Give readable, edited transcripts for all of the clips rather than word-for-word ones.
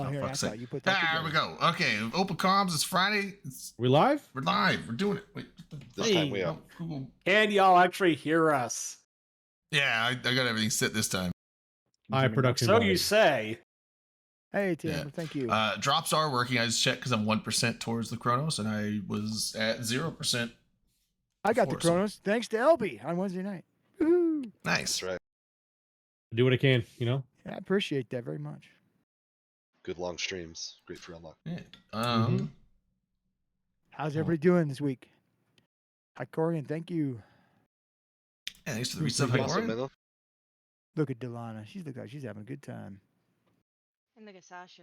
Oh, here, I fuck's sake. thought you put that There we together. go. Okay, open comms. It's Friday. We live? We're live. We're doing it. Wait, This time we are. Google. Can y'all actually hear us? Yeah, I got everything set this time. High production So value. you say. Hey, Tim, Yeah. thank you. Drops are working. I just checked because I'm 1% towards the Chronos, and I was at 0%. I got the before, so- Chronos thanks to LB on Wednesday night. Woo-hoo. Nice. That's right. Do what I can, you know? I appreciate that very much. Good long streams. Great for unlock. Yeah. How's everybody doing this week? Hi, Corian, thank you. Yeah, thanks for the resub. Hi, Awesome, Warren. man. Look at Delana. She looks like she's having a good time. And look at Sasha.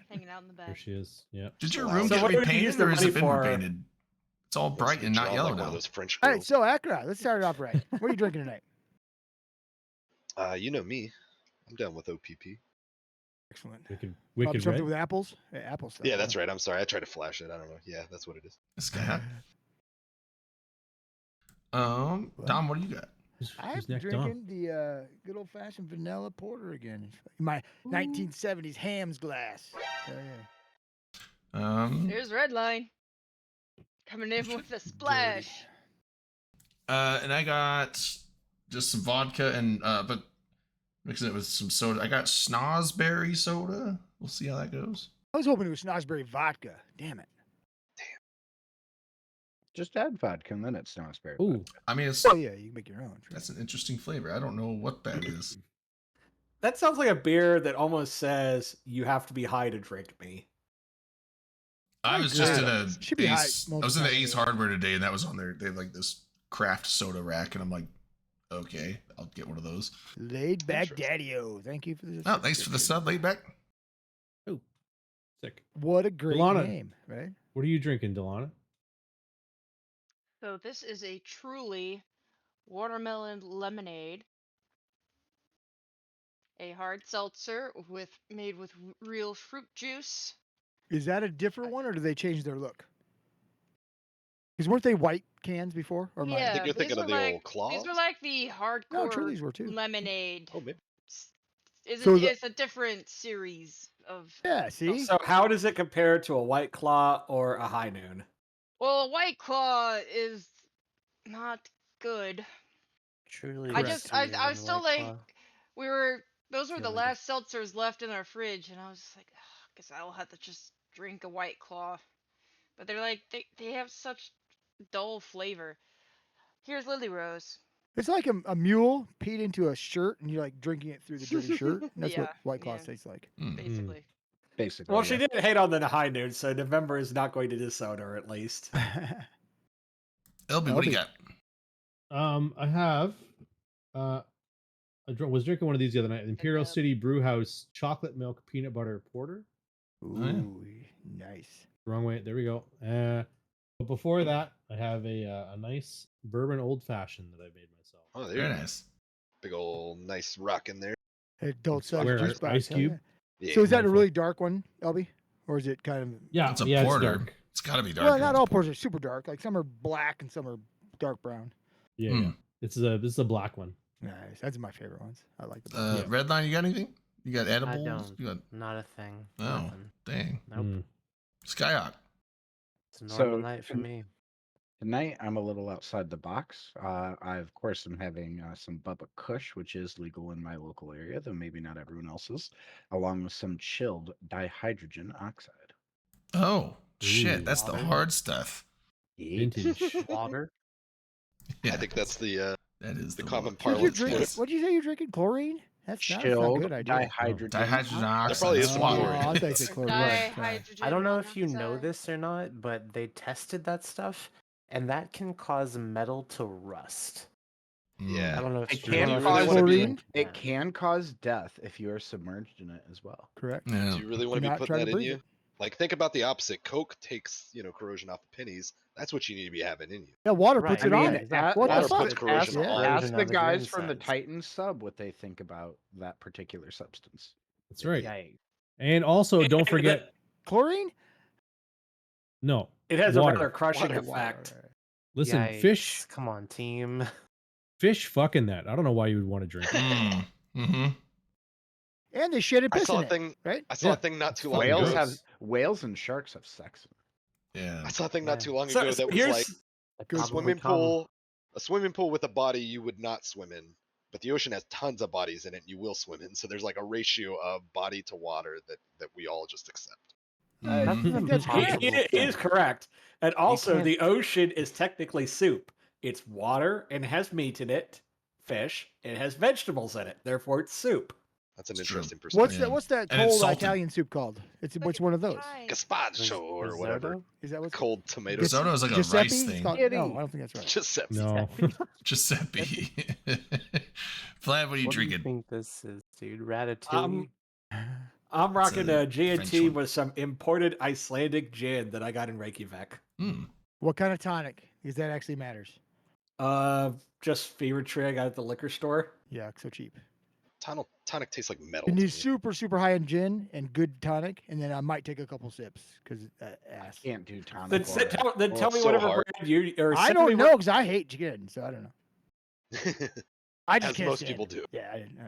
Hanging out in the There back. she is. Yeah. Did your So room what get do you repainted, use the or has money it been for? repainted? It's all bright and not Drawn yellow like one now. of those French All girls. right, so Accra, let's start it off right. What are you drinking tonight? You know me. I'm down with OPP. Excellent. Wicked, Probably wicked something red. with apples? Yeah, apple stuff. Yeah, that's right. I'm sorry. I tried to flash it. I don't know. Yeah, that's what it is. This guy. Dom, what do you got? I'm Who's next drinking on? the good old-fashioned vanilla porter again. My 1970s Hams glass. Oh, yeah. There's Redline. Coming in with a splash. And I got just some vodka and but mixing it with some soda. I got Snosberry soda. We'll see how that goes. I was hoping it was Snosberry vodka. Damn it. Just add vodka and then it's Snosberry. Ooh, I mean, it's Oh, yeah, you can make your own. Sure. that's an interesting flavor. I don't know what that is. That sounds like a beer that almost says you have to be high to drink me. I was just in a Should be high Ace. I most was in of the the time, Ace yeah. Hardware today, and that was on there. They have like this craft soda rack, and I'm like, okay, I'll get one of those. Laid back Interesting. Daddy-O. Thank you for the Oh, thanks for the sub, laid back. sick. What a great Delana. name, right? What are you drinking, Delana? So this is a truly watermelon lemonade. A hard seltzer made with real fruit juice. Is that a different one, or do they change their look? Because weren't they white cans before? Or am I- Yeah, think you're these thinking were of the like old claws. these were like the No, hardcore Truly's were too. lemonade. Oh, maybe. So the- It's a different series of. Yeah, see? So how does it compare to a White Claw or a High Noon? Well, White Claw is not good. Truly. I Correct. just I was still like those were the Feeling last seltzers left in our fridge, and I was just like, guess I'll have to just drink a White Claw. But they're like they have such dull flavor. Here's Lily Rose. It's like a mule peed into a shirt, and you're like drinking it through the dirty shirt. That's what Yeah, White Claw yeah. tastes like. Basically. Basically. Well, she yeah. didn't hate on the High Noon, so November is not going to disown her at least. LB, what do you got? I have was drinking one of these the other night. Imperial City Brewhouse chocolate milk peanut butter porter. Ooh, nice. Wrong way. There we go. But before that, I have a nice bourbon old fashioned that I made myself. Oh, there Very you go. nice. Big old nice rock in there. Adult size Square juice box. ice hell cube. yeah. Yeah. So is that a Wonderful. really dark one, LB? Or is it kind of... Yeah, It's a yeah, porter. it's dark. It's got to be dark. Well, not all porters are super dark. Like some are black and some are dark brown. Yeah, Hmm. yeah. This is a black one. Nice. That's my favorite ones. I like the black. Yeah. Redline, you got anything? You got edibles? don't. You got Not a thing. Oh. Nothing. dang. Nope. Mm. Skyhawk. It's a normal So, night for me. Tonight, I'm a little outside the box. I, of course, am having some Bubba Kush, which is legal in my local area, though maybe not everyone else's, along with some chilled dihydrogen oxide. Oh, shit. Ooh. That's the Water. hard stuff. Vintage. Water. Yeah, I think that's the that is the the common one. What did you parlance drink? for it. What did you say you're drinking? Chlorine? That's not a Chilled good idea. dihydrogen. Dihydrogen oxide. probably is That's some why. chlorine. I thought you said chlorine. Right, sorry. Dihydrogen I don't know if you know monoxide. this or not, but they tested that stuff, and that can cause metal to rust. Yeah. I don't know if It you can know if cause you chlorine? drink It that. can cause death if you are submerged in it as well. Correct. Yeah. Do you really want Do to be not putting try to that in breathe you? it. Like, think about the opposite. Coke takes, corrosion off of pennies. That's what you need to be having in you. Yeah, water Right, puts I it mean, on it. that- What the water fuck? puts corrosion Yeah. on. Ask the of your guys from the insides. Titan sub what they think about that particular substance. That's right. Yikes. And also, don't forget. Chlorine? No, It has water. a rather crushing Water, effect. water. Listen, Yikes. fish Come on, team. fucking that. I don't know why you would want to drink it. Mm-hmm. And And they shit and I piss saw in a it, thing. right? I saw Yeah. a thing not too long Fucking Whales ago. gross. have whales and sharks have sex. Yeah. I saw a thing not Yeah. too long So, ago so that was like They Good. a probably swimming come. pool with a body you would not swim in, but the ocean has tons of bodies in it you will swim in. So there's like a ratio of body to water that we all just accept. That's Mhm. an That's correct. He impossible is thing. correct. And also, can't- the ocean is technically soup. It's water and has meat in it, fish, and it has vegetables in it. Therefore, it's soup. That's an It's true. interesting perspective. Yeah. What's that And it's cold salted. Italian soup called? It's Like which one of those? Thai. Gazpacho or whatever. Risotto? Is that what's Cold tomato Gis- Risotto is like a Giuseppe? rice It's thing. called- no, I don't think that's right. Giuseppe. No. Giuseppe. Vlad, what are you What do you drinking? think this is, dude? Ratatouille? I'm rocking a a French G&T one. with some imported Icelandic gin that I got in Reykjavik. Hmm. What kind of tonic? Because that actually matters. Just Fever Tree I got at the liquor store. Yeah, so cheap. Tonic tastes like metal. You to need me. super, super high end gin and good tonic, and then I might take a couple sips because ass. Can't do tonic. Then, water. tell it's me so whatever hard. brand you or I send don't me know because I hate gin, so I don't know. I just As can't most stand people it. do. Yeah, I didn't.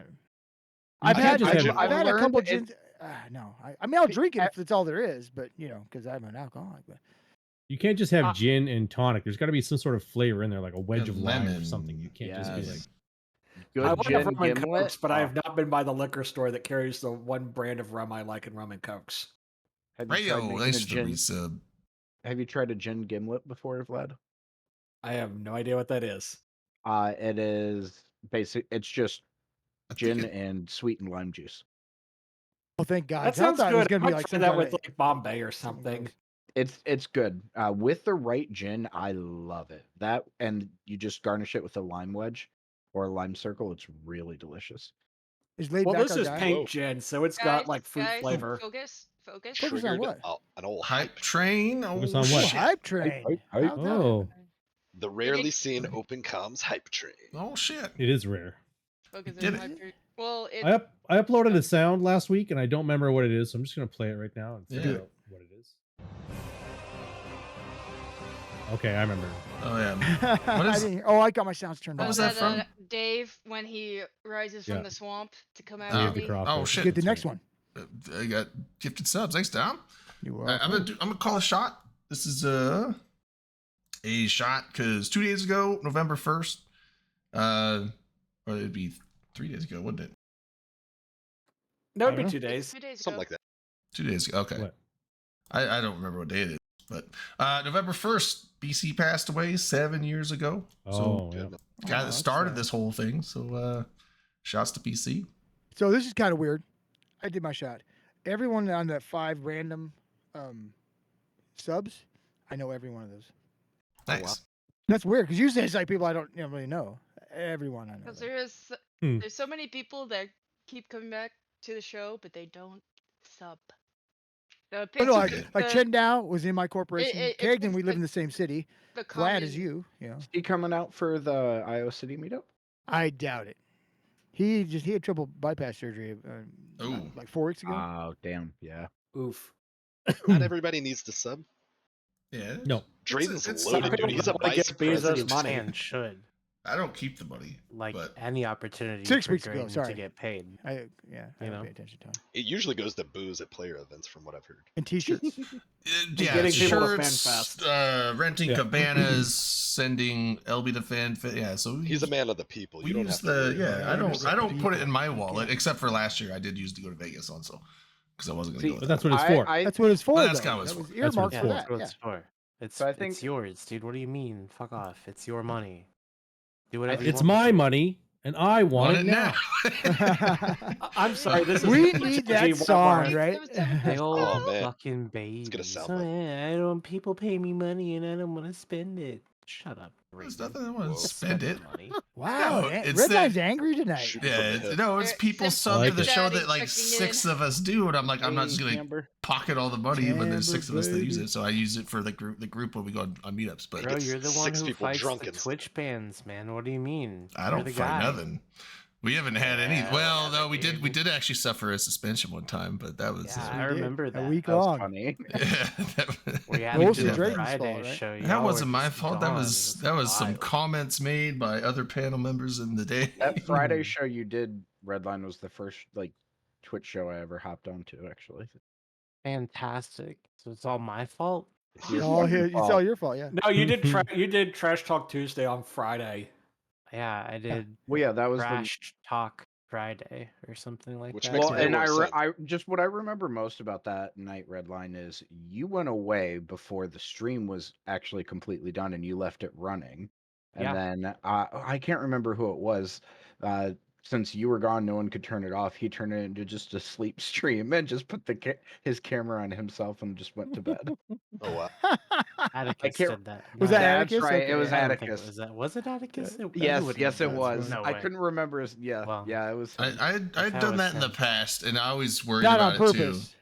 I've had- I've had a couple learned gins. No, I mean I'll drink it if it's all there is, but you know, because I'm an alcoholic. But You can't just have gin and tonic. There's got to be some sort of flavor in there, like a wedge And of lime or lemon. something. You can't just be Yes. like, Good I want a gin rum and gimlet. cokes, but I have not been by the liquor store that carries the one brand of rum I like in rum and cokes. Have you tried Radio, making thanks a for the gin? resub. Have you tried a gin gimlet before, Vlad? I have no idea what that is. It is basic. It's just I think gin it- and sweetened lime juice. oh, thank God! That 'cause I sounds thought it was good. I gonna be might like try some that kind with of like Bombay or something. It's good. With the right gin, I love it. That and you just garnish it with a lime wedge or a lime circle. It's really delicious. Is laid Well, back this our is guy? pink Whoa. gin, so it's Guys, got like fruit guys, flavor. Focus. Focus on Triggered what? an old Hype train. Oh, Focus on Ooh, what? shit. hype train. hype. How's that? oh, The rarely seen open comms hype train. Oh, shit. it is rare. Focus Did on it? hyper. Well, it. I uploaded a sound last week and I don't remember what it is, so I'm just gonna play it right now and figure Yeah. out what it is. Okay, I remember. Oh, yeah. What I is- didn't hear- oh, I got my sounds turned What off. was that from? Dave when he rises Yeah. from the swamp to come Oh. after Dave the me. Crawford. Oh, shit. Get the That's next right. one. I got gifted subs. Thanks, Dom. You I'm gonna call a shot. This is a shot because 2 days ago, November 1st, or it'd be 3 days ago, wouldn't it? No, it'd I be don't 2 days. 2 days Something ago. like that. 2 days ago. Okay. What? I don't remember what day it is, but November 1st, BC passed away 7 years ago. Oh, so yeah. the guy that that's started sad. this whole thing. So shouts to BC. So this is kind of weird. I did my shot. Everyone on that 5 random subs, I know every one of those. Nice. wow. That's weird because usually it's like people I don't really know. Everyone I know. Because them. there's so many people that keep coming back to the show, but they don't sub. The Oh, no, like, picture- like the- Chen Dao was in my corporation. it Kegden, puts we live the- in the same city. the Vlad is comment- you. You know, Is he coming out for the Iowa City meetup? I doubt it. He had triple bypass surgery Ooh. like 4 weeks ago. Oh, damn. Yeah. Oof. Not everybody needs to sub. Yeah. No. Drayden's it's- loaded, some dude. He's a people wanna vice get Bezos president. money. And should. I don't keep the money. Like But- any opportunity 6 for weeks ago, Drayden sorry. to get paid. I You don't know? pay attention to him. It usually goes to booze at player events, from what I've heard. And t-shirts. Yeah, getting people to shirts, Fan Fest. renting Yeah. cabanas, sending LB to fan. Yeah, so we He's a use- man of the people. We You don't use have to the worry yeah. about it. I don't put it in my people. wallet except for last year. I did use to go to Vegas on so because I wasn't gonna See, go. But that's what it's for. That's what it's for. Well, that's though. kinda what it's That was for. That's what earmarked it's Yeah, for for. that's that. what Yeah. it's for. It's, So I it's think- yours, dude. What do you mean? Fuck off. It's your money. Do whatever you It's want with my it. money, and I want it now. I'm sorry. This is we the need G that Walmart. song, right? They old Oh, man. fucking babies. gonna sound Oh, like- yeah, I don't. People pay me money, and I don't want to spend it. Shut up. There's Drayden. nothing I want Whoa. to Just spend the it. money. Wow, No, man. it's Redline's that- angry tonight. Shoot Yeah, from the hip. no, it's They're people just sub like to the it. show Daddy that like sucking it 6 of us do, and I'm like, I'm not just gonna Amber. pocket all the money when there's 6 of us that use baby. it. So I use it for the group when we go on meetups. But Bro, gets you're the one 6 who people fights drunk the and stuff. Twitch bans, man. What do you mean? I You're don't the fight guy. nothing. We haven't had any. Yeah, Well, whatever, no, we dude. did actually suffer a suspension one time, but that was Yeah, We I did. remember that. A week That was long. funny. We had Most to of do a Drayden's Friday fault, right? show. that Y'all were wasn't my just fault. gone. That was some wild. comments made by other panel members in the day. That Friday show you did, Redline, was the first like Twitch show I ever hopped onto, actually. Fantastic. So it's all my fault. It's all your fault. Yeah. No, you did Trash Talk Tuesday on Friday. Yeah, I did. Well, yeah, that was the Trash Talk Friday or something like Which that. makes well, me and more I just what I remember most about that night, Redline, is you went away before the stream was actually completely done, and you left it running. And Yeah. then I can't remember who it was. Since you were gone, no one could turn it off. He turned it into just a sleep stream and just put his camera on himself and just went to bed. Oh wow. Atticus can't- said that. Was No, that That's Atticus? right. Okay, It was I don't think Atticus. it was that. Was it Atticus? It Yes, wouldn't yes, have it been. was. No I way. couldn't remember his. Yeah, Well, yeah, it was. I'd how done I that in the said. past, and I always worried Not about on it too. purpose.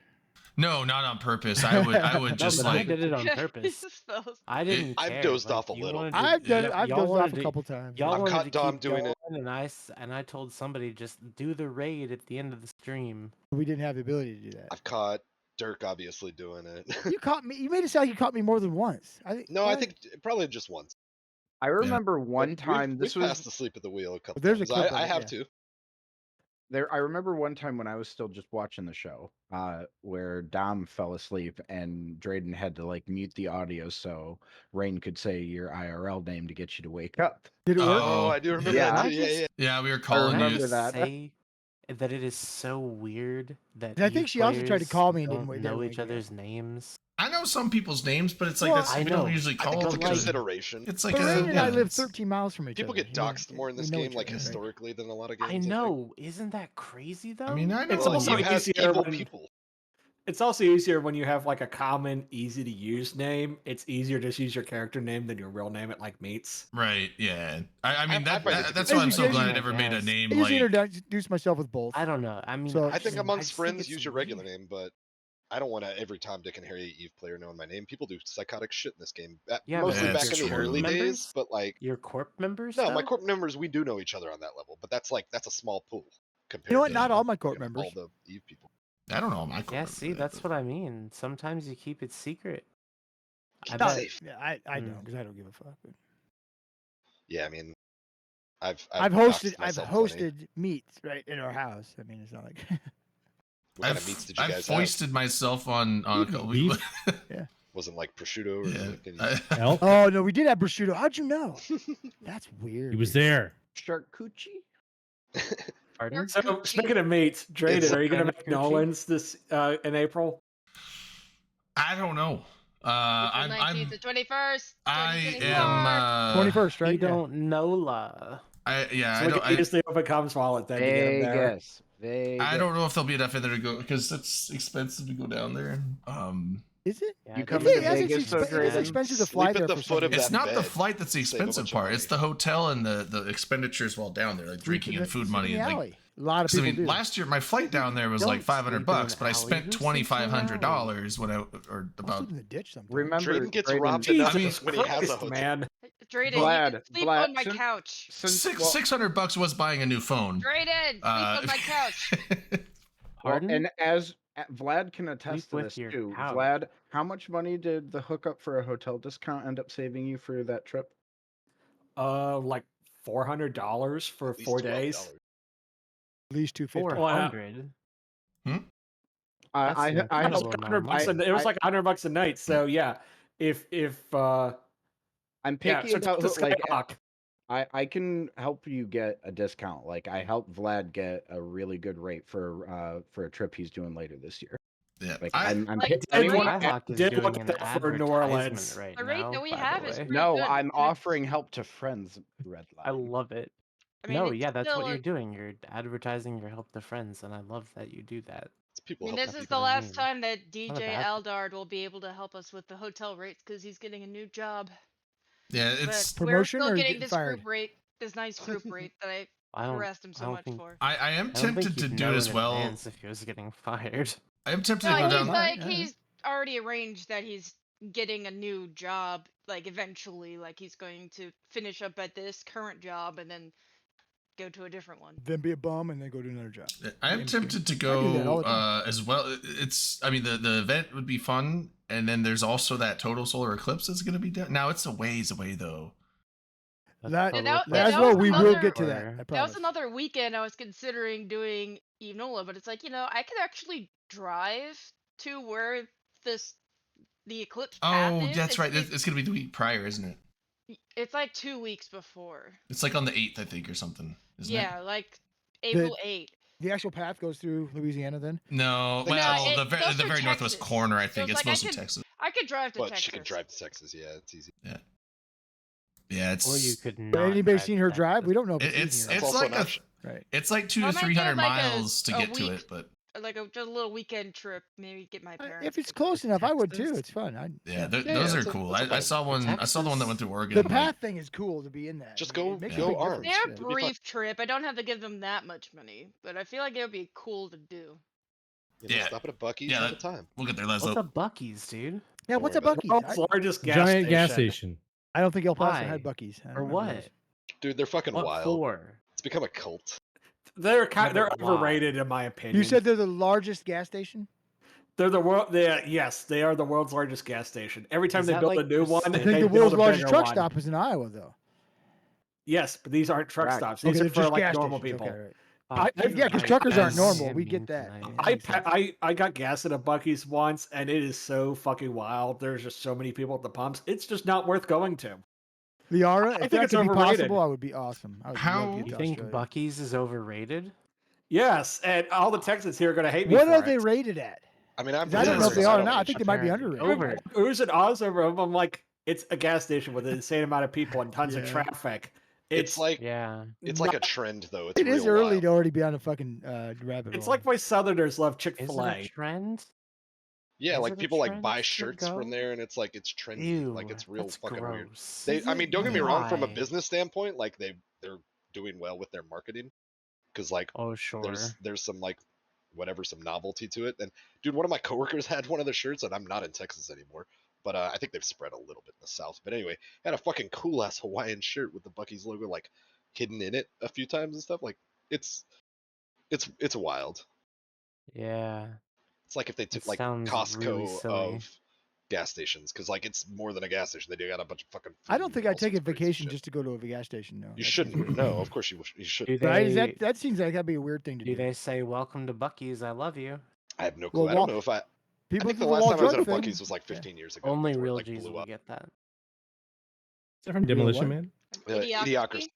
No, not on purpose. I would No, just but I like did it on purpose. I didn't I've care. dozed like, off a you little. wanted I've to- done. I've y'all dozed wanted off a to- couple times. Y'all I've wanted caught to Dom keep doing going, it. and I told somebody just do the raid at the end of the stream. We didn't have the ability to do that. I've caught Dirk obviously doing it. You caught me. You made it sound like you caught me more than once. I think. No, I what? think probably just once. I remember But one time. we've This passed was the sleep at the wheel a couple There's a times. clip of I it, have yeah. too. there. I remember one time when I was still just watching the show, where Dom fell asleep and Drayden had to like mute the audio so Rain could say your IRL name to get you to wake up. Did it work? Oh, I do remember Yeah. that too. Can I Yeah, just- yeah. yeah, we were calling remember you. that. Say that it is so weird that And I think you she also tried to players call me and don't didn't wait- know didn't each wake me up. other's names. I know some people's names, but it's like Well, that's, I we don't know. usually I call think it's a them. like- consideration. It's like But a, Rain and yeah, I live it's- 13 miles from each People other. get doxxed more in this We know game, each like other, right? historically, than a lot of games. I think. know. Isn't that crazy though? I mean, I know. It's like, also Game has easier evil when- people. It's also easier when you have like a common, easy to use name. It's easier to just use your character name than your real name at like meets. right, yeah. I mean, I find it to that's be why I'm easy so to glad I use, never I made a guess. name I usually like. introduce myself with both. I don't know. I mean, So- I think just amongst think friends, it's use your regular weird. name, but I don't want to every Tom, Dick, and Harry Eve player knowing my name. People do psychotic shit in this game. Yeah, Mostly but back in your the corp early days, members? but like Your corp members? no, my though? corp members we do know each other on that level, but that's a small pool compared. You know what? to Not all my corp you know, members. all the Eve people. I don't know. My Yeah, see, that's what I mean. Sometimes you keep it secret. I Keep it No, bet. safe. yeah, I Hmm. don't because I don't give a fuck. But Yeah, I mean, I've I've doxed hosted myself plenty. meets right in our house. I mean, it's not like What kind of meats did you I've guys have? foisted myself on a couple. Beef? Wasn't like prosciutto or Yeah. something? Elk. oh no, we did have prosciutto. How'd you know? That's weird. He was dude. there. Charcuterie? Pardon? So speaking of meats, Drayden, It's- are you gonna Kind of make Gucci? Nolan's this in April? I don't know. I'm 19th to 21st. I 2024. am 21st, right? You Yeah. don't know La. yeah, So I we don't. can use the Open Comms wallet then to get him there. Vegas. Vegas. I don't know if there'll be enough in there to go because it's expensive to go down there. Is it? Yeah, You it come is. to It is Vegas, so it's Drayden? expensive to Sleep fly at there the for foot of some It's reason. that not the bed. flight that's the Save a bunch expensive of part. It's money. the hotel and the expenditures while down there, like drinking and food money. And like, A lot of 'cause, I people mean, do. last year my flight down there was Don't like sleep $500, in but an I alley. spent Who sleeps in an $2,500 when I or I'll about. sleep in the ditch sometimes. Remember, Drayden gets Drayden, robbed Jesus enough when he has a Christ, hotel. man. Drayden, Vlad, you can sleep Vlad, on my since- couch. Since, Six well, $600 was buying a new phone. Drayden, sleep on my couch. well, Pardon? and as Vlad can attest to with this your too. couch. Vlad, how much money did the hookup for a hotel discount end up saving you for that trip? Like $400 for At least 4 $12. days. At least 250. 400. That's I It was incredible like amount of $100 money. it was like $100 a night. So yeah, if I'm yeah, picky so about the like Skyhawk. I can help you get a discount. Like I helped Vlad get a really good rate for a trip he's doing later this year. Yeah, Like I, I'm Like, pi- did anyone. Skyhawk Skyhawk is did doing look an at that for New Orleans. advertisement right The rate now. that we by have the is way. pretty No, good. I'm And it's- offering help to friends. Red I line. love it. I mean, No, it's yeah, that's still what you're a- doing. You're advertising your help to friends, and I love that you do that. It's people I mean, helping this is people. the what I last mean. time that not a DJ bad Eldard will be able to help us with the hotel rates because he's getting a new job. yeah, But it's. we're Promotion still or getting getting this fired? group rate, this nice group rate that I I don't. harassed him I so don't much think. for. I am I don't think tempted to you'd do know as in well. advance if he was getting fired. I am tempted No, to go he's down. like Yeah. he's already arranged that he's getting a new job, like eventually, like he's going to finish up at this current job and then go to a different one. Then be a bum and then go to another job. I am Same tempted to I do that all go the time. as well. It's. I mean, the event would be fun, and then there's also that total solar eclipse that's going to be done. Now it's a ways away though. That- Yeah, that As was well, we will another- get to that. I That That promise. was another weekend I was considering doing Enola, but it's like, I could actually drive to where the eclipse path Oh, is. that's right. It's, It's gonna be the week prior, isn't it? it's like 2 weeks before. It's like on the 8th, I think, or something. Isn't Yeah, it? like April 8th. The actual path goes through Louisiana then? No, No, well, it the goes very through northwest Texas. corner, I So think. it's It's like mostly Texas. I could drive to But Texas. she can drive to Texas. Yeah, it's easy. Yeah, it's Or you could But not. anybody drive seen to her drive? Texas. We don't know if It- it's it's easy or That's not. it's also like an a option. Right. it's like 2 I to might 300 get, like, miles to a get to week. it, but Like just a little weekend trip, maybe get my parents. If it's to go. close enough, I would too. Texas? It's fun. yeah, Yeah, those are that's a- cool. that's a I fun- saw one. I saw the one that went through Oregon. The like- path thing is cool to be in that. Just It go- makes go a big armed. difference. They're a Yeah. It'll be fun. brief trip. I don't have to give them that much money, but I feel like it would be cool to do. Yeah. Stop at a Buc-ee's Yeah, all that- the time. We'll get there, What's Leslie. a Buc-ee's, dude? Yeah, what's a Don't worry Buc-ee's? World's largest gas Giant station. gas station. I don't think El Paso Why? had Buc-ee's. I don't Or remember what? those. Dude, they're fucking What wild. for? It's become a cult. They're Yeah, they're but why? overrated in my opinion. You said they're the largest gas station? they're the world. Yes, they are the world's largest gas station. Every time Is they that build a like new one, I percent- they think the build world's a largest bigger truck one. stop is in Iowa, though. Yes, but these aren't truck Right. stops. Okay, These they're are for just like gas normal stations. people. Okay, right. I- Yeah, because I- truckers aren't as- normal. We get that. tonight. Yeah, I, makes sense. I got gas at a Buc-ee's once, and it is so fucking wild. There's just so many people at the pumps. It's just not worth going to. Liara, I if think that it's could be overrated. possible, I would be awesome. I would How- love to get You to think Australia. Buc-ee's is overrated? Yes, and all the Texans here are going to hate me What for are they it. rated at? I mean, I've 'Cause I don't Yeah, know if they it's- are or don't not. I rate think they shit. might be Apparently. underrated. Over. Who's at Oz over them? I'm like, it's a gas station with an insane amount of people and tons of Yeah. traffic. It's like Yeah. it's like a trend though. It's It is real early wild. to already be on a fucking rabbit it's hole. like why Southerners love Is it Chick-fil-A. a trend? Yeah, Is like it a people like trend buy to shirts go? from there, and it's like it's trendy. Ew, Like it's real that's fucking weird. gross. They, I mean, don't get me wrong. From a Why? business standpoint, like they're doing well with their marketing, because like Oh, sure. there's some like whatever some novelty to it. And dude, one of my coworkers had one of the shirts, and I'm not in Texas anymore, but I think they've spread a little bit in the South. But anyway, had a fucking cool ass Hawaiian shirt with the Buc-ee's logo like hidden in it a few times and stuff. Like it's wild. Yeah. It's like if they took It like sounds Costco really silly. of gas stations, because like it's more than a gas station. They got a bunch of fucking. I don't food think and I'd all take a sorts of crazy vacation shit. just to go to a gas station. No, You that seems shouldn't. weird. No, of course you should. Do But they, that seems like that'd be a weird thing to do do. they say, welcome to Buc-ee's, I love you? I have no clue. Well, I don't Wal- know if I People think the do last Wall time I was at a Drug thing. Buc-ee's was like 15 years ago. Only before it, real like, G's blew will up. get that. Is that from Real Demolition what? Man? Idiocracy.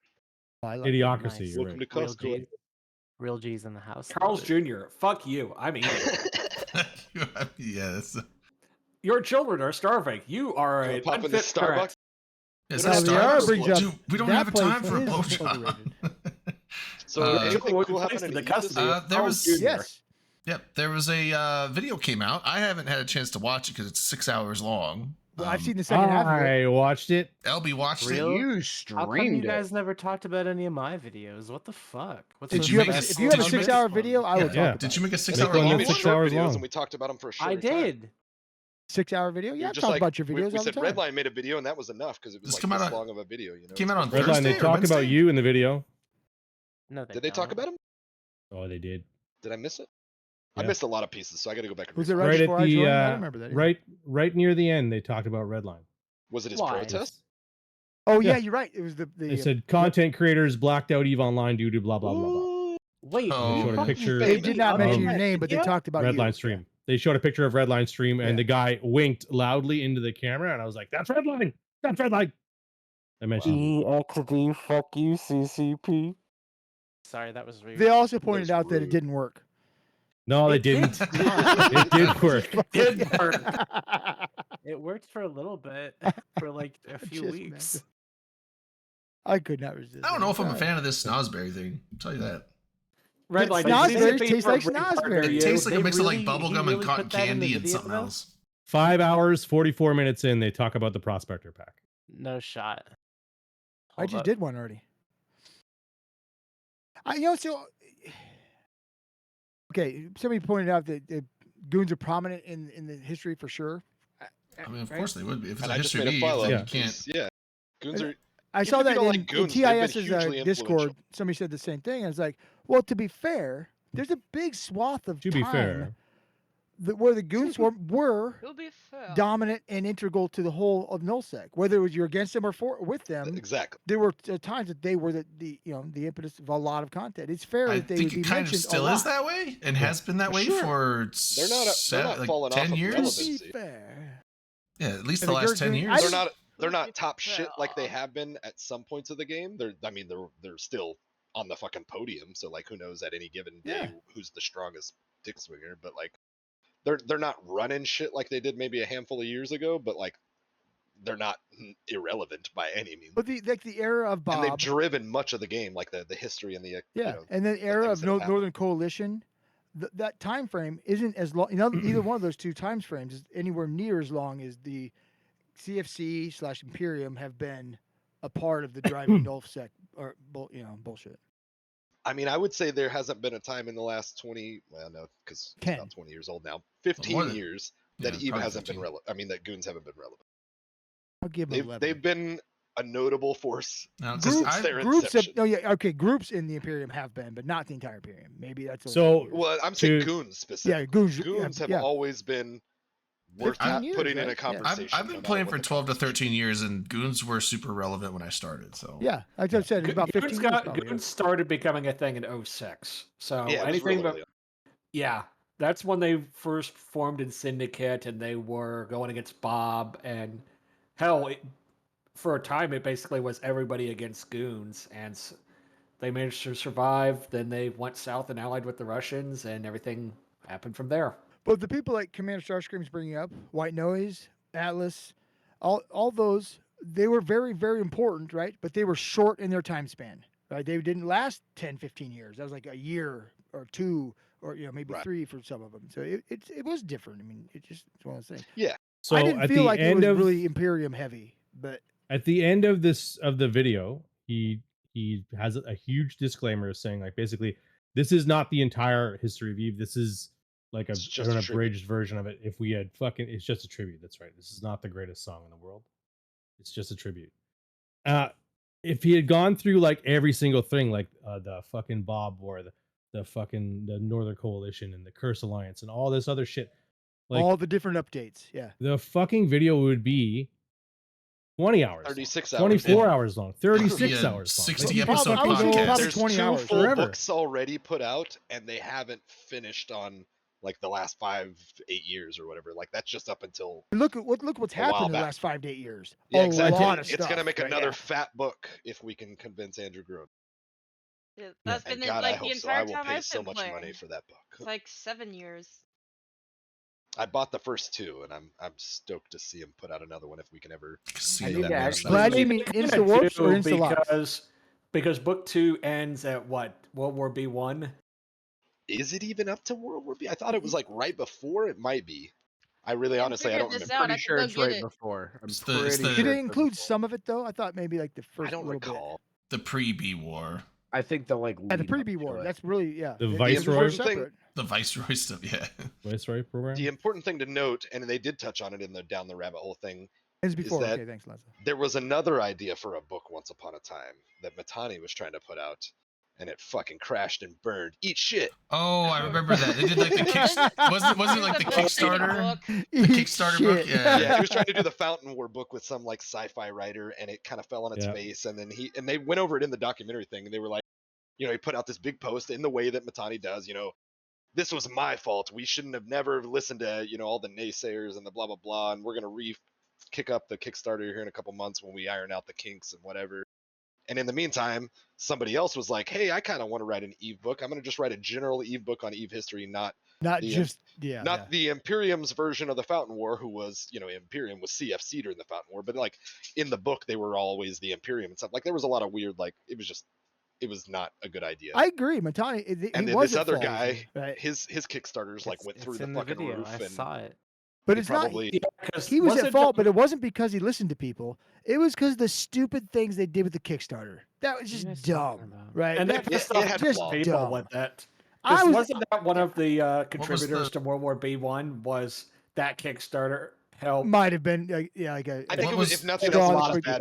Oh, I like Idiocracy. Nice. You're Welcome right. to Real Costco. G's. Real G's in the house. Carl's love it. Jr. Fuck you. I'm eating. yes. Your children are starving. You are Wanna an pop into unfit Starbucks? parent. Yes, Well, that's the Starbucks. Liara brings up- Dude, we don't that have time place for a is blowjob. overrated. So Uh, anything Children will be cool placed happened in in the custody of there Carl's was- Jr. Yes. Yep, there was a video came out. I haven't had a chance to watch it because it's 6 hours long. Well, I've seen the second half of it. I watched it. LB watched Real? it. You How come you streamed it. guys never talked about any of my videos? What the fuck? What's Did so If you you make have a- a, if you have a did you make- 6-hour video, I would Yeah. talk about Did you make a 6 Make hour one long that's made one? 6 short hours videos long. and we talked about them for a I short time. did. 6-hour video? Yeah, You're I just talk like, about your videos we all the said time. Redline made a video and that was enough because it was This like come out this on- long of a video. You know, Came out on Redline, Thursday they or talk about Wednesday? you in the video. No, Did they talk don't. about him? Oh, they did. Did I miss it? I Yeah. missed a lot of pieces, so I got to go back and. Was it research. right Right before at I the joined? I don't remember that. either. right near the end, they talked about Redline. Was it his Why? protest? Oh, yeah, Yeah. you're right. It was the They said content creators blacked out EVE Online due to blah blah blah blah. Wait, Oh. They showed a fucking picture. They did not of mention your name, but they video? talked about you. Redline stream. They showed a picture of Redline stream, and Yeah. the guy winked loudly into the camera, and I was like, "That's Redline. That's Redline." I mentioned. EXD, fuck you, CCP. Sorry, that was rude. They also pointed That's out that it rude. didn't work. No, they It did didn't. not. It did work. Did work. It worked for a little bit, for like a few Just weeks. messing. I could not resist. I don't know if I'm a Sorry. fan of this Snosberry thing. I'll tell you that. Redline. Snozberries did taste CCP like partner Snozberries. It you? tastes like a They mix of like really- bubble he gum really and cotton put that in the candy and video, something though? else. 5 hours, 44 minutes in, they talk about the Prospector Pack. No shot. I Hold just up. did one already. Okay, somebody pointed out that goons are prominent in the history for sure. I mean, of Right? course they would be. If it's And a I just history made a of follow. then Yeah. you can't. Yeah, goons are. I Even saw if you that don't in, like goons, they've been TIS's hugely Discord. influential. Somebody said the same thing. I was like, well, to be fair, there's a big swath of To time be fair, where the goons were He'll be fair. dominant and integral to the whole of nullsec. Whether it was you're against them or with them, Exactly. there were times that they were the impetus of a lot of content. It's fair I that they think would it be kind of mentioned still a is lot. that way and has been that way Sure. for They're not like falling 10 off of years. To relevancy. be fair, Yeah, at least And the the last 10 Goon- years. I They're didn't- not they're Who'll not be top shit like they fair? have been at some points of the game. They're still on the fucking podium. So like, who knows at any given day Yeah. who's the strongest dick swinger? But like, they're not running shit like they did maybe a handful of years ago. But like, they're not irrelevant by any means. But the era of And they've Bob, driven much of the game, like the history and the yeah, and the era things of that have happened. Northern Coalition, that time frame isn't as long. Either one of those two time frames is anywhere near as long as the CFC/Imperium have been a part of the driving nullsec or bullshit. I mean, I would say there hasn't been a time in the last 20, well, no, because it's 10. about 20 years old now, 15 more than- years that yeah, Eve probably hasn't 15. been relevant. I mean, that Goons haven't been relevant. I'll give them 11. They've been a notable force No, 'cause since I- their Groups of inception. groups in the Imperium have been, but not the entire Imperium. Maybe that's So- Well, I'm saying to- Goons specifically. yeah, Goons. Goons have yeah. always been worth 15 years, putting in right? a Yeah. conversation. I've no been matter playing what for the 12 to conversation. 13 years, and Goons were super relevant when I started. So Yeah, like I said, it's about 15 years. probably. Goons started becoming a thing in 06. So Yeah, it was anything really but yeah, that's when they first formed in Syndicate, and they were going against Bob, and hell, for a time it basically was everybody against Goons, and they managed to survive. Then they went south and allied with the Russians, and everything happened from there. But the people like Commander Starscream's bringing up, White Noise, Atlas, all those, they were very, very important, right? But they were short in their time span, right? They didn't last 10, 15 years. That was like a year or two, or maybe Right. 3 for some of them. So it was different. I mean, it's one of those things. Yeah. So I didn't at feel the like it end was of really Imperium heavy, but at the end of the video, he has a huge disclaimer saying like basically this is not the entire history of Eve. This is like It's just an a tribute. abridged version of it. If we had it's just a tribute. That's right. This is not the greatest song in the world. It's just a tribute. If he had gone through like every single thing, like the fucking Bob War, the Northern Coalition and the Curse Alliance and all this other shit, like all the different updates. Yeah. the fucking video would be 20 hours, 36 long, hours. 24 hours long, 36 Yeah, hours long. 60 Like, episode I would go podcast. probably There's 20 two hours. full Forever. books already put out, and they haven't finished on like the last 5-8 years or whatever. Like that's just up until Look what's A while happened in the back. last 5 to 8 years. yeah, a exactly. lot of It's gonna stuff, make right? another Yeah. fat book if we can convince Andrew Groom. Yeah, that's And been God, I like the hope so. I entire will time pay I've so been much playing. money for that book. It's like 7 years. I bought the first 2, and I'm stoked to see him put out another one if we can ever. Casino that Warfare. actually- Glad you mean Insta Warps or Insta Locks? because book 2 ends at what, World War B1. Is it even up to World War B? I thought it was like right before. It might be. I really, I honestly, I figured don't this remember. out. I Pretty could sure go it's get right it. before. I'm It's the- pretty it's the- sure Did they it's include before. some of it though? I thought maybe like the first I don't little bit. recall. The pre-B war. I think the like. Yeah, the lead up pre-B to war. it. That's really The They Viceroy were thing- separate. The Viceroy stuff, yeah. Viceroy program. The important thing to note, and they did touch on it in the Down the Rabbit Hole thing, Ends before. that- Okay, thanks, Lazo. there was another idea for a book once upon a time that Matani was trying to put out, and it fucking crashed and burned. Eat shit. Oh, I remember that. They did like the wasn't it like the Kickstarter? The Kickstarter book? Yeah. Yeah, he was trying to do the Fountain War book with some like sci-fi writer, and it kind of fell on its Yeah. face. And then they went over it in the documentary thing, and they were like, he put out this big post in the way that Matani does. This was my fault. We shouldn't have never listened to all the naysayers and the blah blah blah. And we're gonna kick up the Kickstarter here in a couple months when we iron out the kinks and whatever. And in the meantime, somebody else was like, "Hey, I kind of want to write an Eve book. I'm gonna just write a general Eve book on Eve history, not Not the- just yeah. not the Imperium's version of the Fountain War, who was, Imperium was CFC during the Fountain War, but like in the book, they were always the Imperium and stuff. Like there was a lot of weird, like it was not a good idea. I agree, Matani. And he then was this at other fault, guy, right? his Kickstarters like went through It's the in fucking video. roof, I and saw it. But he it's not. probably He was at fault, but it wasn't because he listened to people. It was because the stupid things they did with the Kickstarter. That was What are you just guys dumb, talking about? right? And That- that it pissed off had just flaws. people dumb. with that. I 'Cause was wasn't that one of the was contributors the- to World War B1 was that Kickstarter Help. Might have been like a. I think What it was, was- if nothing straw else, it that was broke bad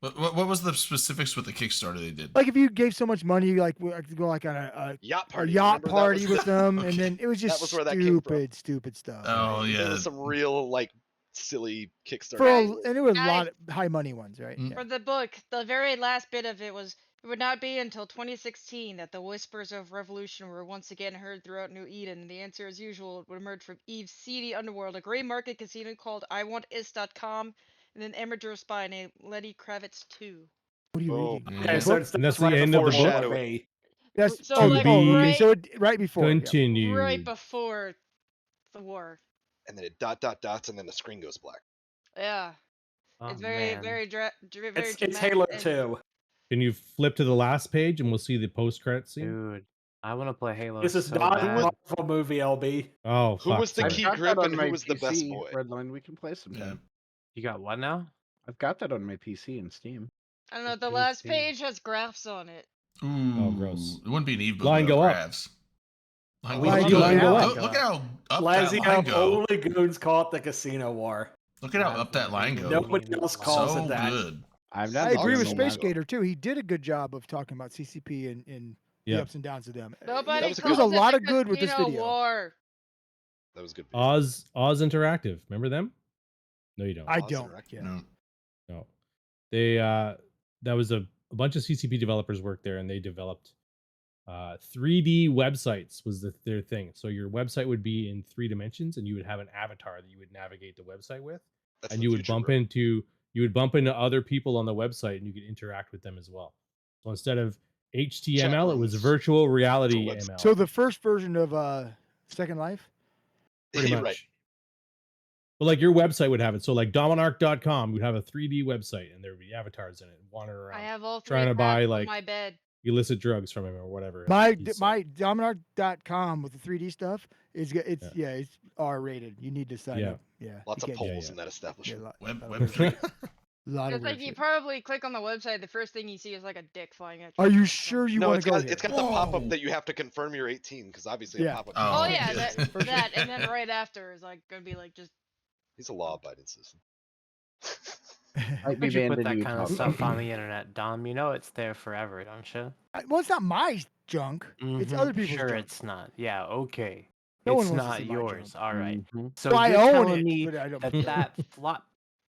the PR. glass. What was the specifics with the Kickstarter they did? Like if you gave so much money, like to go like on Yacht a party. yacht remember? That party was- with them, Okay. and then it was just was where that came from. stupid stuff. Oh There yeah. was some real like silly Kickstarter. For Guys, and it was a guys. lot of high money ones, right? Mm. Yeah. For the book, the very last bit of it was it would not be until 2016 that the whispers of revolution were once again heard throughout New Eden. And the answer, as usual, would emerge from Eve's seedy underworld, a gray market casino called IWantIs.com, and an amateur spy named Lenny Kravitz 2. What are you Oh, reading? Yeah. Okay, The so book? it's And that's the right end of the before book? for me. That's So, like, okay. right- So right before. yeah. Continue. Right before the war. and then it dots, and then the screen goes black. Yeah. Oh, It's very, man. very, very It's dramatic. Halo and 2. Can you flip to the last page and we'll see the post-credit scene? Dude, I want to play Halo This is so not a bad. Marvel movie, LB. Oh, Who fuck, was the sorry. key I've got grip that on and my who was the best PC, boy? Redline, we can play some. Yeah. You got what now? I've got that on my PC and Steam. I don't know, the Let me last see. page has graphs on it. Ooh, gross. It wouldn't be an Eve book Line without go up. graphs. Line Line goes go good. down. Look at how up that line Lazio, go. only goons call it the Casino War. Look at how up that line goes. Nobody else calls So it that. good. I'm I not agree Dog with so Space much. Gator too. He did a good job of talking about CCP and the Yeah. ups and downs of them. Nobody was a calls good- There's a it lot the of good with this Casino video. War. That was good. Oz Interactive. Remember them? No, you don't. I Oz don't. Interactive. Yeah. No. No. They that was a bunch of CCP developers worked there and they developed 3D websites was their thing. So your website would be in 3 dimensions and you would have an avatar that you would navigate the website with. That's And the you would future, bump bro. into other people on the website and you could interact with them as well. So instead of HTML, it was rooms. virtual reality website. ML. So the first version of Second Life. pretty much. Right. But like your website would have it. So like dominarch.com would have a 3D website and there would be avatars in it wandering around. I have all three Trying to buy, tabs on like, my bed. illicit drugs from him or whatever. My he's my Dominar.com with the 3D stuff is it's Yeah. it's R rated. You need to sign Yeah. up. Yeah. Lots you of can't- Yeah, polls yeah. in that yeah, establishment. Web lot web of three. lot of It's like weird you shit. probably click on the website, the first thing you see is like a dick flying at you. Are you So- sure you No, want it's to go got here? it's got the pop Whoa. up that you have to confirm you're 18 because obviously Yeah. a pop up. Oh, Oh okay. yeah, Yeah. that, For sure. that, and then right after is like gonna be like just He's a law-abiding citizen. Might be Would you banned put in that Utah. kind of stuff on the internet, Dom? You know it's there forever, don't you? Well, it's not my junk. It's Mhm. other people's Sure, junk. it's not. Yeah, okay. No one it's wants to not see my yours. junk. All right. Mhm. So So I you're own telling it, me but I don't. that flop.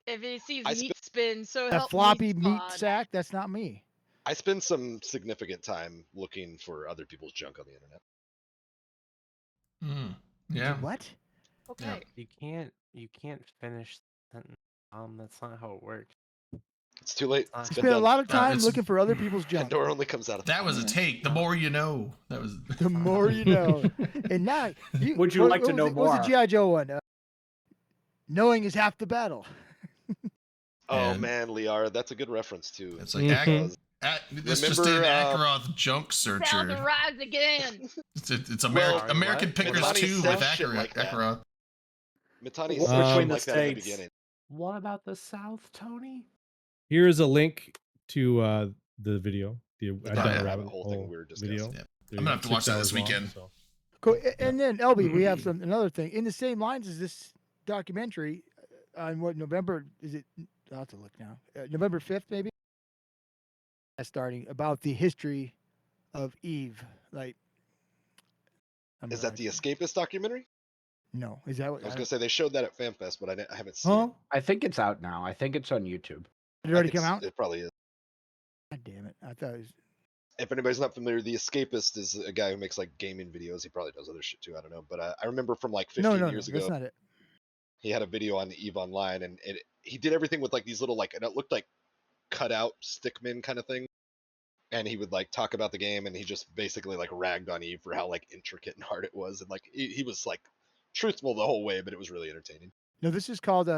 if he sees I meat spin, so that help floppy me meat Squad. sack. That's not me. I spend some significant time looking for other people's junk on the internet. Yeah. What? Okay. You can't finish the sentence. That's not how it works. It's too late. You It's You been spend a done. lot of time it's- looking for other people's junk. Pandora only comes out of That was a take. The more you know. That was The more you know. And now, Would you like to know What was more? the GI Joe one? Knowing is half the battle. Oh And- man, Liara, that's a good reference too. It's like Mhm. this just Remember, in Akaroth junk Sound searcher. to rise again. It's Well, American what? Pickers Mitani 2 says with shit like that. Akaroth. Mitani War said shit between the like that in the states. beginning. What about the South, Tony? Here is a link to the video. The The Down Diana a Rabbit Rabbit Hole thing Hole we were video. discussing. I'm gonna have to watch that this 6 hours long, weekend. so. Cool. And then LB, we have another thing in the same lines as this documentary on what November is it? I'll have to look now. November 5th, maybe. Starting about the history of Eve. Like, I'm Is gonna- that the Escapist documentary? No, is that what? I was gonna say they showed that at FanFest, but I haven't seen Huh? it. I think it's out now. I think it's on YouTube. Did it already I think come out? It probably is. God damn it! I thought it was. If anybody's not familiar, the Escapist is a guy who makes like gaming videos. He probably does other shit too. I don't know, but I remember from like 15 No, years that's ago, not it. he had a video on Eve Online, and he did everything with like these little and it looked like cut out stickmen kind of thing. And he would like talk about the game, and he just basically like ragged on Eve for how like intricate and hard it was, and like he was like truthful the whole way, but it was really entertaining. No, this is called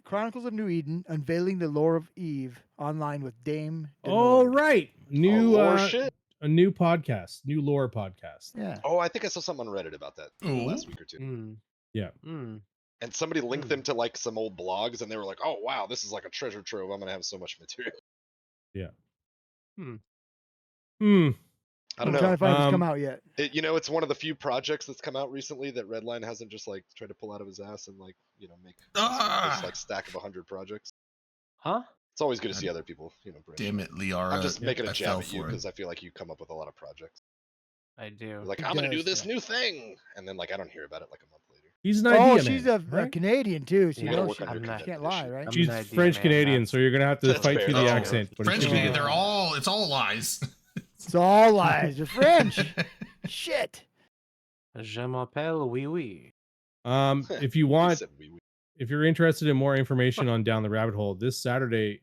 Chronicles of New Eden: Unveiling the Lore of Eve online with Dame. All Denord. right. New lore shit. a new podcast, new lore podcast. Yeah. Oh, I think I saw something on Reddit about that Ooh. last week or two. Mm. Yeah. Mm. And somebody linked them to like some old blogs, and they were like, "Oh wow, this is like a treasure trove. I'm gonna have so much material." Hmm. I don't I'm trying know. to find if it's come Um, out yet. It's one of the few projects that's come out recently that Redline hasn't just like tried to pull out of his ass and like make this like stack of 100 projects. Huh? It's always good to see other people, branch Damn out. it, Liara. I'm just making a I jab fell at you for it. because I feel like you come up with a lot of projects. I do. You're like, He I'm gonna do does, this yeah. new thing, and then like I don't hear about it like a month later. He's an idea Oh, man. she's a right? Canadian too, so You you gotta know work she, on your I'm not- she commitment can't lie, issue. right? I'm She's an idea French man, Canadian, that's- so you're gonna have to That's fight fair, through the that's fair. accent. But French it's gonna be Canadian, good. it's all lies. It's all lies. You're French. Shit. Je m'appelle oui oui. If you He want, said we- if you're interested in more information on Down the Rabbit Hole, this Saturday,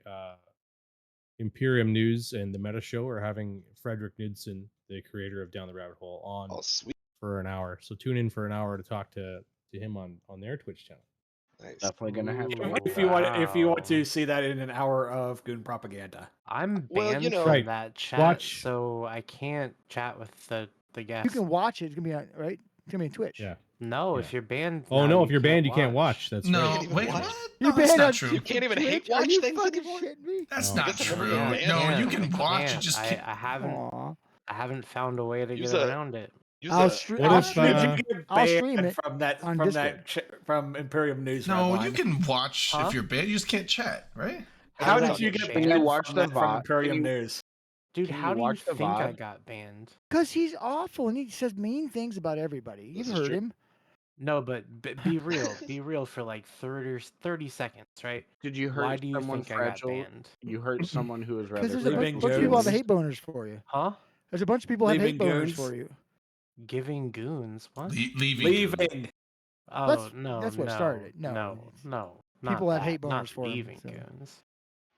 Imperium News and the Meta Show are having Frederick Knudsen, the creator of Down the Rabbit Hole, on Oh, sweet. for an hour. So tune in for an hour to talk to him on their Twitch channel. Nice. Definitely gonna have to. Ooh, watch If that. you want wow. to see that in an hour of goon propaganda. I'm Well, banned you know- from Right. that chat, Watch- so I can't chat with the guests. You can watch it. It's gonna be on, right. It's gonna be on Twitch. Yeah. No, Yeah. if you're banned. Oh now, no, if you're banned, you can't watch. watch. That's No, right. can't even wait, watch. what? You're No, that's banned not on true. You can't even hate Twitch? Are watch you things fucking anymore? shitting me? That's No. not Guess I'm true. never Yeah, No, banned. you I can can't. watch. You just I can't. haven't. Aw. I haven't found a way to Use get a- around it. Use I'll a- stream. What I'll if, stream uh, it. Get I'll stream banned it from that on from Imperium News. No, Redline. you can watch Huh? if you're banned. You just can't chat, right? How How did did you I get get banned banned? watch from, the that, from VOD? Imperium Can you- News? Dude, Can you how do you watch the think I VOD? got banned? because he's awful and he says mean things about everybody. You've This is heard true. him. No, but be real. Be real for like 30 seconds, right? Did you Why hurt do you someone think I got fragile? banned? You hurt someone who was Because rather there's a Leaving bunch of people have goons. hate boners for you. Huh? There's a bunch of people have hate Leaving boners goons. for you. Giving goons? What? Leaving. Leaving. Oh That's- no, that's what no, started it. No, no, it's- no. people not have hate that, not boners for 'em, leaving so. goons.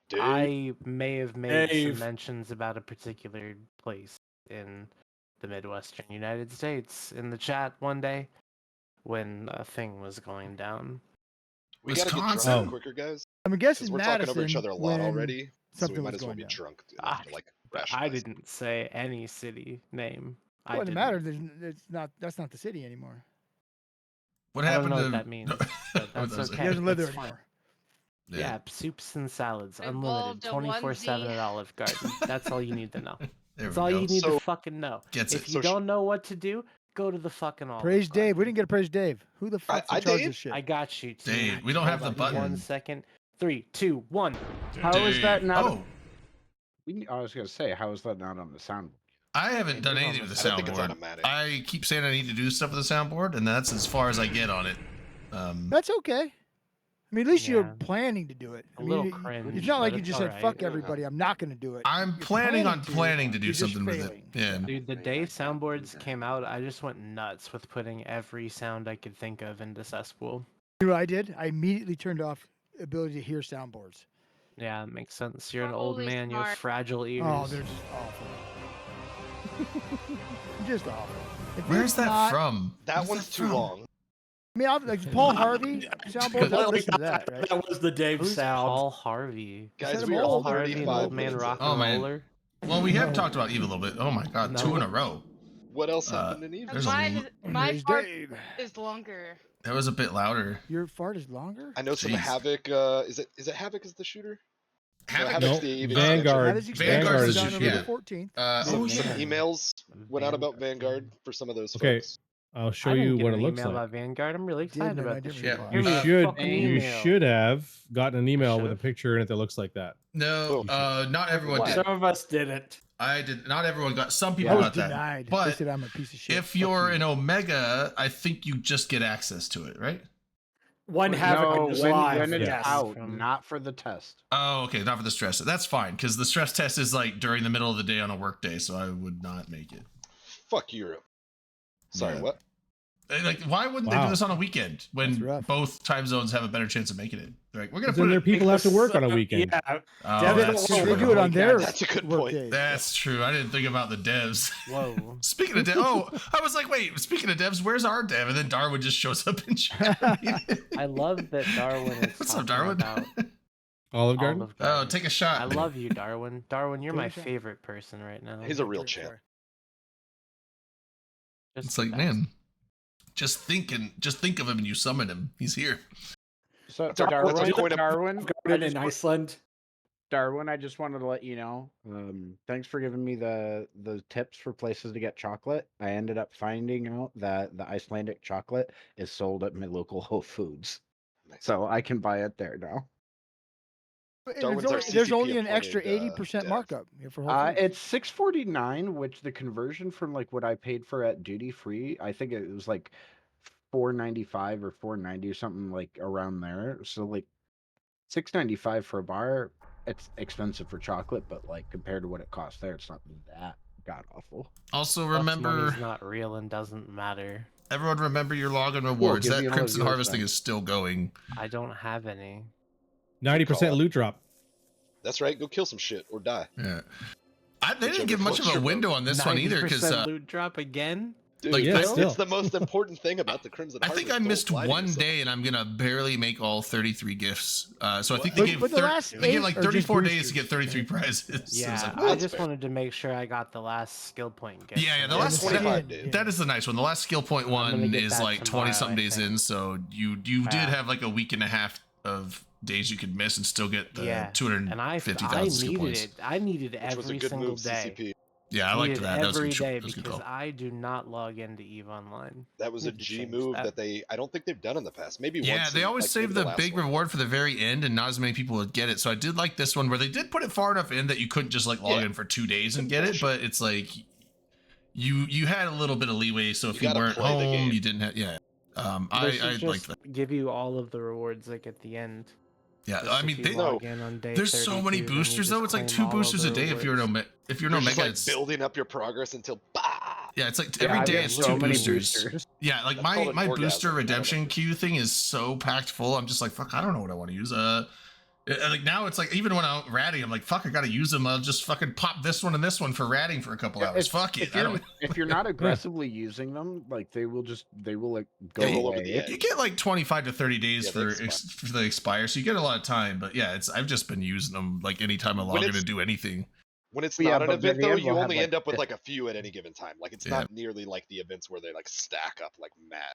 Dave, I may have made Dave. some mentions about a particular place in the Midwestern United States in the chat one day when a thing was going down. we gotta get drunk Wisconsin. a Oh. little quicker, guys. I'm Because guessing we're Madison talking over each other a lot when already, so we something might was as well going be down. drunk Ah, enough to like I rationalize. didn't say any city name. I Well, it didn't. matters. It's not. That's not the city anymore. What I don't happened know to? what that means, but What that's was it? okay. He doesn't live there That's fine. anymore. Yeah, soups and salads, Involved unlimited, a 24/7 onesie. at Olive Garden. That's all you need to know. There That's we all go. you need So- to fucking know. Gets If it. you So sh- don't know what to do, go to the fucking Olive Praise Dave. We Garden. didn't get a praise Dave. Who the fuck's I in charge of Dave? this shit? I got you. Team. Dave, we don't Hold have the on button. 1 second. 3, 2, 1. How is that Dave. not? Oh, I was gonna say, how is that not on the soundboard? I haven't It done is on anything the with the I don't think it's soundboard. automatic. I keep saying I need to do stuff with the soundboard, and that's as far as I get on it. That's okay. I mean, at least you're Yeah. planning to do it. A I mean, little It's cringe, not like but you it's just said, alright. "Fuck everybody, I'm not going to do it." I'm You're planning on to, planning to do you're just something with it. failing, Yeah. so. Dude, the day soundboards came out, I just went nuts with putting every sound I could think of into cesspool. You know what I did? I immediately turned off ability to hear soundboards. Yeah, it makes sense. You're an old Holy man. You have smart. fragile ears. Oh, they're just awful. Just awful. If Where's it's that not- from? That Where's one's too from? long. I mean, like Paul Harvey soundboards. I'll listen to that, right? That was the Dave Who's sound. Paul Harvey? Guys, said we I'm are old. Paul Harvey and 35 old man minutes rock in. Oh, and man. roller. Well, we have No. talked about Eve a little bit. Oh my god, No. 2 in a row. What else Uh, happened in Eve? There's a My l- Praise part Dave. is longer. That was a bit louder. Your fart is longer. I know some Jeez. Havoc. Is it Havoc is the shooter? Havoc- Havoc's Nope. the EV Vanguard. That is expected Vanguard to is be done just- November yeah. 14th. Some, Oh, some yeah. emails went out about Vanguard for some of those Okay. folks. I'll show I didn't you get what it an looks email like. about Vanguard. I'm really Did, excited man, I about this did shit. read You Give me a should fucking you email. should have gotten an email with a should've. picture in it that looks like that. No, not everyone did. Some of us didn't. I did. Not everyone got. Some people I was got that. denied. They But said I'm a piece of shit. if Fuck you're you. an Omega, I think you just get access to it, right? One No, Havoc is live. when it's Yes. out, From- not for the test. Oh, okay, not for the stress. That's fine because the stress test is like during the middle of the day on a work day, so I would not make it. Fuck Europe. Sorry, Yeah. what? Like, why wouldn't they Wow. do this on a weekend when That's rough. both time zones have a better chance of making it? They're like, we're gonna Because then put their it. people have to work on a Because, weekend. Yeah. Oh, Devin that's will They true. do it on their That's a good work point. days. That's true. I didn't think about the devs. Whoa. Speaking of devs, oh, I was like, wait. Speaking of devs, where's our dev? And then Darwin just shows up in chat. I love that Darwin is What's up, talking Darwin? about Olive Garden. Olive Oh, Garden. take a shot. I love you, Darwin. Darwin, you're Take a my shot. favorite person right now. He's a real champ. Just It's the like, best. man, just think of him and you summon him. He's here. So Darwin- Darwin, Darwin- Darwin, I Garden just in put- Iceland. Darwin, I just wanted to let you know. Thanks for giving me the tips for places to get chocolate. I ended up finding out that the Icelandic chocolate is sold at my local Whole Foods, Nice. so I can buy it there now. And Darwin's our there's CCP only an extra appointed, 80% dev. markup for Whole Foods. It's $6.49, which the conversion from like what I paid for at duty free, I think it was like $4.95 or $4.90 or something like around there. So like $6.95 for a bar. It's expensive for chocolate, but like compared to what it costs there, it's not that god awful. Also, Bucks remember, money's not real and doesn't matter. everyone remember your login rewards. give me That all of Crimson yours Harvest thing then. is still going. I don't have any. 90% out. loot drop. That's right. Go kill some shit or die. Yeah. They Whichever didn't give much of floats a your boat. window on this one either, because 90% loot drop again? Dude, Like, yeah, that's, still. it's the most important thing about the Crimson I Harvest. think I Don't missed lie to one yourself. day, and I'm gonna barely make all 33 gifts. So I think But- they gave but the last they gave 8 like are just 34 days to boosters. get 33 prizes. So it's Yeah, like, well, I that's just fair. wanted to make sure I got the last skill point gift. Yeah, the and last that's 25 it. days. that is the nice one. The last skill point gonna one get is that like tomorrow, 20 something I days think. in, so you did Yeah. have like a week and a half of days you could miss and still get the Yeah, and I 250,000 skill needed points. it. I needed Which was a every good single move, day. CCP. Yeah, I liked Needed that. That was a every good, day that was a good because call. I do not log into EVE Online. That was a Need to G change move that. that I don't think they've done in the past. Maybe Yeah, once. they in, always like, save maybe the last big one. reward for the very end, and not as many people would get it. So I did like this one where they did put it far enough in that you couldn't just like log Yeah. in for 2 days and Some get it, bullshit. but it's like you had a little bit of leeway. So You if you gotta weren't play the home, game. you didn't have. Yeah, They I should liked just that. give you all of the rewards like at the end. Yeah, Just I if mean, you they, log in on day there's so 32, many then you boosters just though. It's like claim 2 all of boosters the a day if you're rewards. if you're You're no just mega. like building up your progress until Yeah, it's like Yeah, every I've day got it's so 2 many boosters. Yeah, like That's called an my orgasm. booster I don't redemption know. queue thing is so packed full. I'm just like, fuck, I don't know what I want to use. Like now it's like even when I'm ratting, I'm like, fuck, I gotta use them. I'll just fucking pop this one and this one for ratting for a couple hours. Fuck it. I don't. If you're not aggressively using them, like they will like go Yeah, roll over the away. edge. You get like 25 to 30 days Yeah, for they expire. for the expire, so you get a lot of time. But yeah, I've just been using them like anytime I When log in it's- to do anything. When it's But yeah, not an but by event the though, end you we'll have, only like, end up with 50. like a few at any given time. Like it's Yeah. not nearly like the events where they like stack up like mad.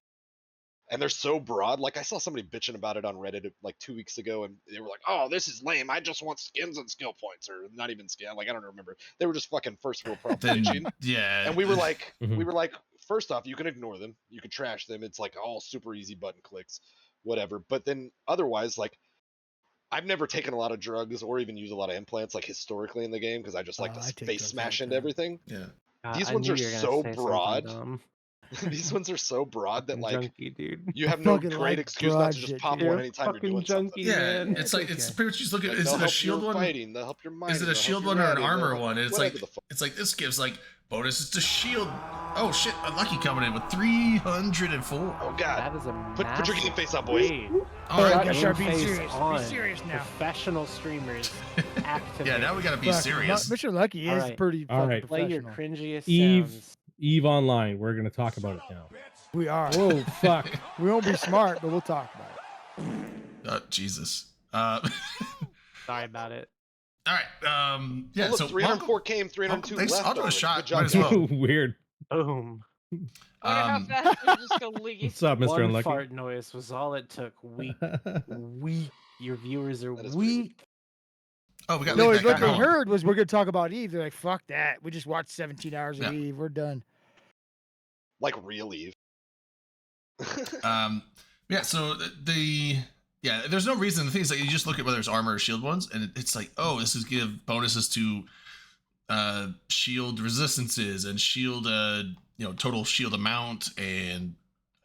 And they're so broad. Like I saw somebody bitching about it on Reddit like 2 weeks ago, and they were like, "Oh, this is lame. I just want skins and skill points, or not even skin." Like I don't remember. They were just fucking first world problem Then bitching. yeah, And we were like, Mhm. first off, you can ignore them, you can trash them. It's like all super easy button clicks, whatever. But then otherwise, like, I've never taken a lot of drugs or even used a lot of implants like historically in the game because I just like Oh, to I take face drugs all smash the into time. everything. yeah. These I ones knew are you were gonna so say something broad. dumb. These ones are so broad that Fucking like junkie, dude. you have I no fucking great like excuse not broad to just shit, pop dude. one You're a anytime you're fucking doing junkie, something. Yeah, man. it's like it's pretty much just looking. Like, Is they'll it a help shield your one? fighting, they'll help your mind. Is it a shield one or an armor one? And it's like the fuck. it's like this gives like bonuses to shield. Oh shit, Unlucky coming in with 304. Oh god. That is a Put your game massive face on, boys. raid. All I right. guess Game I'll be face serious. on. Be serious now. Professional streamers activate. Yeah, now we gotta be Fuck, serious. Mr. Lucky All is right. pretty All fucking right. Play your professional. cringiest Eve. sounds. EVE Online. We're gonna talk about it now. We are. Whoa, fuck. We won't be smart, but we'll talk about it. Jesus. Sorry about it. All right. Yeah. Oh, look, So 304 came, 302 thanks. left. I'll do a already. shot. Good job, Might as well. Weird. Boom. I wonder how fast we just go leave. What's up, Mr. One Unlucky? fart noise was all it took. Weak. Weak. Your viewers are That is pretty weak. Oh, we got No, Lee back what in. they Hold on. heard was we're gonna talk about Eve. They're like, fuck that. We just watched 17 hours of Yeah. Eve. We're done. Like real Eve. Yeah. So there's no reason. The thing is that you just look at whether it's armor or shield ones, and it's like, oh, this is give bonuses to shield resistances and shield total shield amount and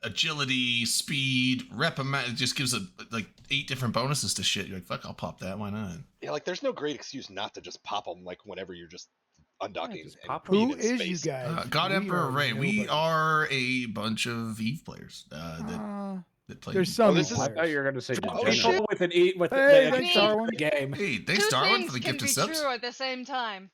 agility, speed, rep amount. It just gives like 8 different bonuses to shit. You're like, fuck, I'll pop that. Why not? Yeah, like there's no great excuse not to just pop them like whenever you're just undocking. just and pop 'em. being Who in is space. you guys? God We Emperor are Ray. We nobody. are a bunch of Eve players that play. There's Eve. some. this Eve is- I players. thought you were gonna say Oh, degenerate. shit. People with an E with Hey, the thanks, extra Darwin. game. Hey, thanks, Two Darwin, things for the can gift of be subs. true at the same time.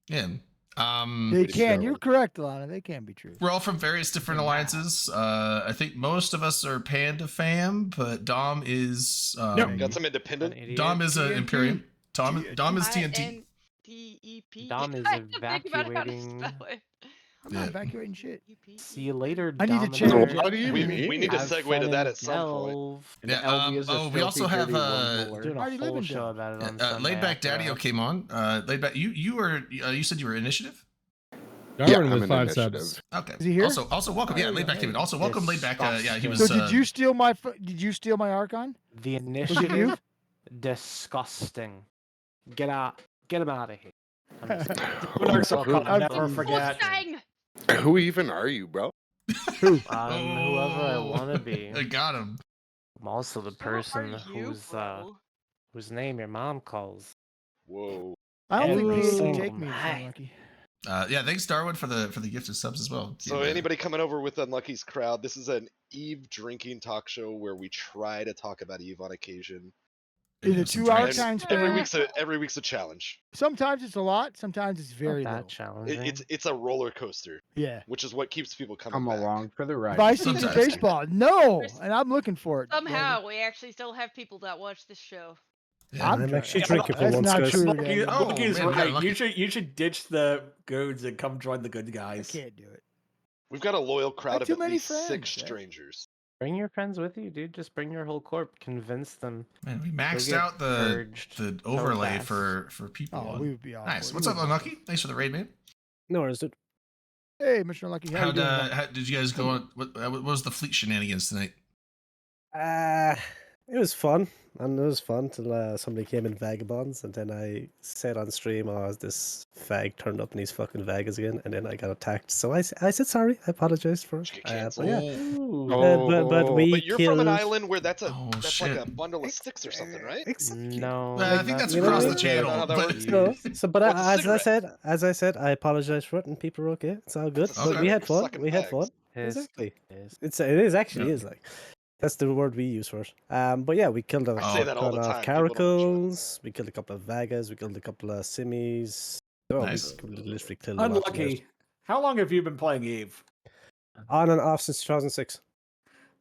Yeah. They Pretty can. sure. You're correct, Alana. They can be true. We're all from various different alliances. I think most of us are Panda fam, but Dom is Got some independent. An idiot. Dom is TNT. Imperium. Dom is TNT. INDEP. Dom is I have to think about how to evacuating- spell it. I'm not evacuating shit. See you later. I need to Domino. change. What do you We mean? need to Have segue fun to that and at some point. delve. And Yeah, Elvia's a we also filthy, have, dirty one-bowler. Doing a Already whole living show down. about it on Laid Sunday Back after Daddy hours. came on. Laid Back, you were you said you were initiative. Darwin I'm with an 5 initiative. subs. Okay. Is he here? Also welcome. Yeah, There you Laid go. Back came in. Also welcome Laid Back. Yeah, he was. So did you steal my? Did you steal my Archon? The Was it you? initiative, disgusting. Get out. Get him out of here. I'm just kidding. Monarchs will come, I'm never teasing. forget. Mustang! Who even are you, bro? I'm whoever I Oh, want to be. I got him. I'm also the Who person are you, bro? whose name your mom calls. Whoa. I don't think Every Pete can single take me. If I'm night. lucky. Yeah, thanks Darwin for the gifted subs as well. So Yeah. anybody coming over with Unlucky's crowd, this is an Eve drinking talk show where we try to talk about Eve on occasion. In a Some 2-hour drinks. time Every span, every week's a challenge. sometimes it's a lot. Sometimes it's very Not that little. challenging. It's a roller coaster, Yeah. which is what keeps people coming Come back. along for the ride. Vice City Sometimes. baseball. No, and I'm looking for it. Somehow, we actually still have people that watch this show. Yeah. I'm I'm actually trying- drinking for That's once, not guys. true. Lucky, Daniel. Oh, Lucky's man, we got right. lucky. You should ditch the goons and come join the good I guys. can't do it. We've got a loyal crowd of too at many least 6 friends, yeah. strangers. Bring your friends with you, dude. Just bring your whole corp. Convince them. Man, we Go maxed get out the purged so overlay fast. for people. Oh, on- we would be awful. Nice. We What's up, would be Unlucky? awful. Thanks for the raid, man. No worries, dude. Hey, Mr. Lucky, how you doing? man? How did you guys go on? What was the fleet shenanigans tonight? It was fun, and it was fun till somebody came in vagabonds, and then I said on stream, "Oh, this fag turned up in these fucking Vegas again," and then I got attacked. So I said sorry. I apologized for it. Get But canceled. yeah, Oh, but we But you're killed... from an island where that's Oh, like shit. a bundle of sticks or something, right? Exactly. No. I think that's You know across what the I mean? channel. How that But works. So, but What's a as I said, I apologized for it, and people were okay. It's all good. Okay. But we had fun. Sucking We had fags. fun. His- Exactly. his- It is actually Yeah. is like that's the word we use for it. But yeah, we killed a I say that all the ton of time, people don't enjoy caracals. We killed a couple of vagas. We killed a couple of simmies. Oh, Nice. we literally killed a lot of those. Unlucky. How long have you been playing Eve? On and off since 2006.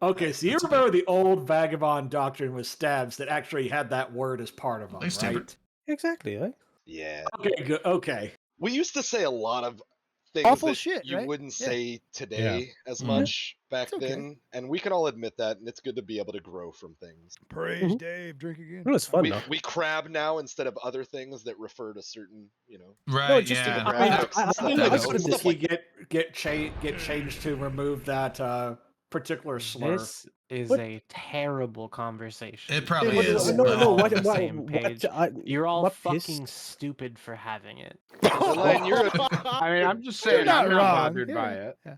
Okay, so you That's remember the old vagabond doctrine with stabs that actually had that word as part of them, Thanks, right? Timber. Exactly. Right? Yeah. Okay, good. Okay. We used to say a lot of things Awful that shit, you right? wouldn't Yeah. say today as Mhm. much back It's okay. then, and we can all admit that, and it's good to be able to grow from things. Praise Dave. Drink again. It was fun We, though. we crab now instead of other things that refer to certain, Right, just yeah. to- I mean, That- I- I I- mean, I- the I- Zelensky I- get changed to remove that particular slur. This is What- a terrible conversation. It probably What- is. no, but- no. on What? the same page. What? You're all what fucking pissed- stupid for having it. Elaine, you're a- I mean, I'm just You're saying, not I'm not wrong. bothered by it. Yeah.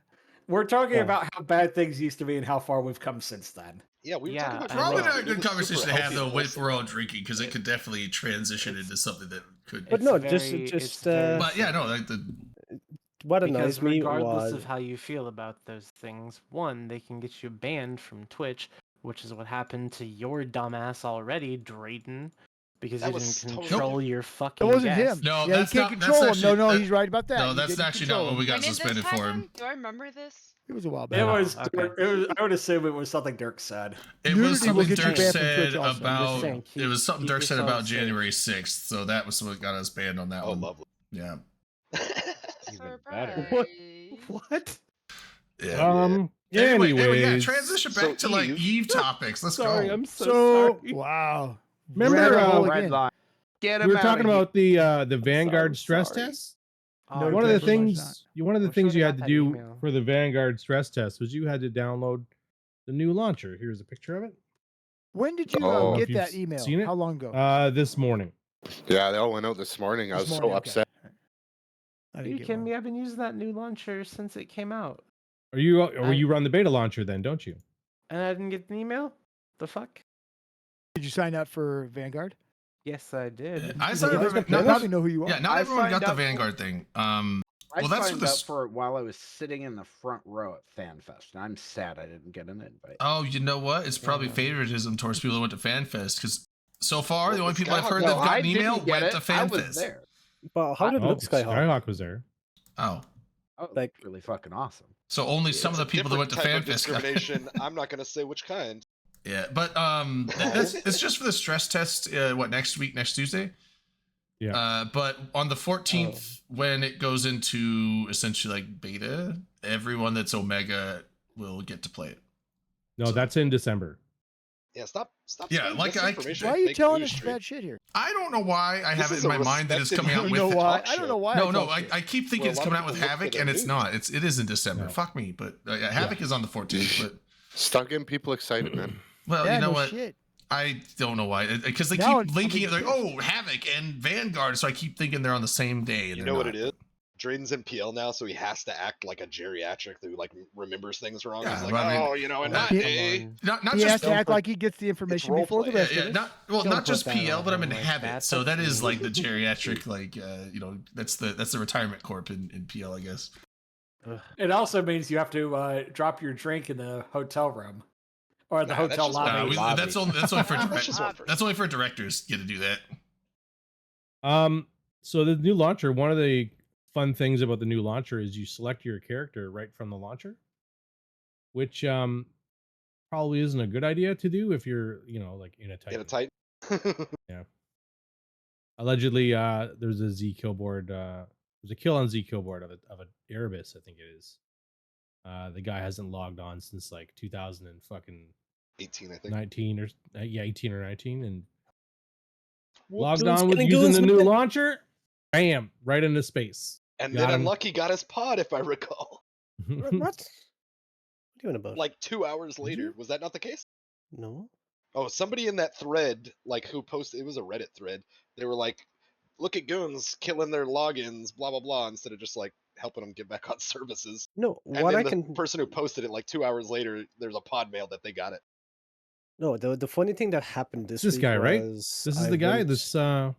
We're talking Yeah. about how bad things used to be and how far we've come since then. yeah, we were Yeah, talking about and Probably then- not a It good was super conversation to have healthy though and with wholesome. we're all drinking because it could definitely transition into something that could. But It's no, very- just it's very- But yeah, no, like the what because annoys me regardless was of how you feel about those things, one, they can get you banned from Twitch, which is what happened to your dumbass already, Drayton, because That you was didn't totally control different. your It fucking wasn't guest. him. No, yeah, that's you can't not- that's control him. actually- No, that- he's right about that. no, You that's didn't actually control not what him. we got When did this suspended for him. happen? Do I remember this? It was a while It back. was, okay. Dirk, it was. I would assume it was something Dirk said. It Nudity was will something get you Dirk banned from said Twitch also, I'm just about. saying, It was something keep Dirk said about yourself safe. January 6th, so that was what got us banned on that Oh, one. lovely. Yeah, Even better. Surprise. what? yeah. Yeah. Anyway, Anyways, yeah, transition back So to like Eve- Eve topics. Let's Sorry, go. I'm so, So- sorry. Wow. Remember, Rabbit hole Red again. line. Get him we were out talking of here. about the Vanguard stress sorry. test. No, One of the pretty much things, one of the I'm things sure you I had to got that do email. for the Vanguard stress test was you had to download the new launcher. Here's a picture of it. When did you Oh. get If you've that email? seen it? How long ago? This morning. Yeah, they all went out this morning. I This was morning, so okay. upset. I Are didn't you get kidding one. me? I've been using that new launcher since it came out, Or you I- you run the beta launcher then, don't you? and I didn't get an email. The fuck? Did you sign up for Vanguard? Yes, I did. I You signed guys up. don't No, probably know who you are. yeah, not I everyone got signed the up for- Vanguard thing. I Well, that's signed what up this- for it while I was sitting in the front row at FanFest, and I'm sad I didn't get an invite. Oh, you know what? It's probably Yeah. favoritism towards people that went to FanFest because so far the Well, only people I've Skyhawk- heard No, that've I gotten email didn't get went it. to I was FanFest. there. But how did Oh, Luke Skyhawk? Skyhawk was there. Oh, Oh, Like- like really fucking awesome. so only some of It's the a people that went to different type of FanFest got. discrimination. I'm not going to say which kind. Yeah, but it's just for the stress test. What next week? Next Tuesday? Yeah. But on the 14th, when it goes into essentially like beta, everyone that's Omega will get to play it. No, So- that's in December. Yeah, stop. Yeah, spreading like, misinformation Why and are you fake telling news, us Trey. bad shit here? I don't know why I This have it is in a my mind that it's coming respected out I with. don't know why. talk I don't know show. why. No, I no, talk shit. I keep thinking Where a it's lot coming of out with people look for Havoc, their and it's news. not. It is in December. No. Fuck me, but Havoc is on the 14th. But Stop getting people excited, man. well, Yeah, you know no what? shit. I don't know why, because they Now keep I'm linking it like, pissed. oh, Havoc and Vanguard, so I keep thinking they're on the same day. And You they're know what not. it is? Drayden's in PL now, so he has to act like a geriatric who like remembers things wrong. Yeah, He's like, well, I mean, oh, you know, in uh, that Come day. Not He has just to act like he gets the information role before the play. rest of us. not Don't just put that PL, on but I'm in him like Habit, that. so that That's is like the mean. geriatric, like that's the retirement corp in PL, I guess. It also means you have to drop your drink in the hotel room or the Nah, that's hotel just one lobby. lobby. That's only for That's just one person. that's only for directors get to do that. So the new launcher, one of the fun things about the new launcher is you select your character right from the launcher, which probably isn't a good idea to do if you're, like in a Get Titan. a tight. Allegedly, there's a Z kill board. There's a kill on Z kill board of a Erebus, I think it is. The guy hasn't logged on since like 2000 and fucking 18, I think. 19 or 18 or 19, and Whoop, logged Jones on with killing using goons, the new man. launcher. Bam! Right into space. And Got then him. Unlucky got his pod, if I recall. What? What are you doing about? Like 2 hours Did later. you? Was that not the case? No. Oh, somebody in that thread, like who posted, it was a Reddit thread. They were like, look at goons killing their logins, blah, blah, blah, instead of just like helping them get back on services. No. And What then I the can. person who posted it like 2 hours later, there's a pod mail that they got it. No. The funny thing that happened this This week guy, right? was This is I the guy. went- This sorry,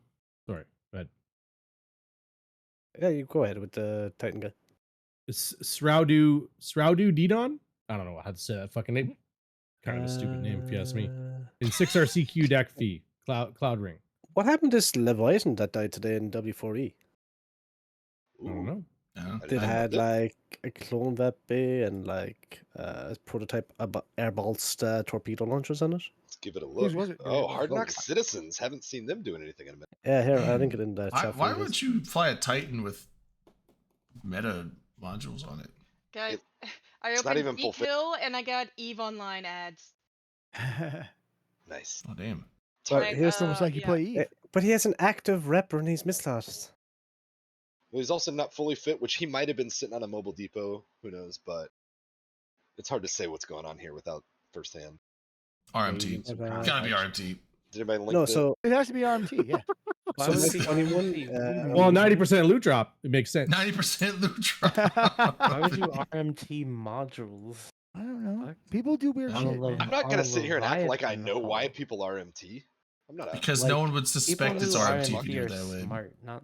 but Yeah, you go ahead with the Titan guy. it's Sraudu Didon. I don't know how to say that fucking name. Kind of a stupid name, if you ask me. In 6RCQ deck fee, Cloud Ring. What happened to this Leviathan that died today in W4E? I don't know. Yeah. It had like a clone Vepe and like a prototype airballs torpedo launchers on it. Let's give it a Whose look. was it? Oh, Hard Knock Citizens. Haven't seen them doing anything in a minute. Yeah, here I think it in the Why, chat. why for you would guys. you fly a Titan with meta modules on it? Guys, I it's not opened even full fit. Kill and I got EVE Online ads. Nice. Oh damn. But Like, here's Almost like you yeah. play Eve. But he has an active rep and he's misclassed. Well, he's also not fully fit, which he might have been sitting on a mobile depot. Who knows? But it's hard to say what's going on here without firsthand. RMT. some context. Gotta be RMT. Did anybody link No, the- so It has to be RMT, yeah. Why So would this you- 21, Well, 90% loot drop. It makes sense. 90% loot drop. Why would you RMT modules? I don't know. Fuck. People do weird On shit. a low- man. I'm not on gonna a sit here and act like I Leviathan know why hull. people are MT. I'm not a Because Like, no one would People suspect who it's are RMT if MT you do are it that way. smart, not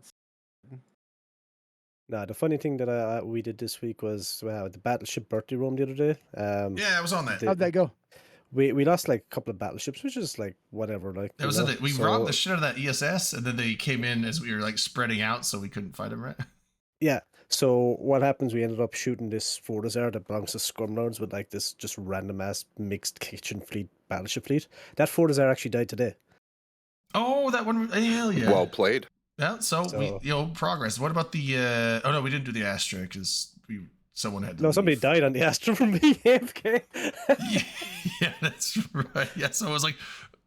nah, the funny thing that we did this week was the Battleship birthday room the other day. Yeah, I was on that. the- How'd that go? We lost like a couple of battleships, which is like whatever. Like That was you the know? thing. We So- robbed the shit out of that ESS, and then they came in as we were like spreading out, so we couldn't fight them, right? Yeah. So what happens? We ended up shooting this Fortizar that belongs to Scumlords with like this just random ass mixed kitchen fleet battleship fleet. That Fortizar actually died today. Oh, that one. Hell yeah. Well played. Yeah, so we, So- progress. What about the? Oh no, we didn't do the Astra because someone had to. No, somebody leave. died on the Astra from being AFK. Yeah, that's right. Yeah, so it was like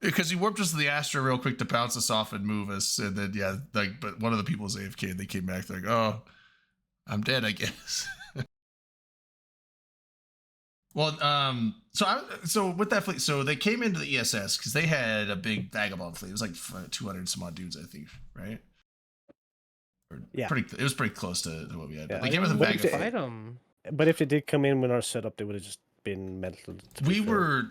because he warped us to the Astra real quick to bounce us off and move us, and then yeah, like but one of the people was AFK. And they came back. They're like, oh, I'm dead, I guess. Well, so with that fleet, so they came into the ESS because they had a big vagabond fleet. It was like 200 some odd dudes, I think, right? Or Yeah. it was pretty close to what we had. Yeah, But they came with a but vagabond. they- fight them. But if they did come in with our setup, they would have just been mental. to be We fair. were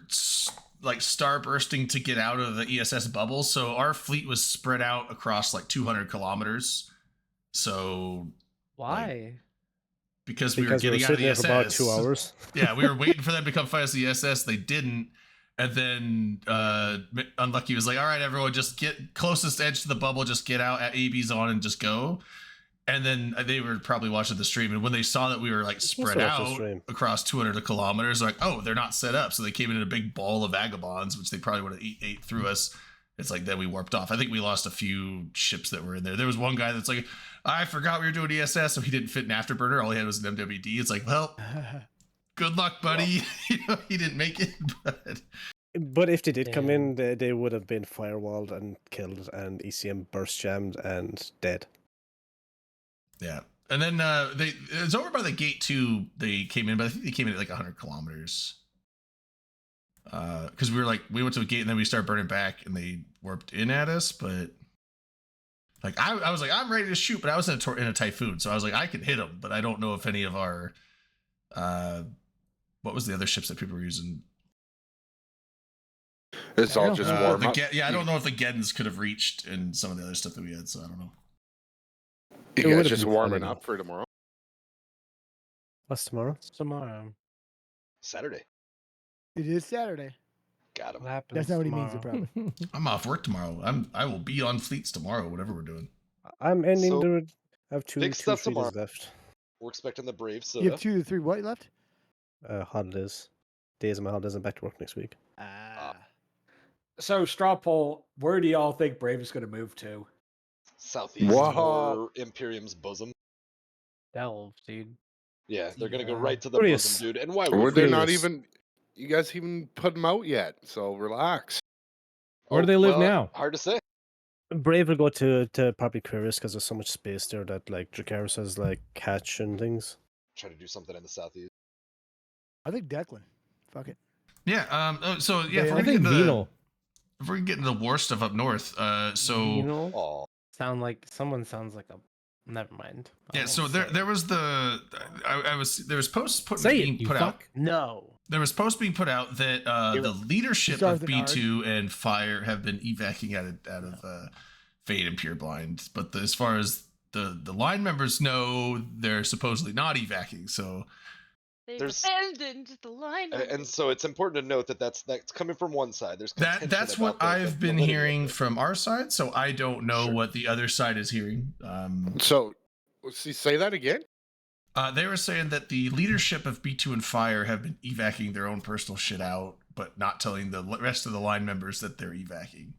like starbursting to get out of the ESS bubble, so our fleet was spread out across like 200 kilometers. So Why? because we were because we were getting out of sitting the there for about ESS, 2 hours. yeah, we were waiting for them to come fight us the ESS. They didn't. And then Unlucky was like, all right, everyone, just get closest edge to the bubble, just get out at AB's on and just go. And then they were probably watching the stream. And when they saw that we were like spread watch the out stream. across 200 kilometers, like, oh, they're not set up. So they came in a big ball of vagabonds, which they probably would have ate through us. it's like then we warped off. I think we lost a few ships that were in there. There was one guy that's like, I forgot we were doing ESS, so he didn't fit an afterburner. All he had was an MWD. It's like, well, good luck, buddy. He didn't make it. But if they did come in, Damn. they would have been firewalled and killed, and ECM burst jammed and dead. Yeah. And then it's over by the gate 2. They came in, but I think they came in at like 100 kilometers. Because we went to a gate and then we started burning back and they warped in at us. But like I was like, I'm ready to shoot, but I was in a typhoon, so I was like, I can hit them, but I don't know if any of our what was the other ships that people were using? It's all just warm up. I don't know if the Geddons could have reached and some of the other stuff that we had, so I don't know. You It guys would've just been warming funny, up for tomorrow. What's tomorrow? Tomorrow. Saturday. It is Saturday. Got him. What happens That's not what he means, tomorrow? probably. I'm off work tomorrow. I will be on fleets tomorrow, whatever we're doing. I'm ending So, the. I have two big stuff freedoms tomorrow. left. We're expecting the Brave You soda. have 2 to 3 what left? Holidays. Days of my holidays. I'm back to work next week. So, straw poll, where do y'all think Brave is going to move to? Southeast Whoa. or Imperium's bosom. Delve, dude. Yeah, they're gonna go Yeah. right to the Curious. bosom, dude. And why Or would they're they? not Curious. even. You guys even put them out yet, so relax. Where do they live now? Hard to say. Brave will go to probably Curious because there's so much space there that like Dracarys has like catch and things. Try to do something in the southeast. I think Declan. Fuck it. Yeah. So yeah, They- if I we're think getting Venal. if we're getting the war stuff up north, so You know, Oh, someone sounds like a. Never mind. I yeah, won't so say there it. was there was posts Say it, being you put out. fuck. No. There was posts being put out that the leadership Start of with an R. B2 and Fire have been evacuating out of Fade and Pure Blind, but as far as the line members know, they're supposedly not evacuating. So They've There's- abandoned the line. and so it's important to note that that's coming from one side. There's contention that's about what the I've been validity of hearing it. from our side. So I don't know Sure. what the other side is hearing. So, say that again. They were saying that the leadership of B2 and Fire have been evacuating their own personal shit out, but not telling the rest of the line members that they're evacuating.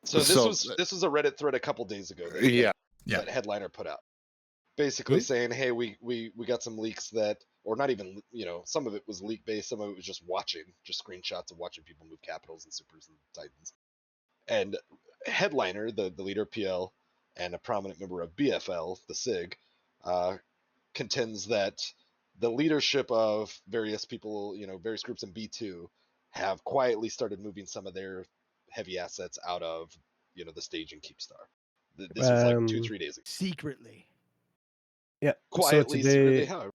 So this So- was a Reddit thread a couple days ago. That, Yeah. Yeah. that Headliner put out, basically saying, "Hey, we got some leaks that, or not even, some of it was leak based, some of it was just screenshots of watching people move capitals and supers and titans." And Headliner, the leader of PL and a prominent member of BFL, the SIG, contends that the leadership of various people, various groups in B2 have quietly started moving some of their heavy assets out of, the stage in Keepstar. This was like 2-3 days ago. Secretly. Yeah. Quietly, so secretly, today, however.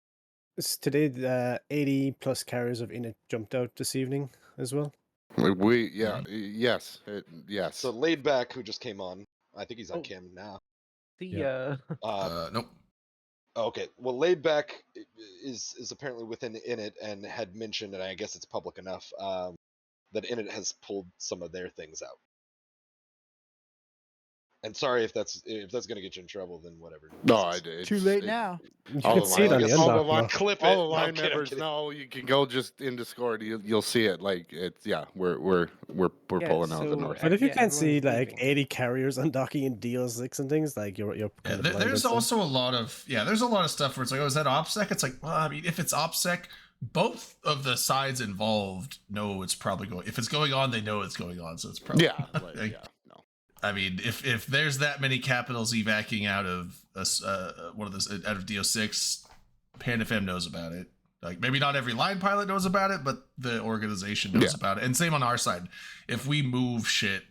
today 80 plus carriers of Init jumped out this evening as well. Yes, yes. So Laid Back, who just came on, I think he's on Oh. cam now. Nope. Okay, well, Laid Back is apparently within Init and had mentioned, and I guess it's public enough, that Init has pulled some of their things out. And sorry if that's gonna get you in trouble, then whatever. No, Too late now. You All can the see it line- on the all the unlock line- now. Clip it. All the No, I'm line kidding, I'm members kidding. know. You can go just in Discord. You'll see it. Like it's we're pulling out the north. But if you Yeah, can't see everyone's like leaving. 80 carriers undocking in DO6 and things, like you're Yeah, kind of blind, there's I'd say. also a lot of stuff where it's like, oh, is that OPSEC? It's like, well, I mean, if it's OPSEC, both of the sides involved know it's probably going. If it's going on, they know it's going on, so it's probably Yeah, like, like, yeah. No. I mean, if there's that many capitals evacuating out of one of those out of DO6, PanFM knows about it. Like maybe not every line pilot knows about it, but the organization knows about it. And same on our side. If we move shit,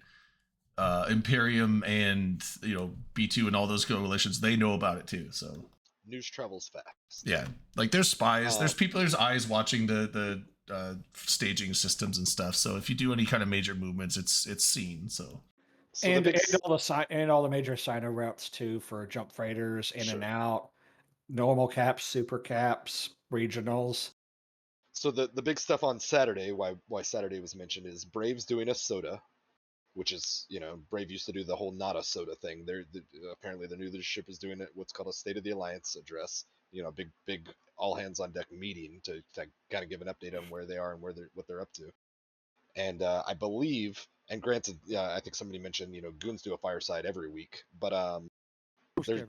Imperium and B2 and all those coalitions, they know about it too. So News travels fast. yeah, like there's spies, there's eyes watching the staging systems and stuff. So if you do any kind of major movements, it's seen. So. So and, the big all the major signer routes too for jump freighters in Sure. and out, normal caps, super caps, regionals. So the big stuff on Saturday, why Saturday was mentioned, is Brave's doing a soda, which is, Brave used to do the whole not a soda thing. Apparently the new leadership is doing what's called a State of the Alliance address. Big all hands on deck meeting to kind of give an update on where they are and what they're up to. and I believe, and granted, I think somebody mentioned, goons do a fireside every week, but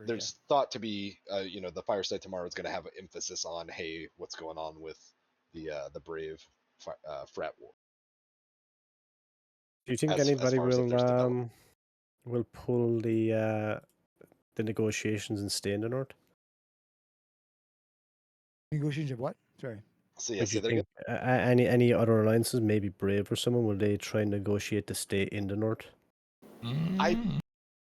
there's thought to be, the fireside tomorrow is going to have an emphasis on, hey, what's going on with the Brave frat war. Do you think as anybody far as if there's development. will pull the negotiations and stay in the north? Negotiations of what? Sorry. So yeah, Would say you that again. think any other alliances, maybe Brave or someone, will they try and negotiate to stay in the north?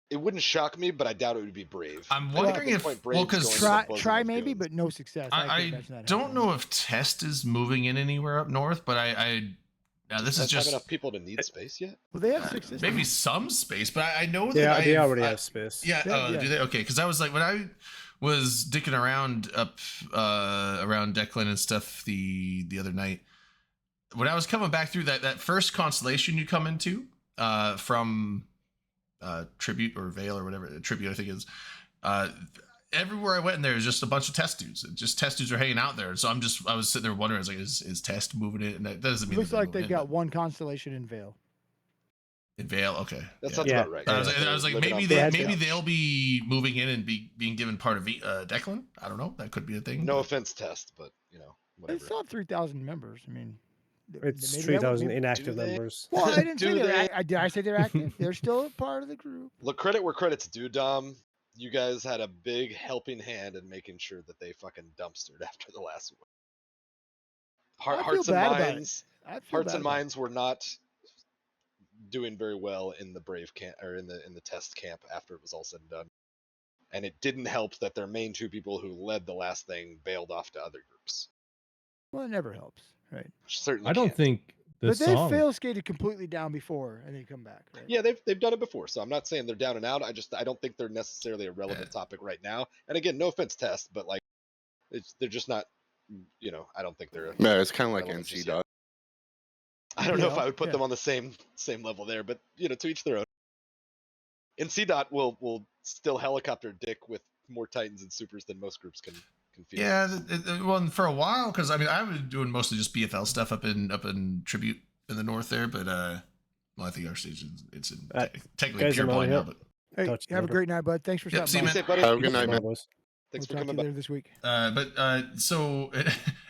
It wouldn't shock me, but I doubt it would be Brave. I'm I think at wondering this if point, well, Brave's because going to the bosom Try of maybe, goons. but no success. I I imagine that don't happening. know if Test is moving in anywhere up north, but now this is Doesn't have just enough people to need space yet. Well, they have 6 systems. maybe some space, but I know They, that they already have space. Yeah, Yeah. do they? Okay, because I was like, when I was dicking around up around Declan and stuff the other night, when I was coming back through that first constellation you come into from Tribute or Veil or whatever, Tribute I think is, everywhere I went in there is just a bunch of test dudes. Just test dudes are hanging out there. So I was sitting there wondering, I was like, is Test moving it? And that doesn't mean Looks that they're like they've moving got one constellation in Vale. in Vale. Okay, That yeah. sounds about right. I was like, maybe They- they'll be moving in and being given part of Declan. I don't know. That could be a thing. No but- offense, Test, but They whatever. still have 3,000 members. I mean, It's maybe 3,000 maybe- inactive do they? members. Well, I didn't say Do they're. they? Did I say they're active? They're still a part of the group. Look, credit where credit's due, Dom. You guys had a big helping hand in making sure that they fucking dumpstered after the last one. I feel Hearts and bad about it. minds. I feel Hearts bad and about it. minds were not doing very well in the Brave camp or in the Test camp after it was all said and done. And it didn't help that their main 2 people who led the last thing bailed off to other groups. Well, it never helps, right? Which certainly I don't can't. think the But they've song. fail skated completely down before, and they come back, right? Yeah, they've done it before, so I'm not saying they're down and out. I don't think they're necessarily a relevant topic right now. And again, no offense, Test, but like, they're just not. I don't think they're. No, it's kind of like relevant just NC yet. dot. I don't know if Yeah, I would put yeah. them on the same level there, but to each their own. NC dot will still helicopter dick with more Titans and Supers than most groups can feel. Yeah, well, for a while, because I mean, I was doing mostly just BFL stuff up in Tribute in the north there, but well, I think our station it's in technically guys, pure I'm out boy of now, here. but Hey, Talk to you have a later. great night, bud. Thanks for Yep, stopping see you, by. man. Have a good night, man. Boys. Thanks We'll for talk coming to you by. later this week. So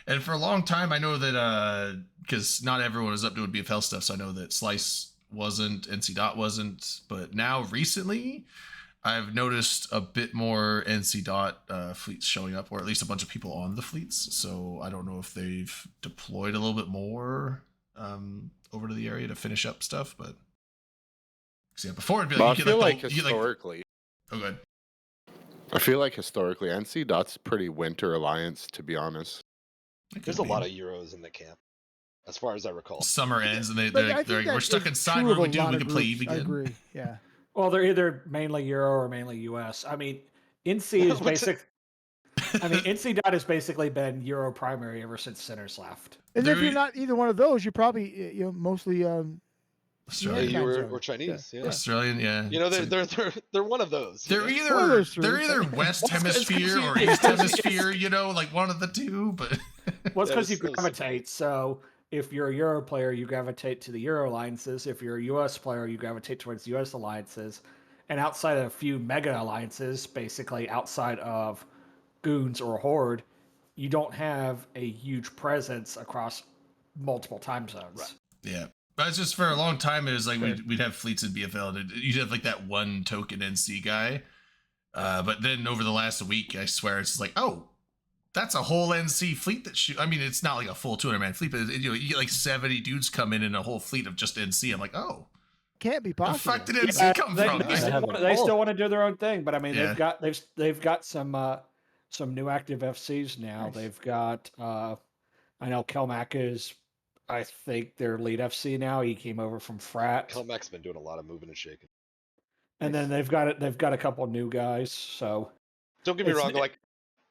and for a long time I know that because not everyone was up doing BFL stuff, so I know that Slice wasn't, NC Dot wasn't, but now recently I've noticed a bit more NC Dot fleets showing up, or at least a bunch of people on the fleets. So I don't know if they've deployed a little bit more over to the area to finish up stuff, but yeah, before it'd be Well, I like you feel get like the whole- you get, historically, oh good. I feel like historically, NC dot's pretty winter alliance, to be honest. There's a lot of Euros in the camp, as far as I recall. Summer ends and But they're I like, think we're that stuck is inside. true What of do a we do? lot We of can play groups. Eve I again. agree. Yeah. Well, they're either mainly Euro or mainly US. I mean, NC is What's basic. I mean, NC dot has basically been Euro primary ever since Sinners left. And if There- you're not either one of those, you're probably mostly Australian, Yeah, time or zone. Chinese, yeah. Australian, yeah. they're one of those. They're One of either those three. they're either West Well, it's 'cause Hemisphere you- or it's East 'cause you- Hemisphere, like one of the two. But Well, it's because you That was- gravitate. So if you're a Euro player, you gravitate to the Euro alliances. If you're a US player, you gravitate towards the US alliances. And outside of a few mega alliances, basically outside of Goons or Horde, you don't have a huge presence across multiple time zones. yeah, but it's just for a long time. It was like we'd have fleets in BFL, and you'd have like that one token NC guy. But then over the last week, I swear it's like, oh, that's a whole NC fleet that shoot. I mean, it's not like a full 200-man fleet, but you get like 70 dudes come in a whole fleet of just NC. I'm like, oh, can't be the possible. fuck did NC come they, from? they still want to do their own thing, but I mean, Yeah. they've got some new active FCs now. Nice. They've got I know Kelmac is, I think, their lead FC now. He came over from Frat, Kelmac's been doing a lot of moving and shaking. and then they've got a couple new guys. So Don't get me It's- wrong, like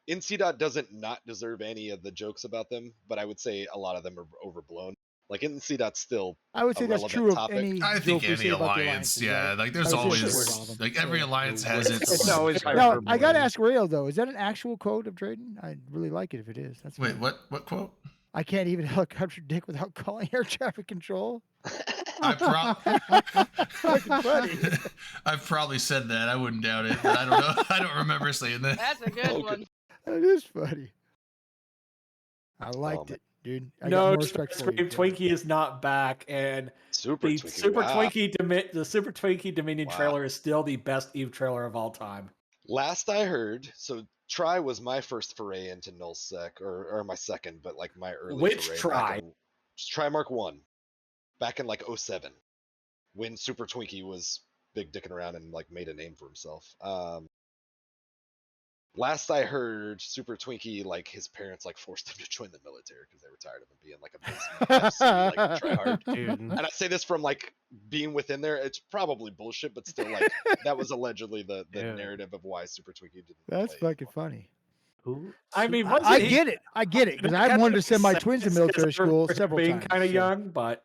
NC dot doesn't not deserve any of the jokes about them, but I would say a lot of them are overblown. Like NC dot's still I would say a that's relevant true of topic. any. I think joke we any say about the alliance, alliances, yeah. right? Like there's I was just always sure with all of them. like every Yeah. alliance has its. It's always Now I gotta ask Rail though. Is that an actual quote of Drayden? I'd really like it if it is. That's Wait, fine. what quote? I can't even helicopter dick without calling air traffic control. Fucking funny. I've probably said that. I wouldn't doubt it, but I don't know. I don't remember saying that. That's a good one. That is funny. I liked it, dude. I got No, more respect for you. Scream Twinkie is not back, and Super the Twinkie. Super wow. Twinkie the Super Twinkie Dominion Wow. trailer is still the best Eve trailer of all time. Last I heard, so Try was my first foray into nullsec, or my second, but like my early Which foray. Try? Try Mark 1. Back in like 07. When Super Twinkie was big dicking around and like made a name for himself. Last I heard, Super Twinkie, like his parents like forced him to join the military because they were tired of him being like a basic FC, like try hard. Dude. And I say this from like being within there. It's probably bullshit, but still, like that was allegedly the Yeah. narrative of why Super Twinkie didn't. That's play fucking anymore. funny. Who? I mean, I wasn't he- get it. I get it because I wanted to send my twins to military school several being times. kind of so- young, but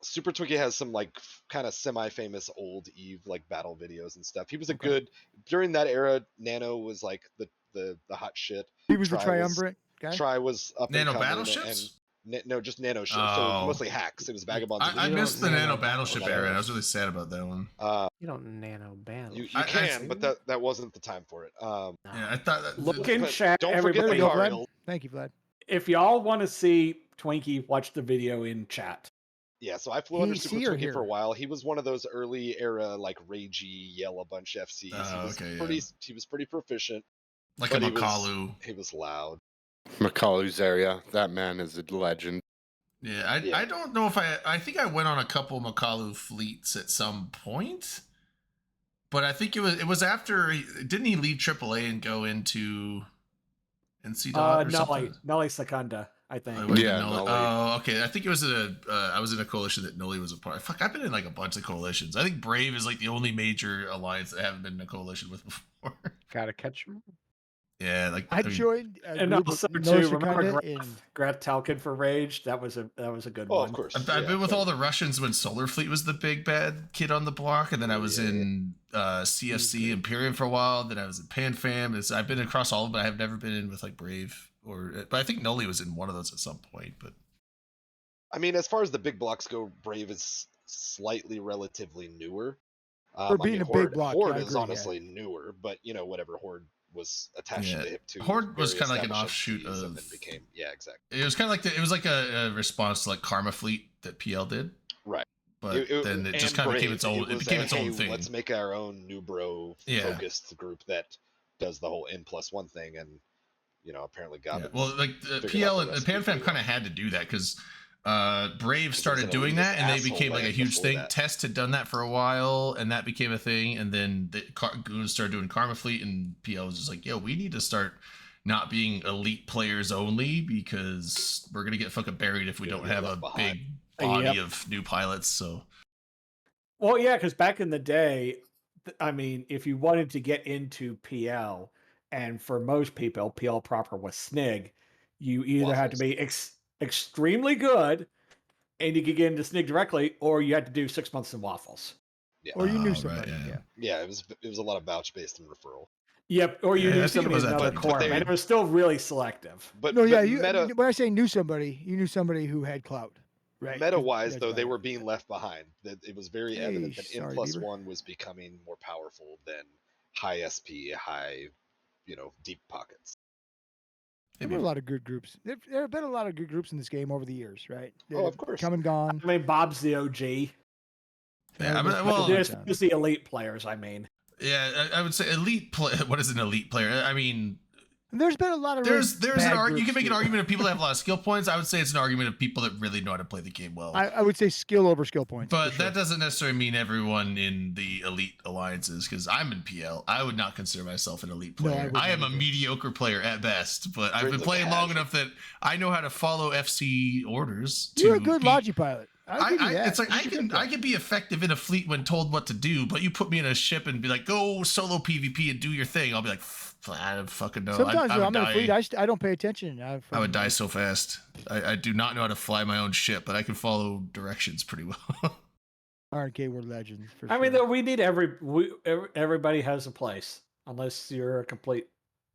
Super Twinkie has some like kind of semi-famous old Eve like battle videos and stuff. He was a Okay. good during that era. Nano was like the hot shit. He was the Try triumvirate guy. Try was up Nano and coming, battleships? no, just nano ships. Oh. So mostly hacks. It was vagabonds. I You missed the don't Nano nano Battleship battle era. I was really sad about that one. You don't nano ban. You I can, see. but that wasn't the time for it. Yeah, I thought that. look in but chat, don't forget There everybody. you go, Ariel. Vlad. Thank you, Vlad. If y'all want to see Twinkie, watch the video in chat. Yeah, so I flew under He- Super see or Twinkie hear? for a while. He was one of those early era like ragey yell a bunch FCs. Oh, he was okay, pretty yeah. he was pretty proficient. Like but a he was- Makalu. He was loud. Macaulay's area. That man is a legend. Yeah, Yeah. I don't know if I think I went on a couple Makalu fleets at some point, but I think it was after didn't he leave AAA and go into NC Dot or something? Nully Secunda, I think. Oh, it wasn't Yeah, Noli. Noli. Oh, okay. I think it was I was in a coalition that Noli was a part. Fuck, I've been in like a bunch of coalitions. I think Brave is like the only major alliance that I haven't been in a coalition with before. Gotta catch him. Yeah, like I mean, joined a And group also with too, Noah remember Shikanda Graf, in Graf Talkin for Rage? That was a good Oh, one. of course. I've been with all the Russians when Solar Fleet was the big bad kid on the block, and then I was in CFC Imperium for a while. Then I was in PanFam. I've been across all of them, but I have never been in with like Brave but I think Noli was in one of those at some point. But I mean, as far as the big blocks go, Brave is slightly relatively newer. For being a big block, yeah, Horde I is agree, yeah. honestly newer, but you know whatever Horde was attached Yeah. to hip to. Horde was very kinda like an established offshoot FCs and of- then became exactly. it was kind of like it was like a response to like Karma Fleet that PL did. Right. But then it just and kind of became Brave, its own. It was became a, its own "Hey, thing. Let's make our own new bro Yeah. focused group that does the whole N+1 thing, and you know apparently got Yeah. it. Well, like the figured PL out and the the recipe PanFam pretty kind of had to do that because Brave was started an doing elitist that, and they asshole became like a land huge before thing. that. Test had done that for a while, and that became a thing. And then the Goons started doing Karma Fleet, and PL was just like, "Yo, we need to start not being elite players only because we're gonna get fucking buried if we Gonna don't get have a left behind." big body Yep. of new pilots." So Well, yeah, because back in the day, I mean, if you wanted to get into PL, and for most people, PL proper was SNIG, you either had to Waffles. be extremely good, and you could get into SNIG directly, or you had to do 6 months in Waffles. Yeah. or you knew Oh, right, somebody. yeah. Yeah. Yeah, it was a lot of vouch based and referral. Yep, or you Yeah, I knew think it somebody was in at another that corps, point. and it was still really selective. But No, yeah. but You meta when I say knew somebody, you knew somebody who had clout, right? 'Cause meta wise that's though, they about were it. being left behind. That it was very evident that Hey, N sorry, plus Bieber. one was becoming more powerful than high SP, high, deep pockets. There were a lot of good groups. There have been a lot of good groups in this game over the years, right? Oh, of course. Come and gone. I mean, Bob's the OG. Yeah, I mean, There's well, There's John. just the elite players, I mean. yeah, I would say elite play. What is an elite player? I mean, There's been a lot of really there's an bad argument. You can groups make an too. argument of people that have a lot of skill points. I would say it's an argument of people that really know how to play the game well. I would say skill over skill points. But for that sure. doesn't necessarily mean everyone in the elite alliances, because I'm in PL. I would not consider myself an elite No, I player. would I am a never. mediocre player at best, but I've You're been the playing long casual. enough that I know how to follow FC orders. You're a to good beat- Logi pilot. I'll give you that. It's like You're a good I guy. can be effective in a fleet when told what to do, but you put me in a ship and be like, go solo PvP and do your thing. I'll be like, I don't fucking know. Sometimes I though, would I'm in a fleet. die. I don't pay attention. I would die so fast. I do not know how to fly my own ship, but I can follow directions pretty well. RNK were legends. For I mean, sure. though, we need everybody has a place, unless you're a complete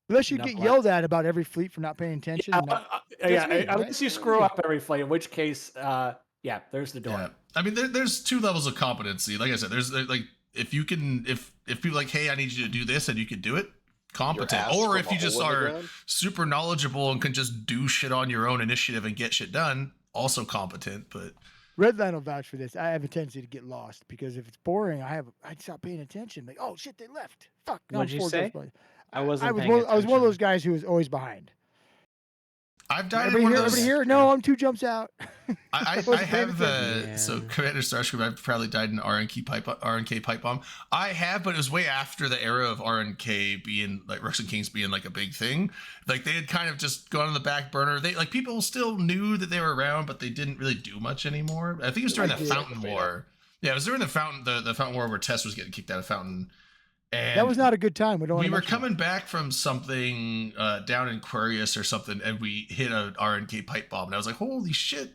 Unless you enough get left. yelled at about every fleet for not paying attention. Yeah, and not, yeah, me, unless right? you That's screw me. up every flight, in which case, yeah, there's the door. Yeah, I mean, there's two levels of competency. Like I said, there's like if you can, if people like, hey, I need you to do this, and you can do it, competent. ass Or from if a you just hole in the are ground? super knowledgeable and can just do shit on your own initiative and get shit done, also competent. But Redline will vouch for this. I have a tendency to get lost because if it's boring, I stop paying attention. Like, oh shit, they left. Fuck. now What'd I'm you 4 jumps say? behind. I wasn't I was paying one of attention. those guys who was always behind. I've died in Everybody one here? of those. Everybody here? No, I'm 2 jumps out. I wasn't paying have attention. so Yeah. Commander Starscream. I've probably died in RNK pipe bomb. I have, but it was way after the era of RNK being like Rooks and Kings being like a big thing. Like they had kind of just gone on the back burner. They like people still knew that they were around, but they didn't really do much anymore. I think it was during I the did. Fountain War. Yeah, it was during the Fountain War where Tess was getting kicked out of Fountain. And That was not a good time. We don't. we wanna were mention coming back from something down in Aquarius or something, and we hit an RNK pipe bomb, and I was like, "Holy shit!"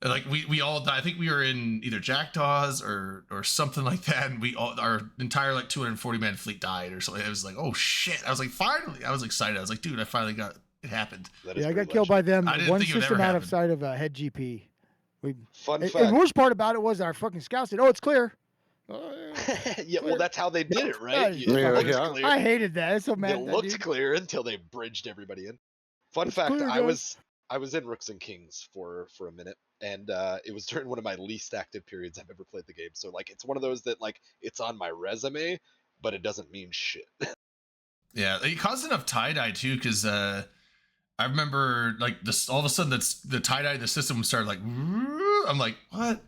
And like we all died. I think we were in either Jackdaws or something like that, and our entire like 240 man fleet died or something. It was like, "Oh shit!" I was like, "Finally!" I was excited. I was like, "Dude, I finally got it happened." That it. is Yeah, I pretty got killed by them. I didn't One think it would system ever out of happen. sight of head GP. Fun And fact. the worst part about it was our fucking scout said, "Oh, it's clear." Yeah, well, that's how they did it, right? Yeah, It looked yeah. clear. I hated that. It's so mad. It at that looked dude. clear until they bridged everybody in. Fun It's fact: clear, I guys. was in Rooks and Kings for a minute, and it was during one of my least active periods I've ever played the game. So like, it's one of those that like it's on my resume, but it doesn't mean shit. Yeah, it caused enough tie dye too, because I remember like this all of a sudden the tie dye in the system started like I'm like, what?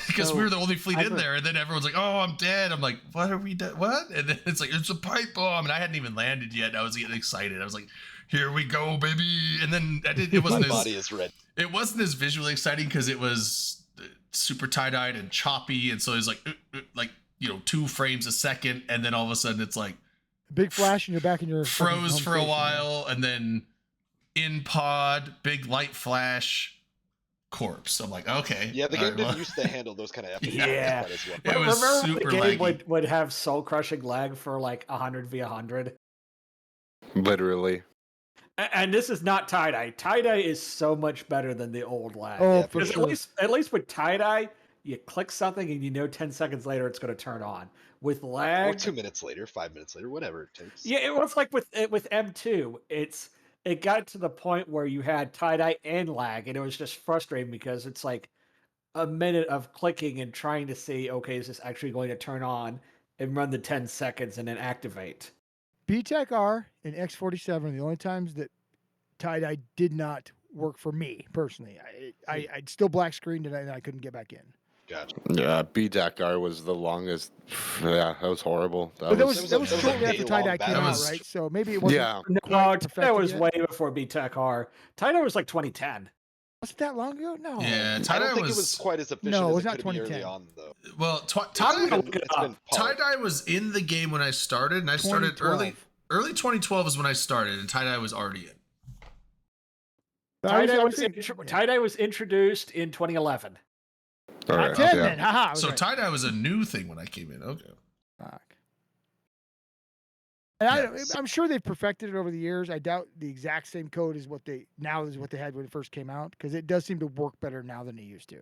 Because we were the only fleet in there, and then everyone's like, "Oh, I'm dead." I'm like, "What are we doing? What?" And then it's like, "It's a pipe bomb," and I hadn't even landed yet. And I was getting excited. I was like, "Here we go, baby!" And then it My wasn't body is red. it wasn't as visually exciting because it was super tie dyed and choppy, and so it was like 2 frames a second, and then all of a sudden it's like Big flash, and you're back in your fucking froze home for a station. while, and then in pod, big light flash, corpse. I'm like, okay. Yeah, the all game right, didn't well. used to handle those kind of FPS Yeah. quite as well. It was Remember super the game laggy. would have soul crushing lag for like 100 v 100. Literally. And this is not tie dye. Tie dye is so much better than the old lag. Oh, Yeah, for Because sure. at least with tie dye, you click something and you know 10 seconds later it's going to turn on. With Or lag, 2 minutes later, 5 minutes later, whatever it takes. yeah, it was like with M2. It got to the point where you had tie dye and lag, and it was just frustrating because it's like a minute of clicking and trying to see, okay, is this actually going to turn on and run the 10 seconds and then activate. BTEC R and X47 are the only times that tie-dye did not work for me personally. I still black screened and I couldn't get back in. Gotcha. Yeah, BDACR was the longest. Yeah, that was horrible. But that was that was a shortly after day-long tie-dye came battle. out, That was- right? So maybe it wasn't. Yeah. No, quite tie perfected was yet. way before BTEC R. Tie dye was like 2010. Was it that long ago? No. Yeah, I tie don't dye think it was quite as efficient No, it as was it not could be early 2010. on, though. Well, I'm tie gonna look it It's been up. polished. dye was in the game when I started, and I started 2012. early 2012 is when I started, and tie dye was already in. But I Tie-dye I was, thinking- tie-dye was introduced in 2011. All Not right, 10 yeah. then. Haha. I was So right. tie dye was a new thing when I came in. Okay. Fuck. And Yeah. I'm sure they've perfected it over the years. I doubt the exact same code is what they had when it first came out because it does seem to work better now than it used to.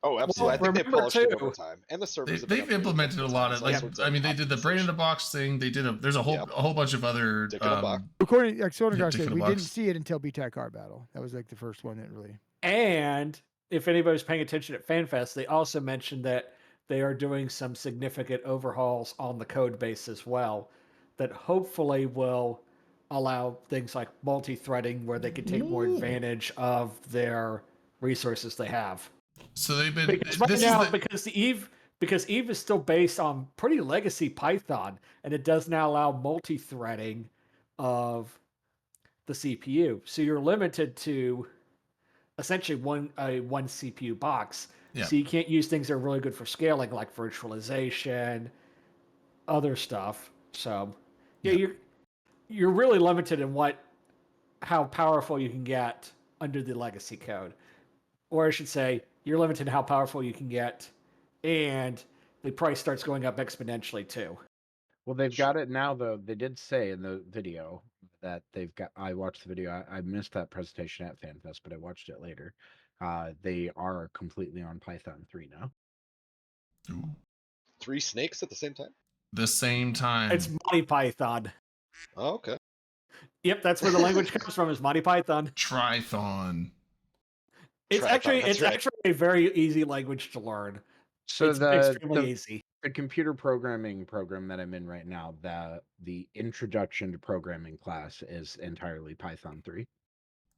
Oh, absolutely. I think they remember polished it too- over time, and the servers. have been They've updated implemented a multiple lot times, of all like sorts I of mean they did the brain in the optimization. box thing. They did there's a Yep. whole bunch of other Dick in a box. According like Sonagar Yeah, said, Dick in a we didn't box. see it until BTEC R battle. That was like the first one that really. And if anybody's paying attention at FanFest, they also mentioned that they are doing some significant overhauls on the code base as well that hopefully will allow things like multi-threading where they can take more advantage of their resources they have. So they've been Because right this now, is the, because Eve is still based on pretty legacy Python, and it does now allow multi-threading of the CPU. So you're limited to essentially one CPU box. Yeah. So you can't use things that are really good for scaling, like virtualization, other stuff. So yeah. you're really limited in how powerful you can get under the legacy code. Or I should say, you're limited in how powerful you can get, and the price starts going up exponentially too. Well, they've got it now, though. They did say in the video that they've got. I watched the video. I missed that presentation at FanFest, but I watched it later. They are completely on Python 3 now. Ooh. 3 snakes at the same time? The same time. It's Monty Python. Oh, okay. Yep, that's where the language comes from. Is Monty Python. Trithon. It's Trithon, actually that's right. a very easy language to learn. So It's the extremely easy. the computer programming program that I'm in right now, the introduction to programming class is entirely Python 3.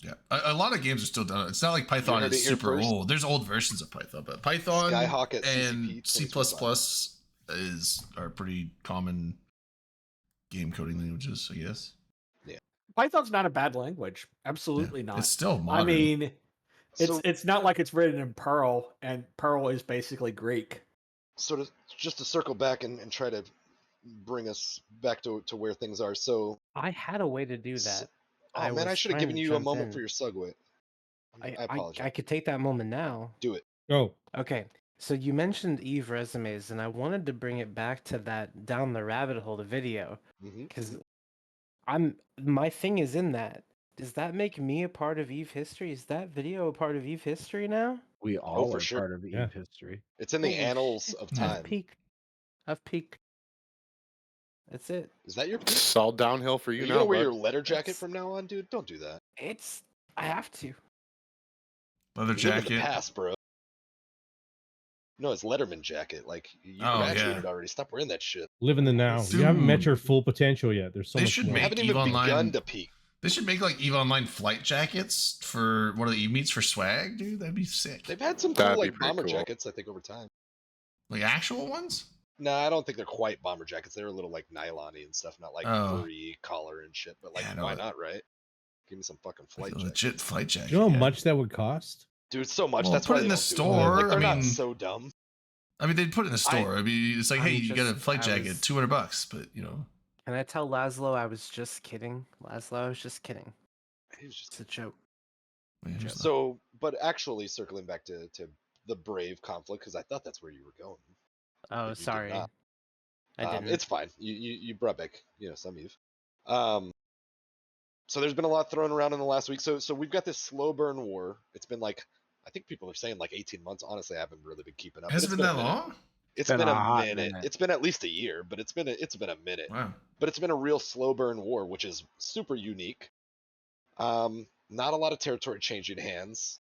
Yeah, a lot of games are still done. It's not like Python heard it is here super first. old. There's old versions of Python, but Python Skyhawk at and CCP C++ are pretty common game coding languages, I guess. Python's not a bad language. Absolutely not. It's still modern. I mean, So, it's not like it's written in Perl, and Perl is basically Greek. so just to circle back and try to bring us back to where things are. So, I had a way to do S- that. oh man, I was should have trying given to you a jump moment in. for your segue. I apologize. I could take that moment now. Do it. Oh, Okay, so you mentioned Eve resumes, and I wanted to bring it back to that down the rabbit hole, the video, Hmm. because my thing is in that. Does that make me a part of Eve history? Is that video a part of Eve history now? We all for are sure. part of Yeah. Eve history. It's in the Holy annals shit, of Yeah. I've time. peaked. I've peaked. That's it. Is that your? It's all downhill for Are you you now, gonna wear bud. your letter jacket It's- from now on, dude? Don't do that. I have to. Leather You live in the jacket. past, bro. No, it's Letterman jacket. Like you Oh, graduated yeah. already. Stop wearing that shit. live in the now. You haven't met Dude. your full potential yet. There's so They much should more. make Haven't EVE even Online. begun to peak. They should make like EVE Online flight jackets for one of the EVE meets for swag, dude. That'd be sick. They've had some cool That'd be like pretty bomber cool. jackets, I think, over time. Like actual ones? No, I don't think they're quite bomber jackets. They're a little like nylon-y and stuff, not like Oh. furry collar and shit. But like, Yeah, no, why it- not, right? Give me some fucking Like flight a jacket. legit flight jacket. Do you know how yeah. much that would cost? Dude, so much. Well, That's put why it in they the don't do it. store. Like, they're I not mean- so dumb. I mean, they'd put it in the store. I mean, it's like, I'm hey, you got a just- flight I jacket, was- $200, but you know. Can I tell Laszlo I was just kidding? Laszlo, I was just kidding. He was just It's a joke. yeah, here's the- so. But actually, circling back to the Brave conflict, because I thought that's where you were going. Oh, you did sorry. not. I didn't. It's fine. You brought back some Eve. So there's been a lot thrown around in the last week. So we've got this slow burn war. It's been like, I think people are saying like 18 months. Honestly, I haven't really been keeping up. but Has it it's been that a minute. long? It's been been a a hot minute. minute. It's been at least a year, but it's been a minute. Wow. But it's been a real slow burn war, which is super unique. Not a lot of territory changing hands.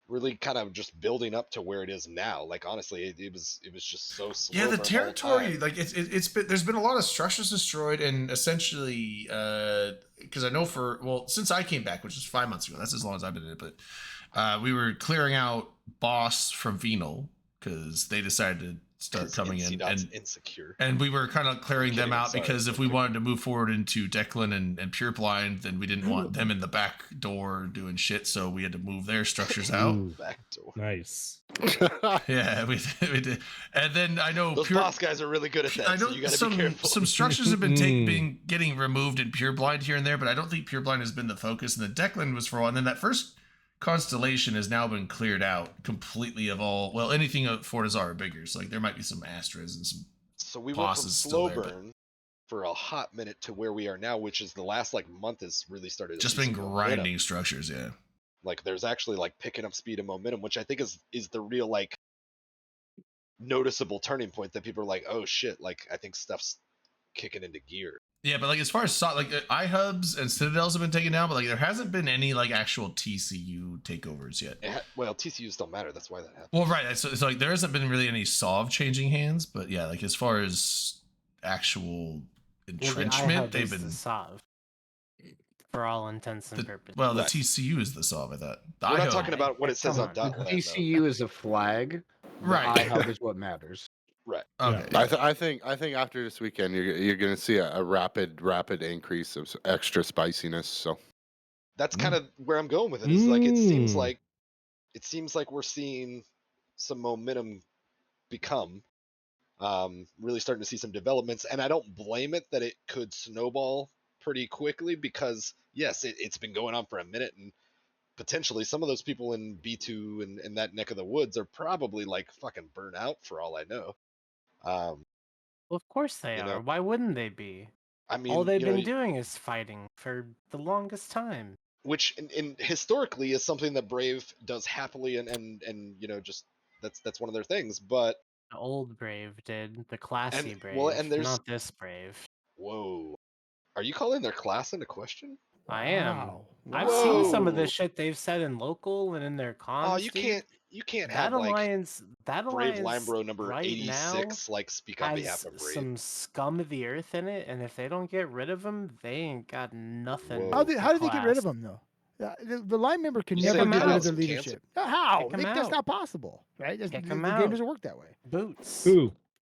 Really kind of just building up to where it is now. Like honestly, it was just so slow. Yeah, the burn all territory, time. like it's been, there's been a lot of structures destroyed, and essentially, because I know since I came back, which was 5 months ago, that's as long as I've been in it, but we were clearing out Boss from Venal because they decided to start 'Cause coming in, NC.'s and insecure. we were kind of clearing them Kidding, out sorry, because if we wanted to move forward into Declan and Pureblind, then we didn't want them in the back door doing shit, so we had to move their structures out. Ooh, Back door. nice. Yeah, we did. And then I know Those boss guys are really good at that. I so know you gotta be some careful. some structures have been getting removed in Pureblind here and there, but I don't think Pureblind has been the focus. And the Declan was for a while, and then that first constellation has now been cleared out completely of all. Well, anything of Fortizar or bigger. So like there might be some Astras and some. So we went from bosses still slow there, but- burn for a hot minute to where we are now, which is the last like month has really started. to Just see been some momentum. grinding structures, yeah. Like there's actually like picking up speed and momentum, which I think is the real like noticeable turning point that people are like, oh shit, like I think stuff's kicking into gear. Yeah, but like as far as like iHubs and Citadels have been taken down, but like there hasn't been any like actual TCU takeovers yet. Well, TCUs don't matter. That's why that happened. Well, right. So like there hasn't been really any Sov changing hands, but yeah, like as far as actual entrenchment, they've been. the Sov. For all intents and purposes. Well, the Right. TCU is the Sov, I thought. The We're not iHub- talking about what it says Come on on. Dotland. though. TCU is a flag. Right. The iHub is what matters. Right. Okay. I think after this weekend you're going to see a rapid increase of extra spiciness. So That's Mm. kind of where I'm going with it. Is like it seems Mm. like we're seeing some momentum become really starting to see some developments, and I don't blame it that it could snowball pretty quickly because yes, it's been going on for a minute, and potentially some of those people in B2 and that neck of the woods are probably like fucking burnt out for all I know. Well, of course they You are. know? Why wouldn't they be? I mean, All they've you know, been doing is fighting for the longest time. which in historically is something that Brave does happily, and you know, just that's one of their things. But The old Brave did, the classy Brave, well, and there's not this Brave. whoa, are you calling their class into question? I am. Wow. I've seen some of Whoa. the shit they've said in local and in their Oh, comms, dude. you can't That have like alliance, Brave Linebro number right now 86 like speak on behalf has of Brave. some scum of the earth in it, and if they don't get rid of them, they ain't got nothing. Whoa. How do they get rid of class. them though? The line member can You never said get rid out. of their Some cancer. leadership. How? Kick 'em That's out. not possible, right? Kick The 'em game out. doesn't work that way. Boots. Ooh.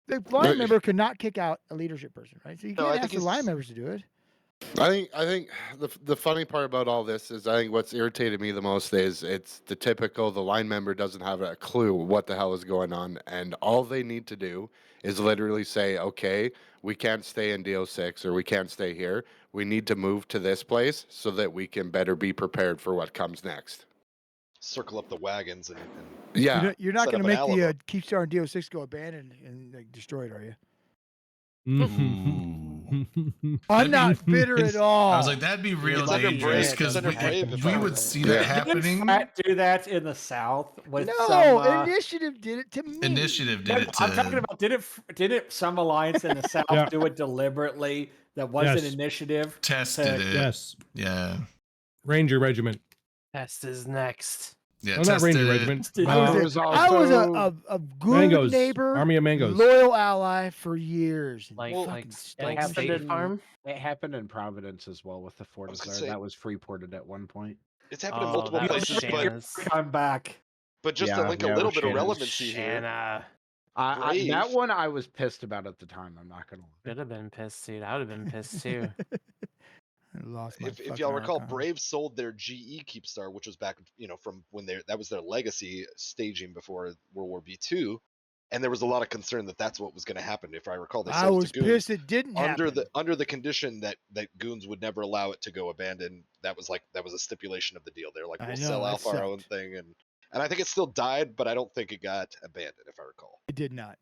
The line No, member cannot kick out a leadership person, right? So you No, I can't think ask the line it's- members to do it. I think the funny part about all this is I think what's irritated me the most is it's the typical the line member doesn't have a clue what the hell is going on, and all they need to do is literally say, okay, we can't stay in DO6 or we can't stay here. We need to move to this place so that we can better be prepared for what comes next. Circle up the wagons and Yeah. You're not Set going to up an make the Alamo. Keepstar and DO6 go abandoned and like, destroyed, are you? Ooh. I'm That'd not be- bitter at all. I was like, that'd be real It's under Brave. dangerous It's because under Brave if we I would were- see Yeah. that Didn't happening. Frat do that in the South with no, some Initiative did it to me. Initiative did No, it to. I'm talking about didn't some alliance in the South Yeah. do it deliberately that wasn't Yes. initiative? Tested to- it. Yes. Yeah. Ranger Regiment. Test is next. Yeah. No, not Ranger tested it. Regiment. Did- I was, There was I was also- a good Mangoes. neighbor, Army of Mangoes. loyal ally for years. and Like fucking like stole like my happened State shit. in- Farm. It happened in Providence as well with the was gonna Fortizar. say- That was free-ported at one point. It's happened in Oh, multiple that was places, Shanna's. I'm back. but just to Yeah, link yeah, a it little was bit of Shanna's. relevancy here. Shanna. That Brave. one I was pissed about at the time. I'm not gonna lie. Should have been pissed, dude. I would have been pissed too. I lost my If fucking y'all recall, Archon. Brave sold their GE Keepstar, which was back, you know, from when that was their legacy staging before World War B2, and there was a lot of concern that that's what was going to happen. If I recall, they I sold it was to Goons pissed it didn't happen. under the condition that Goons would never allow it to go abandoned. That was a stipulation of the deal. They're like, I we'll know, sell that off our own sucked. thing, and I think it still died, but I don't think it got abandoned, if I recall. It did not.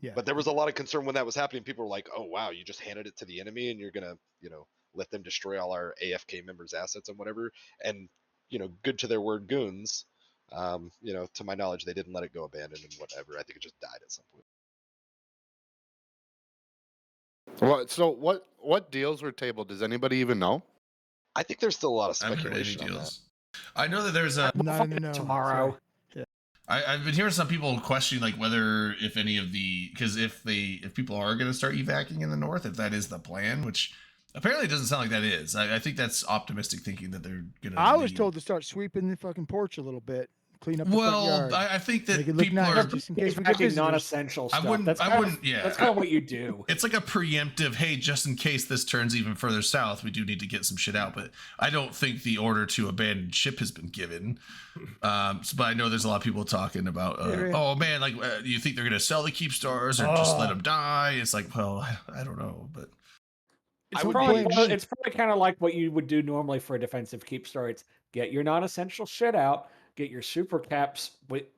Yeah. But there was a lot of concern when that was happening. People were like, "Oh wow, you just handed it to the enemy, and you're gonna, you know, let them destroy all our AFK members' assets and whatever." And you know, good to their word, Goons. You know, to my knowledge, they didn't let it go abandoned and whatever. I think it just died at some point. What deals were tabled? Does anybody even know? I think there's still a lot of I haven't heard any speculation on that. deals. I know that there's a. I'm not in the know. tomorrow. Sorry. I've been hearing some people questioning like whether if any of the because if people are going to start evacuating in the north, if that is the plan, which apparently it doesn't sound like that is. I think that's optimistic thinking that they're going to. I was told to start sweeping the fucking porch a little bit, clean up the front Well, yard. I think that Make it look people nice, are. just in case we get Acting visitors. non-essential I stuff. wouldn't. That's I kind of- wouldn't. Yeah. That's kind of what you do. It's like a preemptive, hey, just in case this turns even further south, we do need to get some shit out. But I don't think the order to abandon ship has been given. But I know there's a lot of people talking about, oh man, like, you think they're going to sell the Keepstars or just let them die? It's like, well, I don't know. But It's I would probably, blame- it's probably kind of like what you would do normally for a defensive keep star. It's get your non-essential shit out, get your super caps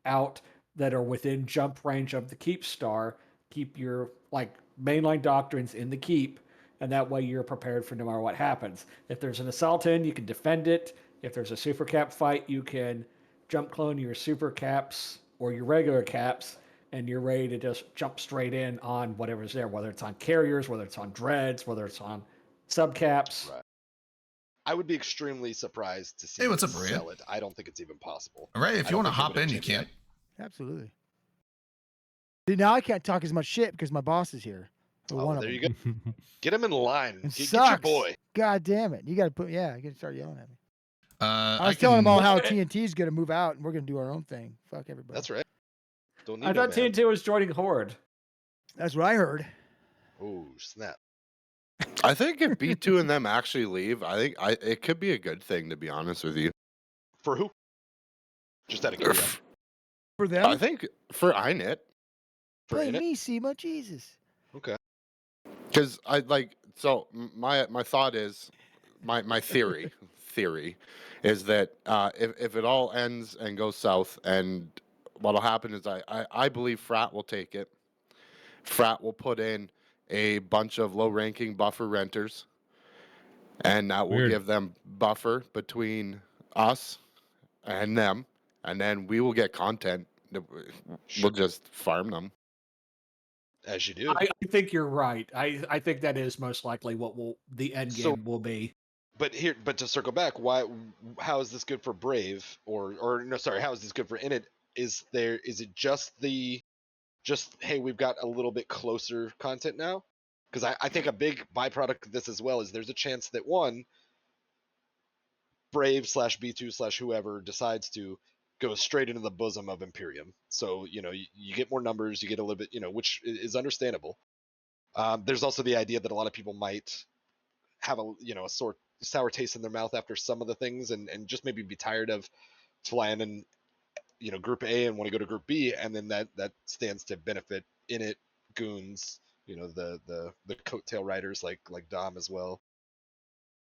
out that are within jump range of the keep star, keep your like mainline doctrines in the keep, and that way you're prepared for no matter what happens. If there's an assault in, you can defend it. If there's a super cap fight, you can jump clone your super caps or your regular caps, and you're ready to just jump straight in on whatever's there, whether it's on carriers, whether it's on dreads, whether it's on subcaps. Right. I would be extremely surprised to see Hey, what's them up, Maria? sell it. I don't think it's even possible. all right, if I you don't want to think they hop would in, you entertain can. Absolutely. See, now I can't talk as much shit because my boss is here. Or Oh, one of there them. you go. Get him in line. It Get your sucks. boy. God damn it! You got to put. Yeah, you got to start yelling at me. I I was telling them all can- how TNT is going to move out and we're going to do our own thing. Fuck everybody. That's right. Don't need I no thought man. TNT was joining Horde. That's what I heard. Oh snap! I think if B2 and them actually leave, it could be a good thing, to be honest with you. For who? Just out of curiosity. For them, I think for INIT, For play in it? me, Sema, Jesus. Okay. because my thought is my theory is that if it all ends and goes south, and what'll happen is I believe Frat will take it. Frat will put in a bunch of low-ranking buffer renters, and that will Weird. give them buffer between us and them, and then we will get content. We'll just farm them. As you do. I think you're right. I think that is most likely what the end So- game will be. But to circle back, how is this good for Brave or no, sorry, how is this good for Init? Is it just hey, we've got a little bit closer content now? Because I think a big byproduct of this as well is there's a chance that one, Brave /B2 /whoever decides to go straight into the bosom of Imperium. So, you get more numbers, you get a little bit, which is understandable. There's also the idea that a lot of people might have a sour taste in their mouth after some of the things and just maybe be tired of flying in, Group A and want to go to Group B, and then that stands to benefit Init, Goons, the coattail riders like Dom as well.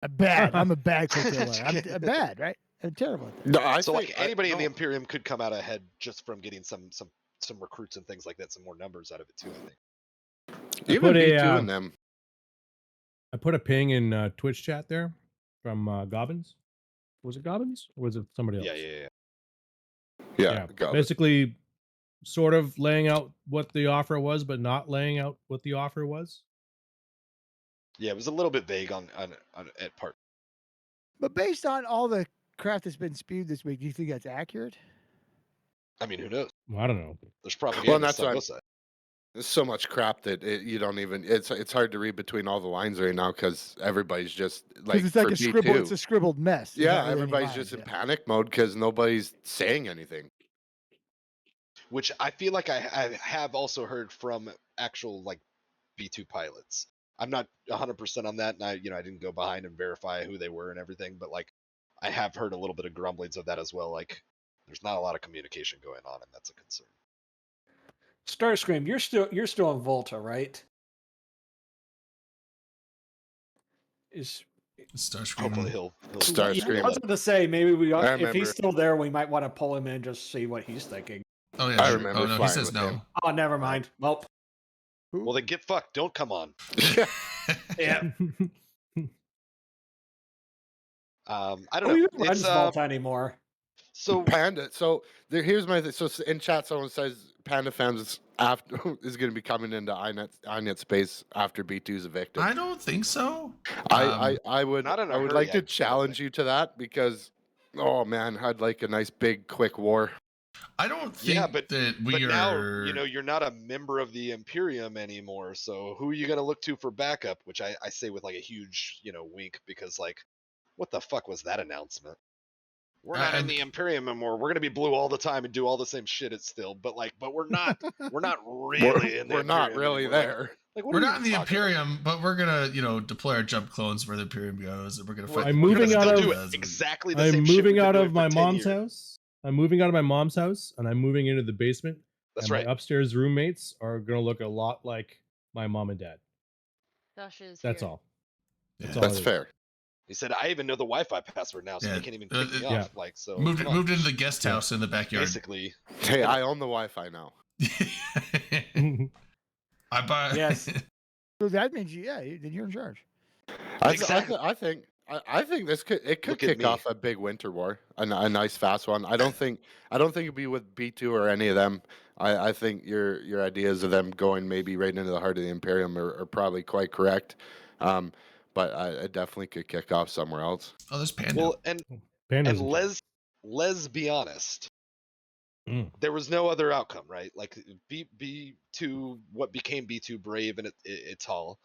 I'm a bad coattail rider. I'm bad, right? I'm terrible at that. No, I So think, anybody in the no. Imperium could come out ahead just from getting some recruits and things like that, some more numbers out of it too, I think. Even put a, B2 in them. I put a ping in Twitch chat there from Gobbins. Was it Gobbins or was it somebody else? Yeah, got it. Basically, sort of laying out what the offer was, but not laying out what the offer was. Yeah, it was a little bit vague on at part. But based on all the crap that's been spewed this week, do you think that's accurate? I mean, who knows? Well, I don't know. There's propaganda that's on what both sides. There's so much crap that you don't even. It's hard to read between all the lines right now because everybody's just like, Because it's like for a scribble. B2, It's a scribbled mess. There's yeah, not really any everybody's lines, just in yeah. panic mode because nobody's saying anything. Which I feel like I have also heard from actual like B2 pilots. I'm not 100% on that, and I didn't go behind and verify who they were and everything, but like I have heard a little bit of grumblings of that as well. Like there's not a lot of communication going on, and that's a concern. Starscream, you're still on Volta, right? Starscream. Hopefully he'll Starscream. I was going to say maybe I if remember. he's still there, we might want to pull him in just see what he's thinking. Oh yeah, I sure. remember Oh no, he flying says with no. him. Oh, never mind. Well, Well, then get fucked. Don't come on. yeah. I Who don't know. even runs It's Volta anymore? so Panda. So here's my thing. So in chat, someone says Panda Fans is going to be coming into iNet space after B2's evicted. I don't think so. I would Not in a hurry, like I to don't challenge you to that because, oh man, I'd like a nice big quick war. I don't think but that we but are. now you're not a member of the Imperium anymore. So who are you gonna look to for backup? Which I say with like a huge wink, because like what the fuck was that announcement? We're not in the Imperium anymore. We're gonna be blue all the time and do all the same shit. It's still, but we're not. We're not really in the We're not Imperium really anymore. there. Like, what We're are we not in the even talking about? Imperium, but we're gonna, deploy our jump clones where the Imperium goes, and we're gonna fight. I'm We're gonna moving out still of- do exactly the I'm same shit moving we've been out doing of for my 10 mom's years. house. I'm moving out of my mom's house, and I'm moving into the basement. That's and right. My upstairs roommates are gonna look a lot like my mom and dad. Josh is That's here. all. Yeah. That's all. That's it is. fair. He said, "I even know the Wi-Fi password now, so Yeah, they can't even kick me yeah. off." Like, so moved come on. moved into the guest house in the backyard. Basically, Hey, I own the Wi-Fi now. I buy. Yes. So that means then you're in charge. Exactly. I think this could Look at kick me. off a big winter war, a nice fast one. I don't think it'd be with B2 or any of them. I think your ideas of them going maybe right into the heart of the Imperium are probably quite correct. But I definitely could kick off somewhere else. Oh, there's Panda. well, and Panda's in charge. let's be honest. Mm. There was no other outcome, right? Like B2, what became B2 Brave and it's all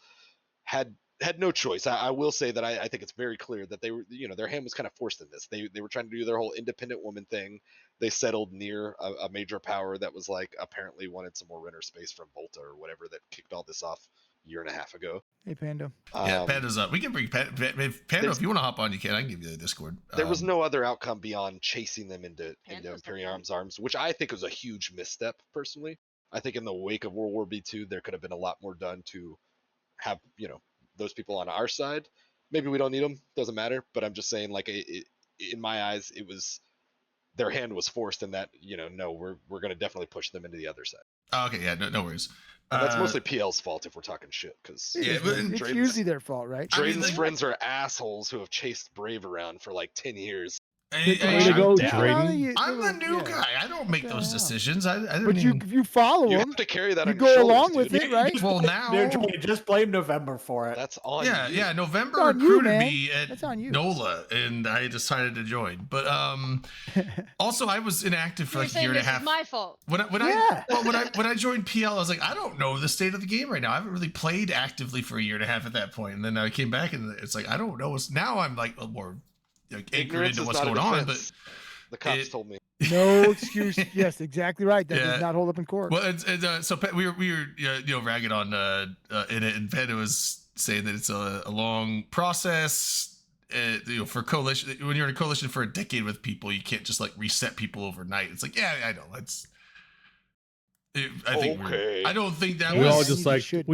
had no choice. I will say that I think it's very clear that they were, their hand was kind of forced in this. They were trying to do their whole independent woman thing. They settled near a major power that was like apparently wanted some more renter space from Volta or whatever that kicked all this off a year and a half ago. Hey, Panda. Yeah, Panda's up. We can bring Panda. Panda, if you want to hop on, you can. I can give you the Discord. There was no other outcome beyond chasing them into Panda's Imperium's arms, which I think was a huge misstep. Personally, I think in the wake of World War B2, there could have been a lot more done to have those people on our side. Maybe we don't need them. Doesn't matter. But I'm just saying, like, in my eyes, it was their hand was forced in that, no, we're going to definitely push them into the other side. Oh, okay, yeah, no worries. And that's mostly PL's fault if we're talking shit, because It Yeah, is, but man. It's Drayden's- usually their fault, right? I mean, Drayden's like- friends are assholes who have chased Brave around for like 10 years. Way to go, Drayden. I'm the new yeah. guy. I don't make the those hell? decisions. I didn't But even... if you follow You them, have to carry that you on go your shoulders, along with dude. it, right? Well, now... Just blame November for it. That's on Yeah, you. yeah. November on you, recruited man. me at That's on you. NOLA, and I decided to join. But also I was inactive for You're like a saying year and a this half. is my fault. When Yeah. I joined PL, I was like, I don't know the state of the game right now. I haven't really played actively for a year and a half at that point, and then I came back, and it's like I don't know. Now I'm like a more anchored Ignorance into is what's not a going on. But defense. The cops it- told me. No excuse. Yes, exactly right. That Yeah. does not hold up in court. well, so we were ragging on in it, and Ben was saying that it's a long process. For coalition, when you're in a coalition for a decade with people, you can't just like reset people overnight. It's like, yeah, I know. I think Okay. I don't think that We was. all you just like should.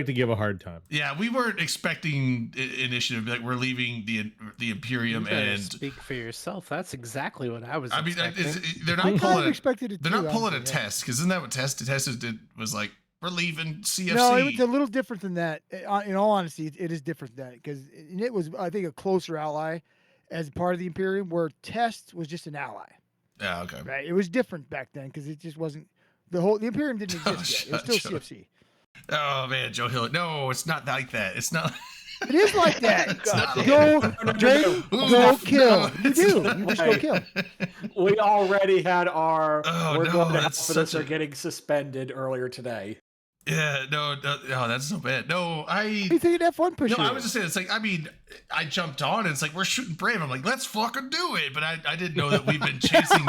to give a hard time. Yeah, we weren't expecting initiative. Like we're leaving the Imperium, You better and speak for yourself. That's exactly what I was. I mean, expecting. they're I not kind of pulling. expected it. They're too, not pulling a honestly, yeah. test, because isn't that what Test did? Was like, we're leaving CFC. No, it's a little different than that. In all honesty, it is different than that because it was, I think, a closer ally as part of the Imperium, where Test was just an ally. Yeah, okay. Right? It was different back then because it just wasn't the Imperium didn't Oh, exist yet. It was still shut CFC. Oh man, Joe Hill. No, it's not like that. It's not. It is like that. It's not. Go, Drake, go kill. You It's do. not You just go like- kill. We already had our. Oh, we're no, going to that's half of us such are a- getting suspended earlier today. Yeah, no, that's so bad. No, What do you think of F1 push? No, I was just saying, it's like, I mean, I jumped on, and it's like, we're shooting Brave. I'm like, let's fucking do it. But I didn't know that we've been chasing.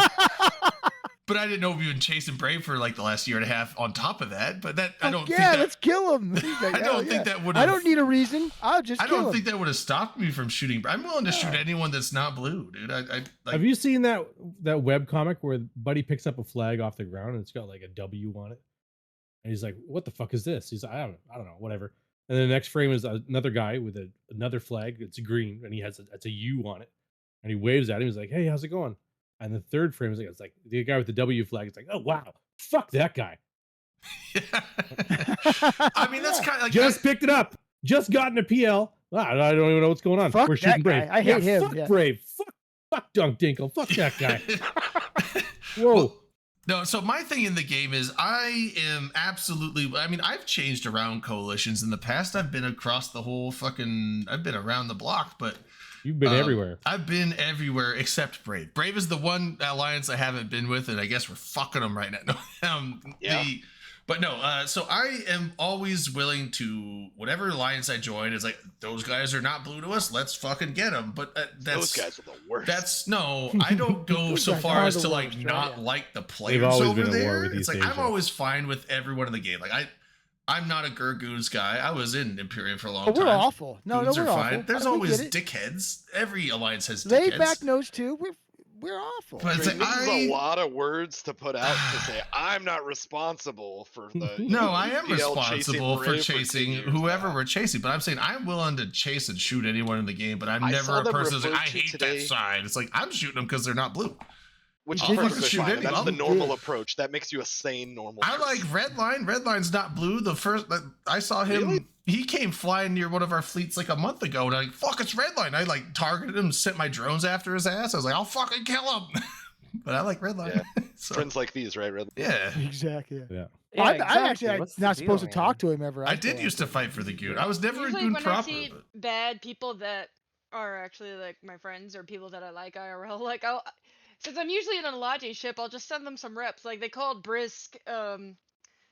But I didn't know we've been chasing Brave for like the last year and a half on top of that. But that, I don't think that. let's kill him. He's like, I "Hell don't think yeah." that would I have. don't need a reason. I'll just I kill don't him. think that would have stopped me from shooting. I'm willing to shoot anyone that's not blue, dude. I like, Have you seen that web comic where Buddy picks up a flag off the ground and it's got like a W on it? And he's like, "What the fuck is this?" He's like, I don't know, whatever. And then the next frame is another guy with another flag. It's green and he has it's a U on it, and he waves at him. He's like, "Hey, how's it going?" And the third frame is like, it's like the guy with the W flag. It's like, "Oh wow, fuck that guy." I mean, that's kind of like Just picked it up. Just got in a PL. I don't even know what's going on. Fuck We're that shooting Brave. guy. I hate him, Fuck yeah. Brave. Fuck Dunk Dinkle. Fuck that guy. Whoa. Well, no, so my thing in the game is I am absolutely. I mean, I've changed around coalitions in the past. I've been across the whole fucking. I've been around the block, but You've been everywhere. I've been everywhere except Brave. Brave is the one alliance I haven't been with, and I guess we're fucking them right now. Yeah. But no, so I am always willing to whatever alliance I join. Is like, those guys are not blue to us. Let's fucking get them. But that's Those guys are the worst. that's no. I don't go Those so guys far are as the to like worst, right? not Yeah. like the players always over been at war there. with It's East like I'm Asia. always fine with everyone in the game. Like I'm not a Gurgoons guy. I was in Imperium for a long Oh, time. we're awful. No, Goons we're are awful. fine. There's We always get it. dickheads. Every alliance has Laid dickheads. back nose too. We're awful. But it's Drake, like, this is I- a lot of words to put out to say I'm not responsible for the. No, I am PL responsible for Brave 10 chasing years whoever now. we're chasing. But I'm saying I'm willing to chase and shoot anyone in the game. But I'm I never saw a them person who's like, I refer to hate today- that side. It's like, I'm shooting them because they're not blue. Which I'll is fucking perfectly shoot fine. and That's the anyone. normal Yeah. approach. That makes you a sane, normal. I like person. Redline. Redline's not blue. The first I saw him, Really? he came flying near one of our fleets like a month ago, and I'm like, fuck, it's Redline. I like targeted him, sent my drones after his ass. I was like, I'll fucking kill him. But I like Redline. So, Friends like these, right? Red? yeah. Exactly. Yeah. Yeah, I'm exactly. actually What's the not supposed to deal, talk man? to him ever. I did used to fight for the Goon. I was never a Usually Goon when proper. I see but- bad people that are actually like my friends or people that I like IRL, like I'll since I'm usually in a Lodgy ship, I'll just send them some reps. Like they called Brisk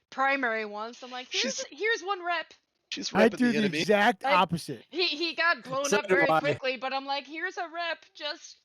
primary once. I'm like, here's one rep. She's I repping do the the enemy. exact I- opposite. He got blown So up do very I. quickly, but I'm like, here's a rep just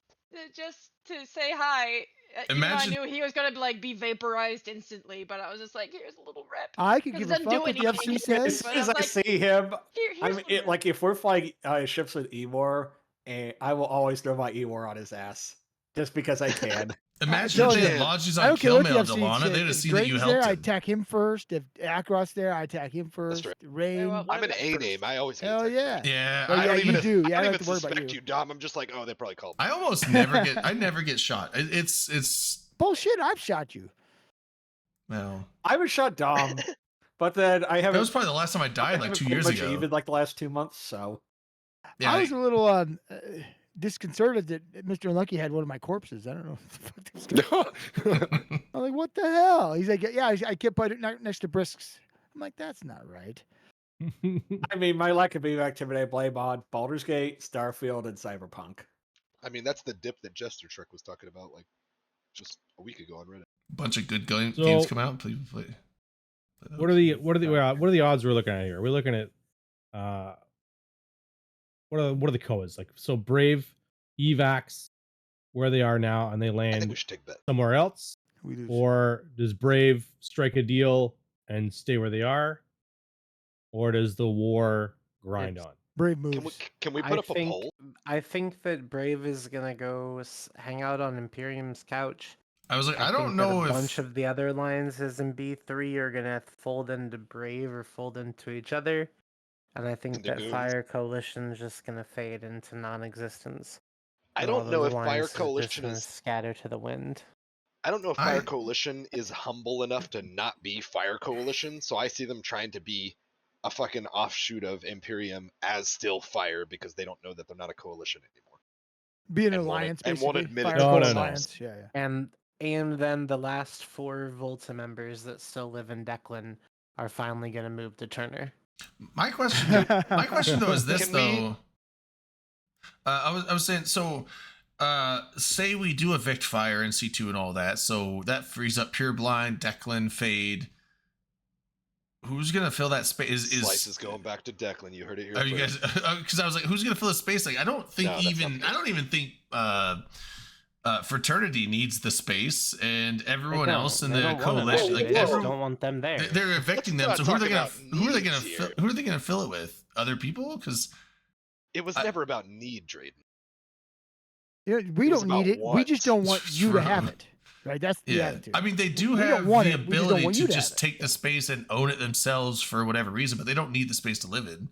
to say hi. Imagine- Even though I knew he was gonna like be vaporized instantly, but I was just like, here's a little rep. I could 'Cause give it a doesn't do fuck what the anything. FC As says. soon But as I'm I like, see him, Here's I one mean, rep. like if we're flying ships with Ewar, I will always throw my Ewar on his ass just because I can. Imagine tell if they you, had lodges I on don't care what the Killmail, FC Delana. said. They'd have If seen that you Drayton's there, helped I him. attack him first. If Akrot's there, I attack him first. right. Rain. What I'm an A first. name. I always get Hell attacked. yeah. Yeah, Well, I yeah, don't you even. do. Yeah, I I don't don't have even to worry about suspect you. you, Dom. I'm just like, oh, they probably called me. I almost never get. I never get shot. It's Bullshit, I've shot you. well. I was shot Dom, but then I That haven't. was probably the last time I died, like 2 pretty years much ago. even like the last 2 months. So Yeah, I was a little disconcerted that Mr. Unlucky had one of my corpses. I don't know what the fuck this guy. I'm like, what the hell? He's like, yeah, I kept putting it next to Brisk's. I'm like, that's not right. I mean, my lack of beam activity I blame on Baldur's Gate, Starfield, and Cyberpunk. I mean, that's the dip that Jester Trick was talking about, like just a week ago on Reddit. bunch of good games So- come out. Please play. What are the odds we're looking at here? We're looking at what are the COAs like? So Brave, Evax, where they are now, and they I think land we should take bet. somewhere else, We lose. or does Brave strike a deal and stay where they are, or does the war grind It's- on? Brave moves. Can we put I up a think poll? I think that Brave is gonna go hang out on Imperium's couch. I was like, I think don't that know a if bunch of the other alliances in B3 are gonna fold into Brave or fold into each other, and I think Into that goons. Fire Coalition is just gonna fade into non-existence. I and all don't know those if Fire alliances are just Coalition gonna is. scatter to the wind. I don't know if Fire I- Coalition is humble enough to not be Fire Coalition, so I see them trying to be a fucking offshoot of Imperium as still Fire because they don't know that they're not a coalition anymore. Be an and won't- alliance, and won't basically. admit it Fire to Core themselves. alliance. Yeah, yeah. And then the last 4 Volta members that still live in Declan are finally gonna move to Turner. my question. My question though is this Can we- though. I was saying so. Say we do evict Fire and C2 and all that, so that frees up Pure Blind, Declan, Fade. Who's gonna fill that space? Slice is going back to Declan. You heard it here. Are you guys? first. Because I was like, who's gonna fill the space? Like, I don't think No, that's not even. the I don't even think. Fraternity needs the space, and everyone else in They the don't want 'em coalition, there, like they just everyone, don't want them there. they're evicting them. not So who are they talk gonna? about Who are they gonna? needs here. Who are they gonna fill it with? Other people? Because It was I- never about need, Drayden. Yeah, we It was don't need it. about We just don't want you to have True. it. Right? That's the yeah, attitude. I mean, they do We don't have want the it, we just don't ability want to you to have just it. take the space and own it themselves for whatever reason, but they don't need the space to live in.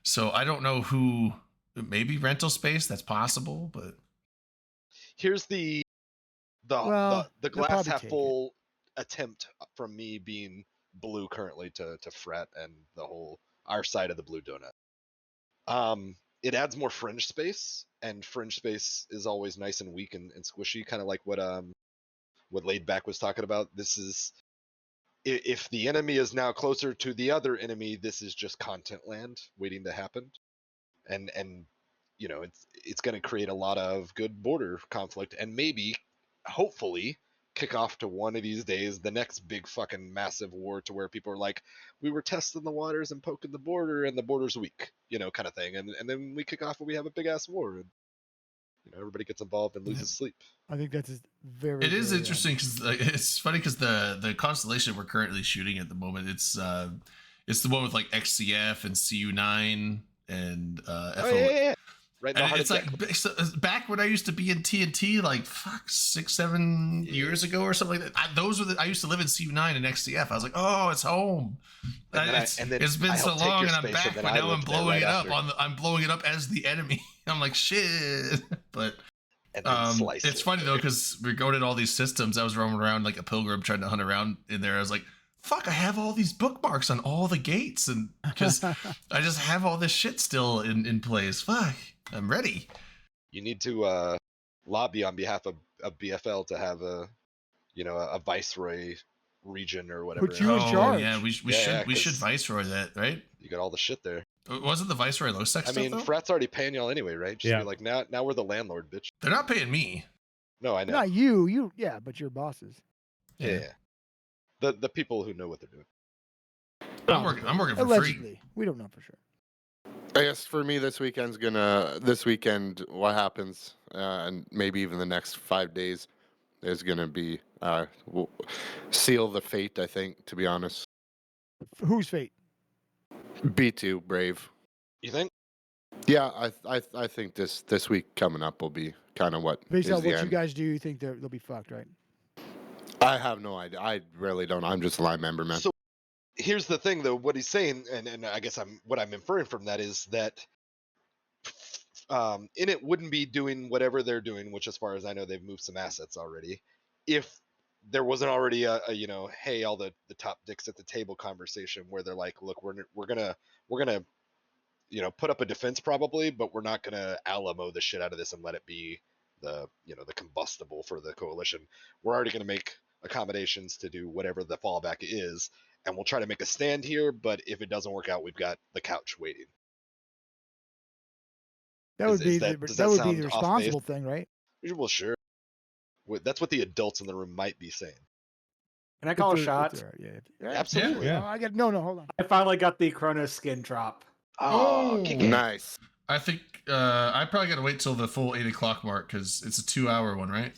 So I don't know who. Maybe rental space. That's possible, but Here's the Well, the they'll glass probably half take it. full attempt from me being blue currently to fret and the whole our side of the blue donut. It adds more fringe space, and fringe space is always nice and weak and squishy, kind of like what Laid Back was talking about. This is if the enemy is now closer to the other enemy, this is just content land waiting to happen, and you know it's going to create a lot of good border conflict, and maybe, hopefully, kick off to one of these days the next big fucking massive war to where people are like, we were testing the waters and poking the border and the border's weak, you know, kind of thing, and then we kick off and we have a big ass war, and you know everybody gets involved and loses sleep. I think that's very. it is very, interesting because it's funny because the constellation we're currently shooting at the moment, it's the one with like XCF and CU9 and FO. Oh yeah. Right now, And it's like back when I used to be in TNT, like 6-7 years ago or something like that. I used to live in CU9 and XCF. I was like, oh, it's home. And then It's been I so helped take long, your and I'm space, back, and then but I now I'm lived there blowing right it up after. I'm blowing it up as the enemy. I'm like, shit. But and then slice it's it. funny though because we're going in all these systems. I was roaming around like a pilgrim trying to hunt around in there. I was like, fuck, I have all these bookmarks on all the gates, and because I just have all this shit still in place. Fuck, I'm ready. You need to lobby on behalf of BFL to have a viceroy region or whatever. Put you in charge. Yeah, we Yeah, should 'cause- viceroy that, right? You got all the shit there. Wasn't the viceroy low sex I stuff, mean, though? Frat's already paying y'all anyway, right? Just Yeah. be like, now we're the landlord, bitch. They're not paying me. No, I know. Not you, yeah, but your bosses. Yeah. The people who know what they're doing. I'm working for free. Allegedly, we don't know for sure. I guess for me, this weekend, what happens, and maybe even the next 5 days, is gonna be seal the fate. I think, to be honest. Whose fate? B2 Brave. You think? Yeah, I think this week coming up will be kind of what Based is on the what you end. guys do, you think they'll be fucked, right? I have no idea. I really don't. I'm just a line member, man. So here's the thing, though. What he's saying, and I guess what I'm inferring from that is that Init wouldn't be doing whatever they're doing, which, as far as I know, they've moved some assets already. If there wasn't already a hey, all the top dicks at the table conversation where they're like, look, we're gonna put up a defense probably, but we're not gonna Alamo the shit out of this and let it be the combustible for the coalition. We're already gonna make accommodations to do whatever the fallback is, and we'll try to make a stand here. But if it doesn't work out, we've got the couch waiting. That would be does that that would be sound the off base? responsible thing, right? Well, sure. That's what the adults in the room might be saying. Can I call a If shot? they're- yeah. Absolutely. Yeah. No, I got no. Hold on. I finally got the Chronos skin drop. Oh, kick it. Nice. I think I probably got to wait till the full 8 o'clock mark because it's a 2-hour one, right?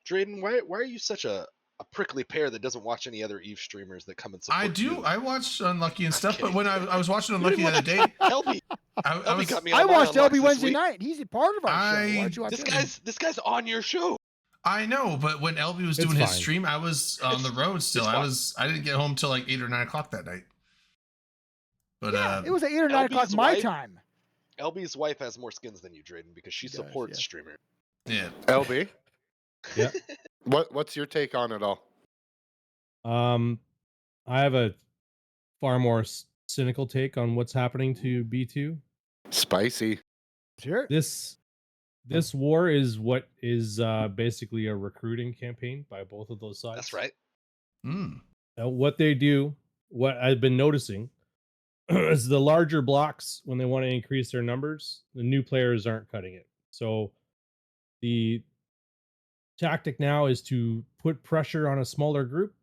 Drayden, why are you such a prickly pear that doesn't watch any other Eve streamers that come and support I do. you? I watch Unlucky and stuff, but kidding. when I was watching You Unlucky didn't the other watch day, LB. I LB was, got me I on my watched unlocks LB this Wednesday week. night. He's a part of our show. Why don't you watch This him? guy's on your show. I know, but when LB was It's doing his fine. stream, I was on the road still. it's fine. I didn't get home till like 8 or 9 o'clock that night. But Yeah, it was at 8 or 9 o'clock LB's my wife- time. LB's wife has more skins than you, Drayden, because she She does, supports yeah. streamer. yeah, LB, Yeah. what's your take on it all? I have a far more cynical take on what's happening to B2. Spicy. Sure. This war is what is basically a recruiting campaign by both of those sides. That's right. What they do, what I've been noticing, is the larger blocks when they want to increase their numbers, the new players aren't cutting it. So the tactic now is to put pressure on a smaller group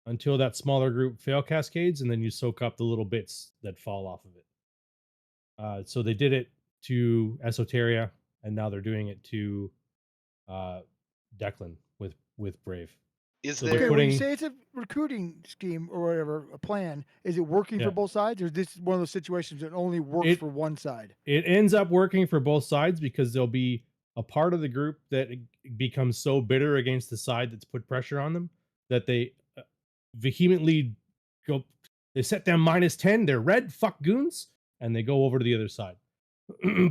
until that smaller group fail cascades, and then you soak up the little bits that fall off of it. So they did it to Esoteria, and now they're doing it to Declan with Brave. Is So there? they're Okay, when you putting- say it's a recruiting scheme or whatever, a plan, is it working Yeah. for both sides, or is this one of those situations that only works for one side? It ends up working for both sides because there'll be a part of the group that becomes so bitter against the side that's put pressure on them that they vehemently go. They set them -10. They're red. Fuck goons, and they go over to the other side.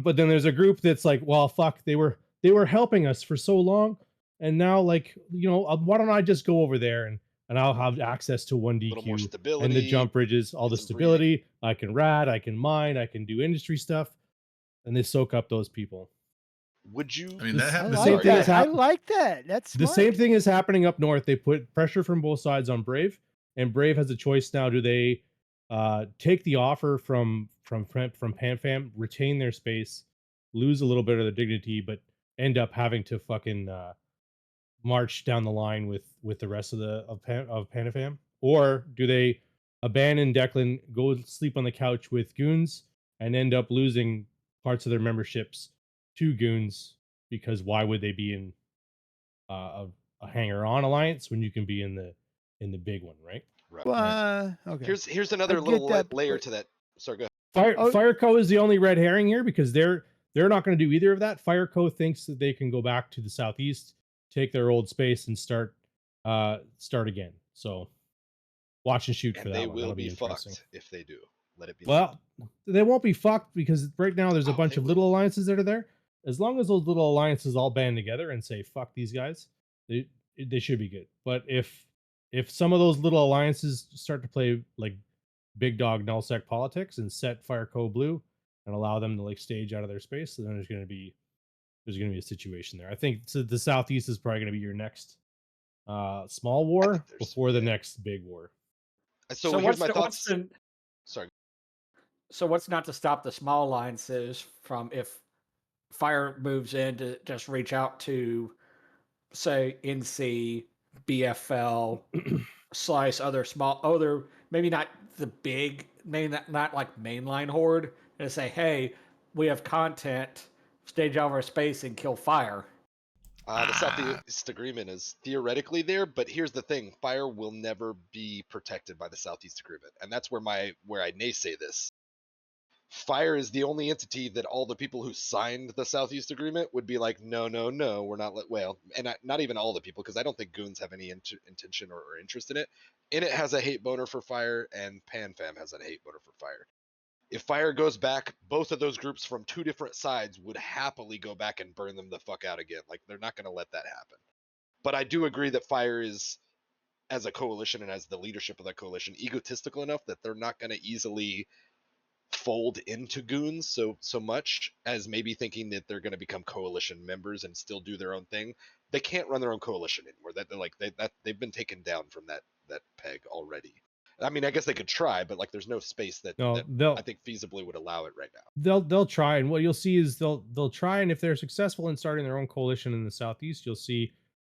But then there's a group that's like, well, fuck. They were helping us for so long, and now, like, why don't I just go over there and I'll have access to 1 A little more DQ stability and the jump bridges, all the get some breathing. stability. I can rat, I can mine, I can do industry stuff, and they soak up those people. Would you? I mean that I happens. same like thing that. is I hap- like that. That's The smart. same thing is happening up north. They put pressure from both sides on Brave, and Brave has a choice now. Do they take the offer from PanFam, retain their space, lose a little bit of their dignity, but end up having to fucking march down the line with the rest of PanFam? Or do they abandon Declan, go sleep on the couch with goons, and end up losing parts of their memberships to goons? Because why would they be in a hanger-on alliance when you can be in the big one, right? Right. Well, okay. Here's another get little that, layer but- to that. Sorry, go ahead. Fireco is the only red herring here because they're not going to do either of that. Fireco thinks that they can go back to the southeast, take their old space, and start again. So watch and shoot for And that they one. will That'll be interesting. fucked if they do. Let it be. Well, they won't be fucked because right now there's a Oh, bunch they of will. little alliances that are there. As long as those little alliances all band together and say fuck these guys, they should be good. But if some of those little alliances start to play like big dog nullsec politics and set Fireco blue and allow them to like stage out of their space, then there's going to be a situation there. I think the southeast is probably going to be your next small war think there's- before the next big war. So here's my thoughts. What's Sorry. so what's not to stop the small alliances from, if Fire moves in, to just reach out to, say, NC, BFL, Slice, other maybe not the big, maybe not like mainline horde, and say, hey, we have content, stage out of our space and kill Fire. The Southeast Agreement is theoretically there, but here's the thing: Fire will never be protected by the Southeast Agreement, and that's where I naysay this. Fire is the only entity that all the people who signed the Southeast Agreement would be like, no, we're not. Well, and not even all the people, because I don't think Goons have any intention or interest in it. It has a hate boner for Fire, and PanFam has a hate boner for Fire. If Fire goes back, both of those groups from two different sides would happily go back and burn them the fuck out again. Like, they're not going to let that happen. But I do agree that Fire is, as a coalition and as the leadership of that coalition, egotistical enough that they're not going to easily fold into Goons so much as maybe thinking that they're going to become coalition members and still do their own thing. They can't run their own coalition anymore. They've been taken down from that peg already. I mean, I guess they could try, but like, there's no space that they'll I think feasibly would allow it right now. they'll try, and what you'll see is they'll try, and if they're successful in starting their own coalition in the Southeast, you'll see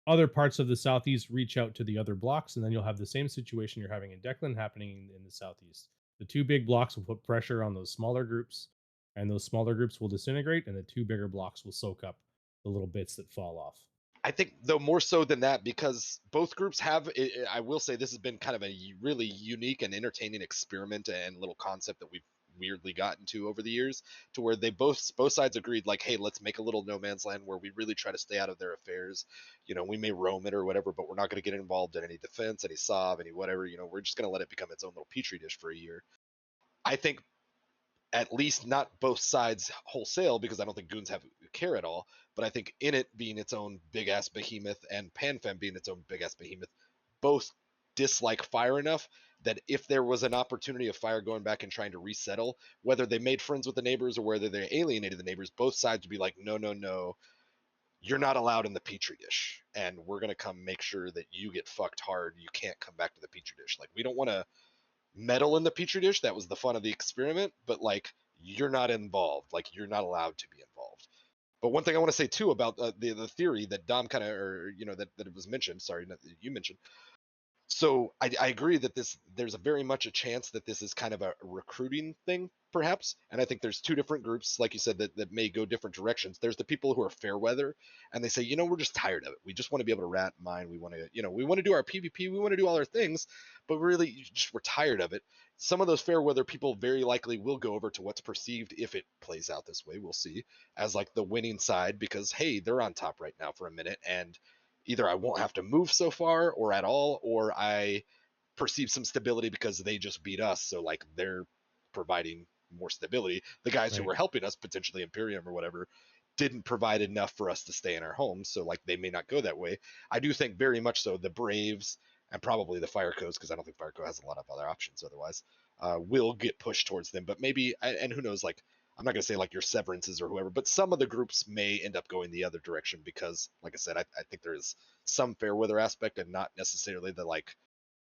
other parts of the Southeast reach out to the other blocks, and then you'll have the same situation you're having in Declan happening in the Southeast. The two big blocks will put pressure on those smaller groups, and those smaller groups will disintegrate, and the two bigger blocks will soak up the little bits that fall off. I think, though, more so than that, because both groups have, I will say this has been kind of a really unique and entertaining experiment and little concept that we've weirdly gotten to over the years, to where they both sides agreed, like, hey, let's make a little no man's land where we really try to stay out of their affairs. You know, we may roam it or whatever, but we're not going to get involved in any defense, any SOV, any whatever. You know, we're just going to let it become its own little petri dish for a year. I think at least not both sides wholesale, because I don't think Goons care at all, but I think in it being its own big ass behemoth and PanFam being its own big ass behemoth, both dislike Fire enough that if there was an opportunity of Fire going back and trying to resettle, whether they made friends with the neighbors or whether they alienated the neighbors, both sides would be like, no, you're not allowed in the petri dish, and we're going to come make sure that you get fucked hard. You can't come back to the petri dish. Like, we don't want to meddle in the petri dish. That was the fun of the experiment, but like, you're not involved. Like, you're not allowed to be involved. But one thing I want to say too about the theory that Dom kind of, or that it was mentioned. Sorry, that you mentioned. So I agree that there's a very much a chance that this is kind of a recruiting thing, perhaps. And I think there's two different groups, like you said, that may go different directions. There's the people who are fair weather, and they say, we're just tired of it. We just want to be able to rat mine. We want to, we want to do our PvP. We want to do all our things, but really, we're tired of it. Some of those fair weather people very likely will go over to what's perceived, if it plays out this way, we'll see, as like the winning side, because hey, they're on top right now for a minute, and either I won't have to move so far or at all, or I perceive some stability because they just beat us. So like, they're providing more stability. The guys who were helping us, potentially Imperium or whatever, didn't provide enough for us to stay in our homes. So like, they may not go that way. I do think very much so the Braves and probably the Fireco's, because I don't think Fireco has a lot of other options otherwise, will get pushed towards them. But maybe, and who knows, like, I'm not going to say like your Severances or whoever, but some of the groups may end up going the other direction because, like I said, I think there is some fair weather aspect and not necessarily the like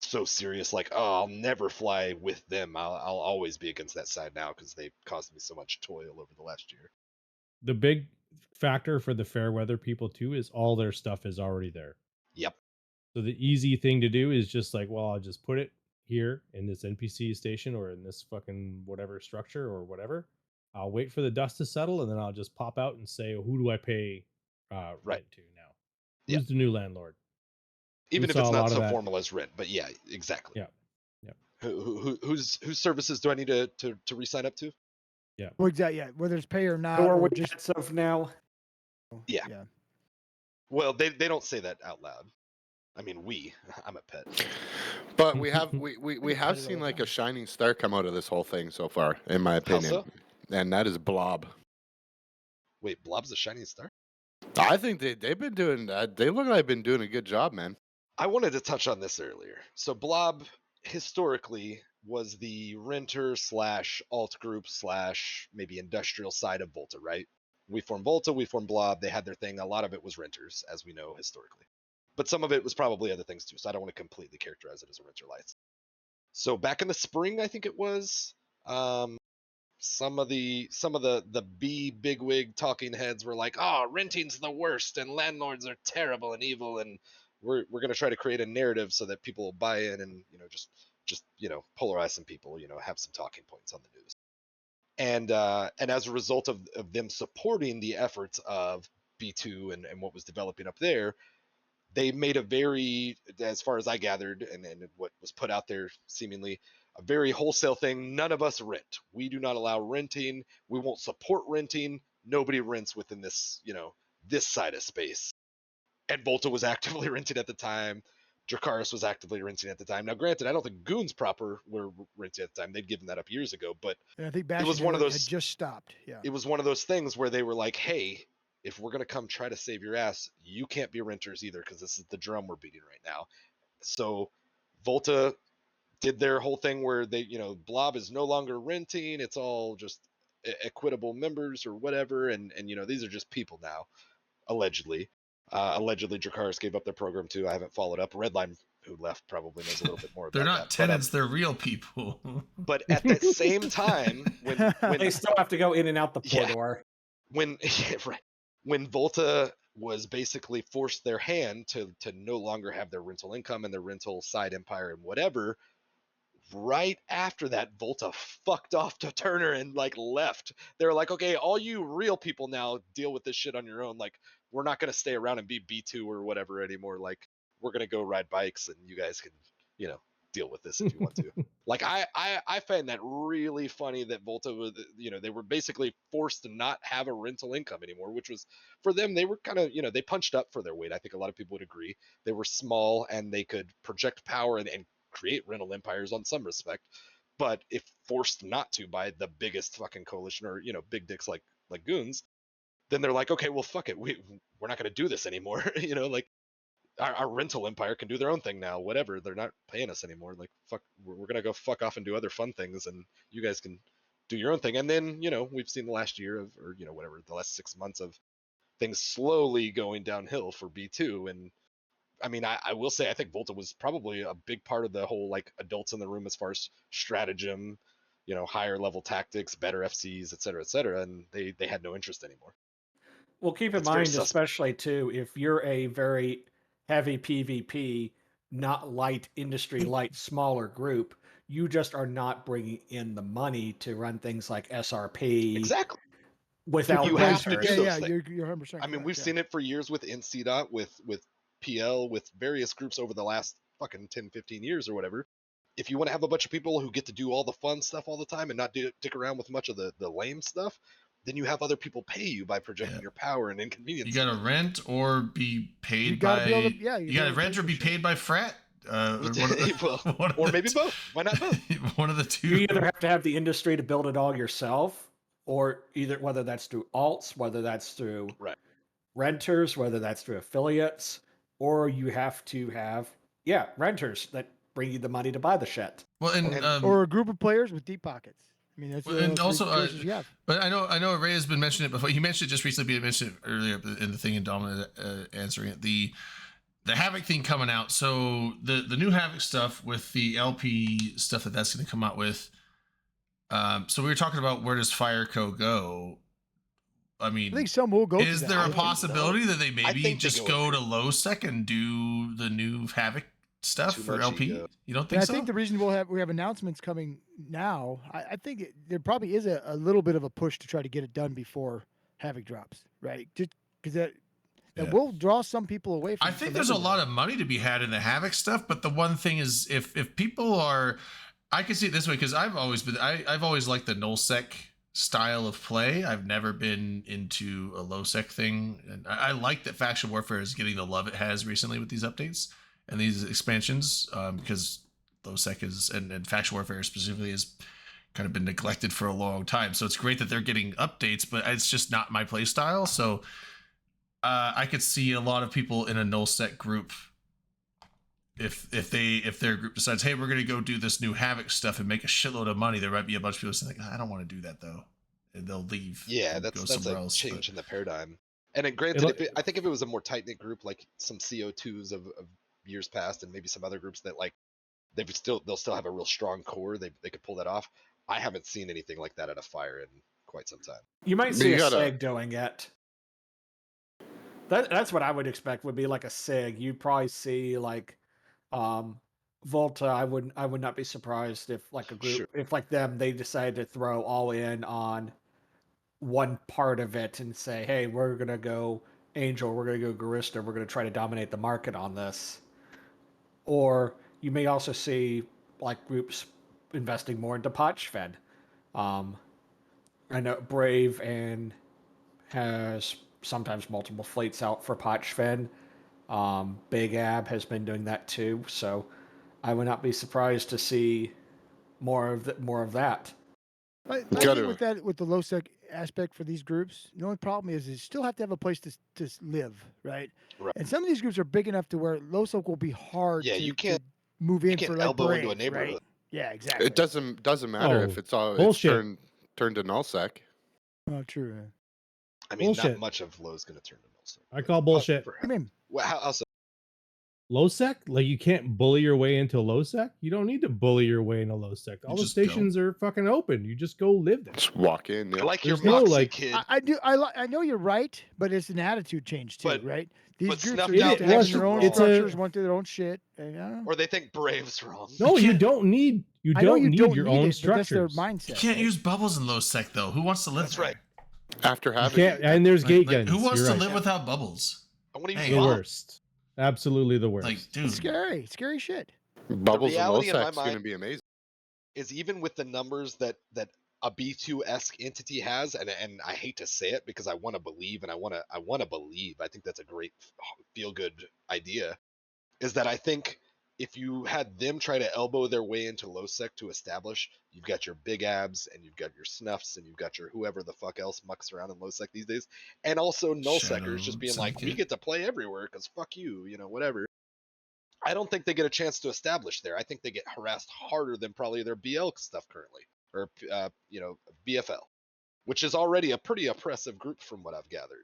so serious, like, oh, I'll never fly with them. I'll always be against that side now because they caused me so much toil over the last year. The big factor for the fair weather people too is all their stuff is already there. Yep. So the easy thing to do is just like, well, I'll just put it here in this NPC station or in this fucking whatever structure or whatever. I'll wait for the dust to settle, and then I'll just pop out and say, who do I pay rent to now? Who's the new landlord? Even if it's not so formal as rent, but yeah, exactly. Yeah. Whose services do I need to re-sign up to? Yeah. Well, exactly. Yeah, whether it's pay or not, Or or with just pets of now. Yeah. Well, they don't say that out loud. I mean, I'm a pet. But we have we have seen like a shining star come out of this whole thing so far, in my How opinion. so? And that is Blob. Wait, Blob's a shining star? I think they've been doing that. They look like they've been doing a good job, man. I wanted to touch on this earlier. So Blob historically was the renter / alt group / maybe industrial side of Volta, right? We formed Volta, we formed Blob. They had their thing. A lot of it was renters, as we know historically. But some of it was probably other things too. So I don't want to completely characterize it as a renter license. So back in the spring, I think it was, some of the bigwig talking heads were like, "Oh, renting's the worst, and landlords are terrible and evil, and we're gonna try to create a narrative so that people will buy in and just polarize some people, have some talking points on the news." And as a result of them supporting the efforts of B2 and what was developing up there, they made a very, as far as I gathered, and what was put out there seemingly, a a very wholesale thing. None of us rent. We do not allow renting. We won't support renting. Nobody rents within this, this side of space. And Volta was actively renting at the time. Dracarys was actively renting at the time. Now, granted, I don't think Goons proper were renting at the time. They'd given that up years ago, but And I think it Bastion was one of had those. just stopped. Yeah. It was one of those things where they were like, "Hey, if we're gonna come try to save your ass, you can't be renters either because this is the drum we're beating right now." So, Volta did their whole thing where they, Blob is no longer renting. It's all just equitable members or whatever, and these are just people now, allegedly. Allegedly, Dracarys gave up their program too. I haven't followed up. Redline, who left, probably knows a little bit more about They're that. not tenants; they're real people. But at the same time, when They still have to go in and out the Yeah. door. when right, when Volta was basically forced their hand to no longer have their rental income and their rental side empire and whatever, right after that, Volta fucked off to Turner and left. They're like, okay, all you real people now deal with this shit on your own. Like, we're not gonna stay around and be B2 or whatever anymore. Like, we're gonna go ride bikes and you guys can, deal with this if you want to. Like, I find that really funny that Volta was, they were basically forced to not have a rental income anymore, which was, for them, they were kind of, they punched up for their weight. I think a lot of people would agree. They were small and they could project power and create rental empires on some respect, but if forced not to by the biggest fucking coalition or big dicks like Goons, then they're like, okay, well, fuck it, we're not going to do this anymore. Like, our rental empire can do their own thing now, whatever. They're not paying us anymore. Like, fuck, we're gonna go fuck off and do other fun things, and you guys can do your own thing. And then we've seen the last year of, or whatever, the last 6 months of things slowly going downhill for B2. And I mean, I will say, I think Volta was probably a big part of the whole adults in the room as far as stratagem, higher level tactics, better FCs, et cetera, and they had no interest anymore. Well, keep in It's very mind, suspect. especially too, if you're a very heavy PvP, not light industry, light smaller group, you just are not bringing in the money to run things like SRP. Exactly. Without You have to renters. do those Yeah, things. you're 100%. I mean, we've seen it for years with NCDOT, with PL, with various groups over the last fucking 10, 15 years or whatever. If you want to have a bunch of people who get to do all the fun stuff all the time and not dick around with much of the lame stuff, then you have other people pay you by projecting your power and inconvenience. You gotta rent or be paid You gotta by. be able to- yeah, you gotta gotta rent pay or for be shit. paid by frat. Or maybe both. Why not both? One of the two. You either have to have the industry to build it all yourself, or whether that's through alts, whether that's through renters, whether that's through affiliates, or you have to have renters that bring you the money to buy the shit. Well, and or a group of players with deep pockets. I mean, that's Well, and three also, choices you have. but I know Ray has been mentioning it before. He mentioned it just recently. He mentioned it earlier in the thing, and Dominant answering it. The Havoc thing coming out. So the new Havoc stuff with the LP stuff that's going to come out with. So we were talking about where does Fireco go? I mean, I think some will go. Is to there that. a possibility that they I maybe think they just go to low sec and do the new Havoc stuff Too for much LP? ego. You don't And think I so? think the reason we have announcements coming now, I think there probably is a little bit of a push to try to get it done before Havoc drops, right? Just because that will draw some people away from. I think there's a lot of money to be had in the Havoc stuff, but the one thing is, if people are, I can see it this way, because I've always liked the null sec style of play. I've never been into a low sec thing, and I like that Faction Warfare is getting the love it has recently with these updates and these expansions, because low sec is and Faction Warfare specifically has kind of been neglected for a long time. So it's great that they're getting updates, but it's just not my play style. So I could see a lot of people in a null sec group, if their group decides, hey, we're gonna go do this new Havoc stuff and make a shitload of money, there might be a bunch of people saying, like, I don't want to do that though, and they'll leave. Yeah, and that's go a somewhere else. change in the paradigm. And then granted, I think if it was a more tight knit group, like some CO2s of years past, and maybe some other groups that they'll still have a real strong core, they could pull that off. I haven't seen anything like that at a Fire in quite some time. You might see a SEG doing it. That's what I would expect would be like a SEG. You'd probably see like Volta. I would not be surprised if like a group, if like them, they decide to throw all in on one part of it and say, hey, we're gonna go Angel, we're gonna go Garista, we're gonna try to dominate the market on this. Or you may also see like groups investing more into Pochven. I know Brave and has sometimes multiple fleets out for Pochven. Big Ab has been doing that too, so I would not be surprised to see more of that. I Gotta- think with the low sec aspect for these groups, the only problem is you still have to have a place to live, right? Right. And some of these groups are big enough to where low sec will be hard Yeah, to, you can't- to move in can't for like elbow into a Brave, neighborhood. right? Yeah, exactly. It doesn't matter if Oh, it's all bullshit. it's turned to nullsec. Oh, true. yeah. I mean, Bullshit. not much of low is going to turn to nullsec. I call bullshit. I mean, Well, how so? Low sec, like you can't bully your way into low sec. You don't need to bully your way into low sec. All the just go. stations are fucking open. You just go live there. Just walk in. I Yeah. like your There's no, moxie, like- kid. I know you're right, but it's an attitude change too, But- right? These but groups snuffed are used out to having extra their own it's a- structures, want to do their own shit. And, I don't know. Or they think Brave's wrong. No, you can't- don't need. You I know don't you need don't your need own it, but that's their structures. mindset. You can't right? use bubbles in low sec though. Who wants to live That's there? right. After You having can't, and there's gate guns. Who wants You're to right. live without bubbles? I want to Hey, use The bombs. worst. Absolutely the worst. Like, It's dude, scary. Scary shit. bubbles in reality in my nullsec is going to mind- be amazing. Is even with the numbers that a B2-esque entity has, and I hate to say it because I want to believe, and I want to believe. I think that's a great feel-good idea. Is that I think if you had them try to elbow their way into low sec to establish, you've got your big abs and you've got your snuffs and you've got your whoever the fuck else mucks around in low sec these days, and also null sectors just Shadow being like, we Syndicate. get to play everywhere because fuck you, whatever. I don't think they get a chance to establish there. I think they get harassed harder than probably their BL stuff currently, or BFL, which is already a pretty oppressive group from what I've gathered.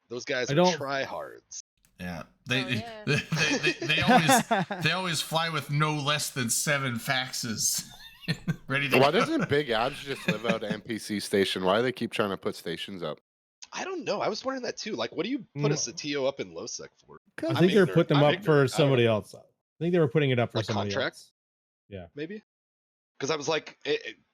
Those guys I are don't- tryhards. yeah, Oh, yeah. they always fly with no less than 7 faxes ready to. Why go. doesn't Big Abs just live out an NPC station? Why do they keep trying to put stations up? I don't know. I was wondering that too. Like, what do you put a CTO up in low sec for? I I'm think they were ignorant. putting them I'm up for ignorant. I don't somebody know. else. I think they were putting it up for Like somebody contract? else. Yeah. Maybe. Because I was like,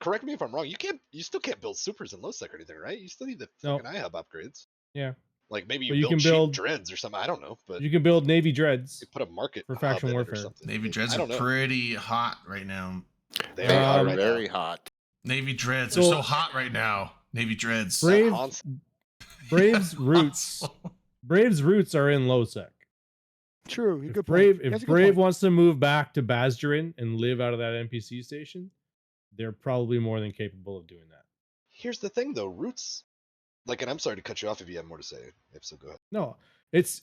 correct me if I'm wrong. You still can't build supers in low sec or anything, right? You still need the No. fucking iHub upgrades. Yeah. Like maybe But you you build can build- cheap dreads or something. I don't know, but You can build Navy dreads. you put a market for hub faction in it or warfare. something. Navy Maybe. dreads I are don't know. pretty hot right now. They They are are right very now. hot. Navy dreads So- are so hot right now. Navy dreads. Brave- Hans- Brave's roots. Brave's roots are in low sec. True. If Good Brave, point. That's if a good Brave point. wants to move back to Basdurin and live out of that NPC station, they're probably more than capable of doing that. Here's the thing, though. Roots. Like, and I'm sorry to cut you off if you have more to say. If so, go ahead. No, it's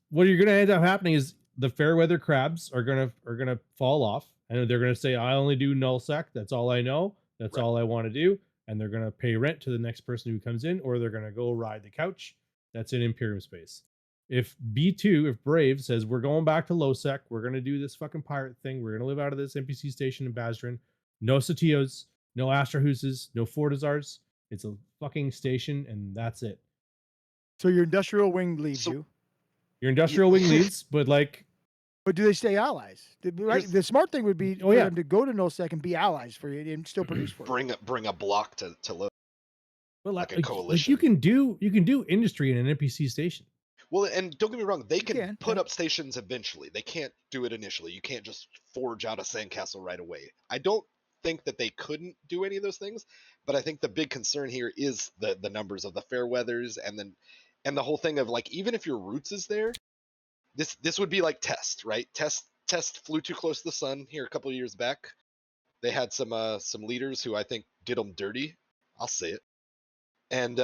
what you're gonna end up happening is the Fairweather crabs are gonna fall off, and they're gonna say, I only do null sec. That's all I know. That's Right. all I want to do. And they're gonna pay rent to the next person who comes in, or they're gonna go ride the couch. That's in Imperium space. If B2, if Brave says we're going back to low sec, we're gonna do this fucking pirate thing. We're gonna live out of this NPC station in Basdurin. No Satios, no Astrahuses, no Fortizars. It's a fucking station, and that's it. So your industrial wing leaves So- you, Your industrial wing leads, but like but do they stay allies? Right? Here's- The smart thing would be Oh, for yeah. them to go to nullsec and be allies for you and still produce for you. Bring a block to low. But Like a like coalition. you can do industry in an NPC station. Well, and don't get me wrong, they can put yeah. up stations eventually. They can't do it initially. You can't just forge out a sandcastle right away. I don't think that they couldn't do any of those things, but I think the big concern here is the numbers of the Fairweathers and the whole thing of like, even if your roots is there, this would be like Test, right? Test flew too close to the sun here a couple of years back. They had some leaders who I think did them dirty. I'll say it. And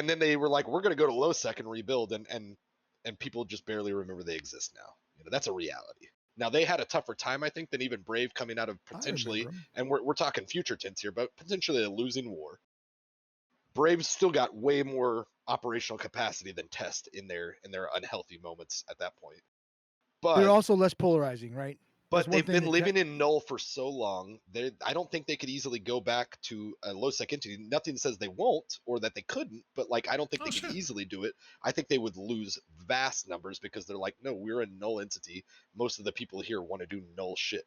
then they were like, we're going to go to low sec and rebuild, and people just barely remember they exist now. That's a reality. Now they had a tougher time, I think, than even Brave coming out of I potentially, remember 'em. and we're talking future tense here, but potentially a losing war. Brave's still got way more operational capacity than Test in their unhealthy moments at that point. But They're also less polarizing, right? but That's one they've thing been that living in null for so long. I don't think they could easily go back to a low sec entity. Nothing says they won't or that they couldn't, but like I don't think Oh, they could shit. easily do it. I think they would lose vast numbers because they're like, no, we're a null entity. Most of the people here want to do null shit.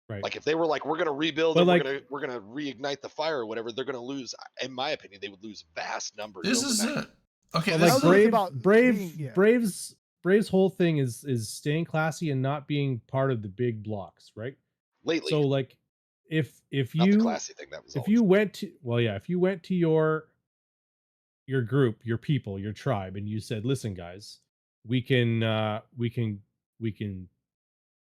Right. Like if they were like, we're gonna rebuild But, and like- we're gonna reignite the fire or whatever, they're gonna lose. In my opinion, they would lose vast numbers. This is overnight. it. Okay, But this like Also, it's is, about Brave being- yeah. Brave's whole thing is staying classy and not being part of the big blocks, right? Lately, So like if Not the you classy thing. That was if always you went to if you went to your group, your people, your tribe, and you said, "Listen, guys, we can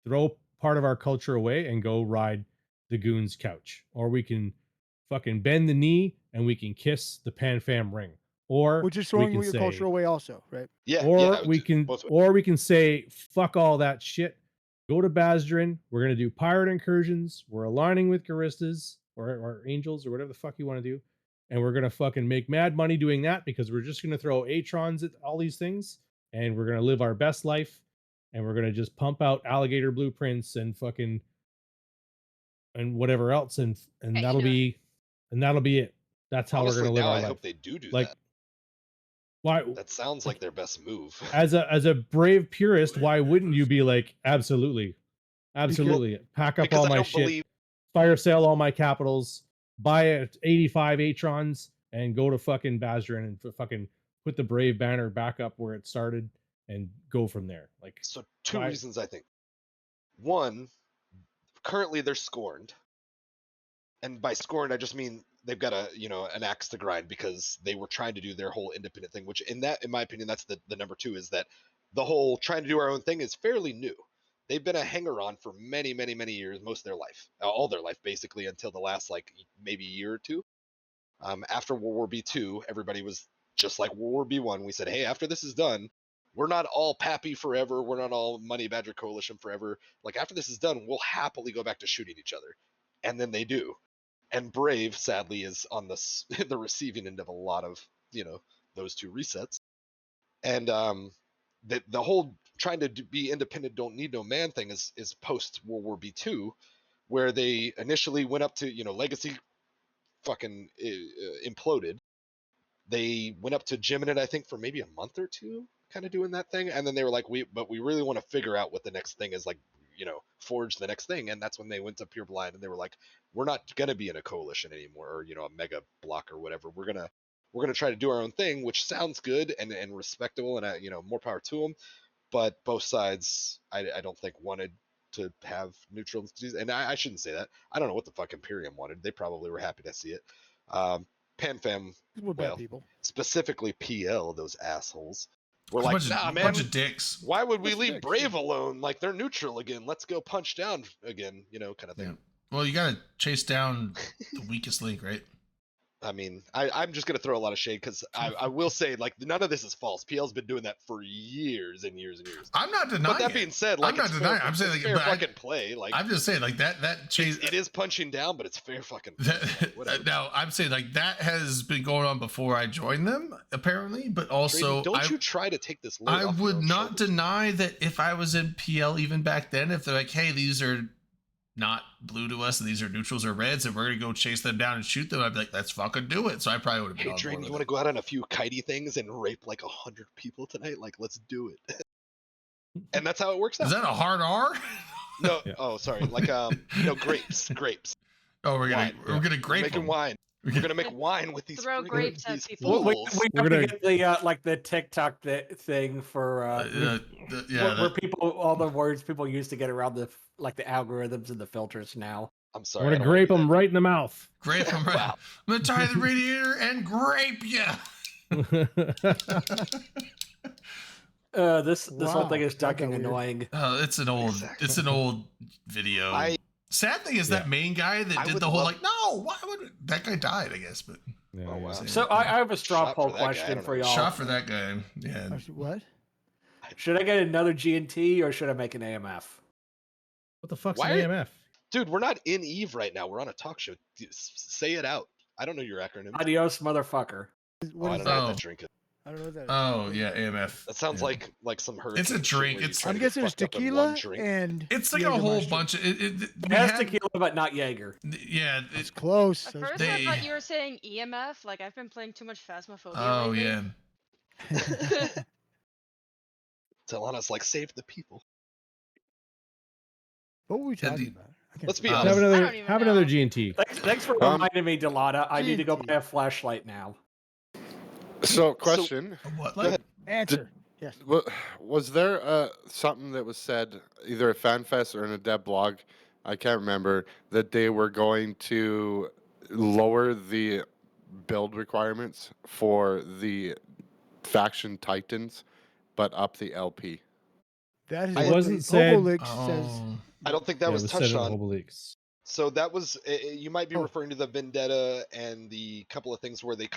throw part of our culture away and go ride the goon's couch, or we can fucking bend the knee and we can kiss the Pan Fam ring, or Which is we throwing can your say, culture away also, right? yeah. or we can both ways. or we can say fuck all that shit, go to Bazdarin, we're going to do pirate incursions, we're aligning with Garistas or angels or whatever the fuck you want to do, and we're going to fucking make mad money doing that because we're just going to throw atrons at all these things and we're going to live our best life and we're going to just pump out alligator blueprints and fucking and whatever else and Hey, that'll be it. That's how Honestly, we're going to live now our I life. hope they do Like that. why That sounds like their best move. as a brave purist, why wouldn't you be like, absolutely, pack up because all I my don't shit, believe fire sale all my capitals, buy 85 Atrons, and go to fucking Bazdarin and fucking put the brave banner back up where it started and go from there. Like, so. Two why- reasons I think. One, currently they're scorned, and by scorned I just mean they've got an axe to grind because they were trying to do their whole independent thing. Which in my opinion, that's the number two, is that the whole trying to do our own thing is fairly new. They've been a hanger-on for many, many, many years, most of their life, all their life basically, until the last maybe year or two. After World War B2, everybody was just like World War B1. We said, hey, after this is done, we're not all Pappy forever. We're not all Money Badger Coalition forever. Like, after this is done, we'll happily go back to shooting each other. And then they do. And Brave, sadly, is on the receiving end of a lot of, those two resets. And the whole trying to be independent, don't need no man thing is post World War B2, where they initially went up to, Legacy fucking imploded. They went up to Geminid, I think, for maybe a month or two, kind of doing that thing, and then they were like, we really want to figure out what the next thing is, like, forge the next thing. And that's when they went to Pure Blind and they were like, we're not gonna be in a coalition anymore, or a mega block or whatever. We're gonna try to do our own thing, which sounds good and respectable, and more power to them. But both sides, I don't think, wanted to have neutral entities, and I shouldn't say that. I don't know what the fuck Imperium wanted. They probably were happy to see it. PanFam, We're bad people. specifically PL, those assholes, were A like, bunch nah, of, man, bunch of dicks. why would we Bunch of leave dicks, Brave alone? Like, they're neutral again. Let's go punch down again, kind of thing. Yeah. Well, you gotta chase down the weakest link, right? I mean, I'm just gonna throw a lot of shade because I will say, like, none of this is false. PL's been doing that for years and years and years. I'm not denying. But that it. being said, like, I'm not it's denying. fair, I'm saying, it's like, fair but fucking play. Like, I'm just saying, like that chase. it is punching down, but it's fair fucking play. Whatever. Now, I'm saying, like, that has been going on before I joined them, apparently, but also, Drayden, don't you try to take this load I off your would own not shoulders. deny that if I was in PL even back then, if they're like, hey, these are not blue to us and these are neutrals or reds and we're gonna go chase them down and shoot them, I'd be like, let's fucking do it. So I probably would have been Hey, on board Drayden, with you want to go out on a few kitey things and rape like 100 people tonight? Like, let's do it. And that's how it works out. Is that a hard R? No, Yeah. oh, sorry. Like, grapes. Oh, we're Wine. gonna grape Making them. wine. We're gonna make wine with these Throw freaking- grapes at these people. We, fools. we We're have to gonna- get the the TikTok thing for where people, all the words people use to get around the algorithms and the filters now. I'm sorry. We're I gonna don't wanna grape be them that right in the mouth. grape them. Right. Wow. I'm gonna tie the radiator and grape ya. This whole thing Wow, is that got fucking weird. annoying. Oh, it's an old Exactly. video. I- Sad thing is that main guy that I did would the whole love- no, why would that guy died? I guess, but Yeah, Oh, wow. yeah. So I have a straw Shot poll for that guy, I question don't for know. y'all. shot for that guy. Yeah, Actually, what? Should I get another G&T or should I make an AMF? What the fuck's Why an are- AMF? Dude, we're not in Eve right now. We're on a talk show. Say it out. I don't know your acronym. Adios, motherfucker. What I is don't that? know Oh. that drink. I don't know what that. Is. Oh yeah, AMF. That sounds Yeah. like some hurricane. It's a shit drink, where you it's- try I'm to get guessing it's fucked up in one tequila drink. and. It's like a whole Jägermeister. bunch of it. It we has had- tequila, but not Jaeger. Yeah. It's close. At That's first, They- I thought you were saying EMF. Like, I've been playing too much Phasmophobia. Oh lately. yeah. Telling us, like, save the people. What were we Yeah, talking the- about? I can't Let's be remember. honest. Have I another don't even have another know. G&T. Thanks for reminding me, Delata. I need to go G&T. buy a flashlight now. So, question: What? Go ahead. Answer. Yes. Was there something that was said either at FanFest or in a dev blog I can't remember, that they were going to lower the build requirements for the faction Titans, but up the LP. That is I what wasn't the said- Obelix says. Oh, I don't think that Yeah, was it was said touched in on. Obelix. So that was you might be Oh. referring to the Vendetta and the couple of things where they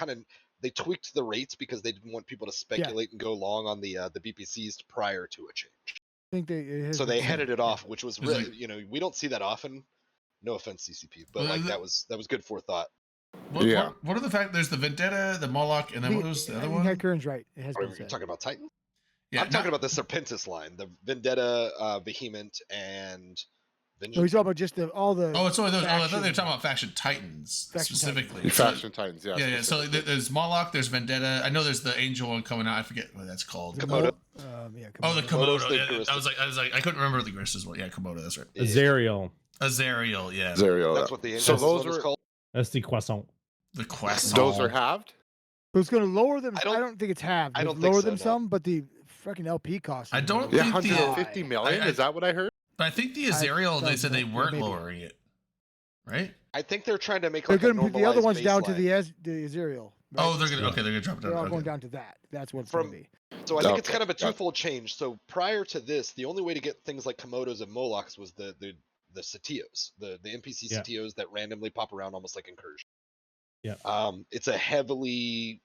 they tweaked the rates because they didn't want people to speculate and go long on the BPCs prior to a change. I think it has So been they said, headed it yeah. off, which was It was really, we don't see that often. No offense, CCP, but Well, like the- that was good forethought. Yeah. What are the fact? There's the Vendetta, the Moloch, and then what was the I other think one? Hyperion's right. It has Are been you said. talking about Titan? Yeah, I'm talking about the Serpentis line, the Vendetta, Vehement, and Vengeance. No, he's talking about just all the. Oh, it's only those. Oh, I thought they were faction- talking about Faction Titans Faction specifically. Titans. So- Faction Titans, yeah. yeah. So specifically. there's Moloch, there's Vendetta. I know there's the Angel one coming out. I forget what that's called. the Komodo. Yeah, Oh, the Komodo's Komodo. the Yeah, Charisma. I was like, I couldn't remember the Gris's one. Yeah, Komodo. That's right. Yeah, Azariel. Azariel. Yeah. Zerial, That's yeah. what the So Angels those one was are called. That's the croissant. The Quest. those are halved. So it's going to lower them. I I don't- don't think it's halved. I It's don't think lower so, them no. some, but the fucking LP cost. I is don't lower. Yeah, think the- 150 million. I- Is that what I heard? But I think the Azariel, they thought said they that- weren't maybe. lowering it, right? I think they're trying to make They're like a going to put the other normalized ones down to baseline. the Azerial. Oh, they're gonna okay. They're gonna drop it down. They're all Okay. going down to that. That's what it's From- going to be. So I think it's Okay, kind of a gotcha. twofold change. So prior to this, the only way to get things like Komodos and Molochs was the Satios, the NPC Yeah. Satios that randomly pop around almost like Incursion. Yeah. It's a heavily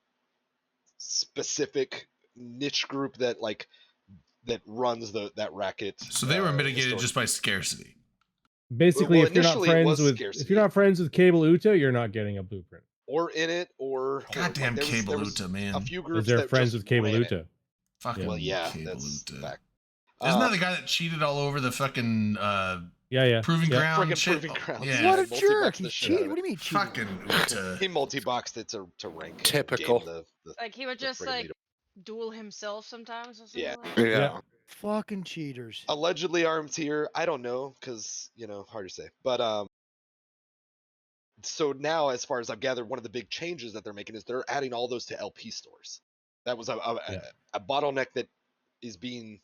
specific niche group that runs that racket. So they were mitigated historically. just by scarcity. Basically, Well, if you're not initially it friends was with scarcity. Cable Uta, you're not getting a blueprint. or in it or Goddamn there was- Cable there was Uta, man. a few Because groups they're that friends just with Cable ran it. Uta. Fucking Well, yeah, Cable that's Uta. fact. Isn't that the guy that cheated all over the fucking Yeah. proving Yeah. ground Friggin' shit? Proving Grounds. Yeah. What a multi-box jerk! the He shit out cheated. of What do you mean cheated? Fucking Uta. He multi-boxed it to rank. Typical. game the Like he would the just friggin' like leader. duel himself sometimes or something. Yeah. Like that. Yeah. Fucking cheaters. Allegedly armed tier. I don't know because hard to say. But so now, as far as I've gathered, one of the big changes that they're making is they're adding all those to LP stores. That was a bottleneck that is being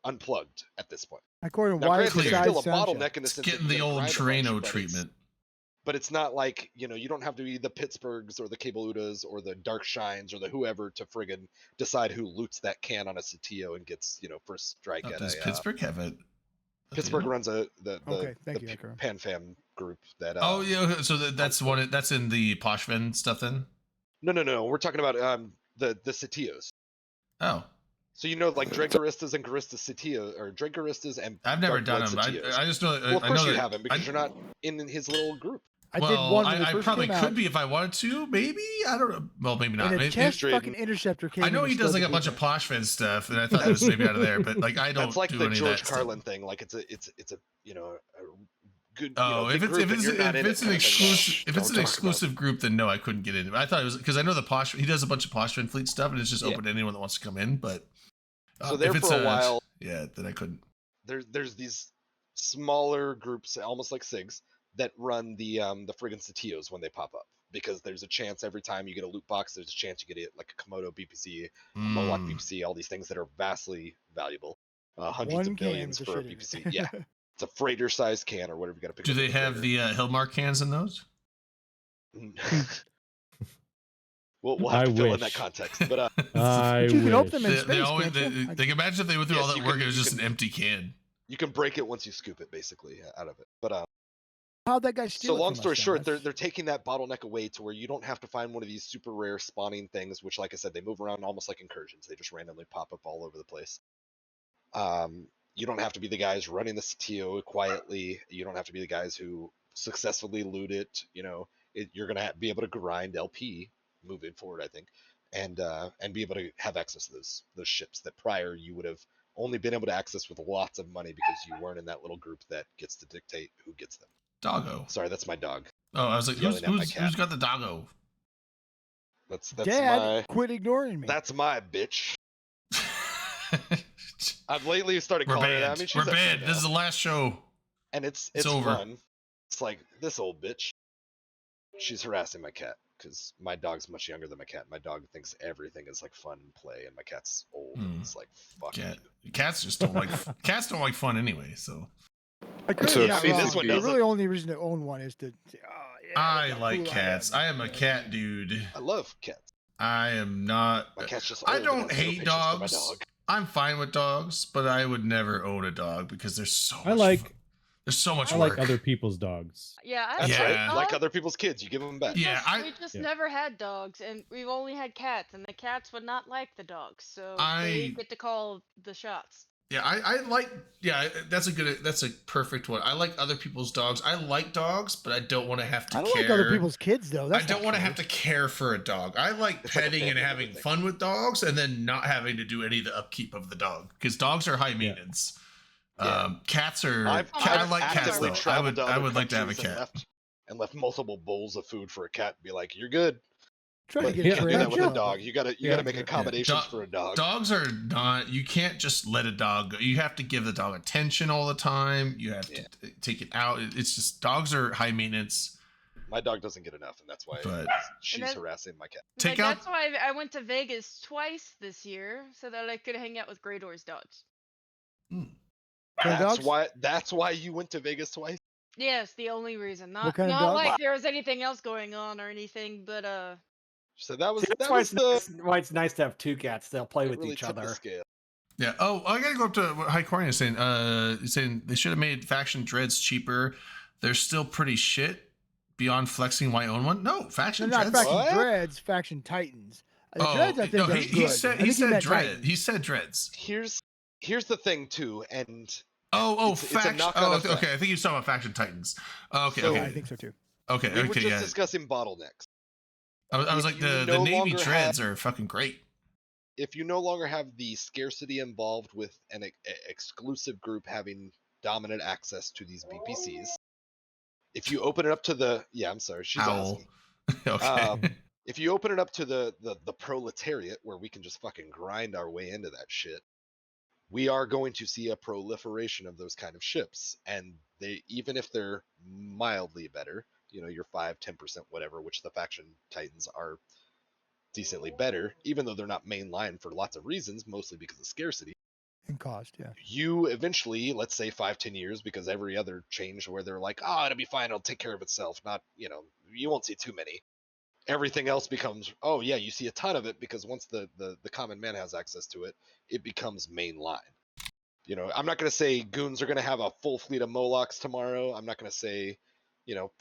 unplugged at this point. According to Now, Wyatt granted, there's besides still a Sancho. bottleneck in the It's sense that getting you the gotta old grind a Terreno bunch, but treatment. But it's not like you don't have to be the Pittsburghs or the Cable Utas or the Dark Shines or the whoever to friggin' decide who loots that can on a Satio and gets first strike at Does a Pittsburgh have it? Pittsburgh runs the Okay, thank you, Akram. PanFam group that. Oh yeah, okay, so that's one. That's in the Poshvin stuff then. No. We're talking about the Satios. Oh, So like Dregaristas and Garistas Satio or Dregaristas and. I've never Dark done Blood them. Satios. I just know. Well, of I course know you that- haven't because you're not in his little group. I did well, one when they I first probably came could out, be if I wanted to. Maybe I don't know. Well, maybe not. and a Maybe, chest Drayden. fucking interceptor came I in know and he does stole like a the bunch of blueprint. Poshvin stuff, and I thought it was maybe out of there. But like I don't That's like do the any George of that stuff. Carlin thing. Like it's a good. Oh, big if it's group and you're not in it an kind of thing. exclusive if it's Don't an talk about exclusive group, then no, I couldn't get in. I thought it was because I know the Posh. He does a bunch of Poshvin fleet stuff, and it's just Yeah. open to anyone that wants to come in. But So if there it's for a while, yeah, then I couldn't. there's these smaller groups, almost like SIGs, that run the friggin' Satios when they pop up because there's a chance every time you get a loot box, there's a chance you get it like a Komodo BPC, a Moloch Mm. BPC, all these things that are vastly valuable, hundreds One of can billions with a for a shit in it. BPC. Yeah, it's a freighter-sized can or whatever you got to pick. Do up they with a have freighter. the Hillmark cans in those? we'll have I to fill in wish. that context, but I But you can open wish. them in They space, always can't you? they imagine if they went through all Yes, that you work, can- it was you just an can- empty can. you can break it once you scoop it, basically out of it. But How'd that guy steal so it long from story us then? short, That's- they're taking that bottleneck away to where you don't have to find one of these super rare spawning things, which, like I said, they move around almost like incursions. They just randomly pop up all over the place. You don't have to be the guys running the Satio quietly. You don't have to be the guys who successfully loot it. You're gonna be able to grind LP moving forward, I think, and be able to have access to those ships that prior you would have only been able to access with lots of money because you weren't in that little group that gets to dictate who gets them. Doggo. Sorry, that's my dog. Oh, I was like, Yelling at my cat. who's got the doggo? That's Dad, my quit ignoring me. that's my bitch. I've lately started We're calling her that. I banned. mean, she's We're a banned. female, This is the last show. and it's over. fun. It's like this old bitch. She's harassing my cat because my dog's much younger than my cat. My dog thinks everything is like fun and play, and my cat's old. Hmm. It's like fuck. Cat. Cats just don't like cats don't like fun anyway. So I could So be it not seems wrong. this one The doesn't. really only reason to own one is to say, oh, yeah, I look how like cool cats. I am a Yeah. cat dude. I love cats. I am not. My cat's just I old. and don't has no hate patience for my dogs. dog. I'm fine with dogs, but I would never own a dog because there's so much. I like There's so much I work. like other people's dogs. Yeah, I That's like Yeah. right. Like dogs. other people's kids, you give them back. Yeah, We just Yeah. never had dogs, and we've only had cats, and the cats would not like the dogs, so they I- get to call the shots. Yeah, I like. Yeah, that's a perfect one. I like other people's dogs. I like dogs, but I don't want to have to I don't care. like other people's kids though. That's I don't want to have to care for a dog. I like It's like a petting and family having thing. fun with dogs, and then not having to do any of the upkeep of the dog because dogs are high Yeah. maintenance. Yeah. Cats are. I've I like cats actively though. I traveled would. to I other would like to have a countries cat. and left multiple bowls of food for a cat and be like, "You're good." Try to But get you a can't do train that with a job. dog. You gotta Yeah. make accommodations for a dog. Dogs are not. You can't just let a dog go. You have to give the dog attention all the time. You have to take it out. It's just dogs are high maintenance. My dog doesn't get enough, and that's why But- she's that- harassing my cat. Take out- That's why I went to Vegas twice this year, so that I could hang out with Greydor's dogs. Kind of dogs? That's why you went to Vegas twice. Yes, the only reason. Not kind of not dogs? like there was anything else going on or anything, but So that was See, that's that why was it's, the nice, why it's nice to have two cats. They'll play it with really each tipped the other. scale. Yeah. Oh, I gotta go up to what High Corny is saying. He's saying they should have made faction dreads cheaper. They're still pretty shit. Beyond flexing, why own one? No, They're faction not dreads. faction What? dreads, faction titans. The Oh, dreads, I think, no, are he good. said I he think said meant dread. titans. He said dreads. Here's the thing too, and Oh, It's a faction. knock-on Oh, effect. okay. I think you was talking about faction titans. Okay, So- Yeah, I okay, think so too. okay, we were okay. just Yeah. discussing bottlenecks. I was if like you the no navy longer dreads are fucking great. If you no longer have the scarcity involved with an exclusive group having dominant access to these BPCs, if you open it up to the I'm sorry, she's Owl. asking. Okay. If you open it up to the proletariat where we can just fucking grind our way into that shit, we are going to see a proliferation of those kind of ships. And they, even if they're mildly better, your 5-10% whatever, which the faction titans are decently better, even though they're not mainline for lots of reasons, mostly because of scarcity. And cost, yeah. You eventually, let's say 5-10 years, because every other change where they're like, oh, it'll be fine, it'll take care of itself. Not, you won't see too many. Everything else becomes, oh yeah, you see a ton of it because once the common man has access to it, it becomes mainline. I'm not going to say goons are going to have a full fleet of Molochs tomorrow. I'm not going to say,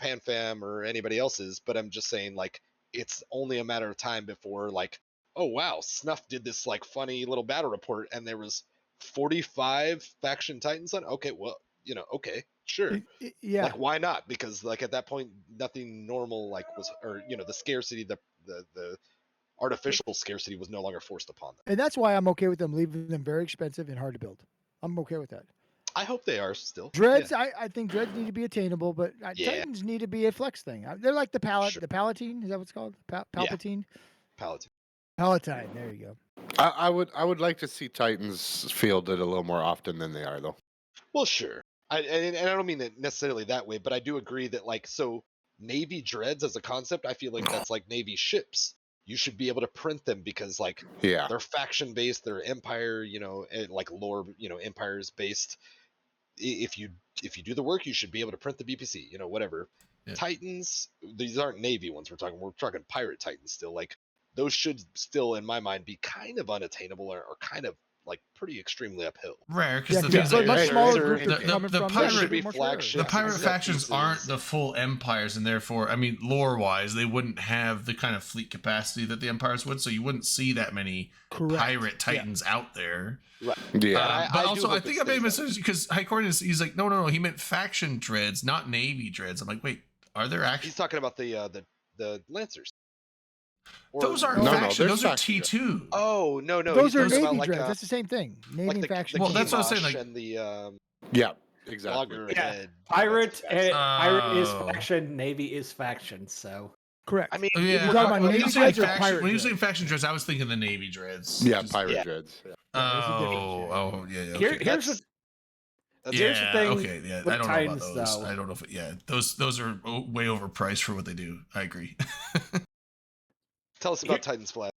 PanFam or anybody else's, but I'm just saying like it's only a matter of time before like, oh wow, Snuff did this like funny little battle report and there was 45 faction titans on. Okay, well, okay, sure. Yeah. Like why not? Because like at that point nothing normal like was, or the scarcity, the artificial scarcity was no longer forced upon them. And that's why I'm okay with them leaving them very expensive and hard to build. I'm okay with that. I hope they are still. Dreads, Yeah. I think dreads need to be attainable, but Yeah. titans need to be a flex thing. They're like the Sure. the Palatine. Is that what it's called? Palpatine? Paladin. Palatine. There you go. I would like to see Titans fielded a little more often than they are, though. Well, sure. And I don't mean it necessarily that way, but I do agree that like so Navy dreads as a concept, I feel like that's like Navy ships. You should be able to print them because like Yeah. they're faction based, they're empire, like lore, empires based. If you do the work, you should be able to print the BPC, whatever. Yeah. Titans, these aren't Navy ones we're talking pirate Titans still. Like those should still, in my mind, be kind of unattainable or kind of like pretty extremely uphill. Rare because Yeah, the 'cause thing is it's a like, much they're- smaller they're- group the- they're coming the from. pirate- They're should be much flagship rarer. the pirate set factions pieces. aren't the full empires, and therefore, I mean, lore-wise, they wouldn't have the kind of fleet capacity that the empires would. So you wouldn't see that many Correct. pirate titans out there. Right. Yeah. I But do also, I hope think it I made a stays that way. mistake because High Court he's like, no, he meant faction dreads, not navy dreads. I'm like, wait, are there actually? He's talking about the Lancers. Or- Those aren't No, no, faction. there's Those are faction T2. Oh no, Those he's are talking about Navy like, dreads. That's the same thing. Navy like and the faction. Well, that's what I'm saying, Kimash like- and the Yeah. Exactly. loggerhead. Pirate, pirate is Oh. faction, Navy is faction. So Correct. I mean, Oh, yeah. You're talking about when Navy you say dreads or faction, pirate when you say dreads? faction dreads, I was thinking the navy dreads. Yeah, Just- pirate yeah. dreads. Yeah. Yeah, there's a difference, yeah. Oh, yeah. here, Okay. here's That's- the here's the thing Okay, yeah. with I don't know Titans, about those. though. I don't know if those are way overpriced for what they do. I agree. Tell us about Titans Flag.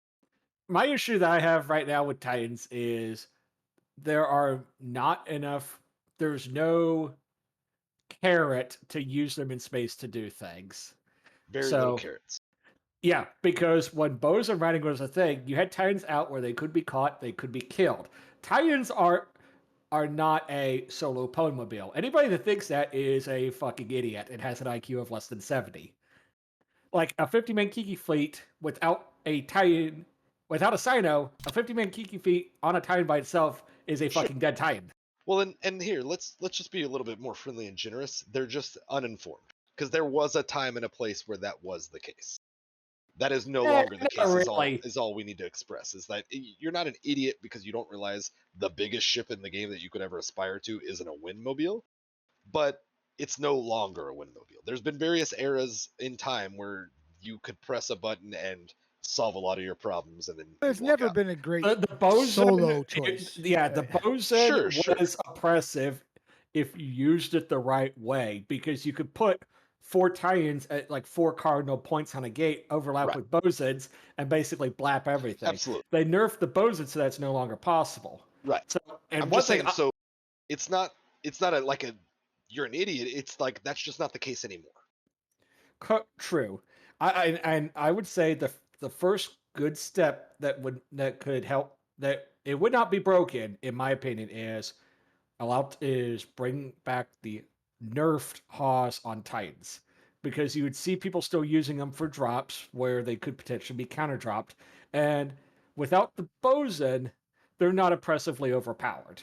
my issue that I have right now with Titans is there are not enough. There's no carrot to use them in space to do things. Very little So- carrots. Yeah, because when Bosun riding was a thing, you had Titans out where they could be caught, they could be killed. Titans are not a solo Pwnmobile. Anybody that thinks that is a fucking idiot and has an IQ of less than 70. Like a 50-man Kiki fleet without a Titan, without a Sino, a 50-man Kiki fleet on a Titan by itself is a Sure. fucking dead Titan. Well, and here, let's just be a little bit more friendly and generous. They're just uninformed because there was a time and a place where that was the case. That is no longer the not case. really. Is all we need to express is that you're not an idiot because you don't realize the biggest ship in the game that you could ever aspire to isn't a windmobile, but it's no longer a windmobile. There's been various eras in time where you could press a button and solve a lot of your problems, and then There's you'd walk never out. been a great The Bosun, solo choice. the Right. Bosun Sure. was oppressive if you used it the right way because you could put 4 Titans at like 4 cardinal points on a gate, overlap Right. with Bosuns, and basically blap everything. Absolutely. They nerfed the Bosun so that's no longer possible. Right. So, and I'm one just thing, saying, so it's not like a you're an idiot. It's like that's just not the case anymore. True. I would say the first good step that could help that it would not be broken, in my opinion, is bring back the nerfed Haws on Titans, because you would see people still using them for drops where they could potentially be counter dropped, and without the Bosun, they're not oppressively overpowered.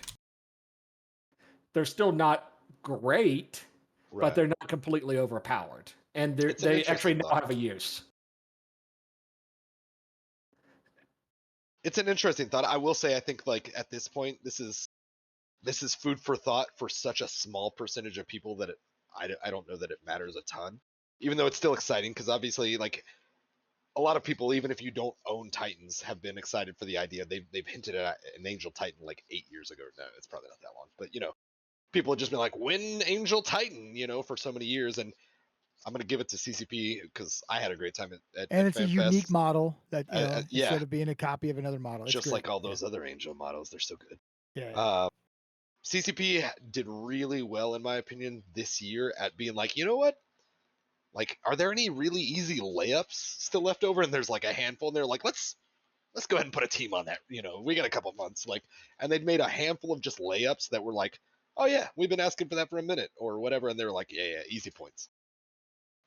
They're still not great, but they're not completely overpowered, and It's an they actually interesting now thought. have a use. It's an interesting thought. I will say, I think like at this point, this is food for thought for such a small percentage of people that I don't know that it matters a ton, even though it's still exciting because obviously like a lot of people, even if you don't own Titans, have been excited for the idea. They've hinted at an Angel Titan like 8 years ago. No, it's probably not that long, but people have just been like, "Win Angel Titan," for so many years, and I'm gonna give it to CCP because I had a great time at And it's a FanFest. unique model that yeah. instead of being a copy of another model. It's Just great. like all those other Angel models, they're so good. Yeah. CCP did really well, in my opinion, this year at being like, you know what? Like, are there any really easy layups still left over? And there's like a handful, and they're like, let's go ahead and put a team on that. We got a couple months, and they'd made a handful of just layups that were like, oh yeah, we've been asking for that for a minute or whatever, and they're like, yeah, easy points.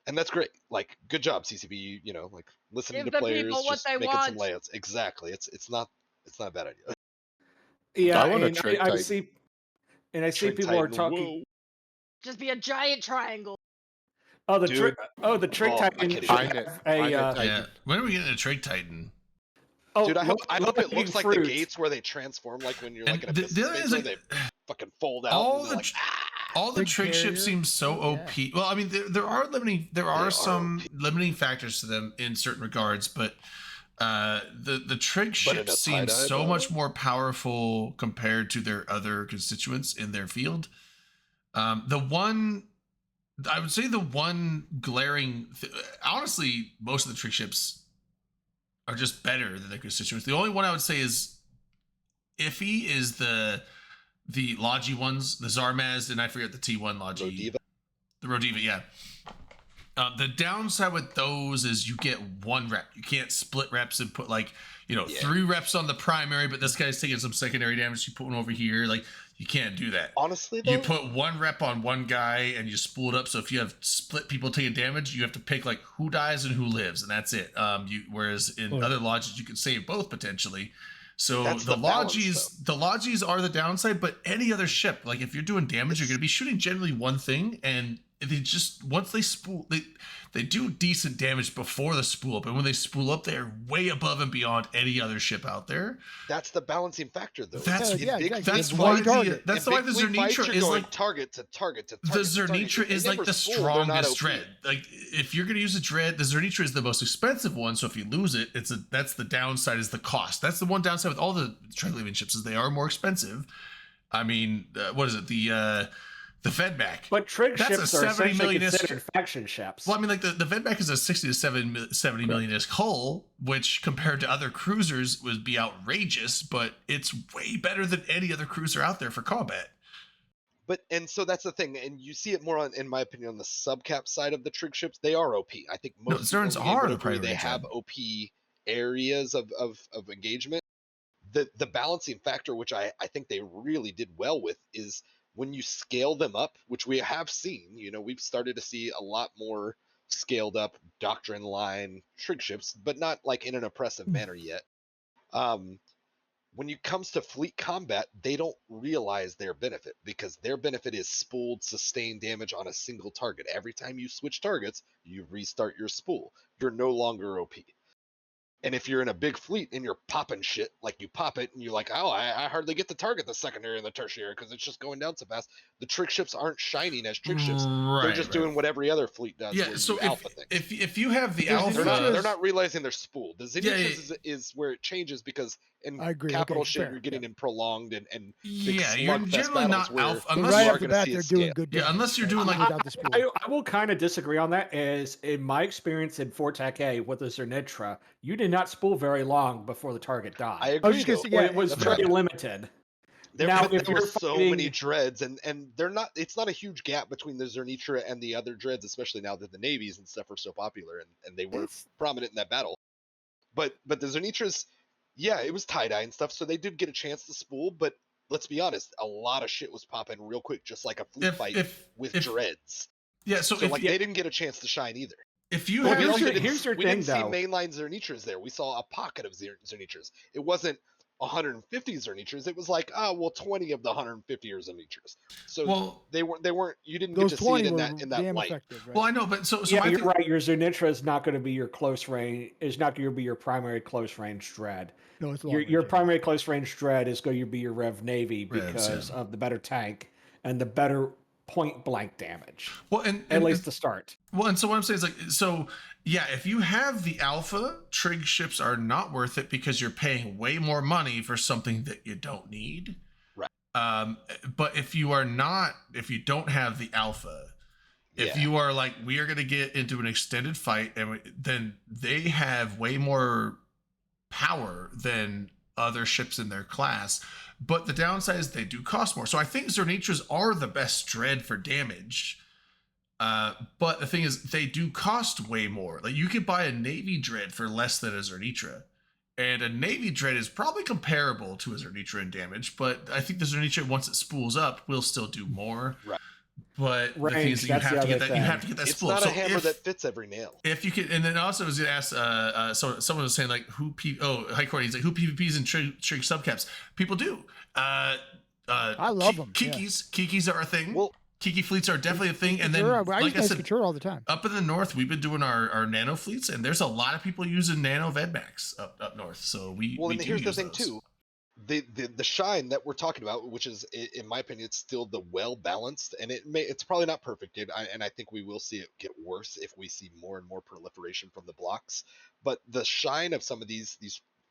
And that's great. Like, good job, CCP. Like listening Give to the players, people what just they making some want. layouts. Exactly. It's not a bad idea. Yeah, I want a and Trig I Titan. see, and I see Trig people are Titan, talking. whoa. Just be a giant triangle. Oh, the Dude. trick. Oh, the Trig Oh, I Titan can't should Find have it. a. Find it, Yeah. Titan. When are we getting a Trig Titan? Oh, Dude, I hope it low-hanging looks like the fruit. gates where they transform, like when you're And like in a the business other thing space is, where like, they fucking fold out. all And the they're like, tr- all the Big trig carrier. ships seem so Yeah. OP. Well, I mean, there are are some OP. limiting factors to them in certain regards, but the trig But in ships a seem tie-dye so much model? more powerful compared to their other constituents in their field. I would say the one glaring, honestly, most of the trig ships are just better than their constituents. The only one I would say is iffy is the Logi ones, the Zarmaz, and I forget the T1 Logi. Rodiva? The Rodiva, yeah. The downside with those is you get 1 rep. You can't split reps and put 3 reps on the primary, but this guy's taking some secondary damage. You put one over here. Like, you can't do that. Honestly, though, You put 1 rep on one guy and you spool it up. So if you have split people taking damage, you have to pick who dies and who lives, and that's it. Whereas in other lodges you can save both potentially. So That's the the balance, lodges are the downside, but any other ship, like if you're doing damage, you're going to be shooting generally one thing, and they just once they spool, they do decent damage before the spool up, and when they spool up, they're way above and beyond any other ship out there. that's the balancing factor, though. That's- In yeah, big exactly. fleet That's It's why one target. that's in why big the fleet fights, Zernitra you're is going like target to target to the target to target. Zernitra They is like never the spool, they're not strongest OP. dread. Like if you're gonna use a dread, the Zernitra is the most expensive one. So if you lose it, that's the downside is the cost. That's the one downside with all the Dreadlegion ships is they are more expensive. I mean, what is it? The Fedback. But trig That's a ships are 70 essentially million considered faction ships. Well, I mean, like the Fedback is a 60 to 70 million disc hull, which compared to other cruisers would be outrageous, but it's way better than any other cruiser out there for combat. and so that's the thing, and you see it more on, in my opinion, on the subcap side of the trig ships. They are OP. I think No, most people in Zerns the game are would the agree they priority have dread. OP areas of engagement. The balancing factor, which I think they really did well with, is when you scale them up, which we have seen. You know, we've started to see a lot more scaled up doctrine line trig ships, but not like in an oppressive manner yet. When it comes to fleet combat, they don't realize their benefit, because their benefit is spooled sustained damage on a single target. Every time you switch targets, you restart your spool. You're no longer OP. And if you're in a big fleet and you're popping shit, like you pop it and you're like, oh, I hardly get to target the secondary and the tertiary because it's just going down so fast. The trig ships aren't shining as trig ships. They're just doing what every other fleet does. Yeah, where so you alpha things. if you have the There's alpha, They're not realizing they're spooled. The Zeniths Yeah, is where it changes, because in I agree. capital Okay, shit, fair, you're getting yeah. in prolonged and big yeah, you're slugfest generally battles not where alpha But unless right you off the bat, they're doing good Yeah, damage. unless you're right? doing like without the spool. I will kind of disagree on that. As in my experience in Fortac A with the Zernitra, you did not spool very long before the target died. I I was agree. just gonna Though. say, yeah, it was That's very right. limited. There, Now, but if there you're were so many fighting- dreads, and they're not. It's not a huge gap between the Zernitra and the other dreads, especially now that the navies and stuff are so popular, and they were It's- prominent in that battle. But the Zernitras, yeah, it was tie dye and stuff, so they did get a chance to spool. But let's be honest, a lot of shit was popping real quick, just like a fleet fight with dreads. Yeah, so if like they didn't get a chance to shine either. If you Well, have here's We your- didn't, here's your we thing, didn't see though. mainline Zernitras there. We saw a pocket of Zernitras. It wasn't 150 Zernitras. It was like, 20 of the 150 are Zernitras. So they weren't. You didn't get Those to see 20 it in were that damn light. effective, right? Well, I know, but so yeah, my you're thing- right. Your Zernitra is not going to be your close range. Is not going to be your primary close range dread. No, it's Your long-range, yeah. primary close range dread is going to be your Rev Navy Revs, because yeah. of the better tank and the better point blank damage. Well, and at least to start. Well, and so what I'm saying is like, so yeah, if you have the alpha, trig ships are not worth it because you're paying way more money for something that you don't need. Right. But if you don't have the alpha, if you are like, we are going to get into an extended fight, and then they have way more power than other ships in their class. But the downside is they do cost more. So I think Zernitras are the best dread for damage. But the thing is, they do cost way more. Like you could buy a Navy dread for less than a Zernitra. And a Navy dread is probably comparable to a Zernitra in damage, but I think the Zernitra, once it spools up, will still do more. Right. But the thing is that you have to get that. You have to get that It's spool. not So a hammer if- that fits every nail. If you could, and then also I was gonna ask, so someone was saying like High Court, he's like, who PvPs and trig subcaps? People do. I love them. Kikis are a thing. Well, Kiki fleets are definitely a thing. And then, I like use I nice said, Couture all the time. up in the north, we've been doing our nano fleets, and there's a lot of people using nano Vedmax up north. So we Well, we and do here's the use thing those. too. The shine that we're talking about, which is in my opinion, it's still the well balanced, and it's probably not perfect, and I think we will see it get worse if we see more and more proliferation from the blocks. But the shine of some of these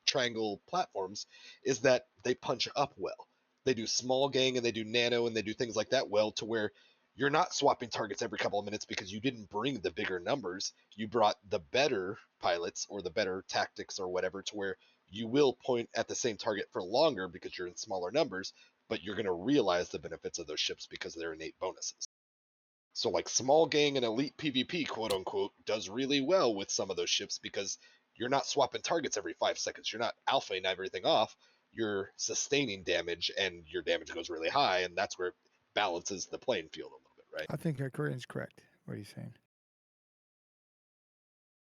triangle platforms is that they punch up well. They do small gang and they do nano and they do things like that well, to where you're not swapping targets every couple of minutes because you didn't bring the bigger numbers. You brought the better pilots or the better tactics or whatever, to where you will point at the same target for longer because you're in smaller numbers, but you're going to realize the benefits of those ships because of their innate bonuses. So like small gang and elite PvP, quote unquote, does really well with some of those ships because you're not swapping targets every 5 seconds. You're not alphaing everything off. You're sustaining damage, and your damage goes really high, and that's where it balances the playing field a little bit, right? I think Korean's correct. What are you saying?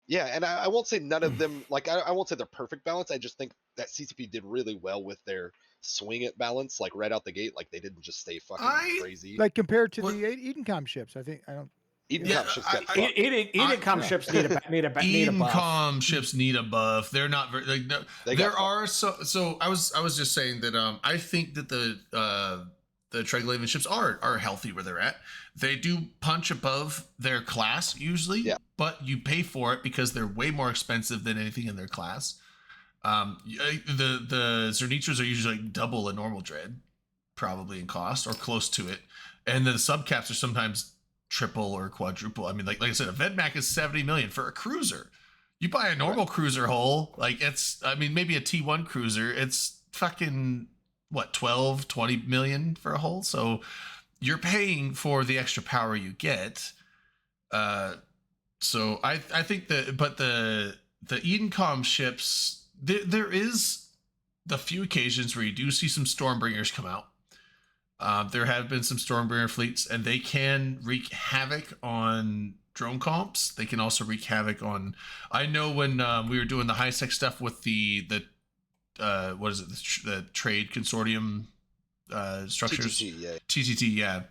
Yeah, and I won't say none of them, like, I won't say they're perfect balance. I just think that CCP did really well with their swing it balance, like right out the gate. Like they didn't just stay fucking crazy. Like compared to the Edencom ships, I don't. Edencom ships got fucked. Edencom ships need a buff. Edencom ships need a buff. They're not very. Like, no, They there got are so. I was just saying that I think that the Treglaven ships are healthy where they're at. They do punch above their class usually, but you pay for it because they're way more expensive than anything in their class. The Zernitras are usually like double a normal dread, probably in cost or close to it, and the subcaps are sometimes triple or quadruple. I mean, like I said, a Vedmac is 70 million for a cruiser. You buy a normal cruiser hull, like maybe a T1 cruiser, it's fucking what, 12, 20 million for a hull. So you're paying for the extra power you get. So I think that, but the Edencom ships, there is the few occasions where you do see some Stormbringers come out. There have been some Stormbringer fleets, and they can wreak havoc on drone comps. They can also wreak havoc on. I know when we were doing the high-sec stuff with the what is it? The trade consortium structures. TTT, yeah. TTT, yeah.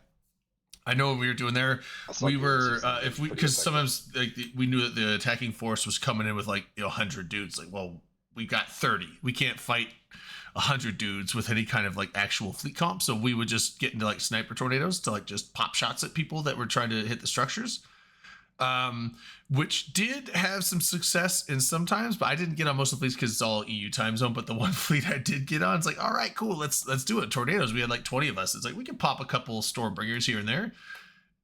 I know what we were doing there. We were if we, because sometimes like we knew that the attacking force was coming in with like 100 dudes. Like, well, we got 30. We can't fight 100 dudes with any kind of like actual fleet comp. So we would just get into like sniper tornadoes to like just pop shots at people that were trying to hit the structures. Which did have some success in sometimes, but I didn't get on most of the fleets because it's all EU time zone. But the one fleet I did get on, it's like, all right, cool, let's do it. Tornadoes, we had like 20 of us. It's like we can pop a couple Stormbringers here and there.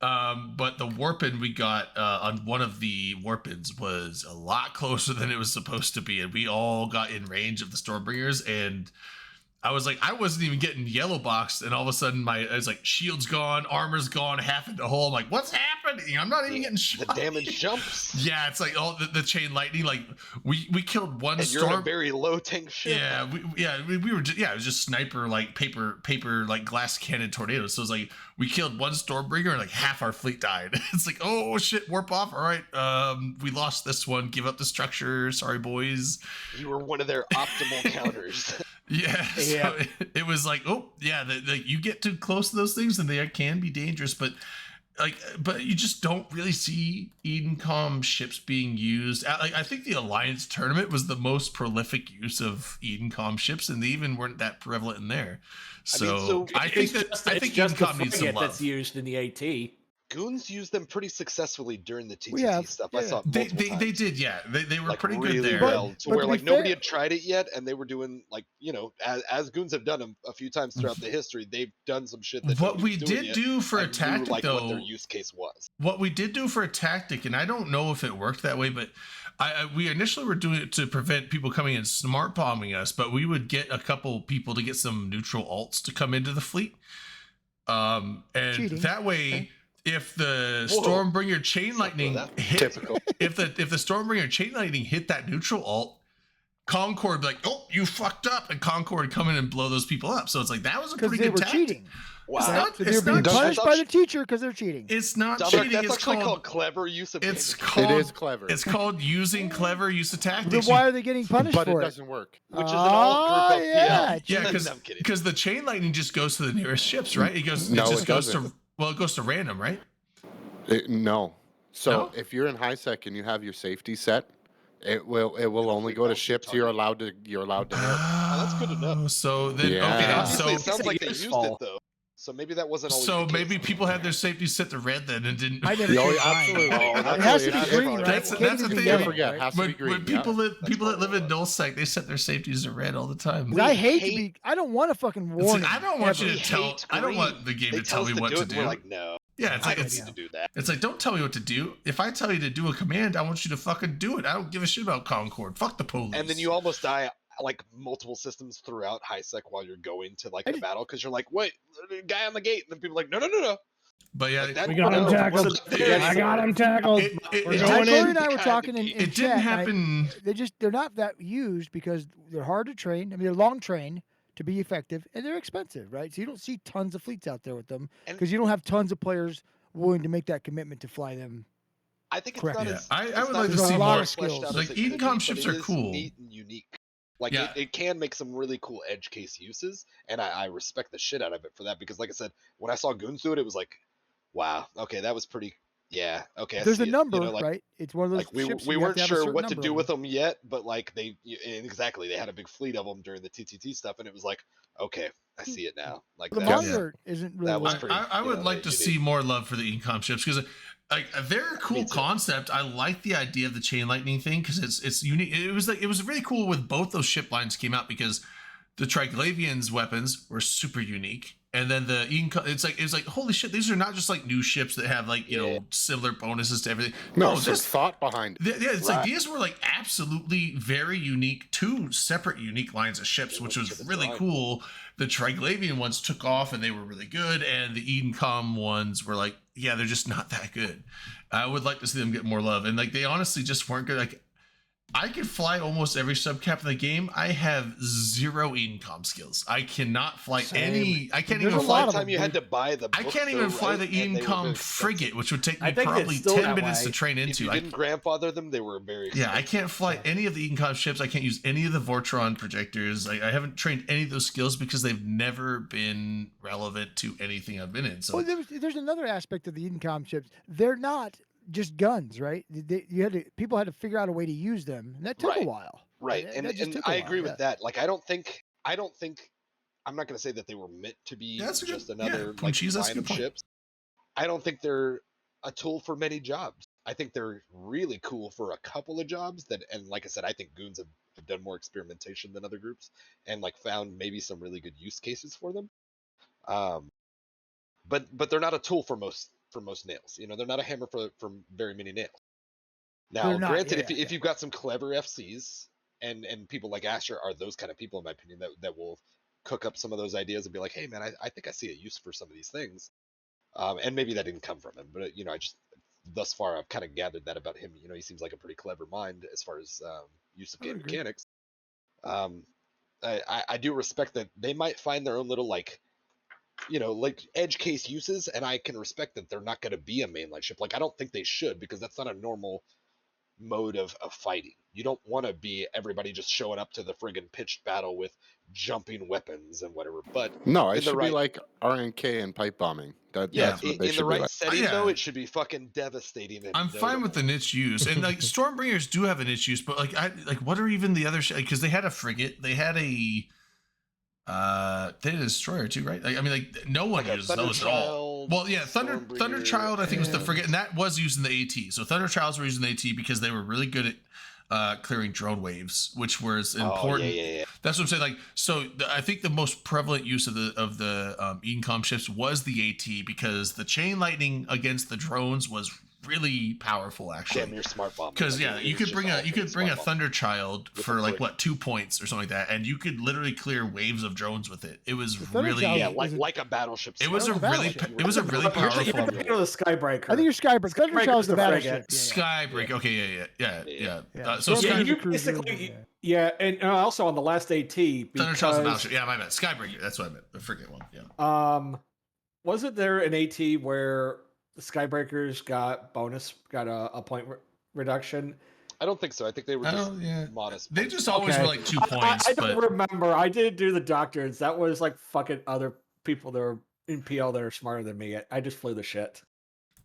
But the warpin we got on one of the warpins was a lot closer than it was supposed to be, and we all got in range of the Stormbringers, and I was like, I wasn't even getting yellow boxed, and all of a sudden I was like, shield's gone, armor's gone, half in the hole. I'm like, what's happening? I'm not even getting shot. The damage jumps. Yeah, it's like all the chain lightning. Like we killed one And storm. you're in a very low tank ship. Yeah, we were it was just sniper like paper like glass cannon tornadoes. So it's like we killed one Stormbringer and like half our fleet died. It's like, oh shit, warp off. All right, we lost this one. Give up the structure. Sorry, boys. You were one of their optimal counters. Yeah, so it was like, oh yeah, you get too close to those things and they can be dangerous, but you just don't really see Edencom ships being used. I think the Alliance tournament was the most prolific use of Edencom ships, and they even weren't that prevalent in there. So I think Edencom needs some love. That's used in the AT. Goons used them pretty successfully during the TTT have, stuff. yeah. I saw it multiple times. They did, yeah. They were like, pretty really good there. well, to But where to be like nobody fair- had tried it yet, and they were doing like, as goons have done them a few times throughout the history, they've done some shit that What nobody we was doing did yet, do for a and knew, tactic, like, what though, their use case was. what we did do for a tactic, and I don't know if it worked that way, but we initially were doing it to prevent people coming and smart bombing us, but we would get a couple people to get some neutral alts to come into the fleet, and Cheating. that way. Okay. If the Whoa. Stormbringer chain lightning hit, Typical. if the Stormbringer chain lightning hit that neutral alt, Concord would be like, oh, you fucked up, and Concord would come in and blow those people up. So it's like that was a Because pretty they good were tactic. cheating. Wow. not- So it's they're being not- punished I by thought the teacher because they're cheating. It's not Dominic, cheating. that's It's actually called called clever use of it's damage. called It is clever. It's called using clever use of Then tactics. why are they getting punished but it for it? doesn't work. Which is an all group of yeah, Yeah, No, because I'm kidding. the chain lightning just goes to the nearest ships, right? It goes. No, it just it goes doesn't. to. Well, it goes to random, right? No. So No? if you're in high sec and you have your safety set, it will only go to ships you're allowed to hit. that's good to know. So then, Yeah. okay, Obviously, it so sounds like they used useful. it though. So maybe that wasn't always so the case. maybe people had their safety set to red then and didn't. I never Oh, changed mine. absolutely. Oh, It that's has to really be green, right? That's- It can't that's even the be thing. yellow, Forget, right? has to be When green. people yeah. that live in nullsec, they set their safeties to red all the time. 'Cause I hate to hate- be. I don't want a fucking See, warning. I don't want you ever. to tell. hate I don't green. want the game They to tell me us what do to it, and do. We're like, no. Yeah, it's like I it's don't need to do that. it's like don't tell me what to do. If I tell you to do a command, I want you to fucking do it. I don't give a shit about Concord. Fuck the police. And then you almost die like multiple systems throughout high sec while you're going to like I a just- battle because you're like, wait, guy on the gate, and then people are like, no. But yeah, Like, that- We got him no, tackled. wasn't there. I got him tackled. it, it, We're it, going Corey in. and I were God, talking in it chat, didn't and happen. they're not that used because they're hard to train. I mean, they're long train to be effective, and they're expensive, right? So you don't see tons of fleets out there with them And- because you don't have tons of players willing to make that commitment to fly them. I think it's Correct. not Yeah, as I it's would not like to as see fleshed more out skills. as Like, it could Edencom be, ships but are it is cool. neat and unique. Like Yeah. it can make some really cool edge case uses, and I respect the shit out of it for that because, like I said, when I saw Goons do it, it was like, wow, okay, that was pretty. Yeah, okay. I There's see a it. number, You know, like, right? It's one of those Like we ships we you have weren't to have a sure certain what to number do of with them. them yet, but like exactly they had a big fleet of them during the TTT stuff, and it was like, okay, I see it now. Like The that. monitor isn't really. that was what- pretty- I would you know, like to unique. see more love for the Ecom ships because like they're a cool Me too. concept. I like the idea of the chain lightning thing because it's unique. It was really cool with both those ship lines came out because The Triglavian's weapons were super unique. And then the Eden, it's like holy shit, these are not just like new ships that have like, you know, similar bonuses to everything. No, there's thought behind it. Yeah, it's like these were like absolutely very unique, two separate unique lines of ships, which was really cool. The Triglavian ones took off and they were really good, and the Edencom ones were like, yeah, they're just not that good. I would like to see them get more love, and like they honestly just weren't good. Like I could fly almost every subcap in the game. I have 0 Edencom skills. I cannot fly any. I can't There's even a fly. lot of time you had to buy the I book, can't even though, fly the right? And they were very Edencom expensive. frigate, which would take me I think it's probably still 10 that minutes to way. train If into. you didn't grandfather them, they were very Yeah, I expensive. can't fly any of the Edencom ships. I can't use any of the Vortron projectors. I haven't trained any of those skills because they've never been relevant to anything I've been in. So Well, there's another aspect of the Edencom ships. They're not just guns, right? People had to figure out a way to use them, and that took a while. Right, That and just took a I while, agree yeah. with that. Like, I don't think. I'm not going to say that they were meant to be Yeah, that's a good- just another yeah, like Punchies, that's a line good of point. ships. I don't think they're a tool for many jobs. I think they're really cool for a couple of jobs and like I said, I think Goons have done more experimentation than other groups and like found maybe some really good use cases for them. But they're not a tool for most nails. You know, they're not a hammer for very many nails. Now, They're not, granted, yeah, if you've got some clever FCs and people like Asher are those kind of people, in my opinion, that will cook up some of those ideas and be like, hey man, I think I see a use for some of these things. And maybe that didn't come from him, but you know, I just thus far I've kind of gathered that about him. You know, he seems like a pretty clever mind as far as use of game mechanics. I do respect that they might find their own little like, you know, like edge case uses, and I can respect that they're not going to be a mainline ship. Like I don't think they should, because that's not a normal mode of fighting. You don't want to be everybody just showing up to the friggin' pitched battle with jumping weapons and whatever. But No, in it the should right, be like RNK and pipe bombing. That's what they in the should be right like. setting Yeah. though, it should be fucking devastating. And I'm fine with the niche use, and like Stormbringers do have a niche use, but like what are even the other because they had a frigate, they had a they had a destroyer too, right? Like, I mean, like no one Like a uses those at all. Thunderchild, Well, yeah, Thunderchild I think was the Yeah. frigate, and that was using the AT. So Thunderchilds were using the AT because they were really good at clearing drone waves, which was important. Oh, yeah. That's what I'm saying. Like, so I think the most prevalent use of the Edencom ships was the AT, because the chain lightning against the drones was really powerful, actually. Damn, you're smart bomb. Because yeah, you could bring a Thunderchild With for a like frig. what 2 points or something like that, and you could literally clear waves of drones with it. It was The really Thunderchild- Yeah, was it- like a battleship. it was a Like a really battleship. it was a really You're powerful thinking of the Skybreaker. I think you're Skybreaker. Thunderchild's the the battleship. frigate. Skybreak. Okay, yeah. Yeah. So Stormbreaker's Yeah, Sky, a you cruiser, basically, yeah. and also on the last AT, Thunderchild's because the battleship. Yeah, my bad. Skybreaker. That's what I meant. The frigate one. Yeah. wasn't there an AT where the Skybreakers got a point reduction? I don't think so. I think they were just yeah. modest. They points. just always were like 2 points, I don't but remember. I did do the Doctrines. That was like fucking other people that are in PL that are smarter than me. I just flew the shit.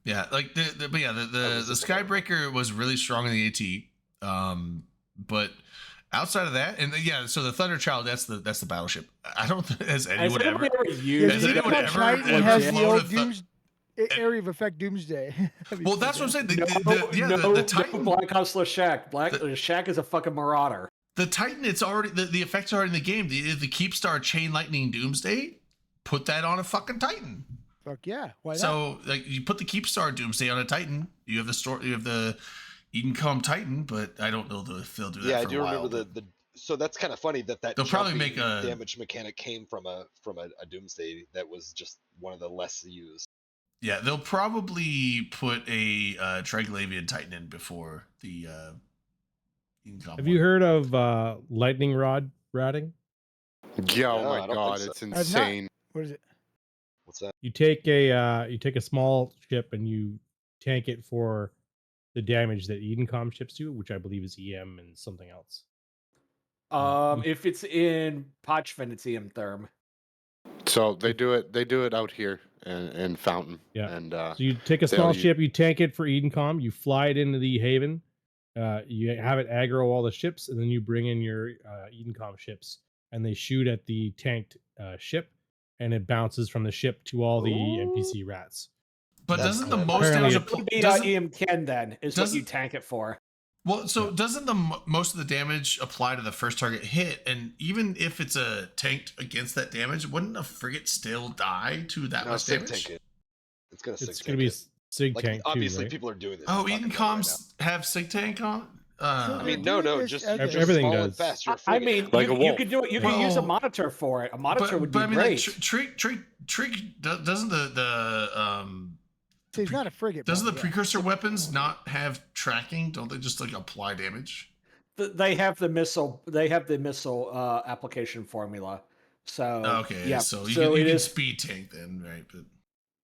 yeah, like the Skybreaker was really strong in the AT. But outside of that, and yeah, so the Thunderchild, that's the battleship. I don't has anyone ever. Yeah, Has the anyone Edencom ever- Titan ever has the flown old a Thun- area of effect Doomsday. Well, that's what I'm saying. No, The Titan, Black Ops Lashak. Lashak is a fucking marauder. the Titan, it's already the effects are already in the game. The Keepstar Chain Lightning Doomsday, put that on a fucking Titan. Fuck yeah, why not? So like you put the Keepstar Doomsday on a Titan, you have the Edencom Titan, but I don't know if they'll do that. Yeah, for I do a while. remember the. So that's kind of funny that They'll probably jumping make a- damage mechanic came from a Doomsday that was just one of the less used. Yeah, they'll probably put a Triglavian Titan in before the Edencom. Have you heard of lightning rod routing? Yeah, oh No, I my don't god, think it's I've not- insane. What is it? What's that? You take a small ship and you tank it for the damage that Edencom ships do, which I believe is EM and something else. If it's in Pochven, it's EM Therm. So they do it out here in Fountain. Yeah. And So you take a they'll small use- ship, you tank it for Edencom, you fly it into the haven, you have it aggro all the ships, and then you bring in your Edencom ships, and they shoot at the tanked ship, and it bounces from the ship to all the NPC rats. But That's doesn't the good. most Apparently damage it- Would be doesn't, EM Ken then is what you doesn't- tank it for. Well, so doesn't most of the damage apply to the first target hit? And even if it's a tanked against that damage, wouldn't a frigate still die to that No, much sig damage? tank it. It's gonna sig It's tank gonna be it. sig Like tank too, obviously right? people are doing this. Oh, I'm talking Eden about it right comms have sig tank on. now. I mean, They're no, doing no, this just as you're a- just Everything small and does. fast. You're a I frigate. mean, Like a you wolf. could do it. You could use a Well, monitor for it. A monitor would be I mean, great. like, Trig doesn't So he's not a frigate. doesn't the probably, yeah. precursor weapons not have tracking? Don't they just like apply damage? They have the missile. They have the missile application formula. So Okay, yeah. so you so can it is. speed tank then, right? But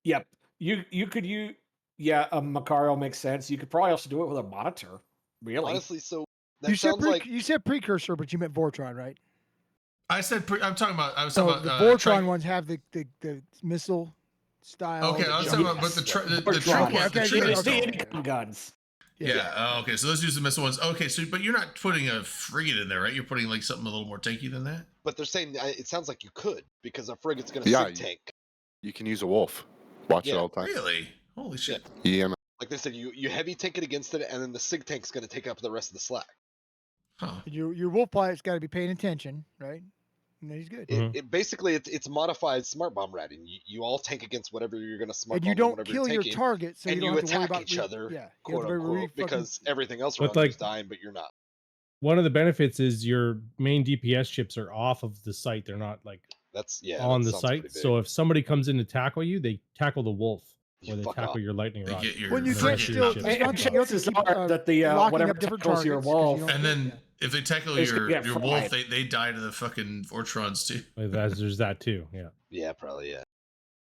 Yep. You could use. Yeah, a Macario makes sense. You could probably also do it with a monitor. Really. Honestly, so that You said sounds like you said precursor, but you meant Vortron, right? I said I'm talking about. I was So talking the about Vortron ones have the missile style. Okay, I was that talking jump- about but the Vortron. trick Okay, one, the okay, trick okay, is okay. still- Income guns. Yeah. Okay. So those use the missile ones. Okay. So, but you're not putting a frigate in there, right? You're putting like something a little more tanky than that. but they're saying it sounds like you could because a frigate's gonna Yeah, sig tank. You can use a wolf. Watch it Yeah. all the time. Really? Holy shit! Yeah, man. Like they said, you heavy tank it against it, and then the sig tank's gonna take up the rest of the slack. Huh. Your wolf pilot's got to be paying attention, right? And then he's good. It basically it's modified smart bomb ratting. You all tank against whatever you're gonna smart And bomb. you don't whatever kill you're your taking, target, so and you you don't have to worry attack about each other, Yeah, you quote have to unquote, fucking- because everything else But, around like- you's dying, but you're not. One of the benefits is your main DPS chips are off of the site. They're not like That's on that the sounds site. pretty So big. if somebody comes in to tackle you, they tackle the wolf You or they fuck tackle off. your lightning They rod. get your When you The get rest of your still, shit's it's fine. not, you have to chances keep, are that the locking whatever up different tackles your targets 'cause you wolf- don't- And then yeah. if they tackle It's gonna your get wolf, fried. they die to the fucking Fortrons too. Like, there's that too. Yeah. Yeah, probably. Yeah,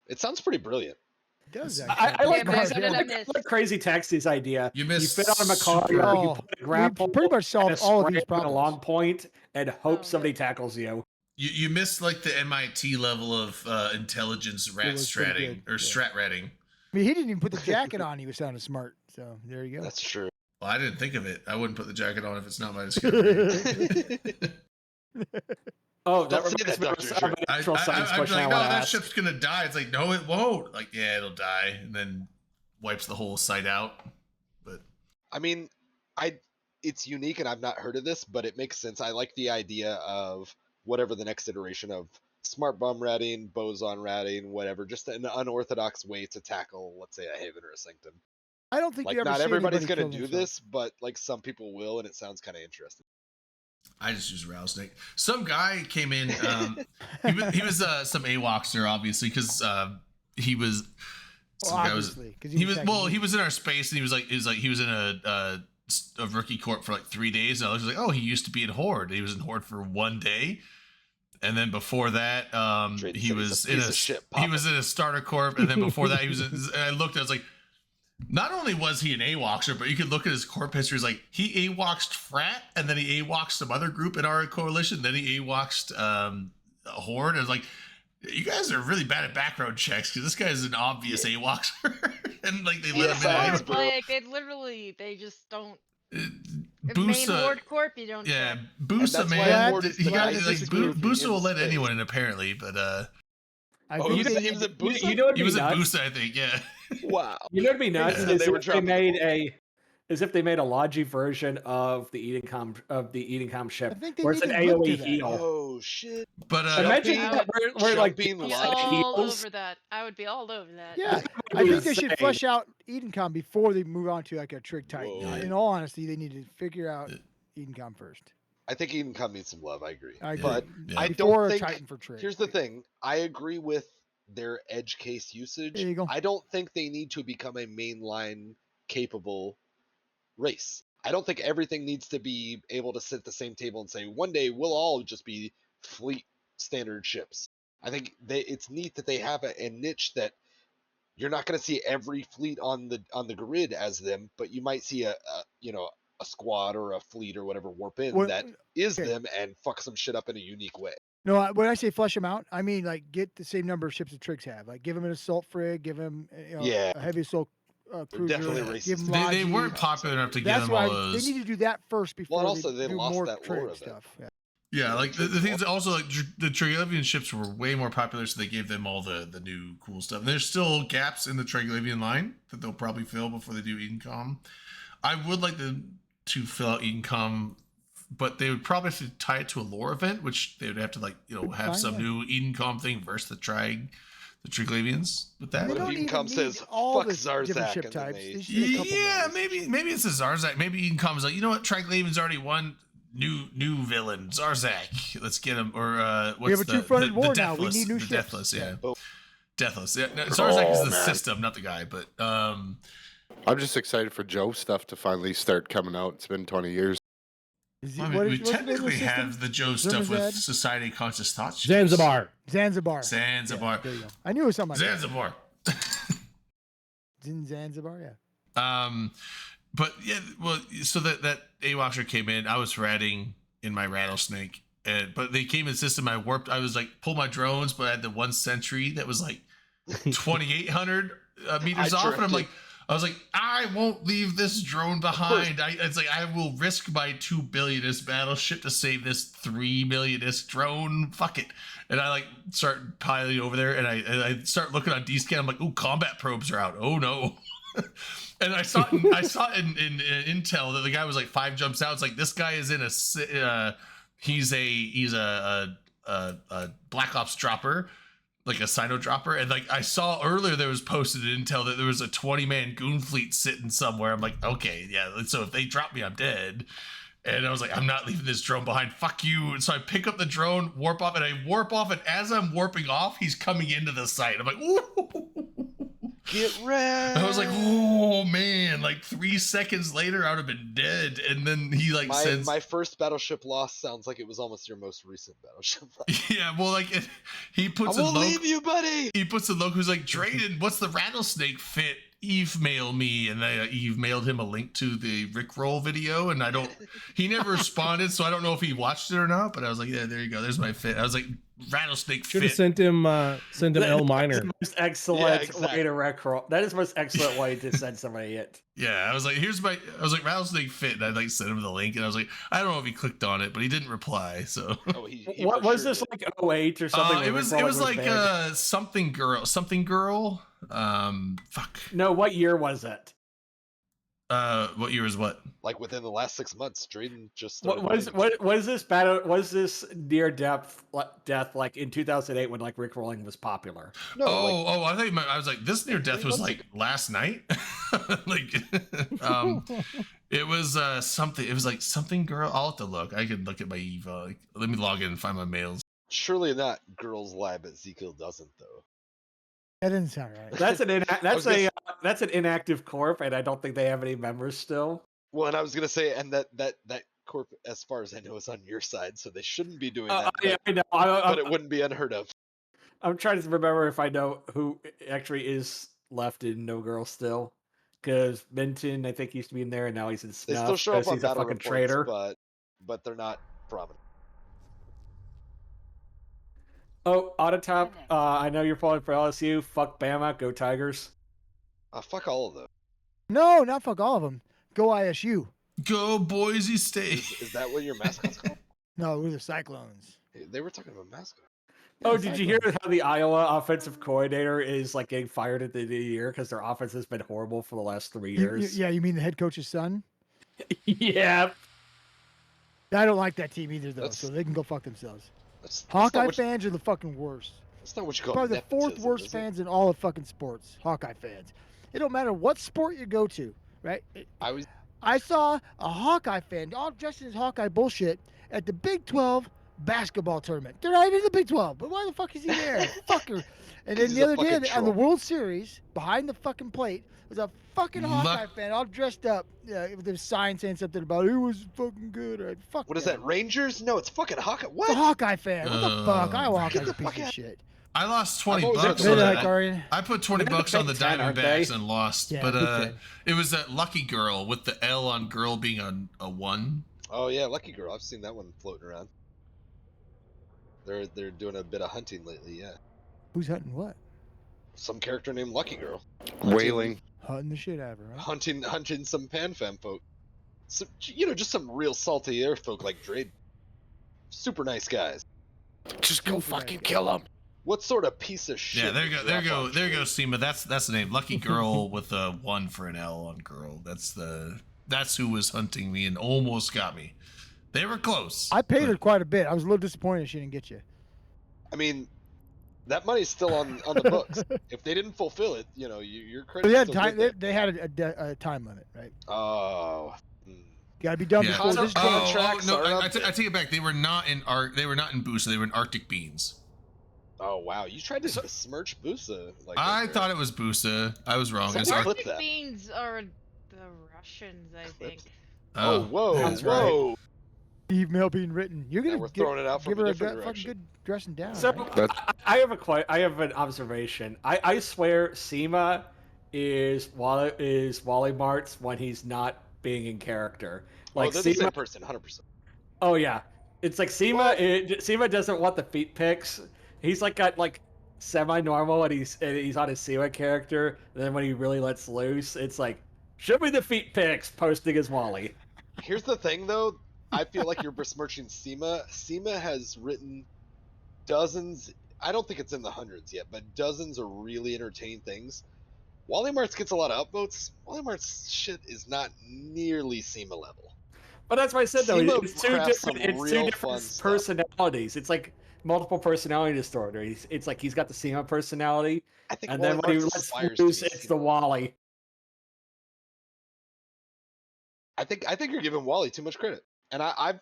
it sounds pretty brilliant. It does I- actually. I like Yeah, but Smart, it's yeah. gonna miss. like Crazy Taxi's idea. You You missed fit on a super- Macario, you Oh, put a we grapple, pretty much solved and a all of these spray and a problems. long point, and hope Oh, somebody good. tackles you. You missed like the MIT level of intelligence rat was pretty stratting good, or yeah. strat ratting. I mean, he didn't even put the jacket on. He was sounding smart. So there you go. That's true. Well, I didn't think of it. I wouldn't put the jacket on if it's not my discovery. Oh, Don't that say reminds that, me of Dr. a Shrek. natural science I'm question like, I no, want to that ask. ship's gonna die. It's like, no, it won't. Like, yeah, it'll die, and then wipes the whole site out. But I mean, it's unique, and I've not heard of this, but it makes sense. I like the idea of whatever the next iteration of smart bomb ratting, boson ratting, whatever, just an unorthodox way to tackle, let's say, a haven or a sanctum. I don't think Like, you ever not see everybody's anybody gonna kill do themselves. this, but like some people will, and it sounds kind of interesting. I just use rattlesnake. Some guy came in. He was some AWOXer, obviously, because he was. Well, Some guy was. obviously, 'cause He was attacking well. you. He was in our space, and he was in a rookie corp for like 3 days. And I was like, oh, he used to be in Horde. He was in Horde for 1 day, and then before that, Drayden he said he's a was in piece of shit, he was in a starter corp, and then before that, he was. And I looked, I was like. Not only was he an AWOXer, but you could look at his corp history. It's like he AWOXed Frat, and then he AWOXed some other group in our coalition. Then he AWOXed Horde. I was like, you guys are really bad at background checks because this guy is an obvious AWOXer. And like they let Yeah, him facts, in. bro. Like it literally, they just don't. Main Boosa, Horde Corp, you don't. yeah, check. Boosa that's why man, Horde is he the got, nicest like group Boosa in will let space. anyone in apparently, but I Oh, think he was, they- he was at Boosa? You know what'd he be was at nuts? Boosa, I think, yeah. Wow. You know what'd be nuts Yeah, is they were if they dropping made balls. as if they made a Logi version of the Edencom ship, I think they where it's an need to look to AOE that. heal. Oh shit. But Imagine Jumping- that where like jumping Be Logi all heals. over that. I would be all over that. Yeah, would I be think they should insane. flesh out Edencom before they move on to like a Trig Titan. Whoa. In all honesty, they need to figure out Edencom first. I think Edencom needs some love. I agree. I agree. But Yeah. I Before don't a think. Titan for Trig. Here's the thing. I agree with their edge case usage. There you go. I don't think they need to become a mainline capable race. I don't think everything needs to be able to sit at the same table and say one day we'll all just be fleet standard ships. I think it's neat that they have a niche that you're not going to see every fleet on the grid as them, but you might see a squad or a fleet or whatever warp in Well, that is okay. them and fuck some shit up in a unique way. No, when I say flesh them out, I mean like get the same number of ships that Trigs have. Like give them an assault frig, give them Yeah. a heavy assault cruiser. definitely give racist. them they Logi. weren't popular enough to get That's them why all those. they need to do that first before Well, and also they do lost more that Trig lore of it. stuff. Yeah. Yeah, like the things also like the Triglavian ships were way more popular, so they gave them all the new cool stuff. And there's still gaps in the Triglavian line that they'll probably fill before they do Edencom. I would like to to fill out EdenCom, but they would probably have to tie it to a lore event, which they would have to have Fine, some yeah. new EdenCom thing versus the Triglavians with that. They What if don't even EdenCom need says, all "Fuck the different Zarzak," ship and then types. they- They should do a couple Yeah, more. maybe it's a Zarzak. Maybe EdenCom is like, you know what, Triglavian's already won. New villain, Zarzak. Let's get him. Or what's have a two-fronted war the now. We Deathless? need new The ships. Deathless, yeah. Boom. Deathless. Yeah, no, Zarzak is Oh, the man. system, not the guy. But I'm just excited for Joe stuff to finally start coming out. It's been 20 years. Is he- I mean, what we is- what's the name of the technically system? have the Joe stuff with Zermazad? Society of Conscious Thoughts. ships. Zanzibar. Zanzibar. Zanzibar. Yeah, there you go. I knew it was something like Zanzibar. that. In Zanzibar, yeah. But yeah, well, so that AWatcher came in. I was ratting in my rattlesnake, but they came in system. I was like, pull my drones, but I had the 1 sentry that was like 2,800 meters I off, and I'm dropped like, I was like, I won't leave this drone behind. It's like I will risk my 2 billionist battleship to save this 3 millionist drone. Fuck it. And I like start piling over there, and I start looking on D-scan. I'm like, ooh, combat probes are out. Oh no. And I saw it in Intel that the guy was like 5 jumps out. It's like this guy is in he's a Black Ops dropper, like a Sino dropper. And like I saw earlier there was posted in Intel that there was a 20-man goon fleet sitting somewhere. I'm like, okay, yeah. So if they drop me, I'm dead. And I was like, I'm not leaving this drone behind. Fuck you. And so I pick up the drone, warp off, and I warp off. And as I'm warping off, he's coming into the site. I'm like, ooh. Get wrecked. I was like, oh man, like 3 seconds later, I would have been dead. And then he like sends, my first battleship loss sounds like it was almost your most recent battleship loss. yeah, well, like he I puts a won't loc, leave you, buddy. he puts a loc who's like, Drayden, what's the rattlesnake fit? Eve mail me, and Eve mailed him a link to the Rickroll video, and he never responded, so I don't know if he watched it or not. But I was like, yeah, there you go, there's my fit. I was like, rattlesnake Should have fit. sent him L minor. Most excellent Yeah, exactly. way to recroll. That is the most excellent way to send somebody it. Yeah, I was like, rattlesnake fit, and I like sent him the link, and I was like, I don't know if he clicked on it, but he didn't reply. So Oh, he What for was sure this did. like 08 or something? it when was Recrolling like big? something girl. Fuck. No, what year was it? What year is what? Like within the last 6 months, Drayden just What started. was this battle? Was this near death like in 2008 when like Rickrolling was popular? No, like, I think I was like, this near death 3 was months like last night. Like, it was something. It was like something girl. I'll have to look. I can look at my Eve. Like, let me log in and find my mails. surely not Girls Lab at Ezekiel doesn't though. That doesn't sound right. That's an inactive corp, and I don't think they have any members still. Well, and I was gonna say, and that corp, as far as I know, is on your side, so they shouldn't be doing that. Yeah, I know. But it wouldn't be unheard of. I'm trying to remember if I know who actually is left in No Girl still, because Minton I think used to be in there, and now he's in They Snuff still show up because on he's a battle fucking reports, traitor. but they're not prominent. Oh, Autotop, I know you're falling for LSU. Fuck Bama, go Tigers. Fuck all of them. No, not fuck all of them. Go ISU. Go Boise State. Is that what your mascot's called? No, we're the Cyclones. They were talking about mascot. Oh, Yeah, did you hear how the Iowa offensive coordinator is like getting fired at the end of the year because their offense has been horrible for the last 3 years? Yeah, you mean the head coach's son? Yeah. I don't like that team either, though, That's- so they can go fuck themselves. That's Hawkeye not what, fans are the fucking worst. that's not what you call Probably the fourth nepotism, worst is it? fans in all of fucking sports. Hawkeye fans. It don't matter what sport you go to, right? I saw a Hawkeye fan, all dressed in his Hawkeye bullshit, at the Big 12 basketball tournament. They're not even in the Big 12, but why the fuck is he there? Fucker. And then He's the a other day fucking on the troll. World Series, behind the fucking plate, was a fucking Hawkeye fan, all dressed up, with a sign saying something about it was fucking good. Or fuck. What is them. that? Rangers? No, it's fucking Hawkeye. It's a What? Hawkeye fan. What the fuck? Iowa Hawkeye's a the piece fuck of out- shit. I lost 20 always bucks heard on They're that. like, that. Arian. I put 20 They're the bucks on the Big Ten, aren't Diamondbacks they? and lost. Yeah, but Big Ten. it was that Lucky Girl with the L on girl being a 1. Oh yeah, Lucky Girl. I've seen that one floating around. They're doing a bit of hunting lately. Yeah, Who's hunting what? some character named Lucky Girl Whaling. Hunting the shit out of her, right? hunting some pan-fam folk. So, just some real salty air folk like Drade. Super nice guys. Just go fucking kill him. What sort of piece of shit? Yeah, there would you go. There you drop go. on There you go, Drade? Seema. That's the name. Lucky Girl with a 1 for an L on girl. That's the That's who was hunting me and almost got me. They were close. I paid her but- quite a bit. I was a little disappointed she didn't get you. I mean, that money's still on the books. If they didn't fulfill it, you know, your But credit. they had time. They had a time limit, right? Oh. Got to be done Yeah. before this day. Contracts no, are I up take it back. They were not in They were not in Boosa. They were in Arctic Beans. Oh wow, you tried to besmirch Busa. Like I thought it was Boosa. I was wrong. It's Somebody Arctic. clip that. Beans are the Russians, I think. Oh, whoa, that's right. whoa. Email being written. You're gonna we're throwing it out from give a her a different fucking direction. good dressing down. So right? I have an observation. I swear Seema is Wally Martz when he's not being in character. Like they're the same Seema. person, 100%. Oh yeah, it's like Seema. Seema doesn't want the feet pics. He's like got like semi-normal and he's on his Seema character. And then when he really lets loose, it's like, show me the feet pics, posting as Wally. Here's the thing, though. I feel like you're besmirching Seema. Seema has written dozens. I don't think it's in the hundreds yet, but dozens of really entertaining things. Wally Martz gets a lot of upvotes. Wally Martz shit is not nearly Seema level. But that's what I said though. Seema It's two crafts some different. It's real two fun different stuff. personalities. It's like multiple personality disorder. It's like he's got the Seema personality, I think and Wally then when he Martz lets aspires to loose, be it's the Seema. Wally. I think you're giving Wally too much credit, and I've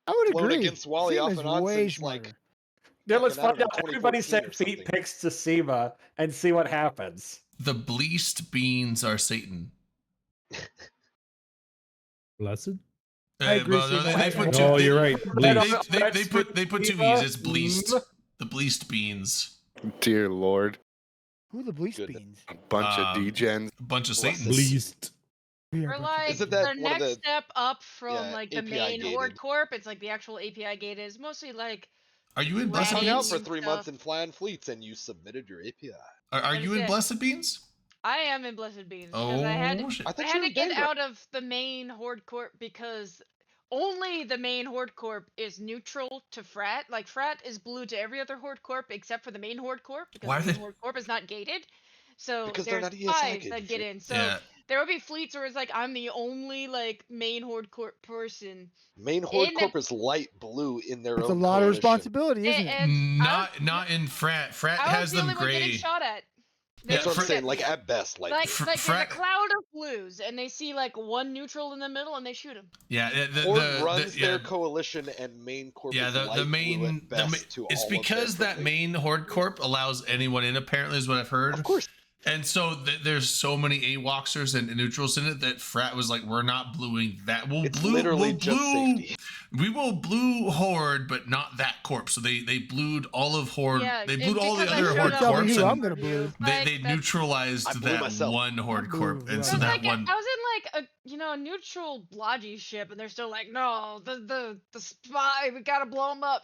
I would flown agree. against Wally off Seema's and on way since like. Then let's fucking, I find don't know, out. Everybody 2014 send or feet something. pics to Seema and see what happens. The bleached beans are Satan. Blessed. I agree, Well, no, Seema. they put Oh, two. you're right. They put two Seema, E's. It's bleached. The bleached beans. Dear Lord. Who are the bleached Goodness. beans? A bunch of degens. A bunch of Blessed. Satans. Bleached. We are Or a bunch of like Isn't degens. that the one of next the- step up from yeah, like the API main Horde gated. Corp. It's like the actual API gate is mostly like. Are you in You Blessed hung Ratting out Beans? for and 3 stuff. months in Flying Fleets, and you submitted your API. Are What you is in it? Blessed Beans? I am in Blessed Beans because I had Oh shit! I thought I you had were to get Denver. out of the main Horde Corp because only the main Horde Corp is neutral to Frat. Like Frat is blue to every other Horde Corp except for the main Horde Corp because Why are the main they- Horde Corp is not gated. So Because they're there's not ESI 5 gated, that get shit. in. So Yeah. there will be fleets where it's like I'm the only like main Horde Corp person. Main Horde In- Corp is light blue in their That's a own lot of coalition. responsibility, isn't it? And I was, Not in Frat. Frat I was has the them only one getting gray. shot at. Yeah, That's what I'm Fr- saying. Like at best, like, Like, Fr- like Frat- there's a cloud of blues, and they see like one neutral in the middle, and they shoot him. Yeah, Horde runs yeah, their coalition, and main Corp yeah. is The light blue main at best to it's all of their because that privilege. main Horde Corp allows anyone in. Apparently, is what I've heard. Of course. And so there's so many AWOXers and neutrals in it that Frat was like, we're not bluing that. We'll It's blue. literally We'll just blue. safety. We will blue Horde, but not that corp. So they blued all of Horde. Yeah, they and blued all the because I other showed Horde up Tell me corps, who I'm and gonna blue. they neutralized I blew that myself. one Horde blew corp, and right so I was that like, one. I was in like a a neutral Blodgy ship, and they're still like, no, the spy, we gotta blow him up.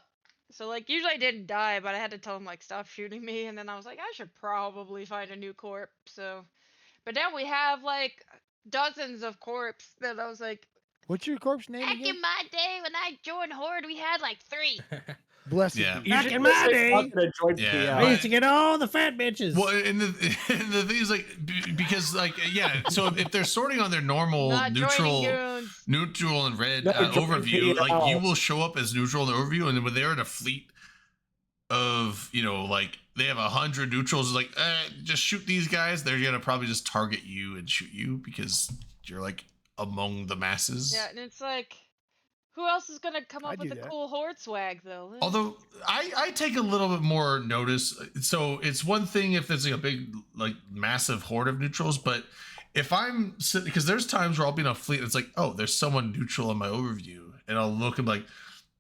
So like usually I didn't die, but I had to tell them like stop shooting me, and then I was like I should probably find a new corp. So, but now we have like dozens of corps that I was like, What's your corpse name back again? in my day when I joined Horde, we had like 3. Blessed. Yeah. be. You Back should in just my say day. fucking enjoyed Yeah, I PI. used to get all the fat bitches. Well, and the thing is like because like yeah. So if they're sorting on their normal Not neutral. joining goons. Neutral and red No, join overview, like PL. you will show up as neutral in the overview, and then when they're in a fleet of like they have 100 neutrals, like just shoot these guys, they're gonna probably just target you and shoot you because you're like among the masses. Yeah, and it's like, who else is gonna come I up with do a that. cool Horde swag though? Although I take a little bit more notice. So it's one thing if there's like a big like massive horde of neutrals, but if I'm sitting, because there's times where I'll be in a fleet and it's like, oh, there's someone neutral in my overview, and I'll look and be like,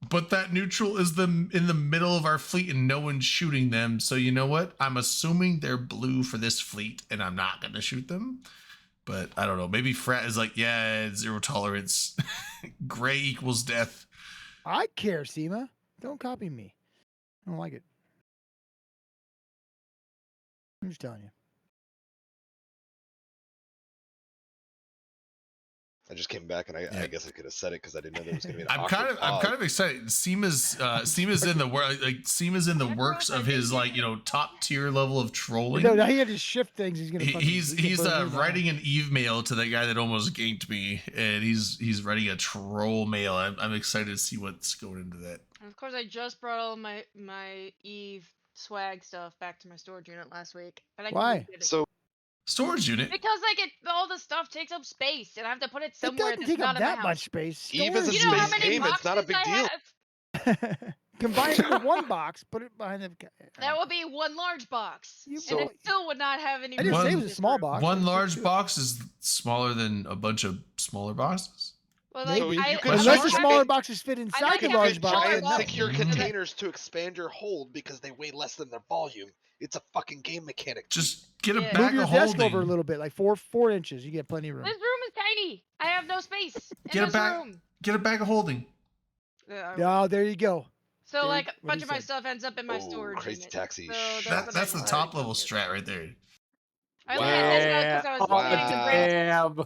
but that neutral is in the middle of our fleet and no one's shooting them. So you know what? I'm assuming they're blue for this fleet and I'm not gonna shoot them. But I don't know. Maybe Frat is like, yeah, zero tolerance. Gray equals death. I care, Seema. Don't copy me. I don't like it. I'm just telling you. I just came back and I guess I could have said it because I didn't know there was going to be an I'm awkward kind pause. of excited. Seema's in the Seema's in the works of his top tier level of trolling. No, now he had to shift things. He's gonna. He's writing an Eve mail to that guy that almost ganked me, and he's writing a troll mail. I'm excited to see what's going into that. And of course, I just brought all my Eve swag stuff back to my storage unit last week. But I Why? couldn't get it. So Because Storage unit. all the stuff takes up space, and I have to put it It somewhere doesn't that's take not up in my that house. much space. Eve is a You know how space many game, it's not a boxes big I deal. have? Combine it into one box. Put it behind the. That would be one large box, You- and it still would not have any. I didn't room say it in was a this small room. box. One I just large said two. box is smaller than a bunch of smaller boxes. Well, Maybe. like, you I, could I'm Unless not the start smaller having- boxes fit I'm inside not the having large box. smaller giant then that- boxes. secure Mhm. containers to expand your hold because they weigh less than their volume. It's a fucking game mechanic. Just get a Yeah. bag Move your of desk holding. over a little bit, like four inches. You get plenty of room. This room is tiny. I have no space in Get a this bag. room. Get a bag of holding. Oh, there you go. So There- like a what bunch he of my said. stuff ends up in my Oh, storage crazy unit. taxi. So Shh. that's what That's I the decided top to level do. strat right there. I only had this out because I was Wow. planning to bring. Damn.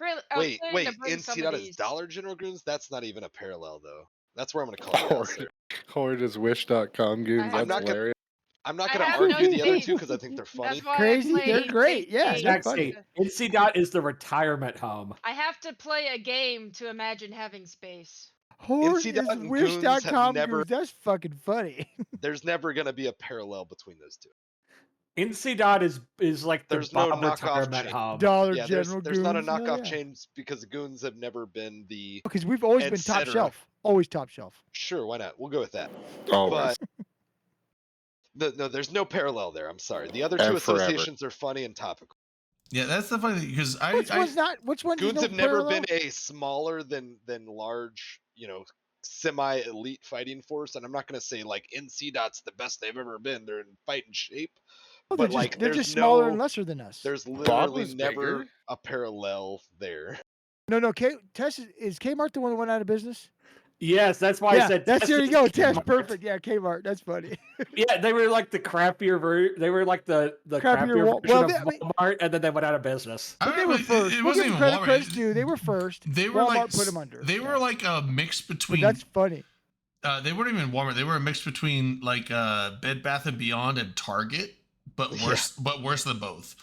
I was Wait, planning wait. to bring some NC of dot is these. Dollar General Goons? That's not even a parallel though. That's where I'm gonna call you out, Horde, sir. Horde is wish.com goons. I'm That's not gonna- hilarious. I'm not I gonna have argue no the other space. two because I think they're funny. That's why Crazy, I they're play great, a yeah, game. they're Jaxie, funny. NC Dot is the retirement home. I have to play a game to imagine having space. Horde NC is dot and goons have wish.com never- goons. That's fucking funny. There's never gonna be a parallel between those two. NC Dot is like the There's no Bob knockoff retirement chain. home. Dollar Yeah, General there's not a goons. Hell knockoff yeah. chains because the goons have never been the. Because we've always et been top cetera. shelf. Always top shelf. Sure, why not? We'll go with that. Always. No, there's no parallel there. I'm sorry. The other two And forever. associations are funny and topical. Yeah, that's the funny thing because Which one's not? Which one's Goons no have never parallel? been a smaller than large, semi-elite fighting force, and I'm not gonna say like NC Dot's the best they've ever been. They're in fighting shape. Oh, but, they're like, just, they're there's just smaller and no- lesser than us. There's Bob literally was never bigger. a parallel there. No. Tess is Kmart the one that went out of business? Yes, that's why yeah, I said that's there you go. Tess, Kmart. perfect. Yeah, Kmart. That's funny. Yeah, they were like the crappier They were like the Crappier crappier Wal- version well, of they- I mean- Walmart, and then they went out of business. But they were first. It We'll wasn't give even credit Walmart. credit's due. They were first. They were Walmart like put them under. They were like a mix But between. that's funny. They weren't even Walmart. They were a mix between like Bed Bath and Beyond and Target, but worse. But worse than both.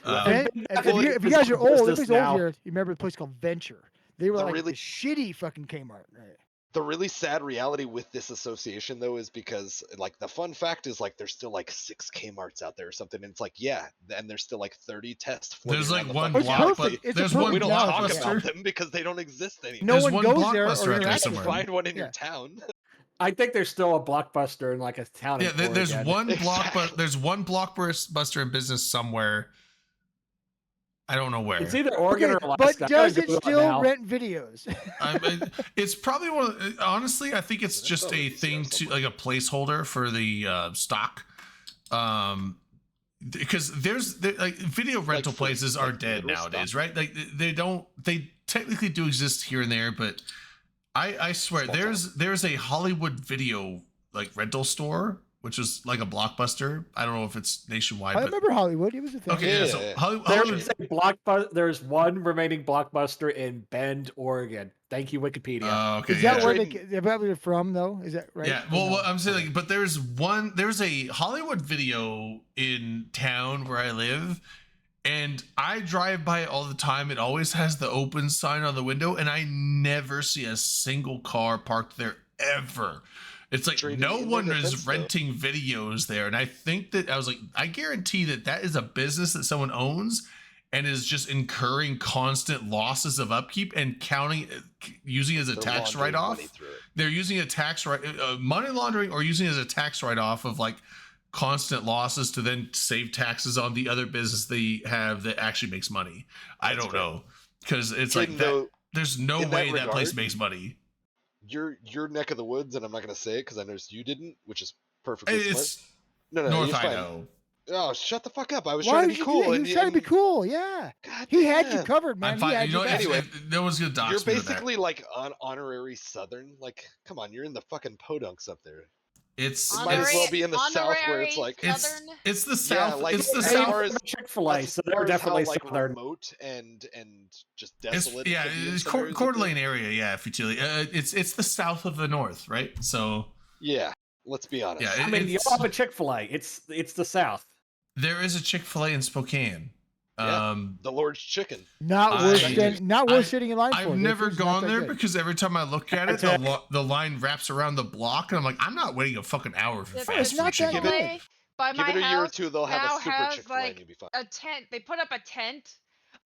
And if Well, you it's guys are old, business everybody's old now. here. You remember a place called Venture? They were The like really- the shitty fucking Kmart. Right? The really sad reality with this association though is because like the fun fact is like there's still like 6 Kmarts out there or something, and it's like yeah, and there's still like 30 tests. There's floating like around one the It's fucking block, perfect. but It's a there's one We don't perfect talk analogy, about blockbuster. them because they don't exist anymore. No There's one one goes there or Blockbuster out you're there asking somewhere. for it. Find one in Yeah. your town. I think there's still a Blockbuster in like a town. Yeah, in there's Oregon. one Exactly. There's one Blockbuster in business somewhere. I don't know where. It's either Oregon Okay, or but Alaska. I gotta does it Google still now. rent videos? It's probably one. Honestly, I think it's That's just probably a thing to somewhere. like a placeholder for the stock. Because like video rental for- places are like dead literal nowadays, stock? right? Like they technically do exist here and there, but I swear Small there's a Hollywood video like rental store, which is like a Blockbuster. I don't know if it's nationwide, I but remember Hollywood. It was a thing. okay, yeah. Yeah, So yeah. Hollywood, There's a Blockbuster. There's one remaining Blockbuster in Bend, Oregon. Thank you, Wikipedia. okay, Is that yeah. where Trading- they're probably from, though? Is that right? Yeah, Or well, no? I'm saying, like, but there's a Hollywood video in town where I live, and I drive by it all the time. It always has the open sign on the window, and I never see a single car parked there ever. It's like Trading no in their one defense, is though. renting videos there, and I think that I was like, I guarantee that is a business that someone owns and is just incurring constant losses of upkeep and counting, using it as a They're tax laundering write-off. money through it. They're using a tax money laundering or using it as a tax write-off of like constant losses to then save taxes on the other business they have that actually makes money. I That's don't great. know, because it's Kid, like that, though, there's no in that way that place regard- makes money. your neck of the woods, and I'm not gonna say it because I noticed you didn't, which is perfectly smart. It's No, North you're fine. Idaho. Oh, shut the fuck up! I was Why trying to would be you cool. do that? He and, was trying to be and- cool. Yeah. God He had you damn. covered, man. I'm He fine. had You know, your back. Anyway, no one's gonna dox You're me with that. basically like honorary Southern. Like, come on, you're in the fucking podunks up there. It's It might as well it's, be in the south where it's Honorary like Southern. it's the yeah, south. like It's the as south. far as Chick-fil-A, as so they're far as how, definitely like southern. remote and just It's desolate. yeah, it could be in it's some areas Coeur of the- d'Alene area. Yeah, Futility. It's the south of the north, right? So Yeah, let's be honest. yeah, I mean, you it's, have a Chick-fil-A. It's the South. there is a Chick-fil-A in Spokane. Yeah. The Lord's Chicken. Not I- worth I- sitting in line for. I've Their never food's not gone that there good. because every time I look at it, the line wraps around the block, and I'm like, I'm not waiting a fucking hour for The fast it's food not that chicken. good. Chick-fil-A by Give my it a house year or two, they'll have now a super has Chick-fil-A and like you'll be fine. a tent. They put up a tent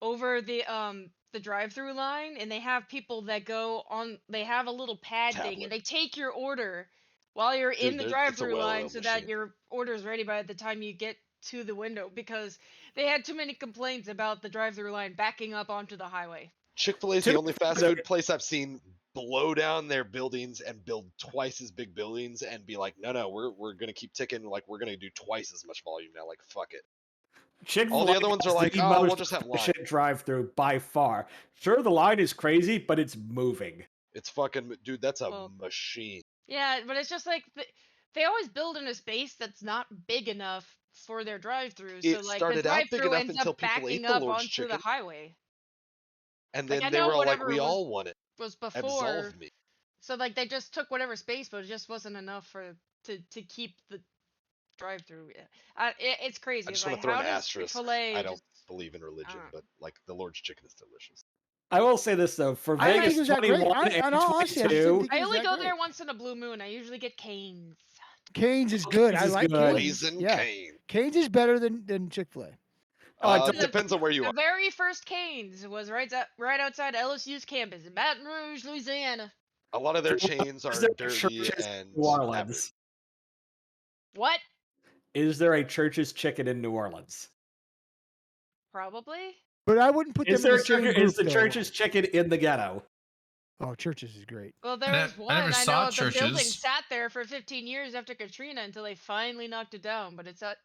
over the drive-through line, and they have people that go on. They have a little pad thing, Tablet. and they take your order while you're in Dude, the it's a drive-through line, well-oiled so that machine. your order is ready by the time you get to the window. Because they had too many complaints about the drive-through line backing up onto the highway. Chick-fil-A is To the be only fast fair, food place I've seen blow down their buildings and build twice as big buildings and be like, no, we're gonna keep ticking, like we're gonna do twice as much volume now. Like fuck it. Chick-fil-A All the other ones are has like, the oh, we'll most just have line. efficient drive-through by far. Sure, the line is crazy, but it's moving. It's fucking dude. That's a Well, machine. Yeah, but it's just like they always build in a space that's not big enough for their drive-through. So It like the started out big drive-through enough ends until up people backing ate the up Lord's onto the Chicken, highway. and Like then I they know were all like, whatever we was all want it. was before, Absolve me. so like they just took whatever space, but it just wasn't enough for to keep the drive-through. It's crazy. I just It's want like to throw how an does asterisk. Chick-fil-A I don't just believe in religion, don't- but like the Lord's Chicken is delicious. I will say this though, for I don't think Vegas it was that great. 21 In and all honesty, I just didn't 22, think it I was only that go great. there once in a blue moon. I usually get Cane's. Cane's is good. Cane's I is like good. Cane's. Raisin Yeah, Cane. Cane's is better than Chick-fil-A. Oh, It depends on where you The are. very first Cane's was right outside LSU's campus in Baton Rouge, Louisiana. A lot of their chains are is there dirty churches in and New Orleans? average. What? Is there a Church's Chicken in New Orleans? Probably. But I wouldn't put Is them in there the same is group, the though. Church's Chicken in the ghetto? Oh, Churches is great. Well, there I was ne- I one. never I saw know the building Church's. sat there for 15 years after Katrina until they finally knocked it down. But it sat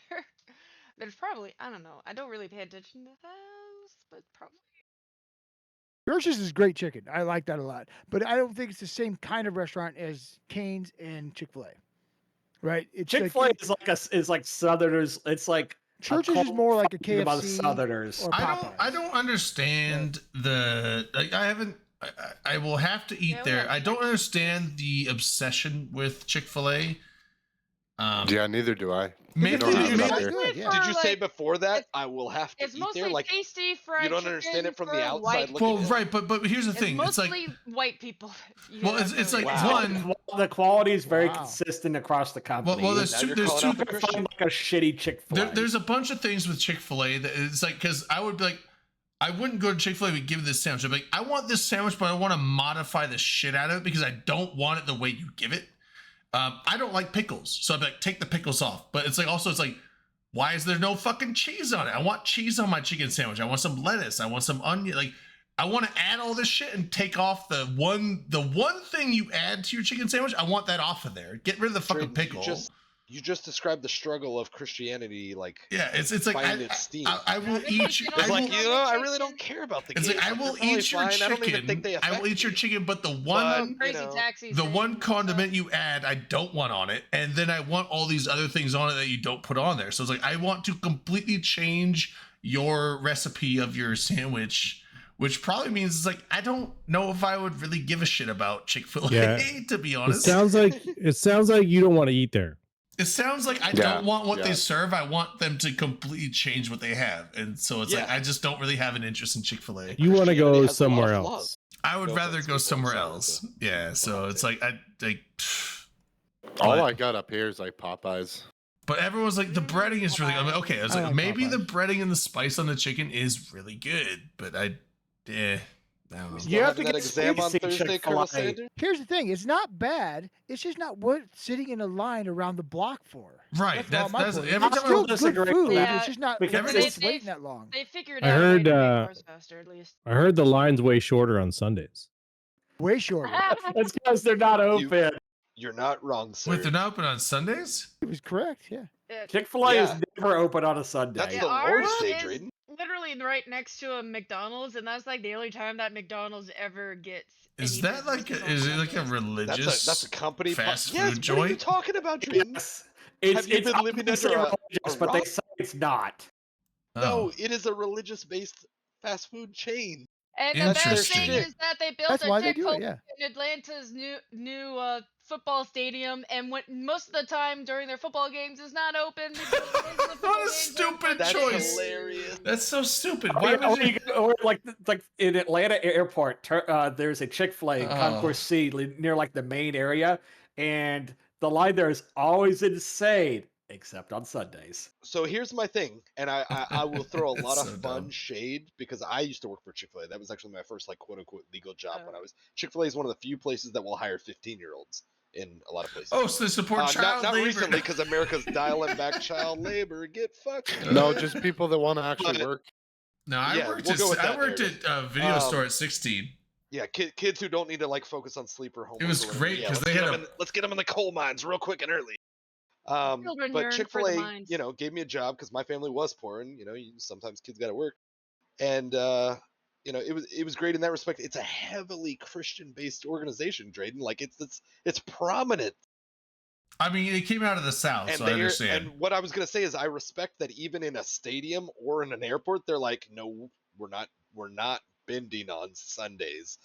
there. There's probably, I don't know. I don't really pay attention to those, but probably. Churches is great chicken. I like that a lot. But I don't think it's the same kind of restaurant as Cane's and Chick-fil-A. Right? It's like- Chick-fil-A is like Southerners. It's like Churches is more like a cult about KFC Southerners. or I Popeyes. don't understand the. Like, I haven't. I will have to eat Yeah, we there. have I don't understand the obsession with Chick-fil-A. Yeah, neither do I. Maybe, Because don't it's have it not up there. good, yeah. Did you say like, before that it's- I will have to It's eat mostly there? Like tasty fried you don't chicken understand it from the for outside white looking well, in. right, but here's the It's thing. It's like mostly white people. You Well, have it's to- like Wow. one. The quality is very Wow. consistent across the company. Well, there's Now two. you're There's calling two. out the You can Christian. find like a shitty Chick-fil-A. There's a bunch of things with Chick-fil-A that it's like, because I would be like, I wouldn't go to Chick-fil-A and give this sandwich. I'd be like, I want this sandwich, but I want to modify the shit out of it because I don't want it the way you give it. I don't like pickles, so I'd be like, take the pickles off. But it's like, also, it's like, why is there no fucking cheese on it? I want cheese on my chicken sandwich. I want some lettuce. I want some onion. Like, I want to add all this shit and take off the one thing you add to your chicken sandwich. I want that off of there. Get rid of the fucking Drayden, pickle. You just described the struggle of Christianity, like Yeah, it's like finding its steam. I will They eat take you. it I off It's like, will, the you know, I really chicken. don't care about the it's games. like I They're will probably eat your fine. I don't even chicken. think they I will affect eat your me. chicken, but the But, one Crazy you know, taxi. the one thing, condiment you add, I don't want on it, and then I want all these other things on it that you don't put on there. So it's like I want to completely change your recipe of your sandwich, which probably means it's like I don't know if I would really give a shit about Chick-fil-A, Yeah. to be It honest. sounds like you don't want to eat there. It sounds like I Yeah, don't want what yeah. they serve. I want them to completely change what they have, and so it's like Yeah. I just don't really have an interest in Chick-fil-A. You want to Christianity go has a lot somewhere of else. I would No rather offense, go people, somewhere sorry, else. Yeah, so it's like I like. All but- I got up here is like Popeyes. But everyone's like the breading is really. I mean, okay, I was I like like maybe the Popeyes. breading and the spice on the chicken is really good, but I don't know. You have to that get exam on Stacy Thursday, Colonel Chick-fil-A. Sanders? Here's the thing: it's not bad. It's just not worth sitting in a line around the block for. Right, all that's my that's point. every It's time. still I, good disagree food. with that. It's just not Because because they- it's waiting that long. They figured I out a way heard, to make uh, cars faster, at least. I heard the line's way shorter on Sundays. Way shorter. That's because they're not open. You're not wrong, sir. wait, they're not open on Sundays? It was correct. Yeah. Chick-fil-A Yeah. is never open on a Sunday. That's Yeah, the Lord's ours Day, is Drayden. literally right next to a McDonald's, and that's like the only time that McDonald's ever gets. Is any that like business a, on is it like a Sundays. religious That's a company fast yes, food What are you joint? talking about, Dream? Yes. Have you been I living wouldn't say under a religious, but they rock? say it's not. Oh, No, it is a religious-based fast food chain. And the That's their best thing shit. is that they built That's a why they do it, Chick-fil-A yeah. in Atlanta's new football stadium, and when most of the time during their football games is not open. Because most of the football what a games are stupid That's choice! hilarious. That's so stupid. Oh, Why yeah, would you? or like in Atlanta airport, there's a Chick-fil-A in Oh. Concourse C near like the main area, and the line there is always insane, except on Sundays. So here's my thing, and I will throw a It's lot of so fun dumb. shade because I used to work for Chick-fil-A. That was actually my first like quote unquote legal job when I was Chick-fil-A is one of the few places that will hire 15-year-olds in a lot of places. Oh, so they support child not labor. recently because America's dialing back child labor. Get fucked. No, just people that want to actually But- work. No, I Yeah, worked we'll go with at that I worked narrative. at a video store at 16. Yeah, kids who don't need to like focus on sleep or homework. It was or whatever. great Yeah, 'cause let's they get had 'em let's get them in the coal mines real quick and early. Children But yearn for the Chick-fil-A, mines. you know, gave me a job because my family was poor, and you know, sometimes kids got to work, and you know, it was great in that respect. It's a heavily Christian-based organization, Drayden. Like it's prominent. I mean, it came out of the South, And so I understand. and what I was gonna say is I respect that even in a stadium or in an airport, they're like, no, we're not bending on Sundays.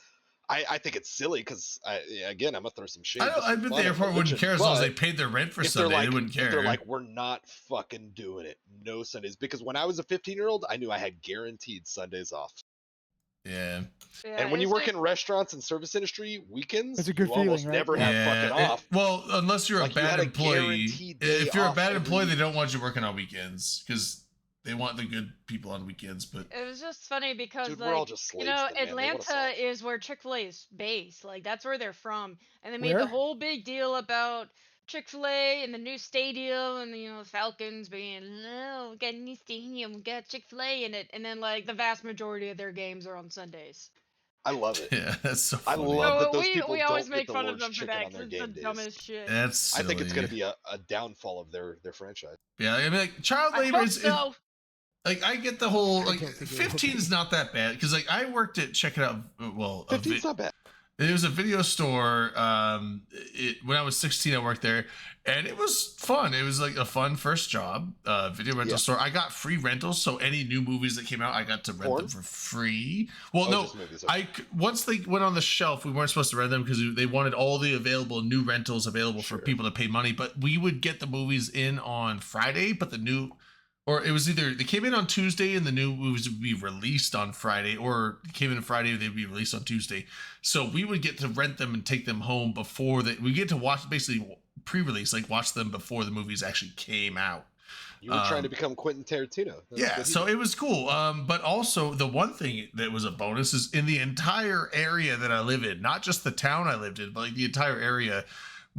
I think it's silly because again, I'm gonna throw some shade. I bet the airport wouldn't care as long as they paid their rent for if they're Sunday. like, They wouldn't if they're care. like, we're not fucking doing it. No Sundays. Because when I was a 15-year-old, I knew I had guaranteed Sundays off. Yeah. Yeah, And when you it's work just- in restaurants and service industry, weekends, It's a good you almost feeling, right? never have Yeah, fucking off. well, unless you're Like, a you had bad a employee. guaranteed day If you're a off bad every employee, they week. don't want you working on weekends because they want the good people on weekends. But It was just funny because, Dude, like, we're all just slaves you know, to them, man. They wanna Atlanta solve. is where Chick-fil-A is based. Like, that's where they're from. And they made Where? the whole big deal about Chick-fil-A and the new stadium and, you know, Falcons being, no, we got a new stadium, we got Chick-fil-A in it. And then, like, the vast majority of their games are on Sundays. I love it. yeah, that's so I funny. love that So those people we always don't get make the fun of Lord's them for chicken that on their because it's the game days. dumbest shit. That's silly. I think it's gonna be a downfall of their franchise. Yeah, I mean, like child I labor hope is. so. Like I get the whole like don't think it will 15 is not that bad because like I worked at check it out. Well, 15's not bad. it was a video store. When I was 16, I worked there, and it was fun. It was like a fun first job. Video rental Yeah. store. I got free rentals, so any new movies that came out, I got to rent Porn? them for free. Well, Oh, no, just movies, okay. once they went on the shelf, we weren't supposed to rent them because they wanted all the available new rentals available for Sure. people to pay money. But we would get the movies in on Friday, but the new. Or it was either they came in on Tuesday and the new movies would be released on Friday, or they came in on Friday and they'd be released on Tuesday. So we would get to rent them and take them home before we get to watch basically pre-release, like watch them before the movies actually came out. You were trying to become Quentin Tarantino. That's Yeah, what he so did. it was cool. But also the one thing that was a bonus is in the entire area that I live in, not just the town I lived in, but like the entire area,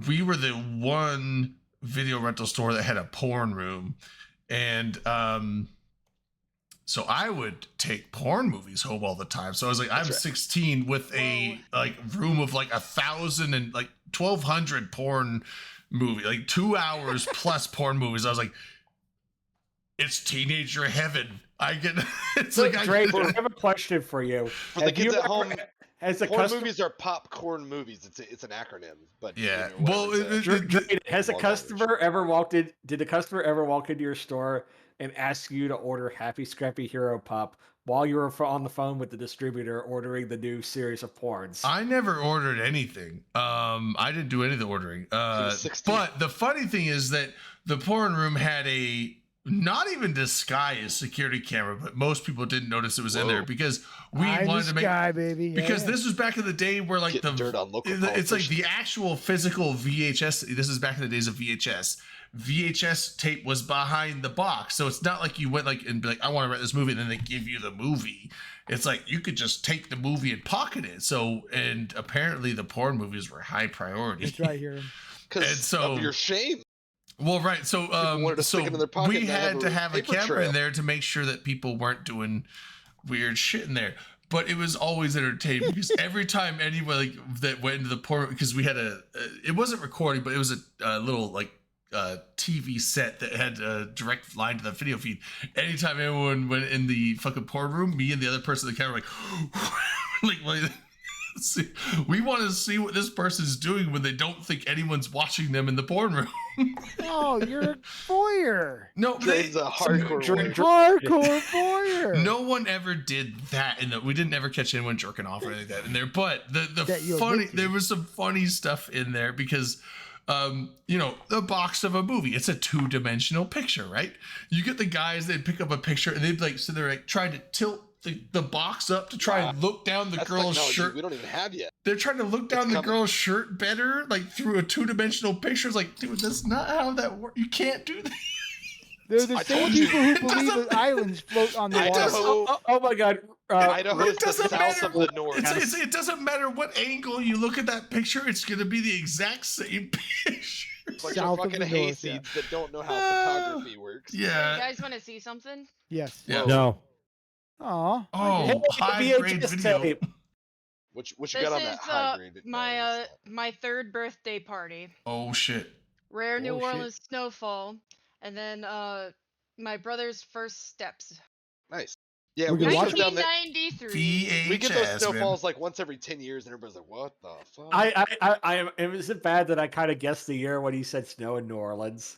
we were the one video rental store that had a porn room. And so I would take porn movies home all the time. So I was like, I'm right. 16 with a like room of like 1,000 and like 1,200 porn movie, like 2 hours plus porn movies. I was like, it's teenager heaven. I get it's So, like I Drake, I have a question for you. For the kids at home, as a porn customer, movies are popcorn movies. It's an acronym, but Yeah, you know, well, whatever it's it- Has a long customer ever walked in? Did the customer ever walk into your store and ask you to order Happy Scrappy Hero Pup while you were on the phone with the distributor ordering the new series of porns? I never ordered anything. I didn't do any of the ordering. was 16. But the funny thing is that the porn room had a not even disguised security camera, but most people didn't notice it was in there Whoa. because we Eye in wanted the to make sky, baby. Yeah, because yeah. this was back in the day where like Getting dirt on local it's like politicians. the actual physical VHS. This is back in the days of VHS. VHS tape was behind the box, so it's not like you went like and be like, I want to rent this movie, and then they give you the movie. It's like you could just take the movie and pocket it. So, and apparently the porn movies were high priority. That's right here. and because so- of your shame. Well, right. So, wanted to so stick it in their pocket we and not had have to a have a paper camera trail. in there to make sure that people weren't doing weird shit in there. But it was always entertaining because every time anyone like that went into the porn, because we had it wasn't recording, but it was a little like TV set that had a direct line to the video feed. Anytime anyone went in the fucking porn room, me and the other person in the camera like see, we want to see what this person's doing when they don't think anyone's watching them in the porn room. Oh, you're a voyeur. No, Drade's a hardcore warrior. Hardcore voyeur. no one ever did that, we didn't ever catch anyone jerking off or anything like that in there. But the That you funny, admit to. there was some funny stuff in there because, the box of a movie, it's a 2-dimensional picture, right? You get the guys, they'd pick up a picture and they'd like, so they're like trying to tilt the box up to try and look down the That's girl's technology shirt. we don't even have yet. They're trying to look down the coming. girl's shirt better, like through a 2-dimensional picture. It's like, dude, that's not how that works. You can't do that. They're the I same told you. people who It believe doesn't- that islands float on the I water. know. Oh my God. Idaho is the doesn't south matter. of the north. It doesn't matter what angle you look at that picture. It's going to be the exact same picture. Bunch South of of fucking the north, yeah. hayseeds that don't know how photography works. You Yeah. guys want to see something? Yes. Yeah. No. Aw. Oh, high grade VHS video. tape. What you This got on is that high grade? my 3rd birthday party. Oh shit. Rare New Oh, shit. Orleans snowfall, and then my brother's first steps. Nice. Yeah, We're we gonna shut watch down that. 1993. We get those VHS, man. snowfalls like once every 10 years, and everybody's like, "What the fuck?" Is it bad that I kind of guessed the year when he said snow in New Orleans?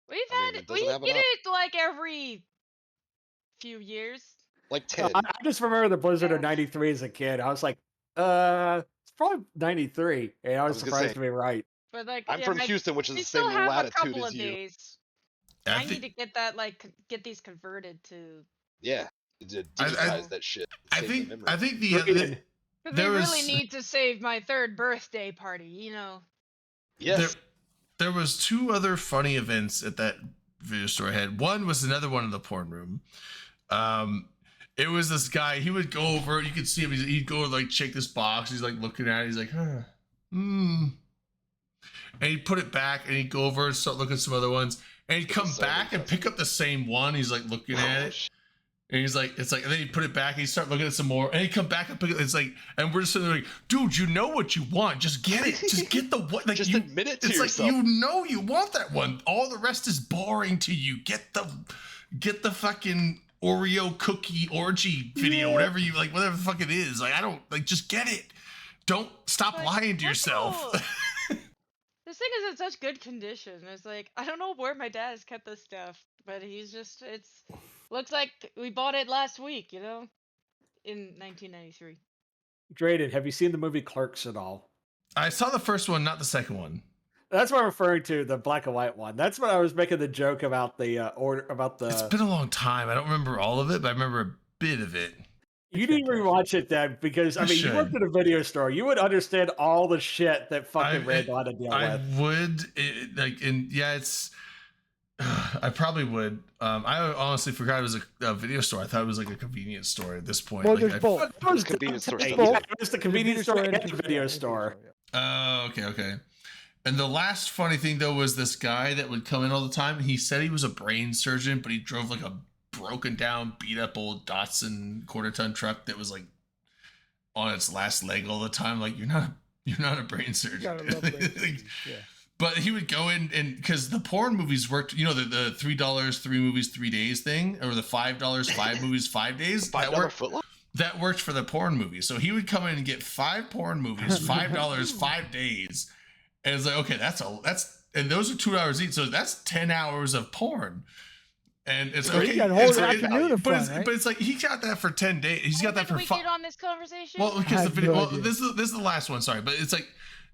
We've I mean, had it doesn't we have get enough. it like every few years. Like 10. I just remember the blizzard of Yeah. '93 as a kid. I was like, it's probably '93, and I was was gonna surprised say- to be right. But like I'm yeah, from I- Houston, which is we the same still have a latitude couple as of you. days. I I need think, to get that get these converted to. Yeah, digitize that shit. I save the think, memory. I think the Rated. Because There we was- really need to save my 3rd birthday party. You know. Yes. there was 2 other funny events at that video store I had. One was another one in the porn room. It was this guy. He would go over. You could see him. He'd go like check this box. He's like looking at it. He's like, and he'd put it back, and he'd go over and start looking at some other ones. And he'd come So back and impressive. pick up the same one. He's like looking at Oh, it. shit. And he's like, it's like, and then he'd put it back and he'd start looking at some more. And he'd come back and pick it. It's like, and we're just sitting there like, dude, you know what you want. Just get it. Just get the one. Like, Just you, admit it to it's yourself. like, you know you want that one. All the rest is boring to you. Get the fucking Oreo cookie orgy video, whatever you like, whatever the fuck it is. Like, I don't, like, just get it. Don't stop Like, lying to what yourself. the- This thing is in such good condition. It's like I don't know where my dad has kept this stuff, but it's looks like we bought it last week, in 1993. Drayden, have you seen the movie Clerks at all? I saw the first one, not the second one. That's what I'm referring to, the black and white one. That's what I was making the joke about the order about the. It's been a long time. I don't remember all of it, but I remember a bit of it. You need to rewatch it then, because I I mean, you worked should. at a video store. You would understand all the shit that fucking I- Randall had to deal I with. would it's. I probably would. I honestly forgot it was a video store. I thought it was like a convenience store at this point. Well, Like, there's I- both. It was Convenience store. It's yeah, both. it was the convenience store and the video store. Oh, okay. And the last funny thing though was this guy that would come in all the time. He said he was a brain surgeon, but he drove like a broken down, beat up old Datsun 1/4-ton truck that was like on its last leg all the time. Like, you're not a brain surgeon. You gotta love brain surgeons, yeah. But he would go in and because the porn movies worked, the $3 3 movies 3 days thing, or the $5 5 movies 5 days. That $5 worked. footlong? That worked for the porn movies. So he would come in and get 5 porn movies, $5 5 days, and it's like, okay, and those are 2 hours each, so that's 10 hours of porn. And it's So you okay. got a whole it's- afternoon of but fun, right? it's like he got that for 10 days. He's got When that for did we 5. get on this conversation? Well, because the have video. no Well, idea. this is the last one. Sorry, but it's like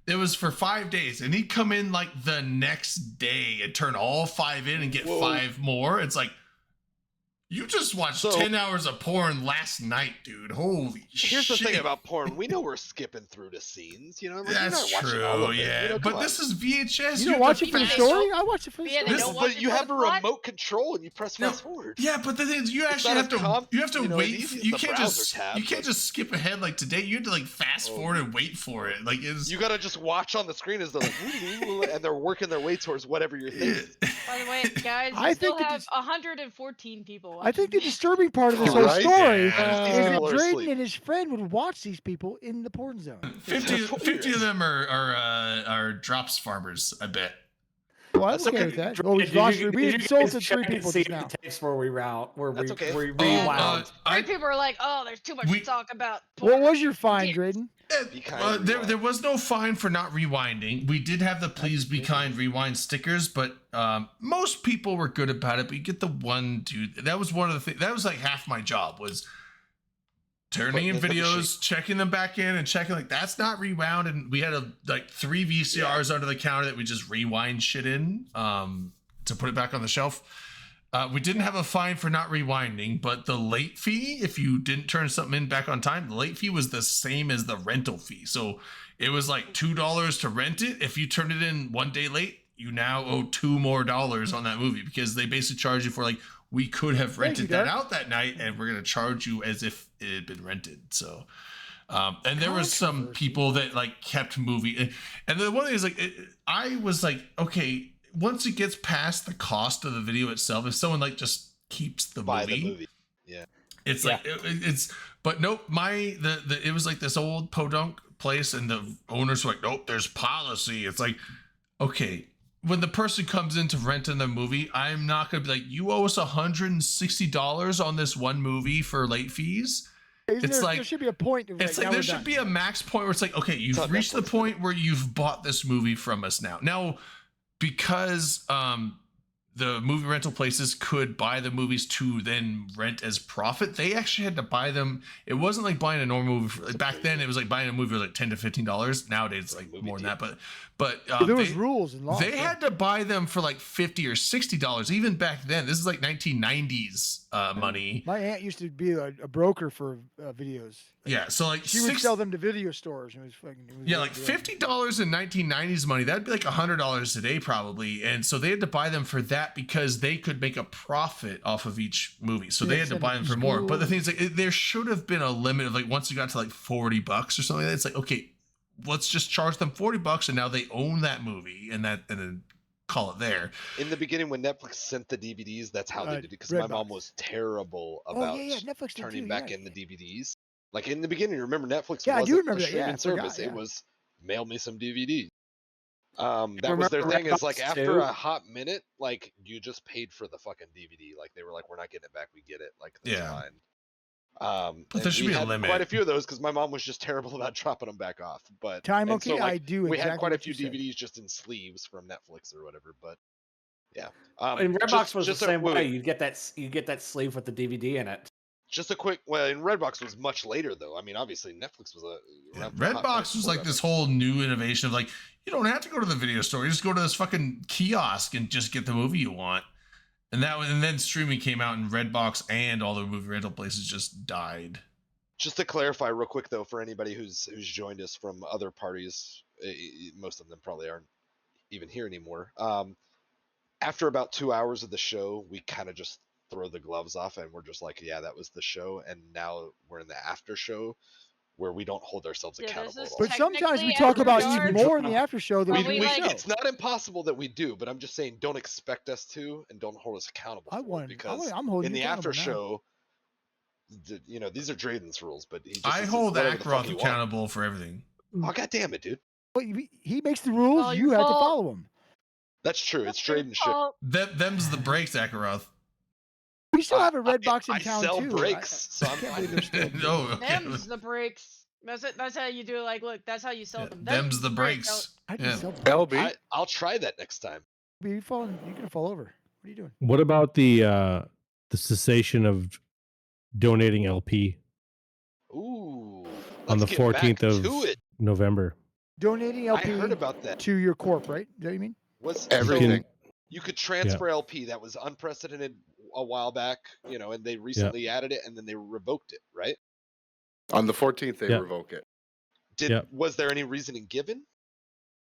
it was for 5 days, and he'd come in like the next day and turn all 5 in and get Whoa. 5 more. It's like you just watched So- 10 hours of porn last night, dude. Holy shit! Here's the thing about porn. We know we're skipping through the scenes. Like, you're That's not watching all true, of it. yeah. Come but on. this is VHS. You have don't watch to it for the fast- story? I watch it for the Yeah, they story. This- don't watch But it you for have the a plot. remote control and you press No. fast forward. Yeah, but the thing is, you It's actually not have as to. You have to as wait. easy as You the can't browser just. tab, You can't but- just skip ahead like today. You had to like fast Oh. forward and wait for it. Like it's. You gotta just watch on the screen as they're like, and they're working their way towards whatever you're thinking. By the way, guys, we I still think it have is- 114 people. I think the watching. disturbing part of this whole Right? story Yeah. is that People are Drayden asleep. and his friend would watch these people in the porn zone. 50 of them are drops farmers, I bet. Well, I'm That's okay okay. with that. Well, we Did you- lost. did We you guys insulted check 3 and people see just now. the tapes where we That's okay. we Oh, rewound. Three people are like, "Oh, there's too much we- to talk about." What Porn. was your fine, Dicks. Drayden? Be kind, there rewind. was no fine for not rewinding. We did have the please be kind rewind stickers, but most people were good about it. But you get the one dude. That was one of the things. That was like half my job was turning in Putting in the videos, checking them back in, and checking like that's not rewound. And we had like 3 VCRs under the counter that we just rewind shit in to put it back on the shelf. We didn't have a fine for not rewinding, but the late fee, if you didn't turn something in back on time, the late fee was the same as the rental fee. So it was like $2 to rent it. If you turned it in 1 day late, you now owe $2 more on that movie because they basically charge you for like, we could have rented that out that night and we're going to charge you as if it had been rented. So, and there was some people that like kept movie. And the one thing is like, I was like, okay, once it gets past the cost of the video itself, if someone like just keeps the Buy movie, the movie. Yeah. it's like it's. But nope, it was like this old podunk place, and the owners were like, nope, there's policy. It's like, okay, when the person comes in to rent in the movie, I'm not gonna be like, you owe us $160 on this one movie for late fees. It's like there should be a point. Of it's like now there we're should done. be a max point where it's like, okay, you've on reached the Netflix, point where you've bought this movie from us now. Now, because the movie rental places could buy the movies to then rent as profit, they actually had to buy them. It wasn't like buying a normal movie. Back then, it was like buying a movie was like $10 to $15. Nowadays, it's like more than that. But there was rules and laws. they had to buy them for like $50 or $60. Even back then, this is like 1990s money. My aunt used to be a broker for videos. Yeah, so like She would sell them to video stores. And it was fucking. It was yeah, really like good. $50 in 1990s money. That'd be like $100 today, probably. And so they had to buy them for that because they could make a profit off of each movie. So they Yeah, had to send buy it them to for more. But the school. thing is, like, there should have been a limit of like once you got to like $40 or something like that. It's like, okay, let's just charge them $40, and now they own that movie, and then call it there. In the beginning, when Netflix sent the DVDs, that's how they did it. Because my mom Redbox. was terrible Oh about yeah, Netflix did turning too, back yeah. in the DVDs. Like in the beginning, remember Netflix Yeah, I wasn't do remember a that. Yeah, streaming I forgot, service. It yeah. was mail me some DVDs. That was Remember their thing. Is like Redbox after too? a hot minute, like you just paid for the fucking DVD. Like they were like, we're not getting it back. We get it. Like that's Yeah. fine. But there and should we be a had limit. Quite a few of those because my mom was just terrible about dropping them back off. But Time and so, okay, like, I do we had exactly quite a what few you said. DVDs just in sleeves from Netflix or whatever. But yeah, And Redbox was the same wait, way. You get that sleeve with the DVD in it. Just a quick. Well, and Redbox was much later though. I mean, obviously Netflix was around for a hot minute Redbox was before like that, this but- whole new innovation of like, you don't have to go to the video store. You just go to this fucking kiosk and just get the movie you want. And then streaming came out, and Redbox and all the movie rental places just died. Just to clarify real quick though, for anybody who's joined us from other parties, most of them probably aren't even here anymore. After about 2 hours of the show, we kind of just throw the gloves off and we're just like, yeah, that was the show. And now we're in the after show where we don't hold ourselves Yeah, accountable there's at all. But sometimes we Technically, talk about after even dark- more in the after show than Well, we do we in the like- show. It's not impossible that we do, but I'm just saying, don't expect us to, and don't hold us accountable for it, because I'm holding in you the after accountable now. show, you know, these are Drayden's rules, but he just I says hold whatever the fuck Ackroth he wants. accountable for everything. Oh, god damn it, dude. Well, he makes the rules. Well, you your have to fault. follow them. That's true. It's Your Drayden's shit. fault. Them's the breaks, Ackroth. We still have a red box in I town sell too. breaks, so I I'm can't fine. believe they're still. No, okay. Them's the breaks. That's it. That's how you do it. Like, look, that's how you sell Yeah, them. them's the breaks. I Yeah. just sell LB. I'll try that next time. You're gonna fall over. What are you doing? What about the cessation of donating LP Ooh. on the let's get back 14th of to it. November? Donating I LP heard about that. to your corp, right? Is that what you mean? Was Everything. so you could transfer LP. That was unprecedented a while back, you know, and they recently added it, and then they revoked it, right? On the 14th, they Yeah. revoke it. Was there any reasoning given?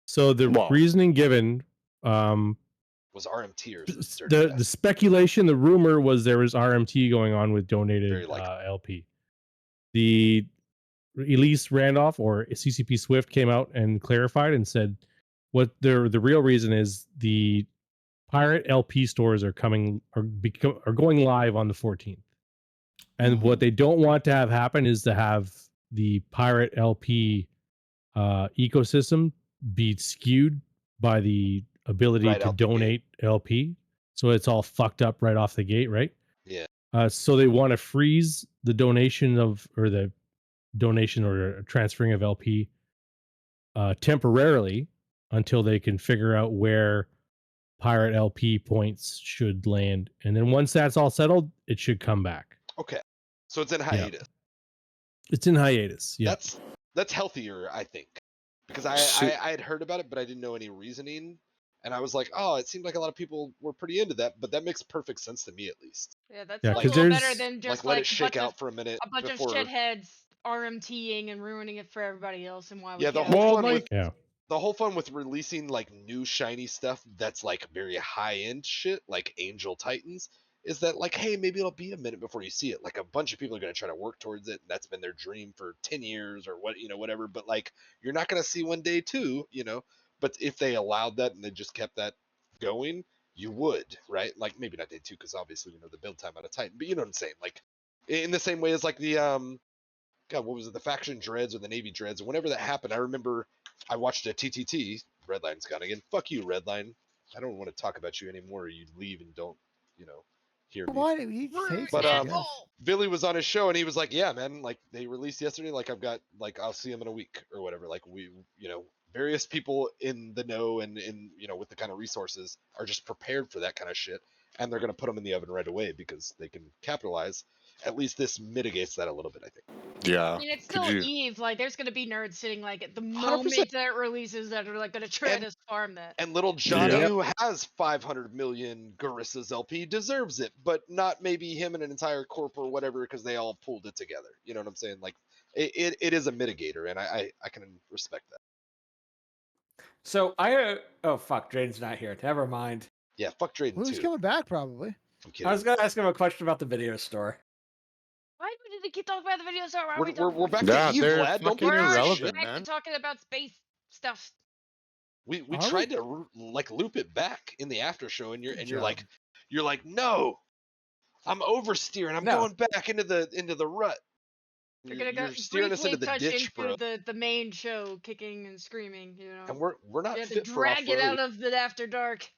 So the Well- reasoning given, Was RMTers? the speculation, the rumor was there was RMT going on with Very donated likely. LP. The Elise Randolph or CCP Swift came out and clarified and said what the real reason is: the pirate LP stores are going live on the 14th, and what they don't want to have happen is to have the pirate LP ecosystem be skewed by the ability Right to out the gate. donate LP. So it's all fucked up right off the gate, right? Yeah. So they want to freeze the donation or transferring of LP temporarily until they can figure out where pirate LP points should land. And then once that's all settled, it should come back. Okay. So it's in hiatus. It's in hiatus. Yeah. That's healthier, I think, because I had heard about it, but I didn't know any reasoning, and I was like, oh, it seemed like a lot of people were pretty into that, but that makes perfect sense to me at least. Yeah, that Yeah, sounds 'cause a little better there's- than just Let like it shake out for a minute a bunch before. of shitheads RMTing and ruining it for everybody else. And why? Yeah, the can't. whole Well, fun like- with yeah. the whole fun with releasing like new shiny stuff that's like very high end shit, like Angel Titans, is that like, hey, maybe it'll be a minute before you see it. Like a bunch of people are going to try to work towards it, and that's been their dream for 10 years or what, whatever. But like, you're not going to see one day too, But if they allowed that and they just kept that going, you would, right? Like maybe not day two, because obviously the build time on a Titan, but you know what I'm saying? Like in the same way as like the God, what was it? The faction dreads or the Navy dreads, or whenever that happened, I remember I watched a TTT. Redline's gone again. Fuck you, Redline. I don't want to talk about you anymore. Or you leave and don't, hear me. Why did he say But something? Billy was on his show and he was like, "Yeah, man. Like they released yesterday. Like I'll see him in a week or whatever. Like we, various people in the know and in with the kind of resources are just prepared for that kind of shit, and they're gonna put them in the oven right away because they can capitalize. At least this mitigates that a little bit, I think. Yeah. I mean, it's Could still you- Eve. Like, there's gonna be nerds sitting like at the 100%. moment that it releases that are like gonna try And- to farm that. And little Johnny, Yeah. who has 500 million Garissas LP, deserves it, but not maybe him and an entire corp or whatever because they all pulled it together. You know what I'm saying? Like, it is a mitigator, and I can respect that. So oh fuck, Draden's not here. Never mind. Yeah, fuck Drayden Well, he's too. coming back probably. I'm kidding. I was gonna ask him a question about the video store. Why do we keep talking about the video store? Why are we We're talking back Yeah, to Eve, they're Vlad. Don't fucking be We're already irrelevant, back to man. talking about space stuff. We Are tried to like loop it back in the after show, and you're job. like, no, I'm oversteering. I'm No. going back into the rut. We're gonna go You're steering us briefly into the touch ditch, into bro. the main show, kicking and screaming. And we're not you have to fit for drag it out off-road. of the after dark.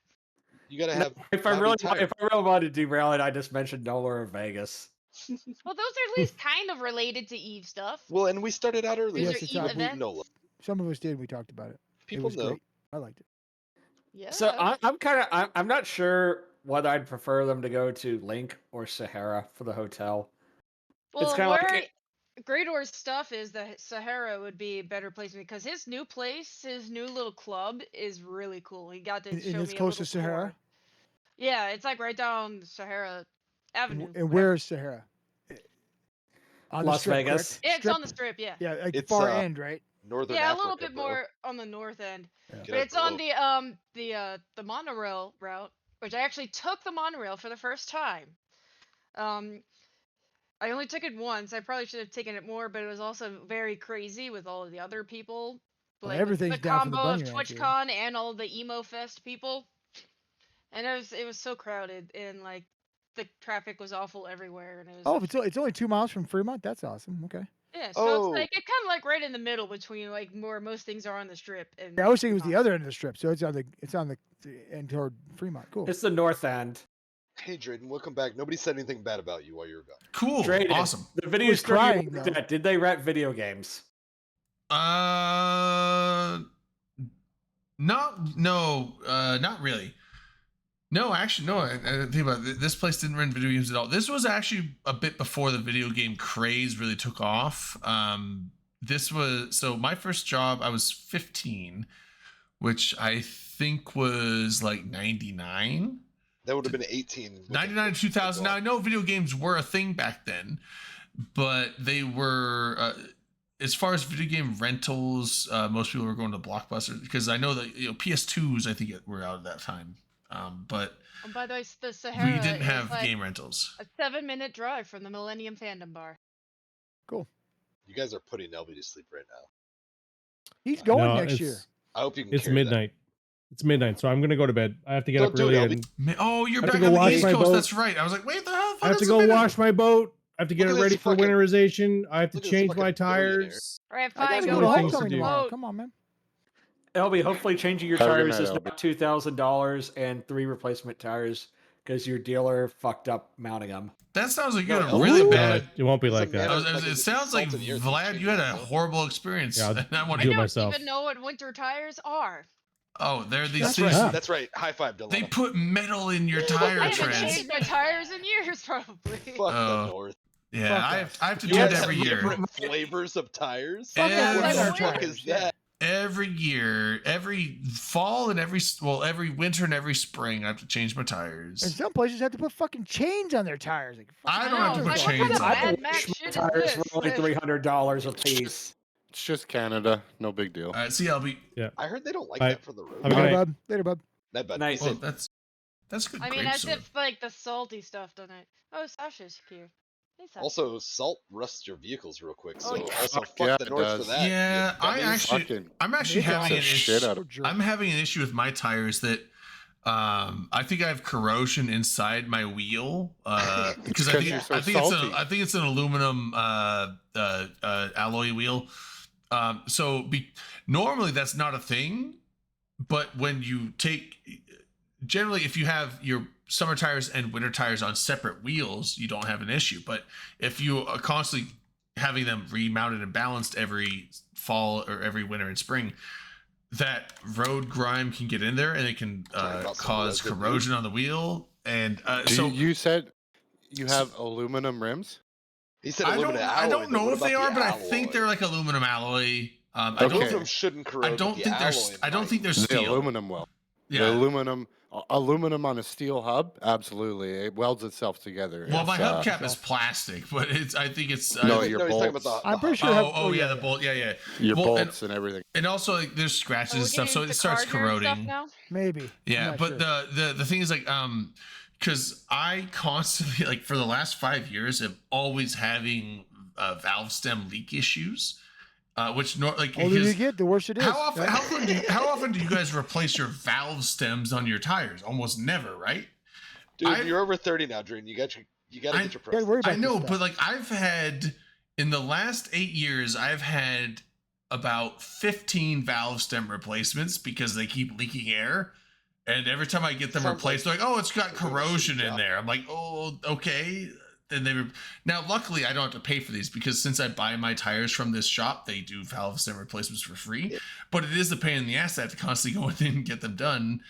You gotta No, have. if I gotta be really tired. if I really wanted to derail it, I just mentioned Nowhere in Vegas. Well, those are at least kind of related to Eve stuff. Well, and we started out early. These Yes, are it's Eve up. events. Nola. Some of us did. We talked about it. It People was know. great. I liked it. Yeah. So I'm not sure whether I'd prefer them to go to Link or Sahara for the hotel. well, kinda like where Grador's stuff is that Sahara would be a better place because his new place, his new little club, is really cool. He got to And show it's me close a to little Sahara. tour. Yeah, it's like right down Sahara Avenue. And whatever. where is Sahara? On the Las strip, Vegas. correct? Yeah, it's Strip? on the strip. Yeah. Yeah, like It's, far end, right? Northern Yeah, Africa, a little bit bro. more on the north end. Yeah. Get But a it's on globe. the monorail route, which I actually took the monorail for the first time. I only took it once. I probably should have taken it more, but it was also very crazy with all of the other people. Well, with everything's the down from the combo bunny of ranch here. TwitchCon and all the emo fest people, and it was so crowded and like the traffic was awful everywhere, and it was Oh, it's only 2 miles from Fremont. That's awesome. Okay. yeah. So Oh. it's like it's kind of like right in the middle between like where most things are on the strip. And Yeah, I was thinking it was the Fremont. other end of the strip, so it's on the end toward Fremont. Cool. It's the north end. Hey, Drayden, welcome back. Nobody said anything bad about you while you were gone. Cool. Drayden, Awesome. The video was store you crying, worked though. at, did they rent video games? Not really. No, actually, no. I think about it. This place didn't rent video games at all. This was actually a bit before the video game craze really took off. This was so my first job. I was 15, which I think was like 99. That would have been 18. 99 to 2000. Now I know video games were a thing back then, but they were as far as video game rentals, most people were going to Blockbuster because I know that PS2s I think were out at that time. But And by the way, the Sahara. we didn't is have like game rentals. a 7-minute drive from the Millennium Fandom Bar. You guys are putting LB to sleep right now. He's going No, next it's- year. I hope you can. It's carry that. midnight. It's midnight, so I'm gonna go to bed. I have to get Don't up do it, early. Albie. And Oh, you're I have back to on go the wash East my Coast. boat. That's right. I was like, wait, the hell? I have to go wash my boat. I have to get Look it at ready this for fucking- winterization. I have to Look at this change fucking my billionaire. tires. All right, I gotta fine. go Go to wash wash things to homecoming do. tomorrow. boat. Come on, man. LB, hopefully changing your Have a good tires night, is LB. not $2,000 and 3 replacement tires because your dealer fucked up mounting them. That sounds like you No, had a Elvis really No, bad. it won't be Doesn't like that. matter. It sounds like Salted earth Vlad, is you had a changing, so. horrible experience. Yeah, and I want I do it don't myself. even know what winter tires are. Oh, they're these That's things. right. That's right. High five, Dylan. They put metal in your tire I haven't treads. changed my tires in years, probably. Fuck Oh. the North. Yeah, Fuck I have to You do it guys every have year. different flavors of tires. Fuck Yeah, those that's winter weird. What tires, is yeah. that? Every year, every fall and every winter and every spring, I have to change my And tires. some places have to put fucking chains on their tires. Like, I fucking don't have to know, put like, what chains kind of on Mad it. Max Wish my shit is tires were this? only $300 a piece. It's just Canada. No big deal. All right, see, I'll be. I heard they don't like Bye. that for the road. Have a good Later, night. bud. Later, bud. That bad. Nice. Well, that's good. I mean, grape as soda. if like the salty stuff doesn't. Oh, Sasha's here. Hey, Sasha. Also, salt rusts your vehicles real quick. So Oh, yeah. also Fuck fuck yeah, the it North does. for that. you Yeah, I dummies. actually, Fucking I'm actually It's having an the shit issue. out of Jerk. I'm having an issue with my tires that I think I have corrosion inside my wheel because I 'cause think you're so I think it's salty. I think it's an aluminum alloy wheel. Normally that's not a thing, but when you take generally if you have your summer tires and winter tires on separate wheels, you don't have an issue. But if you are constantly having them remounted and balanced every fall or every winter and spring, that road grime can get in there and it can Talking about some cause residue. corrosion on the wheel. And Do you said you have aluminum rims? He said I aluminum don't alloy, know what if they about are, the but I think alloy? they're like aluminum alloy. I Okay. don't Aluminum shouldn't corrode. I don't but the think they're alloy I don't might. think they're The steel. aluminum will. The Yeah. aluminum on a steel hub, absolutely. It welds itself together. Well, my It's, hubcap is plastic, but I think it's No, He's your talking about bolts. the I'm pretty hub. sure. oh yeah, the bolt. Yeah. your Well, and- bolts and everything. And also like, there's scratches Are we and stuff, getting so into it starts car nerd stuff corroding. now? Maybe. I'm Yeah, not but sure. the thing is like because I constantly like for the last 5 years am always having valve stem leak issues, which like older you because get, the worse it is. how often right? how often do you guys replace your valve stems on your tires? Almost never, right? Dude, you're over 30 now, Dream. You got to get your Gotta prostate. worry about I know, this but stuff. like I've had in the last 8 years, I've had about 15 valve stem replacements because they keep leaking air. And every time I get them Sounds replaced, they're like, "Oh, it's got they're doing a shitty corrosion in job. there." I'm like, "Oh, okay." And now, luckily, I don't have to pay for these because since I buy my tires from this shop, they do valve stem replacements for free. Yeah. But it is a pain in the ass to have to constantly go in and get them done.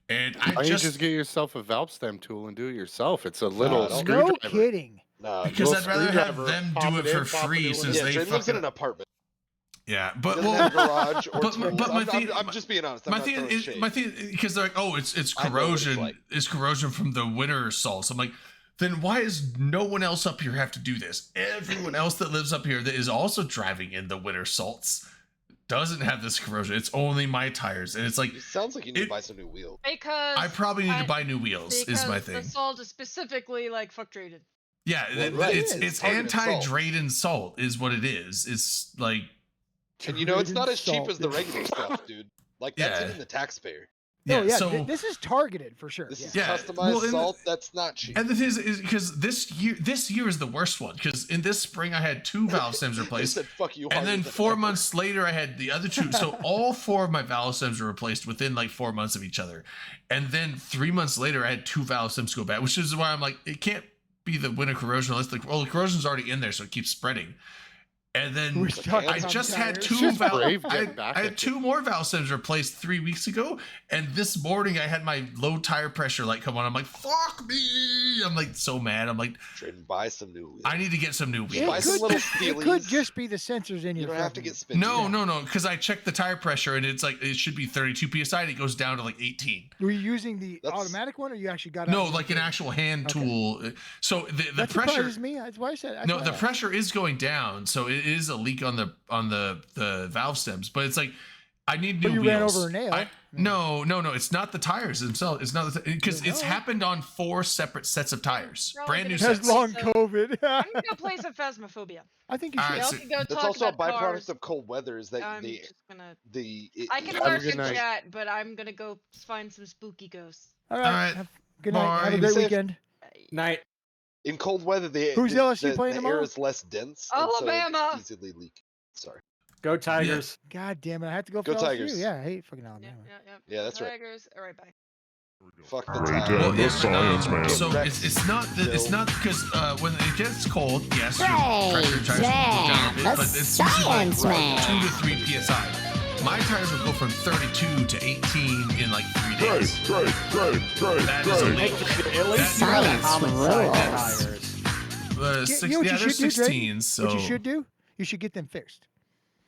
And Why don't you just just get yourself a valve stem tool and do it yourself? It's a little I don't- screwdriver. No kidding. No, because little I'd rather have screwdriver, them pop do it it for in, pop it free in, since yeah, they Dream lives in fucking an apartment. yeah. He But doesn't well, have a garage or but- tools. but my I'm, thing- I'm just being honest. I'm my not thing throwing is shade. my thing because they're like, oh, it's I know what it's corrosion. like. It's corrosion from the winter salts. I'm like, then why is no one else up here have to do this? Everyone else that lives up here that is also driving in the winter salts doesn't have this corrosion. It's only my tires, and it's like It sounds like you need It- to buy some new wheels. Because I probably need to I- buy new wheels. Is because my the thing. salt is specifically like fluctuated. Yeah, Well, right, it's it's targeted salt. anti-Drayton salt is what it is. It's like And you know, it's not as cheap Salt. as the regular stuff, dude. Like, that's Yeah. hitting the taxpayer. No, yeah, so this is targeted for sure. This is Yeah, customized well, and- salt. That's not cheap. and the thing is because this year is the worst one because in this spring I had 2 valve stems They replaced. said, fuck you. And harder then than 4 ever. months later, I had the other 2. So all 4 of my valve stems were replaced within like 4 months of each other. And then 3 months later, I had 2 valve stems go bad, which is why I'm like, it can't be the winter corrosion unless the corrosion's already in there, so it keeps spreading. And then We're talking I about just had tires. 2 Just valve. brave I getting had, back I at had you. 2 more valve stems replaced 3 weeks ago, and this morning I had my low tire pressure light come on. I'm like, fuck me! I'm like so mad. I'm like, Trade and buy some new wheels. I need to get some new It Buy wheels. some could, little it could steelies. just be the sensors in You your. don't have to fucking- get spin. No, because I checked the tire pressure and it's like it should be 32 psi. And it goes down to like 18. Were you using the That's- automatic one, or you actually got? No, out like an actual hand Okay. tool. So the That pressure. surprises me. That's why I said. that's No, why the I asked. pressure is going down. So it is a leak on the valve stems. But it's like I need new But you wheels. ran over a nail. No. It's not the tires themselves. It's not because You it's know. happened on 4 separate sets of tires, Probably brand new gonna Has sets. long So- COVID. I'm gonna go play some Phasmophobia. I think you All should. right, Y'all so- can go That's talk also a about byproduct cars. of cold weather. Is that I'm the just gonna. the it- I can Have a lurk good in night. chat, but I'm gonna go find some spooky ghosts. All All right. right. Good night. Have a Bye. great Safe. weekend. Night. in cold weather the Who's the, LSU the, playing the tomorrow? air is less dense. and so it Alabama! easily leak. Sorry. Go Tigers. God damn it! I have to go Go for LSU. Tigers. Yeah, I hate fucking Yep, Alabama. yep. Yeah, that's right. Tigers. All right, bye. Fuck the Right Tigers. down Well, the yeah, science, man. So Rex, it's not because when it gets cold, yes, your Right pressure tires will go down a bit, down but the it's usually like science, man. 2 to 3 psi. My tires will go from 32 to 18 in like 3 days. Great. That is a leak. At least you have Science common rules. size tires. You know what Yeah, you they're should do, Drake? 16s. So What you should do? You should get them fixed.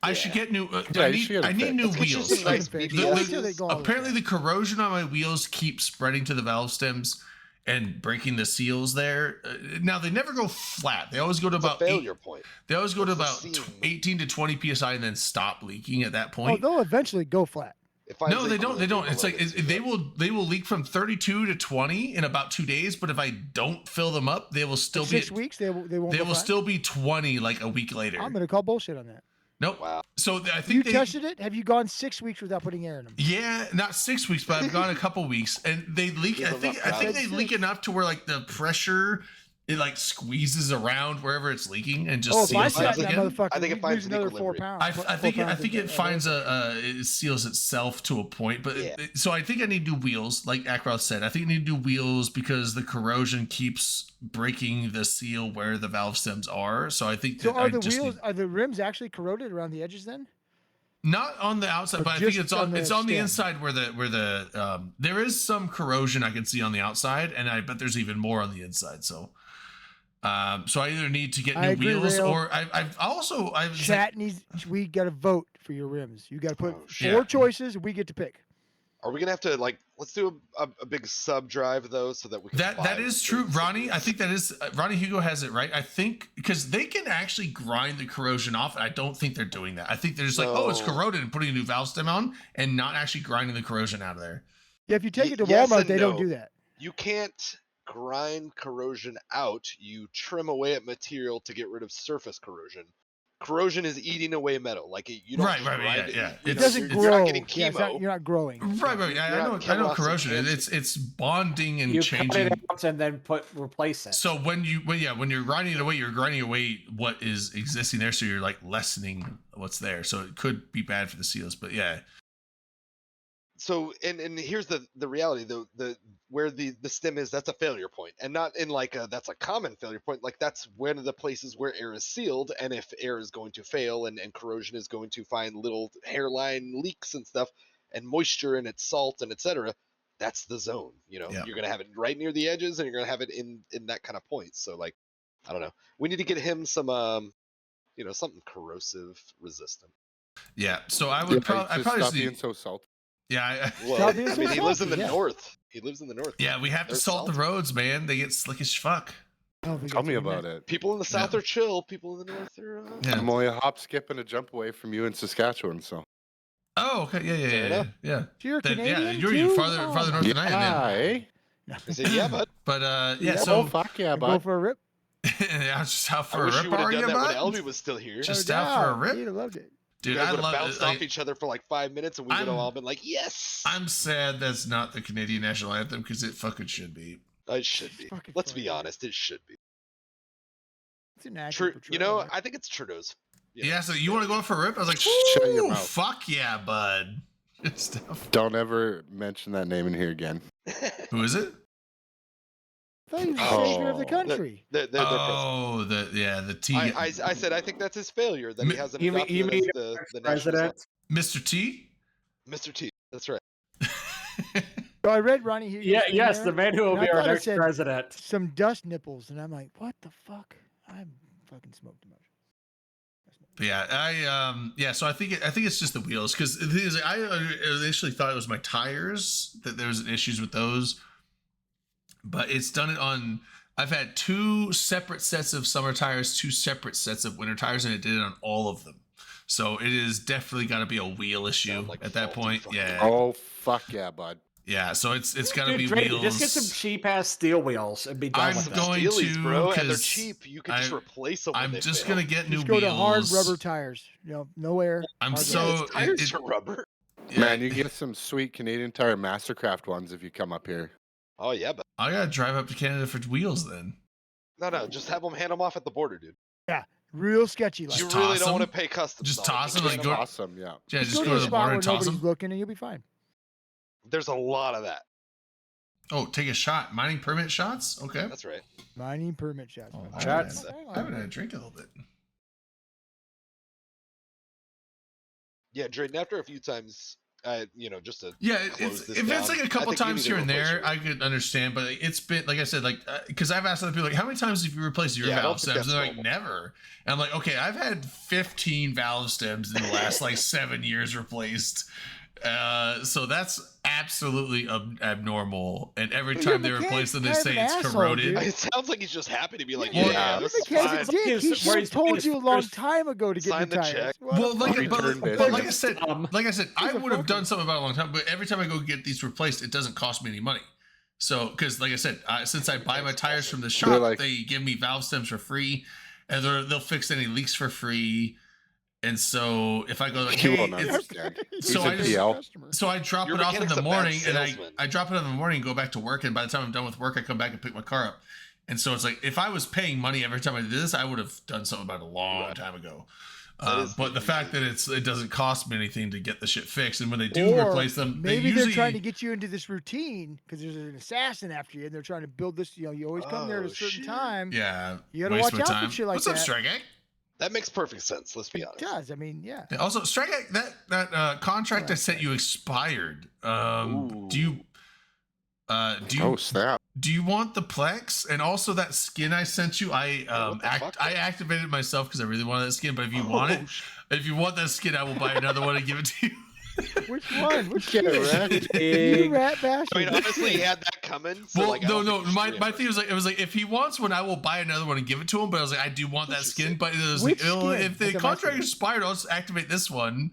I should get new. Yeah, I you need, should get I them need fixed. new Let's get you wheels. some nice Fixed. BBSs. Wait till they go all the way Apparently, down. the corrosion on my wheels keeps spreading to the valve stems and breaking the seals there. Now they never go flat. They always go to It's a about failure point. They always go to What's about the seam? 18 to 20 psi and then stop leaking at that Oh, point. they'll eventually go flat. If I No, they leak don't. one, They don't. I'll It's let like it do they that. will leak from 32 to 20 in about 2 days. But if I don't fill them up, they will still be 6 weeks, they won't. They go will flat? still be 20 like a week later. I'm gonna call bullshit on that. Nope. Wow. So I You think they. tested it? Have you gone 6 weeks without putting air in them? Yeah, not 6 weeks, but I've gone a couple weeks, and they leak. Give I them think up, I think guys. they leak enough to where like the pressure it like squeezes around wherever it's leaking and just Oh, if I seals sat up in that again. motherfucker, I think it we'd finds lose an another 4 equilibrium. pounds. I think it finds it seals itself to a point, but Yeah. so I think I need new wheels, like Ackroth said. I think I need new wheels because the corrosion keeps breaking the seal where the valve stems are. So I think So that are I the just wheels, need, are the rims actually corroded around the edges then? not on the outside, Or but I think just it's on on the it's on the stem? inside where the there is some corrosion I can see on the outside, and I bet there's even more on the inside. So. So I either need to get I new agree, wheels, Rail. or I've Chat needs. We got to vote for your rims. You got to put Oh, 4 shit. choices. We get to pick. Are we gonna have to like? Let's do a big sub drive though, so that we can. That buy is true, things. Ronnie. I think that is Ronnie Hugo has it right. I think because they can actually grind the corrosion off. And I don't think they're doing that. I think they're just like, oh, it's No. corroded, and putting a new valve stem on, and not actually grinding the corrosion out of there. Yeah, if you take it to yes Walmart, and they don't no. do that. You can't grind corrosion out. You trim away at material to get rid of surface corrosion. Corrosion is eating away metal. Like you don't Right, grind yeah, it. yeah. You It It's- know, doesn't you're, grow. You're not getting Yeah, chemo. you're not growing. Right. You're I not know Kevlar corrosion. suspension. It's bonding and You changing. cut it out and then replace it. So when you're grinding it away, you're grinding away what is existing there. So you're like lessening what's there. So it could be bad for the seals, but yeah. So and here's the reality though, the where the stem is, that's a failure point, and not in like that's a common failure point. Like that's one of the places where air is sealed, and if air is going to fail and corrosion is going to find little hairline leaks and stuff, and moisture and its salt and etc., that's the zone. You know, Yeah. you're gonna have it right near the edges, and you're gonna have it in that kind of point. So like, I don't know, we need to get him some something corrosive resistant. Yeah. So I would Yeah, I just probably stop see. being so salty. Yeah. Well, Stop being I so mean, he lives in the salty, yeah. north. He lives in the north. Yeah, we have to They're salt the salty. roads, man. They get slick as fuck. I don't think Tell that's me gonna about matter. it. People in the south Yeah. are chill. People in the north are. Yeah. I'm only a hop, skip, and a jump away from you in Saskatchewan, so. Oh, okay. Yeah. Fair enough. Yeah. So you're Then, Canadian yeah, you're too? farther Oh, north than I am. Yeah, Then. eh? I said, yeah, but But yeah. Yeah, So Oh, fuck yeah, Go bud. for a rip. yeah, just out I for a wish you rip, would have are done you, that when bud? Elby was still here. Just No out for a doubt. rip? You'd have loved it. Dude, you guys I would have love bounced like, off each other for like 5 minutes, and we would have I'm- all been like, yes. I'm sad that's not the Canadian national anthem because it fucking should be. It should be. Fucking Let's funny. be honest. It should be. It's an accurate True. You portrayal, know, right? I think it's Trudeau's. You know, Yeah. So you want to go out for a rip? I was like, Shut your "Ooh, mouth. fuck yeah, bud. Good stuff. Don't ever mention that name in here again. Who is it? I thought he was the savior of the Oh. country. they're president. Oh, the T. I said I think that's his failure that he Mi- hasn't You mean- adopted you it mean as the national President? Mr. T. song. Mr. T. That's right. So I read Ronnie Hugo's Yeah, thing yes, there, the man who will and I be our thought it next said president. some dust nipples, and I'm like, what the fuck? I'm fucking smoked too much. Yeah, so I think it's just the wheels because the thing is, I initially thought it was my tires that there was issues with those, but it's done it on. I've had 2 separate sets of summer tires, 2 separate sets of winter tires, and it did it on all of them. So it is definitely got to be a wheel issue Sound like at that faulty point. fucking- Yeah, Oh, fuck yeah, bud. yeah. So it's got to Dude, be Drake, wheels. just get some cheap ass steel wheels and be done I'm with it. going Steelies, to, bro, and they're 'cause cheap. You can just I- replace them. when I'm they just fail. gonna get new Just go wheels. to hard rubber tires. You know, no air. I'm hard so- rubber. Yeah, his tires it- are rubber. Yeah, Man, you get some sweet Canadian Tire Mastercraft ones if you come up here. Oh yeah, but I gotta drive up to Canada for wheels then. no, just have them hand them off at the border, dude. Real sketchy. Like. You Just really toss don't want to 'em? pay custom. Just Sonic. toss 'em, You like, can't go- have- Awesome, yeah. Yeah, Just just go go to to a the spot border where and toss nobody's them. looking, and you'll be fine. There's a lot of that. Oh, take a shot. Mining permit shots? Okay. That's right. Mining permit shots. Oh, man. Shots. I haven't had a drink in a little bit. Yeah, Drayden, after a few times, just to Yeah, close if this it's down, like a I couple think you times need to here and replace there, your- I could understand. But it's been, like I said, like because I've asked other people, like, how many times have you replaced your Yeah, I don't valve think stems? And they're that's like, normal. never. And I'm like, okay, I've had 15 valve stems in the last like 7 years replaced. So that's absolutely abnormal. And every Well, your time they replace them, they mechanic's say kind it's of an asshole, corroded. dude. It sounds like he's just happy to be like, Well, yeah, Your this is mechanic's fine. a dick. He Where should have he's told his you a long first- time ago to get Sign the the tires. check. What Well, the like, fuck? but, Return but business. like I said, I He's a would have fucker. done something about it a long time. But every time I go get these replaced, it doesn't cost me any money. So, because like I said, since I buy my tires from the shop, like- they give me valve stems for free, and they'll fix any leaks for free. And so if I go like, You hey, won't it's, understand. so He's a I just- PL. so I drop Your it off in mechanic's the a bad morning, and salesman. I drop it off in the morning, go back to work, and by the time I'm done with work, I come back and pick my car up. And so it's like, if I was paying money every time I did this, I would have done something about it a long Right. time ago. That is But the the fact that it doesn't cost me anything to get the shit fixed, and when they do Or replace them, they maybe usually they're trying to get you into this routine because there's an assassin after you, and they're trying to build this. You always come there at a Oh, certain shit. time. yeah, You gotta waste watch my out for time. shit like What's up, that. Strike Gang? That makes perfect sense. Let's be It honest. does. I mean, yeah. Yeah, also, Strike Gang, that contract I Right. sent you expired. Do you Oh, snap. do you want the Plex and also that skin I sent you? I what the fuck? I activated it myself because I really wanted that skin. But if you want it, if you want that skin, I will buy another one and give it to you. Which one? Which Get shit? wrecked. You rat bastard. I mean, honestly, he had that coming. So Well, like, I no. don't think you should My thing was like, it was like, if he wants one, I will buy another one and give it to him. But I was like, I do want that What'd you skin. say? But it was Which like, oh, skin? if the That's what I'm contract asking. expired, I'll just activate this one.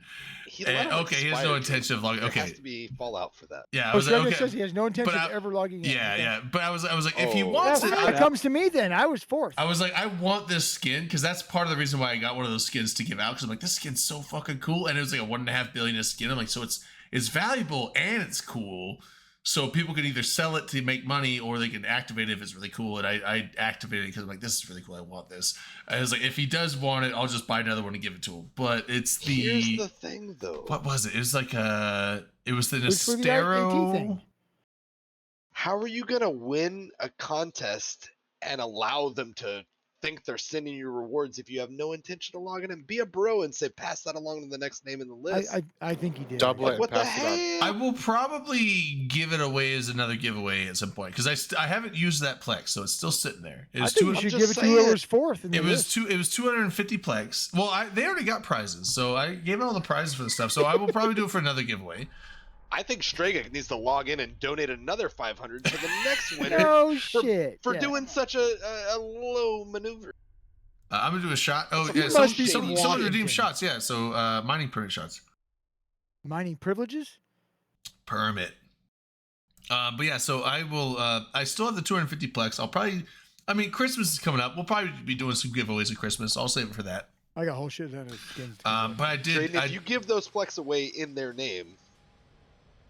He let him Okay, he has expire, no dude. intention of logging. There Okay, has to be fallout for that. yeah, I Oh, was like, Striker okay, says he has no intention but of I- ever logging in. yeah, Okay. yeah. But I was like, if he Oh. wants Well, it, fine, it comes to me then. I was fourth. I was like, I want this skin because that's part of the reason why I got one of those skins to give out. Because I'm like, this skin's so fucking cool, and it was like a 1.5 billion skin. I'm like, so it's valuable and it's cool. So people can either sell it to make money or they can activate it if it's really cool. And I activated it because I'm like, this is really cool. I want this. I was like, if he does want it, I'll just buy another one and give it to him. But it's Here's the thing, though. what was it? It was like it was the Which would be that AT Nestero. thing? How are you gonna win a contest and allow them to think they're sending you rewards if you have no intention of logging in? Be a bro and say, pass that along to the next name in the list. I think he did. Double Like, it. what the Pass it on. hell? I will probably give it away as another giveaway at some point because I haven't used that Plex, so it's still sitting there. It I was think two. you I'm should just give it to saying. whoever's fourth. In the It was list. It was 250 Plex. Well, they already got prizes, so I gave out all the prizes for the stuff. So I will probably do it for another giveaway. I think Strega needs to log in and donate another 500 to the next winner No shit. for Yeah. doing such a low maneuver. I'm gonna do a shot. Oh That's yeah, a some must be some from someone redeemed Washington. shots. Yeah, so mining permit shots. mining privileges. Permit. But yeah, so I will. I still have the 250 Plex. I'll probably. I mean, Christmas is coming up. We'll probably be doing some giveaways at Christmas. I'll save it for that. I got a whole shit ton of skins. to give But I did. Drayden, if you give those flex away in their name,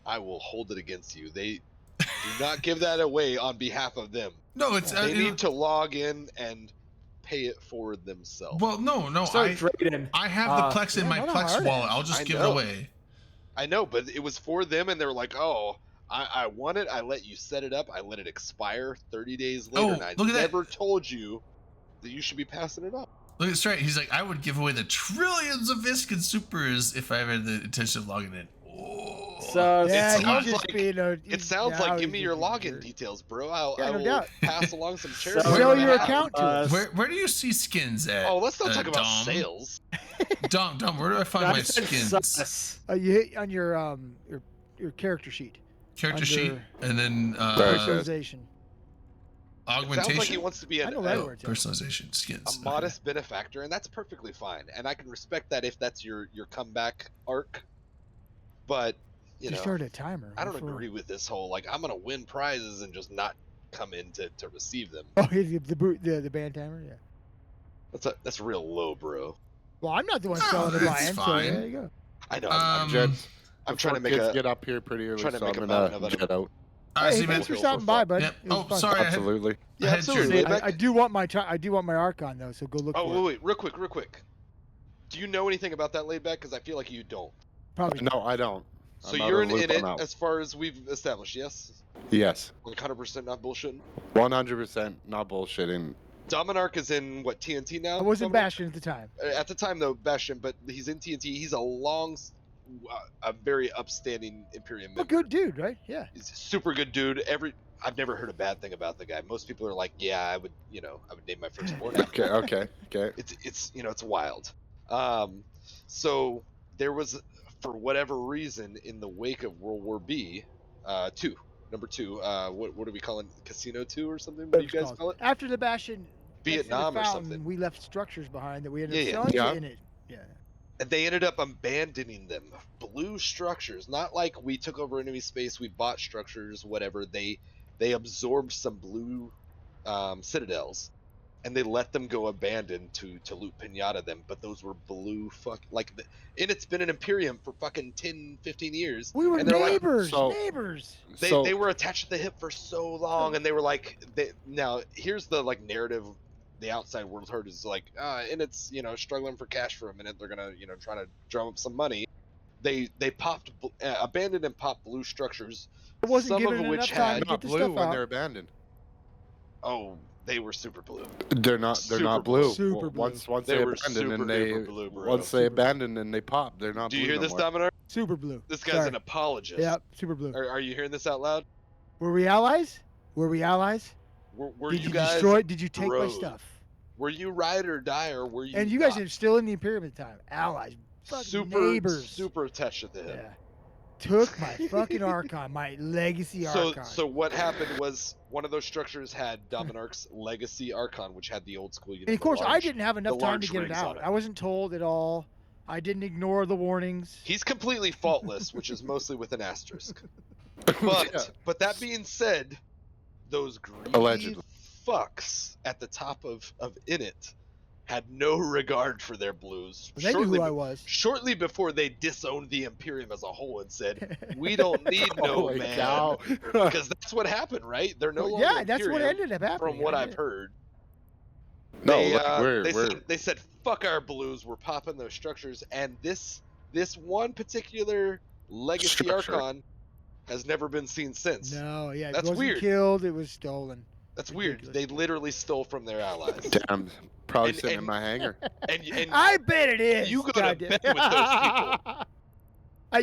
I will hold it against you. They do not give that away on behalf of them. No, it's They need to log in and pay it for themselves. Well, no. So Drayden, I have the Plex in yeah, my not a Plex hard wallet. ass. I'll just I give it know. away. I know, but it was for them, and they were like, "Oh, I want it. I let you set it up. I let it expire 30 days later, Oh, and I look at that. never told you that you should be passing it up." Look at straight. He's like, I would give away the trillions of Viscid Supers if I had the intention of logging in. Oh. so Yeah, It he's sounds just like- being a. It sounds now like, give he's me just your being a login jerk. details, bro. Yeah, I no will doubt. pass along some charity. So Sell right your now. account to us. Where do you see skins at? Oh, let's not talk about Dom? sales. Dom, where do I find my that said skins? sus. You hit on your character sheet. Character sheet, under- and then There it is. Personalization. It sounds like augmentation. he wants to be I an, know that a, word. Personalization, skins. a modest benefactor, and that's perfectly fine. And I can respect that if that's your comeback arc. But you Just know, started a timer. I don't before- agree with this whole like I'm gonna win prizes and just not come in to receive them. Oh, the band timer. Yeah. That's real low, bro. Well, I'm not the one No, selling the it's lion, so fine. there you go. I know. Um, Jet, I'm trying to make kids a. get up here pretty early, trying to so make I'm a gonna mountain of it. jet out. I Hey, see, man. thanks for Feel stopping for by, fun. bud. Yep. It was Oh, fun. sorry. Absolutely. I had Absolutely. your- Laidback. I do want I do want my Archon though, so go look Oh, for it. wait, real quick. Do you know anything about that Laidback? Because I feel like you don't. Probably No, I don't. So I'm out you're of the in loop it on that. as far as we've established, yes? Yes. Like 100% not bullshitting? 100% not bullshitting. Dominarch is in, what, TNT now? I wasn't Dominarch? Bastion at the time. At the time, though, Bastion, but he's in TNT. He's a very upstanding Imperium A member. good dude, right? Yeah. He's a super good dude. I've never heard a bad thing about the guy. Most people are like, yeah, I would name my firstborn after him. Okay. It's wild. So there was, for whatever reason, in the wake of World War B, number two, what do we call it? Casino 2 or something? What do you guys call it? After the Bastion, Vietnam the or fountain, something. we left structures behind that we ended Yeah, up selling yeah. in it. Yeah. And they ended up abandoning them. Blue structures, not like we took over enemy space, we bought structures, whatever. They absorbed some blue citadels, and they let them go abandoned to loot pinata them. But those were blue and it's been an Imperium for fucking 10, 15 years. We were and they're like, neighbors. so- neighbors. they were attached at the hip for so long, and they were like, now here's the narrative. The outside world heard is like, and it's struggling for cash for a minute. They're gonna try to drum up some money. They popped abandoned and popped blue structures. It wasn't some given of which enough time had to Not get the blue stuff when out. they're abandoned. they were super blue. They're not Super blue. Super blue. Once They they were abandon super and they duper blue, bro. once they Super abandon and they pop, they're not Do blue you hear no this, more. Dominar? Super blue. This guy's Sorry. an apologist. Yeah, super blue. Are you hearing this out loud? Were we allies? Were we allies? Were Did you you guys destroy? Did you take my bros? stuff? Were you ride or die, or were you? And you guys not? are still in the Imperium at the time. Allies. Fucking super neighbors. super attached to the hip. Yeah. Took my fucking Archon, my legacy Archon. So what happened was one of those structures had Dominarch's legacy Archon, which had the old school. And of course, I didn't have enough the time to large get it rings out. on it. I wasn't told at all. I didn't ignore the warnings. He's completely faultless, which is mostly with an asterisk. Yeah. But that being said, those greedy Allegedly. fucks at the top of Init had no regard for their blues. They knew who I was. Shortly before they disowned the Imperium as a whole and said, "We don't need no Holy man," cow. because that's what happened, right? They're no longer Yeah, that's what Imperium, ended up happening. from what I I've did. heard. No, They, like, they said, "Fuck our blues. We're popping those structures." And this one particular legacy Structure. Archon has never been seen since. No, yeah, it That's wasn't weird. killed. It was stolen. That's weird. Ridiculous. They literally stole from their allies. Damn, probably And- sitting in and- my hangar. and I bet it is. You go to goddamn. bed with those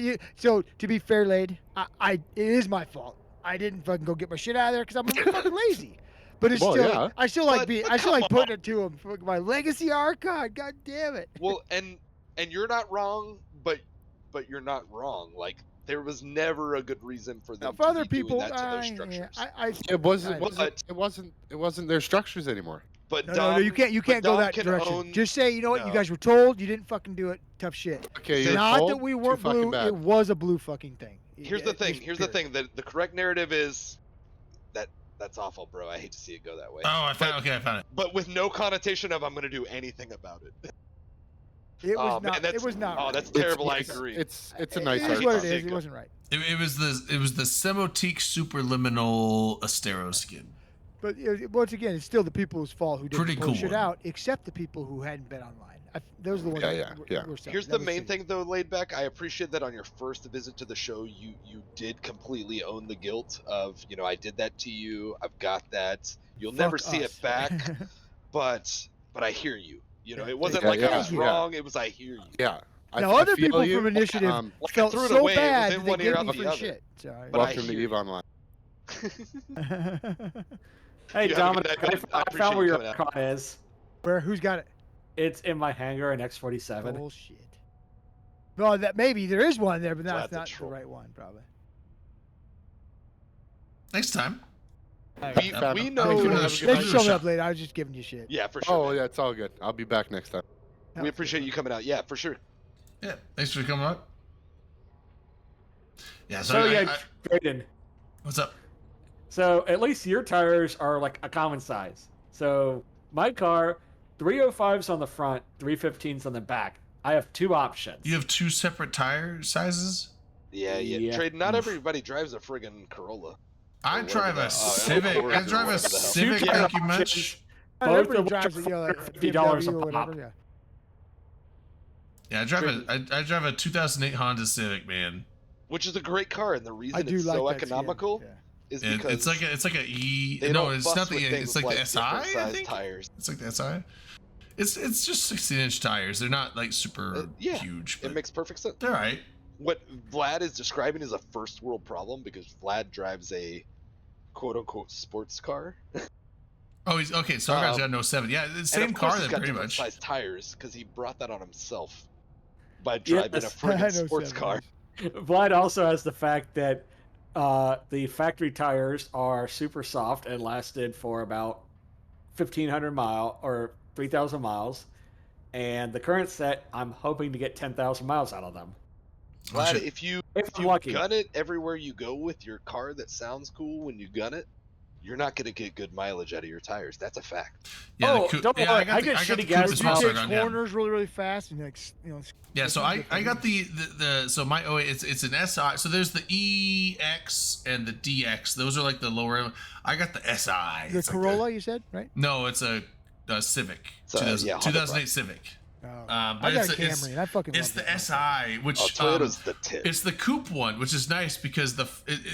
people. So to be fair, Lade, it is my fault. I didn't fucking go get my shit out of there because I'm fucking lazy. But it's Well, still, yeah. I still like But- being, but I still come like putting on. it to him. Fuck, my legacy Archon. God damn it. Well, and you're not wrong, but you're not wrong. Like there was never a good reason for Now, them for to other be doing people, that to those structures. It wasn't. But- It wasn't their structures anymore. But No, Dom, you can't but go Dom that can direction. own- Just say, you know what, you No. guys were told, you didn't fucking do it. Tough shit. Okay, you're Not told, that we too weren't fucking blue. bad. It was a blue fucking thing. Here's the It- thing. just Here's the period. thing. The correct narrative is that's awful, bro. I hate to see it go that way. Oh, I found it. But with no connotation of I'm gonna do anything about it. It was Oh, man, not. that's- It was not. Oh, right. that's It's- terrible. I it's- agree. It's a It nice is art. what it See is. it It go. wasn't right. It was the Semotique Superliminal Astero skin. But once again, it's still the people's fault who didn't Pretty pull cool shit one. out, except the people who hadn't been online. Those are the ones. Yeah, that yeah, were- yeah. were sad. Here's That the was main shitty. thing, though, Laidback. I appreciate that on your first visit to the show, you did completely own the guilt of, I did that to you. I've got that. You'll never Fuck see us. it back, but I hear you. It wasn't Yeah, like I yeah, was yeah. wrong. It was I hear you. Yeah. Now, other feel people you. from Initiative Like, I felt threw it so away. It was bad in that they one ear, gave out me the free other. shit. So, But I Welcome to hear Eve Online. Hey, You have a good Dominic, night, bud. I I appreciate found where you your coming out. Archon is. who's got it? It's in my hangar in X47. Bullshit. Well, that maybe there is one there, but Glad that's to not the troll. right one, probably. Next time. We know. Thank you. No, Have a thanks good for night. showing up late. I was just giving you shit. Yeah, for sure. Oh, man. yeah, it's all good. I'll be back next time. We appreciate you coming out. Yeah, for sure. Yeah, thanks for coming up. Yeah, so, So I- yeah, Drayden. what's up? So at least your tires are like a common size. So my car, 305s on the front, 315s on the back. I have two options. You have two separate tire sizes? Yeah. Yeah. Trade. Not Oof. everybody drives a friggin' Corolla. I Or drive whatever a the- Civic. Coworker, I drive a whatever the hell. Civic. Super Thank you options, much. Both Everybody of which drives are a, like $450 BMW a or whatever. pop. Yeah. Yeah, I drive a 2008 Honda Civic, man. Which is a great car, and the I reason do it's like so that skin, economical yeah. is It- because it's like a E. they No, don't it's fuss not the with E. things It's like the different SI. I size think tires. it's like the SI. It's just 16-inch tires. They're not like super Yeah, huge. It But makes perfect sense. they're all right. What Vlad is describing is a first world problem because Vlad drives a quote unquote sports car. Oh, he's okay. So I've got Um, no 7. Yeah, the And same of course car he's then, got pretty different much. size tires because he brought that on himself by driving Yes. a I know friggin' sports 7, car. Vlad also has the fact that the factory tires are super soft and lasted for about 1,500 mile or 3,000 miles, and the current set, I'm hoping to get 10,000 miles out of them. Oh, Vlad, shit. if you I'm lucky. gun it everywhere you go with your car that sounds cool when you gun it, you're not gonna get good mileage out of your tires. That's a fact. Yeah, Oh, don't worry, I the- get got shitty the gas Coupe as You well, so I take got- yeah. corners really, really fast, and like Yeah, it's so not I good for got me. the so my 08 it's an SI. So there's the EX and the DX. Those are like the lower. I got the SI. The It's like Corolla, you said, right? no, it's a Civic. It's a- yeah, Honda 2008 Civic. Oh. But I got a it's Camry, and I fucking it's love the that SI, which Oh, Toyota's the tip. it's the coupe one, which is nice because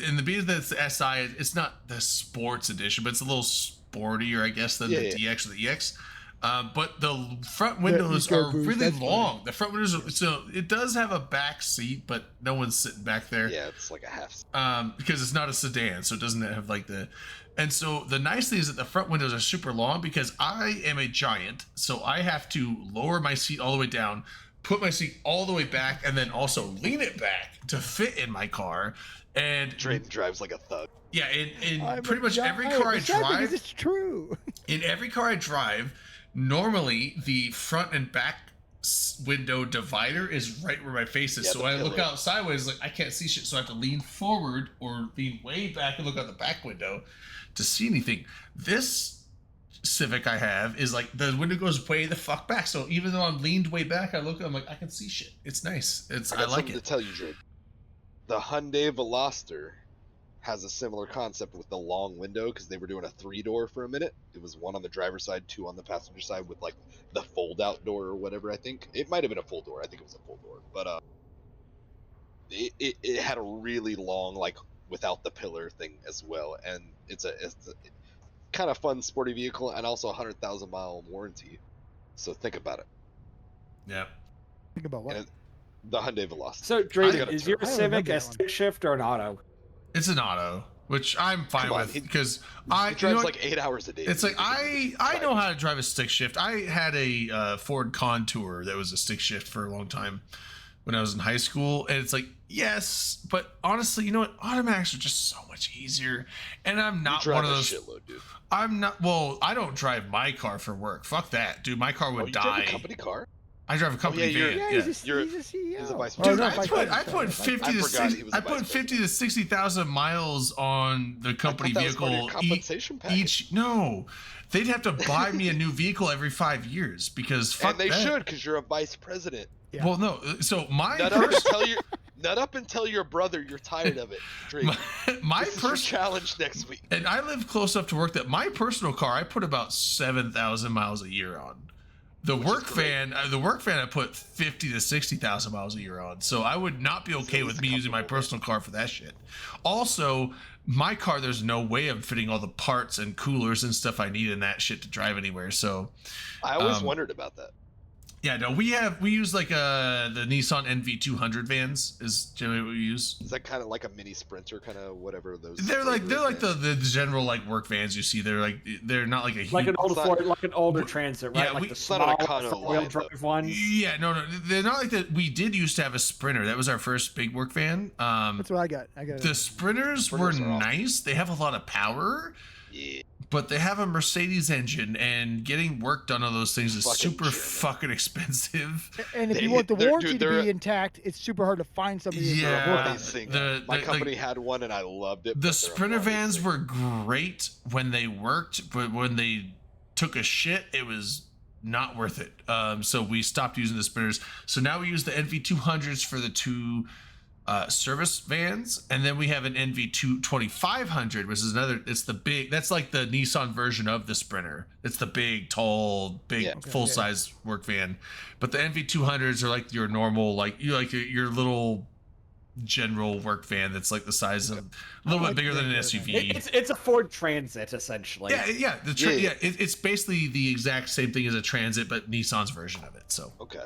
in the being that it's the SI, it's not the sports edition, but it's a little sportier, I guess, than Yeah, the yeah. DX or the EX. But the front windows Eco are Boost, really that's funny. long. The front windows, so it does have a back seat, but no one's sitting back there. Yeah, it's like a half. Because it's not a sedan, so it doesn't have like the. And so the nice thing is that the front windows are super long because I am a giant, so I have to lower my seat all the way down, put my seat all the way back, and then also lean it back to fit in my car. And Drayden drives like a thug. yeah, in I'm pretty a much every giant. car I The sad thing is drive, it's true. in every car I drive, normally the front and back window divider is right where my face is. Yeah, so the when I look pillar. out sideways, like I can't see shit. So I have to lean forward or lean way back and look out the back window to see anything. This Civic I have is like the window goes way the fuck back. So even though I'm leaned way back, I look, I'm like, I can see shit. It's nice. I got like something it. to tell you, Drayden. The Hyundai Veloster has a similar concept with the long window because they were doing a 3-door for a minute. It was 1 on the driver's side, 2 on the passenger side with like the fold-out door or whatever. I think it might have been a full door. I think it was a full door, but it had a really long like without the pillar thing as well, and it's a kind of fun sporty vehicle and also a 100,000 mile warranty. So think about it. Yeah. Think about what? And the Hyundai Veloster. So, got Drayden, a is your I don't Civic remember a that one. stick shift or an auto? It's an auto, which I'm fine Come on, with he- because He I you know drives what? like 8 hours a day. It's like dude. I know how to drive a stick shift. I had a Ford Contour that was a stick shift for a long time when I was in high school, and it's like yes, but honestly, you know what? Automatics are just so much easier, and I'm You not drive one of a those. shitload, dude. I'm not. Well, I don't drive my car for work. Fuck that, dude. My car Oh, would you die. drive a company car? I drive a company yeah, van. Yeah, Yeah. he's a You're- CEO. he's a vice Oh, Dude, no, I vice put president, sorry, 50 to I forgot 60, he was a I put vice 50 to 60,000 miles on the company I thought that was part of your vehicle compensation package. each. No, they'd have to buy me a new vehicle every 5 years because fuck And they that. should, because you're a vice president. Yeah. Well, no. So my Nut up and tell your brother you're tired of it. Drake. my This is your personal, challenge next week. and I live close enough to work that my personal car I put about 7,000 miles a year on. The work van, I put 50 to 60,000 miles a year on. So I would not be okay with me using my personal car for that shit. Also, my car, there's no way I'm fitting all the parts and coolers and stuff I need in that shit to drive anywhere. So I always wondered about that. yeah, no, we use like the Nissan NV200 vans is generally what we use. Is that kind of like a mini Sprinter, kind of whatever those? They're like vans? the general like work vans you see. They're not like a huge, Like an old It's not- Ford, like an older Transit, right? Yeah, like we- the it's not an small Econo four-wheel line, but- drive ones. Yeah, no, they're not like that. We did used to have a Sprinter. That was our first big work van. That's what I got. The Sprinters were Sprinters are awesome. nice. They have a lot of power, Yeah. but they have a Mercedes engine, and getting work done on those things is Fucking super German. fucking expensive. And if They- you want the they're- warranty dude, to they're- be intact, it's super hard to find somebody who's Yeah. gonna work on Funny it. thing. The- My the- company like- had one and I loved it. The but they're a Sprinter funny vans thing. were great when they worked, but when they took a shit, it was not worth it. So we stopped using the Sprinters. So now we use the NV200s for the two service vans, and then we have an NV2 2500, which is another. It's the big. That's like the Nissan version of the Sprinter. It's the big, tall, big, Yeah. full size work van. But the NV200s are like your normal, like your little general work van. That's like the size of a little bit bigger than an SUV. It's a Ford Transit essentially. Yeah. It's basically the exact same thing as a Transit, but Nissan's version of it. So Okay.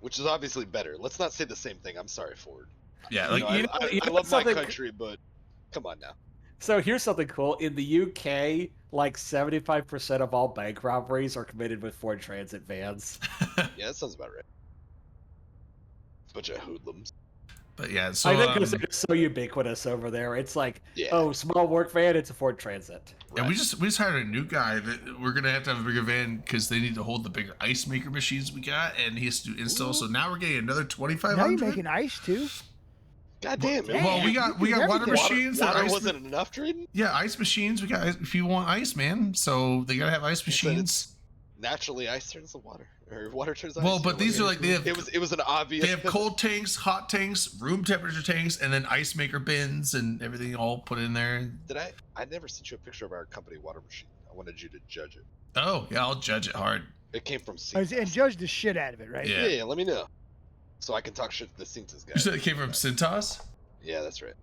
Which is obviously better. Let's not say the same thing. I'm sorry, Ford. yeah, You like know, you know- I you know love my something- country, but come on now. So here's something cool. In the UK, like 75% of all bank robberies are committed with Ford Transit vans. Yeah, that sounds about right. Bunch of hoodlums. but yeah. So I think because they're so ubiquitous over there. It's like, Yeah. oh, small work van, it's a Ford Transit. and we just hired a new guy that we're gonna have to have a bigger van because they need to hold the bigger ice maker machines we got, and he has to do install. So now we're getting another Now 2,500. you're making ice too. God damn it. Well, we got water everything. machines. that Water ice, wasn't enough, Drayden? yeah, ice machines. We got if you want ice, man. So they gotta have ice You said machines. Naturally, ice turns to water, or water turns ice. Well, or but these are whatever. like they have It was an obvious. they have cold tanks, hot tanks, room temperature tanks, and then ice maker bins and everything all put in there. Did I never sent you a picture of our company water machine. I wanted you to judge it. Oh yeah, I'll judge it hard. It came from And Cintas. judge the shit out of it, right? Yeah. Yeah, let me know. So I can talk shit to the Cintas You guy. said it came from Cintas. Yeah, that's right.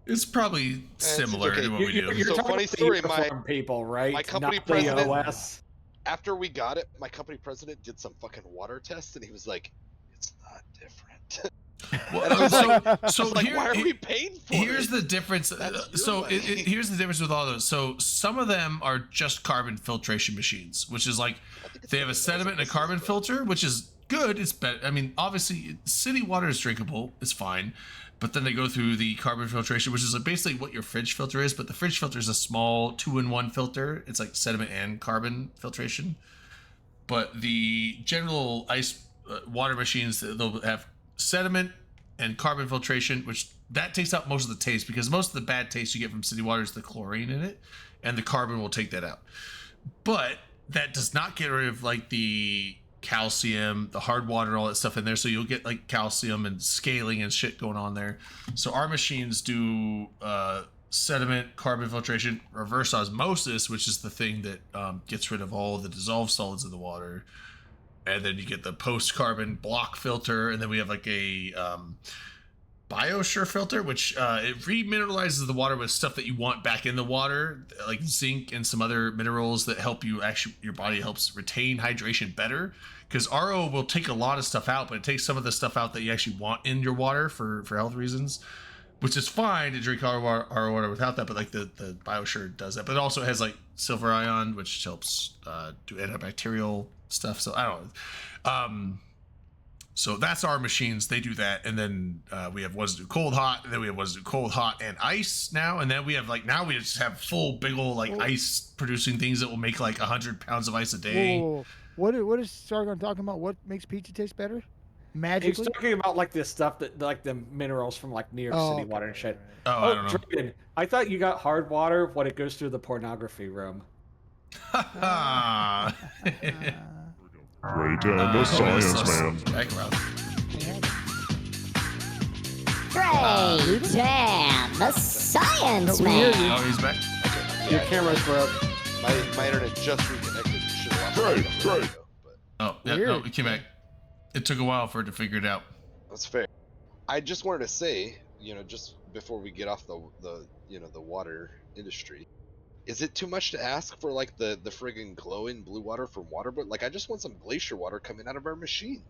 It's probably similar okay. to what we do. You're So talking funny about the story, uniform people, right? my company Not the president- OS. After we got it, my company president did some fucking water tests, and he was like, "It's not different." Well, And I was so I so was like, here, "Why are we paying for here's it?" the difference. That's your So money. here's the difference with all those. So some of them are just carbon filtration machines, which is like I think it's they have a like sediment and a 1,000 carbon bucks. filter, which is good. It's better. I mean, obviously, city water is drinkable. It's fine. But then they go through the carbon filtration, which is like basically what your fridge filter is. But the fridge filter is a small 2-in-1 filter. It's like sediment and carbon filtration. But the general ice water machines, they'll have sediment and carbon filtration, which that takes out most of the taste because most of the bad taste you get from city water is the chlorine in it, and the carbon will take that out. But that does not get rid of like the calcium, the hard water, and all that stuff in there. So you'll get like calcium and scaling and shit going on there. So our machines do sediment, carbon filtration, reverse osmosis, which is the thing that gets rid of all the dissolved solids in the water. And then you get the post-carbon block filter, and then we have like a BioSure filter, which it remineralizes the water with stuff that you want back in the water, like zinc and some other minerals that help you actually, your body helps retain hydration better. Because RO will take a lot of stuff out, but it takes some of the stuff out that you actually want in your water for health reasons, which is fine to drink RO water without that. But like the BioSure does that, but it also has like silver ion, which helps do antibacterial stuff. So I don't know. So that's our machines. They do that, and then we have ones that do cold, hot, and then we have ones that do cold, hot, and ice now. And then we have like now we just have full big old like ice producing things that will make like 100 pounds of ice a day. Whoa. What is Sargon talking about? What makes pizza taste better? He's Magically? talking about like this stuff that like the minerals from like New York Oh, City okay, water and shit. Oh, I don't know. Drayden, I thought you got hard water when it goes through the pornography room. Ah. Great and the science man. Back around. Great and the science We hear man. you. Oh, he's back. Your camera's broke. My internet just reconnected. You should have Great, watched it great. ago, but Oh, yeah, Weird. no, it came back. It took a while for it to figure it out. that's fair. I just wanted to say, just before we get off the water industry, is it too much to ask for like the friggin' glowing blue water from Waterbird? Like I just want some glacier water coming out of our machine.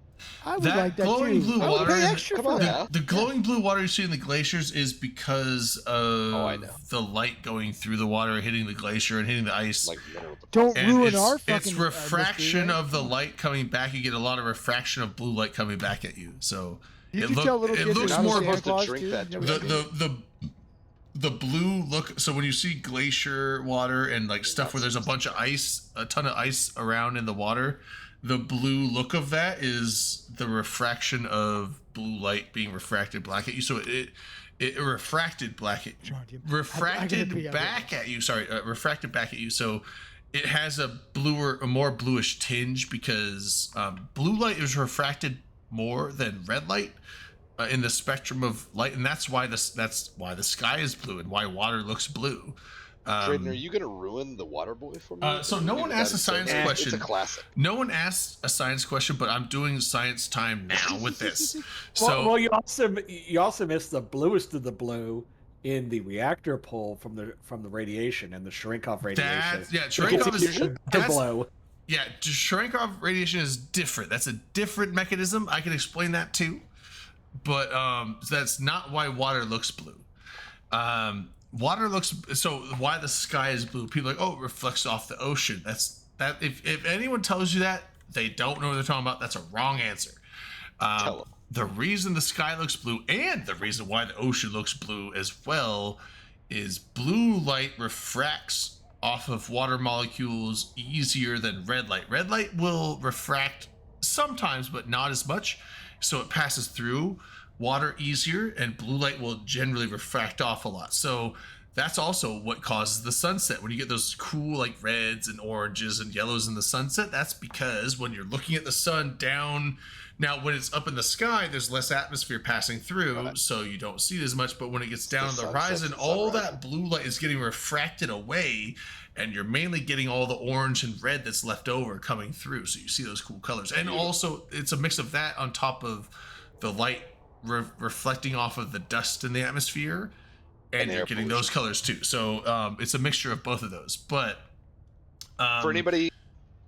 I would That like that glowing too. blue I would water pay in extra Come for on that. now. The glowing blue water you see in the glaciers is because of I know. the light going through the water, hitting the glacier and hitting the ice. Like mineral deposits. Don't And ruin it's, our it's fucking refraction mystery, right? of the light coming back. You get a lot of refraction of blue light coming back at you. So You it, can look, tell little it kids looks they're more Santa supposed to Claus, drink too. that Is to what it is? the blue look. So when you see glacier water and like stuff where there's a bunch of ice, a ton of ice around in the water, the blue look of that is the refraction of blue light being refracted back at you. So it refracted back at John, do you- I gotta refracted pee, I back at you. Sorry, refracted back at you. So it has a more bluish tinge because blue light is refracted more than red light. in the spectrum of light, and that's why the sky is blue and why water looks blue. Drayden, are you gonna ruin the Water Boy for me? So no one asked a science question. It's a classic. No one asked a science question, but I'm doing science time now with this. Well, you also missed the bluest of the blue in the reactor pull from the radiation and the Cherenkov radiation. Cherenkov is blue. Yeah, Cherenkov radiation is different. That's a different mechanism. I can explain that too, but that's not why water looks blue. Water looks so. Why the sky is blue? People are like, oh, it reflects off the ocean. That. If anyone tells you that, they don't know what they're talking about. That's a wrong answer. Tell them. The reason the sky looks blue and the reason why the ocean looks blue as well is blue light refracts off of water molecules easier than red light. Red light will refract sometimes, but not as much. So it passes through water easier, and blue light will generally refract off a lot. So that's also what causes the sunset. When you get those cool like reds and oranges and yellows in the sunset, that's because when you're looking at the sun down, now when it's up in the sky, there's less atmosphere passing through, so you don't see it as much. But when it gets down on the horizon, all that blue light is getting refracted away, and you're mainly getting all the orange and red that's left over coming through. So you see those cool colors. And also it's a mix of that on top of the light reflecting off of the dust in the atmosphere, and you're getting those colors too. So it's a mixture of both of those. But for anybody,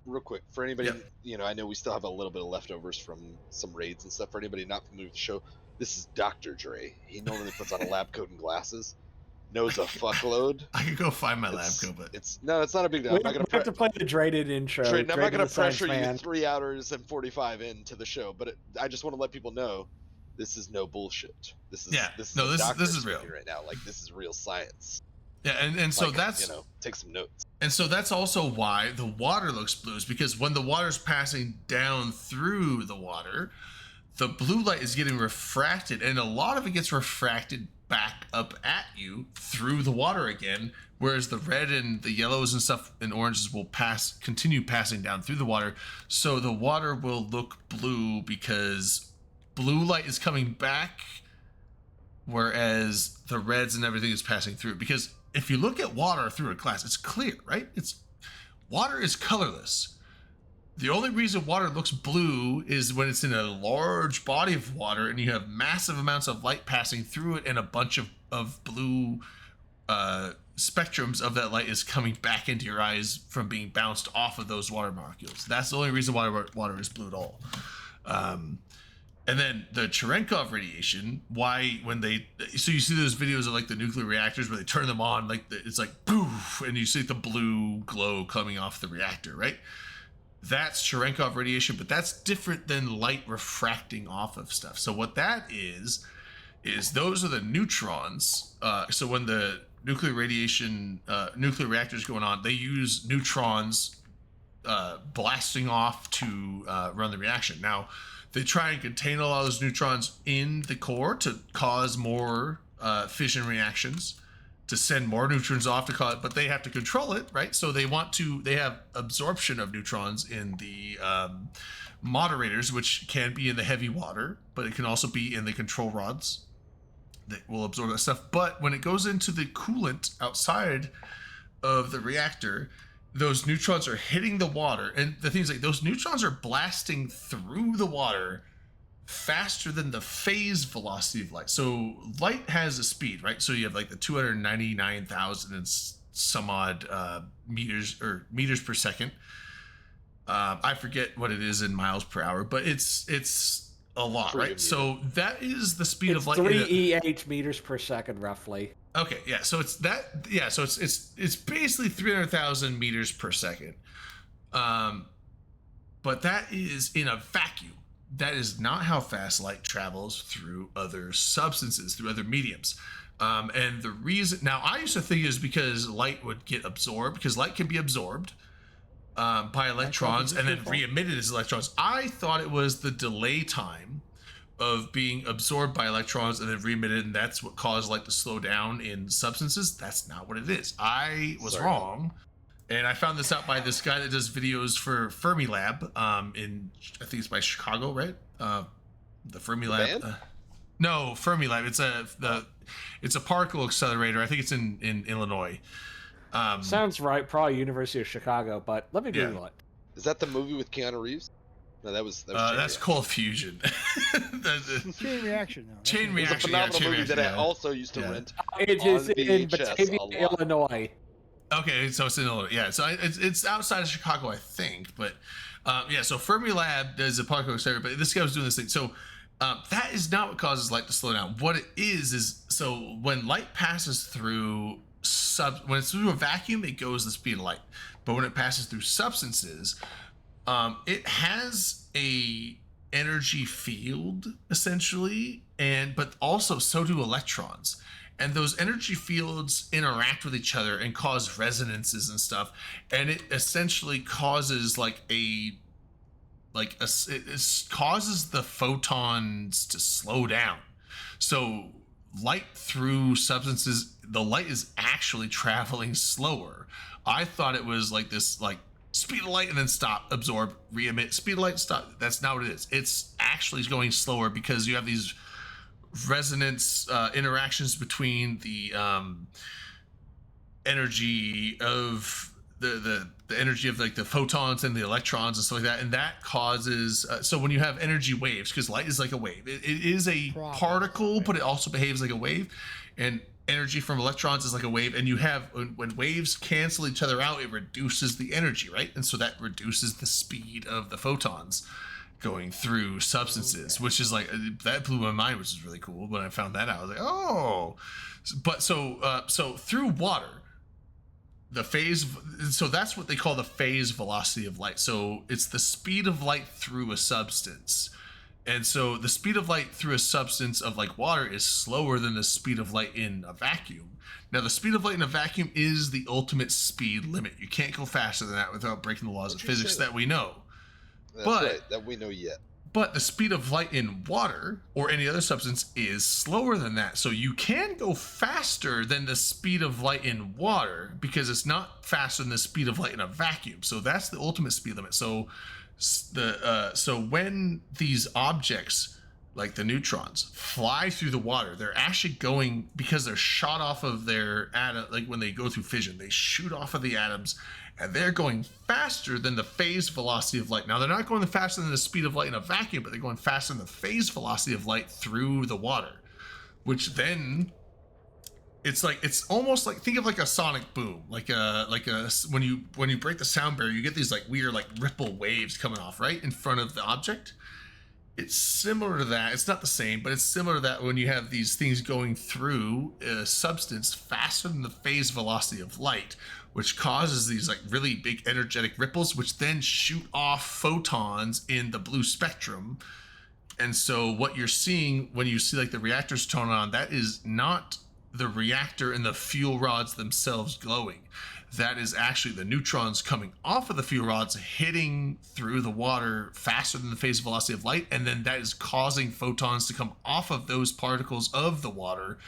real quick, I know we still have a little bit of leftovers from some raids and stuff. For anybody not familiar with the show, this is Dr. Dre. He normally puts on a lab coat and glasses, knows a fuckload. I could go find my lab coat, but it's not a big deal. We have to play the Drayden intro. Drayden, I'm not going to pressure you you 3 hours and 45 into the show, but I just want to let people know this is no bullshit. This is real right now. Like, this is real science. Yeah, and so that's take some notes. And so that's also why the water looks blue, is because when the water's passing down through the water, the blue light is getting refracted, and a lot of it gets refracted back up at you through the water again, whereas the red and the yellows and stuff and oranges will continue passing down through the water. So the water will look blue because blue light is coming back, whereas the reds and everything is passing through. Because if you look at water through a glass, it's clear, right? Water is colorless. The only reason water looks blue is when it's in a large body of water and you have massive amounts of light passing through it, and a bunch of blue spectrums of that light is coming back into your eyes from being bounced off of those water molecules. That's the only reason why water is blue at all. And then the Cherenkov radiation, so you see those videos of like the nuclear reactors where they turn them on, like it's like poof, and you see the blue glow coming off the reactor, right? That's Cherenkov radiation, but that's different than light refracting off of stuff. So what that is those are the neutrons. So when the nuclear reactor is going on, they use neutrons blasting off to run the reaction. Now, they try and contain a lot of those neutrons in the core to cause more fission reactions, to send more neutrons off to cause, but they have to control it, right? So they have absorption of neutrons in the moderators, which can be in the heavy water, but it can also be in the control rods that will absorb that stuff. But when it goes into the coolant outside of the reactor, those neutrons are hitting the water, and the thing is, like, those neutrons are blasting through the water faster than the phase velocity of light. So light has a speed, right? So you have like the 299,000 and some odd meters per second. I forget what it is in miles per hour, but it's a lot, right? So that is the speed of light. 3 EH meters per second, roughly. Okay, yeah. So it's that. Yeah. So it's basically 300,000 meters per second. But that is in a vacuum. That is not how fast light travels through other substances, through other mediums. And the reason, now I used to think it was because light would get absorbed, because light can be absorbed by electrons and then re-emitted as electrons. I thought it was the delay time of being absorbed by electrons and then re-emitted, and that's what caused light to slow down in substances. That's not what it is. I was wrong. And I found this out by this guy that does videos for Fermilab, I think it's by Chicago, right? The Fermilab. No, Fermilab. It's a particle accelerator. I think it's in Illinois. Sounds right. Probably University of Chicago, but let me Yeah. Google it. Is that the movie with Keanu Reeves? No, that was Chain That's Reaction. Cold Fusion. Chain Reaction, though. Chain It was a Reaction. phenomenal Chain movie Reaction, that I yeah. also used to Yeah. rent. It is on in VHS Batavia, a lot. Illinois. Okay, so it's in Illinois. Yeah, so it's outside of Chicago, I think. But yeah, so Fermilab does a particle accelerator, but this guy was doing this thing. So that is not what causes light to slow down. What it is so when light passes through when it's through a vacuum, it goes the speed of light. But when it passes through substances, it has a energy field essentially, but also so do electrons. And those energy fields interact with each other and cause resonances and stuff. And it essentially causes it causes the photons to slow down. So light through substances, the light is actually traveling slower. I thought it was like this, like speed of light and then stop, absorb, re-emit, speed of light, stop. That's not what it is. It's actually going slower because you have these resonance interactions between the energy of the energy of like the photons and the electrons and stuff like that, and that causes so when you have energy waves, because light is like a wave, it is a particle, but it also behaves like a wave, and energy from electrons is like a wave, and you have when waves cancel each other out, it reduces the energy, right? And so that reduces the speed of the photons going through substances, which is like, that blew my mind, which is really cool. When I found that out, I was like, oh. But so through water, the phase, so that's what they call the phase velocity of light. So it's the speed of light through a substance. And so the speed of light through a substance of like water is slower than the speed of light in a vacuum. Now, the speed of light in a vacuum is the ultimate speed limit. You can't go faster than that without breaking the laws of physics that we know. That's right, that we know yet. But the speed of light in water or any other substance is slower than that. So you can go faster than the speed of light in water because it's not faster than the speed of light in a vacuum. So that's the ultimate speed limit. So so when these objects like the neutrons fly through the water, they're actually going, because they're shot off of their atom, like when they go through fission, they shoot off of the atoms, and they're going faster than the phase velocity of light. Now, they're not going faster than the speed of light in a vacuum, but they're going faster than the phase velocity of light through the water, which then it's almost like, think of like a sonic boom, like a when you break the sound barrier, you get these like weird like ripple waves coming off right in front of the object. It's similar to that. It's not the same, but it's similar to that when you have these things going through a substance faster than the phase velocity of light, which causes these like really big energetic ripples, which then shoot off photons in the blue spectrum. And so what you're seeing when you see like the reactors turn on, that is not the reactor and the fuel rods themselves glowing. That is actually the neutrons coming off of the fuel rods hitting through the water faster than the phase velocity of light, and then that is causing photons to come off of those particles of the water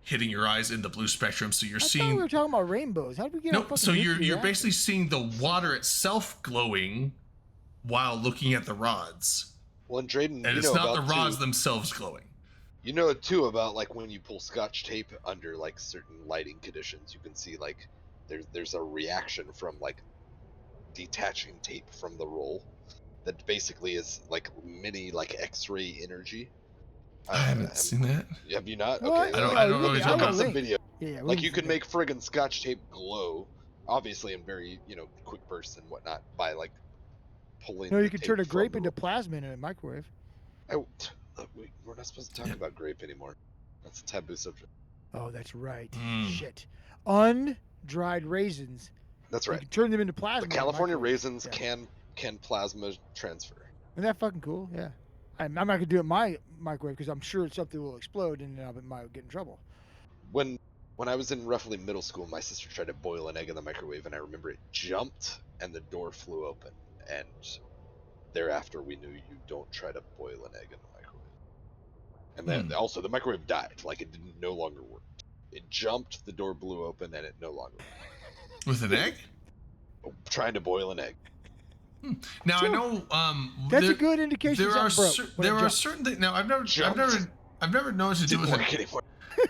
hitting your eyes in the blue spectrum. So you're I thought seeing, we were talking about rainbows. How did we get? no, so you're basically seeing the water itself glowing while looking at the rods. Well, and Drayden, And you it's know not the about rods too, themselves glowing. You know too about like when you pull Scotch tape under like certain lighting conditions, you can see like there's a reaction from like detaching tape from the roll that basically is like mini like X-ray energy. I haven't seen that. Have you not? What? Okay, I don't know what you're look talking up about. some video. Yeah, Like you can make friggin' Scotch tape glow, obviously in very quick bursts and whatnot by like pulling. No, the you could tape turn a from grape the into plasma in a microwave. roll. We're not supposed to talk about grape anymore. That's a taboo subject. Oh, that's right. Mm. Shit. Undried raisins. That's You right. can turn them into plasma. The in a California microwave. raisins Yeah. can plasma transfer. Isn't that fucking cool? Yeah. I'm not gonna do it in my microwave because I'm sure something will explode and I might get in trouble. When I was in roughly middle school, my sister tried to boil an egg in the microwave, and I remember it jumped and the door flew open. And thereafter, we knew you don't try to boil an egg in the microwave. And then also the microwave died, like it didn't no longer work. It jumped, the door blew open, and it no longer worked. With an egg? Trying to boil an egg. Now Sure. I know That's a good indication there are something broke when it there are jumps. certain things. Now I've never I've never known what to do Didn't with an work anymore.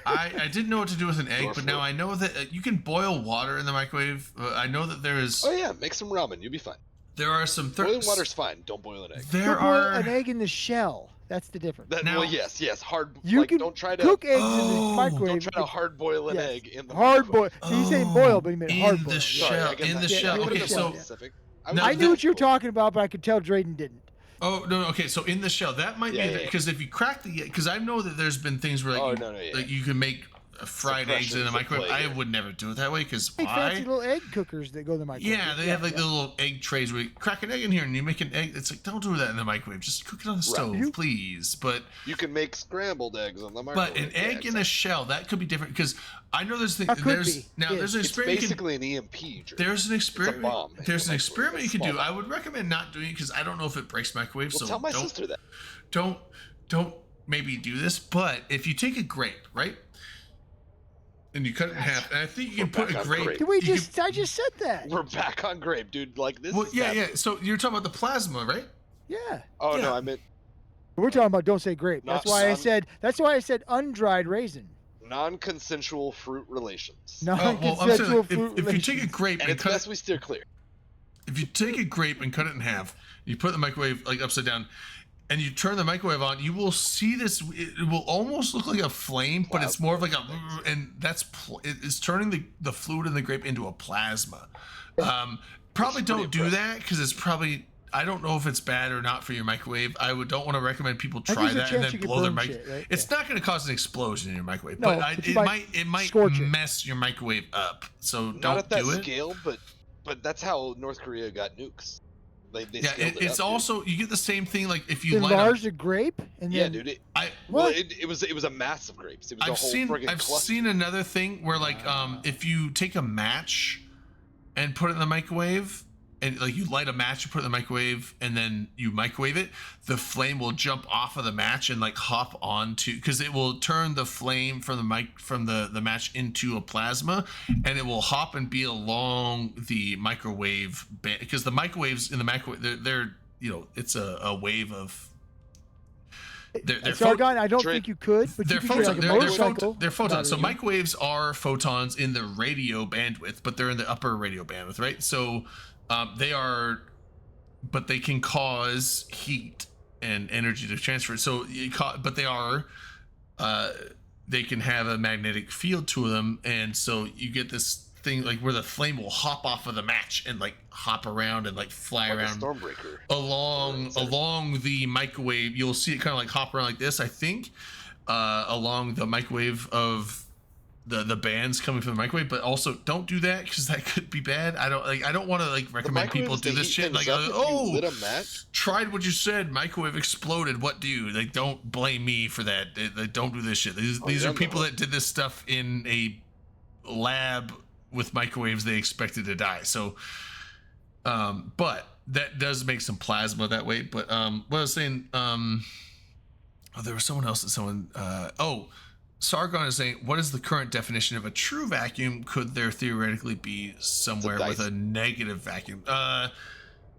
I didn't know what to do with an egg, Or but now fruit. I know that you can boil water in the microwave. I know that there is. Oh yeah, make some ramen. You'll be fine. There are some. Boiling water's fine. Don't boil an egg. There You'll boil are. an egg in the shell. That's the difference. That, Now- well, yes, hard. You like, can don't try to cook eggs in Oh. the microwave. don't try to hard boil an Yes. egg in the Hard microwave. boil. So he's saying boil, but he meant in hard the boil. shell. Sorry, I guess in I- the yeah, shell. yeah, Okay, yeah, so yeah. Specific. No, I knew what you were talking about, but I could tell Drayden didn't. Oh no, okay. So in the shell, that might Yeah, be yeah, because if you crack the because I know that there's been things where like, Oh, you, no, yeah. like you can make fried eggs in the Suppression's at microwave. play I here. would never do it that way because Hey, fancy why? little egg cookers that go in the microwave. Yeah, they have like the little egg trays where you crack an egg in here and you make an egg. It's like don't do that in the microwave. Just cook it on the stove, You- please. But You can make scrambled eggs on the microwave. an Yeah, egg in a exactly. shell that could be different because I know there's That could there's be. now Yeah. there's an It's experiment. You can, basically an EMP. Drew. there's an experiment. bomb in There's the an microwave, experiment a you can small do. bomb. I would recommend not doing it because I don't know if it breaks microwave. Well, So tell my don't sister that. don't maybe do this. But if you take a grape, right, and you cut it in half, and I think you can We're put a back on grape. grape. Did we you can- just? I just said that. We're back on grape, dude. Like this. well, is yeah, yeah. happening. So you're talking about the plasma, right? Yeah. Oh Yeah. no, I meant We're talking about don't say grape. Not That's why I sun. said. That's why I said undried raisin. non-consensual fruit relations. No. Oh, well, I'm saying Non-consensual like, fruit if you take a relations. grape And and it's cut best it, we steer clear. if you take a grape and cut it in half, you put it in the microwave like upside down, and you turn the microwave on, you will see this. It will almost look like a flame, but it's more of like a, and it's turning the fluid in the grape into a plasma. Probably pretty don't do impressive. that because it's probably. I don't know if it's bad or not for your microwave. Don't want to recommend people I think try there's a that and chance then you could blow their burn mic. shit, right? It's not going to cause an explosion in your microwave, No, but but you it might scorch it. mess your microwave up. So Not don't at that do it. scale, but that's how North Korea got nukes. They Yeah, scaled it it's up, dude. also you get the same thing like if you Enlarge light the grape and Yeah, then. dude. I Well, What? it was a mass of grapes. It was a I've whole seen friggin' I've cluster. seen another thing where like if you take a match and put it in the microwave and like you light a match and put it in the microwave and then you microwave it, the flame will jump off of the match and like hop onto because it will turn the flame from the match into a plasma and it will hop and be along the microwave because the microwaves in the microwave they're you know it's a wave of they're Sargon, I don't Dre- think you could, but they're you could photons. like a They're motorcycle. they're photons. So battery. microwaves are photons in the radio bandwidth, but they're in the upper radio bandwidth, right? So they are, but they can cause heat and energy to transfer. So but they are, they can have a magnetic field to them, and so you get this thing like where the flame will hop off of the match and like hop around and like fly Like a around Stormbreaker. along the microwave. You'll see it kind of like hop around like this, I think, along the microwave of the bands coming from the microwave. But also don't do that because that could be bad. I don't want to like recommend people microwaves, do they this heat shit. things Like up if you lit a oh, match. tried what you said, microwave exploded. What do you like? Don't blame me for that. Don't do this shit. These yeah, are people no. that did this stuff in a lab with microwaves they expected to die. So but that does make some plasma that way. But what I was saying, there was someone else that Sargon is saying, what is the current definition of a true vacuum? Could there theoretically be somewhere with a Dyson. negative vacuum?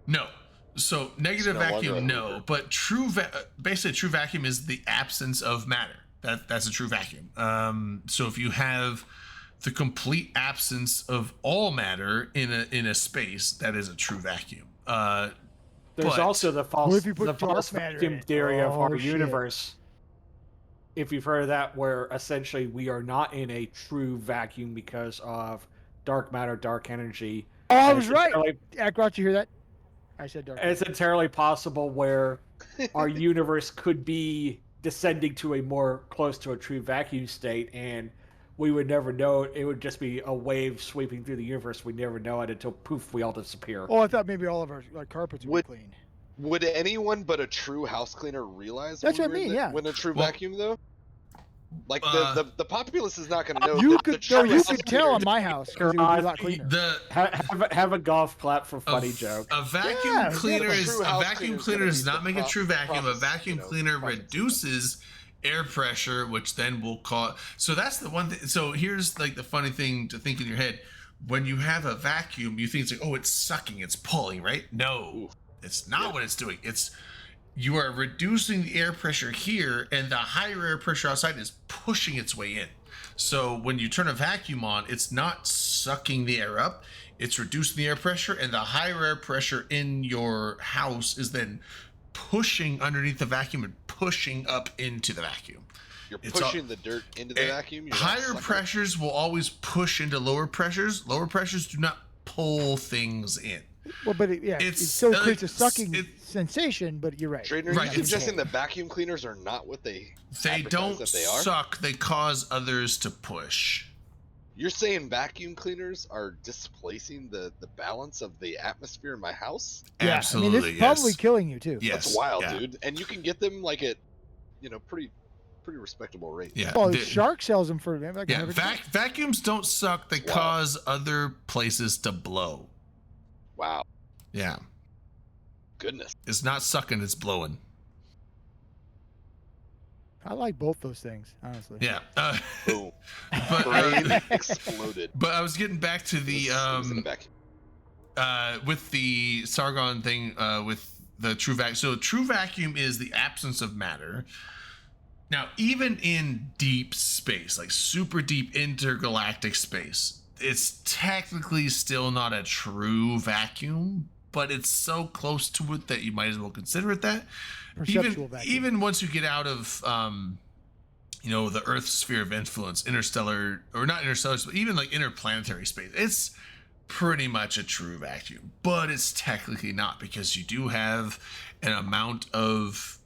No. So negative no longer vacuum, a no. Hoover. But basically a true vacuum is the absence of matter. That's a true vacuum. So if you have the complete absence of all matter in a space, that is a true vacuum. There's but- also the false, What if you put the dark false matter in vacuum it? theory of Oh, our shit. universe. If you've heard of that, where essentially we are not in a true vacuum because of dark matter, dark energy. Oh, I And was it's right. entirely- Ackroyd, you hear that? I said dark. It's entirely possible where our universe could be descending to a more close to a true vacuum state, and we would never know it. It would just be a wave sweeping through the universe. We'd never know it until poof, we all disappear. Oh, I thought maybe all of our carpets would be clean. Would anyone but a true house cleaner realize? That's when what I we were mean, in yeah. When a true Well, vacuum, though. Like the populace is not going to know. You that the could, true no, you house could tell on cleaner- my house because it would be a lot cleaner. Have a golf clap for funny a, joke. A vacuum Yeah, cleaner yeah, is true a house vacuum cleaner's cleaner gonna does be not the make a true vacuum. A process, vacuum you know, cleaner process. reduces air pressure, which then will cause. So that's the one thing. So here's like the funny thing to think in your head: when you have a vacuum, you think it's like, oh, it's sucking, it's pulling, right? No, it's not what it's doing. you are reducing the air pressure here, and the higher air pressure outside is pushing its way in. So when you turn a vacuum on, it's not sucking the air up, it's reducing the air pressure, and the higher air pressure in your house is then pushing underneath the vacuum and pushing up into the vacuum. You're It's all- pushing the dirt into the vacuum. You're not Higher sucking it. pressures will always push into lower pressures. Lower pressures do not pull things in. Well, but it It's, still uh, creates a it's- sucking it- sensation. But you're right. Trainer, Right, you it's- suggesting that vacuum cleaners are not what they They advertise don't that they are? suck. They cause others to push. You're saying vacuum cleaners are displacing the balance of the atmosphere in my house? Yeah, Absolutely, I mean, it's probably yes. killing you too. Yes. That's wild, yeah. dude. And you can get them like at, pretty respectable rate. Yeah. Well, the- Shark sells them for like yeah. $100. Vacuums don't suck. They Wow. cause other places to blow. Wow. Yeah. Goodness. It's not sucking. It's blowing. I like both those things, honestly. Yeah. Boom. But Brain exploded. but I was getting back to the It was in a vacuum. with the Sargon thing, with the true vacuum. So true vacuum is the absence of matter. Now, even in deep space, like super deep intergalactic space, it's technically still not a true vacuum, but it's so close to it that you might as well consider it that. Perceptual vacuum. Even once you get out of the Earth's sphere of influence, interstellar, or not interstellar, but even like interplanetary space, it's pretty much a true vacuum, but it's technically not, because you do have an amount of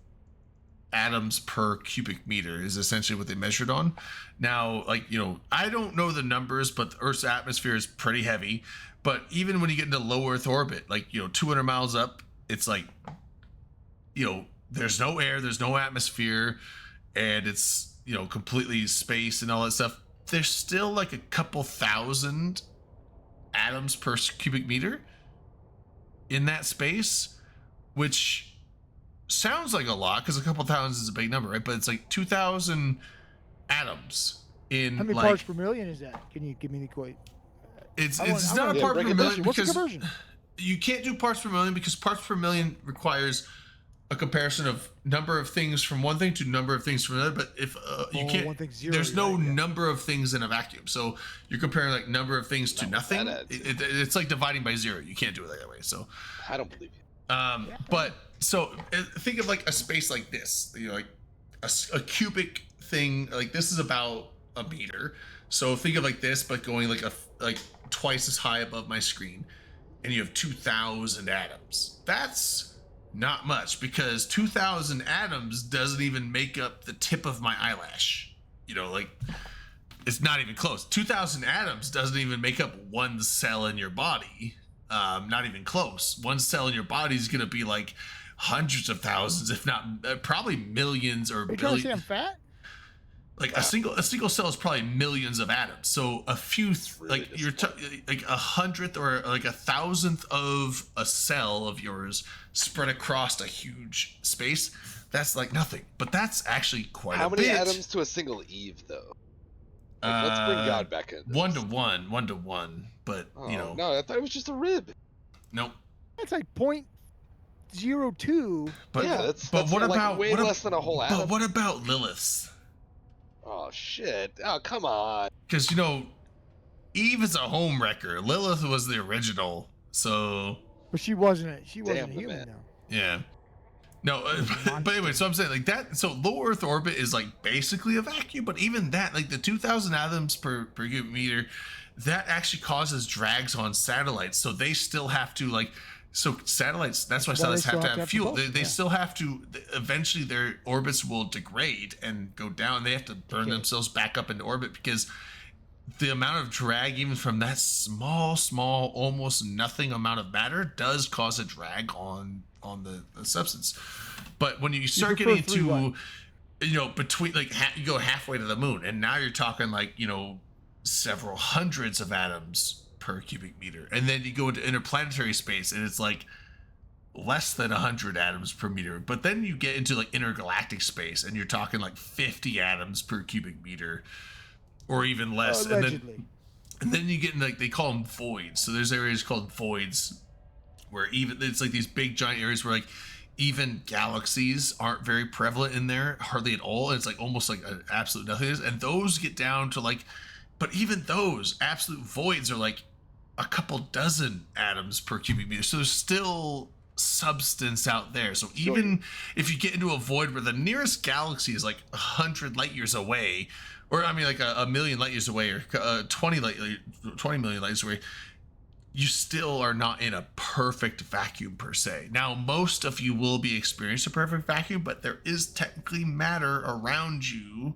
atoms per cubic meter is essentially what they measured on. Now, I don't know the numbers, but the Earth's atmosphere is pretty heavy. But even when you get into low Earth orbit, 200 miles up, it's like, there's no air, there's no atmosphere, and it's, completely space and all that stuff. There's still like a couple thousand atoms per cubic meter in that space, which sounds like a lot because a couple thousand is a big number, right? But it's like 2,000 atoms in How many parts per million is that? Can you give me the equate? It's I want- it's I not want a a part per break it million What's the because conversion? you can't do parts per million, because parts per million requires a comparison of number of things from one thing to number of things from another. But if you Oh, can't, one thing's zero, there's you're no right, yeah. number of things in a vacuum. So you're comparing like number of things to Not nothing. that It's like dividing by zero. You can't do it that way. So, I don't believe you. but so think of like a space like this. Like a cubic thing. Like this is about a meter. So think of like this, but going like twice as high above my screen, and you have 2,000 atoms. That's not much, because 2,000 atoms doesn't even make up the tip of my eyelash. It's not even close. 2,000 atoms doesn't even make up one cell in your body. Not even close. One cell in your body is going to be like hundreds of thousands, if not probably millions or Are you trying to say billions. I'm fat? Like a single cell is probably millions of atoms. So a few, really you're like 100th or like 1,000th of a cell of yours spread across a huge space. That's like nothing, but that's actually quite How a many bit. atoms to a single Eve, though? Let's bring God back in. 1 to 1, 1 to 1. But Oh, no, I thought it was just a rib. nope. That's like 0.02. But Yeah, that's what like about way what ab- less than a whole atom. But what about Lilith's? Oh shit! Oh come on! Because Eve is a home wrecker. Lilith was the original. So But she wasn't. She wasn't Damn a the human man. though. yeah. No, but anyway, so I'm saying like that. So low Earth orbit is like basically a vacuum, but even that, like the 2,000 atoms per cubic meter, that actually causes drags on satellites. So they still have to like. So satellites, that's why Well, they satellites have still to have fuel. propulsion, They yeah. still have to. Eventually, their orbits will degrade and go down. They have to burn Okay. themselves back up into orbit, because the amount of drag, even from that small, almost nothing amount of matter, does cause a drag on the substance. But when you start prefer getting 3-1. into, between like you go halfway to the moon, and now you're talking like several hundreds of atoms per cubic meter, and then you go into interplanetary space, and it's like less than 100 atoms per meter. But then you get into like intergalactic space, and you're talking like 50 atoms per cubic meter, or even less. Allegedly. And then you get in like, they call them voids. So there's areas called voids where even it's like these big giant areas where like even galaxies aren't very prevalent in there, hardly at all. It's like almost like an absolute nothingness, and those get down to like, but even those absolute voids are like a couple dozen atoms per cubic meter. So there's still substance out there. So even if you get into a void where the nearest galaxy is like 100 light years away, or I mean like a million light years away, or 20 million light years away, you still are not in a perfect vacuum per se. Now, most of you will be experiencing a perfect vacuum, but there is technically matter around you.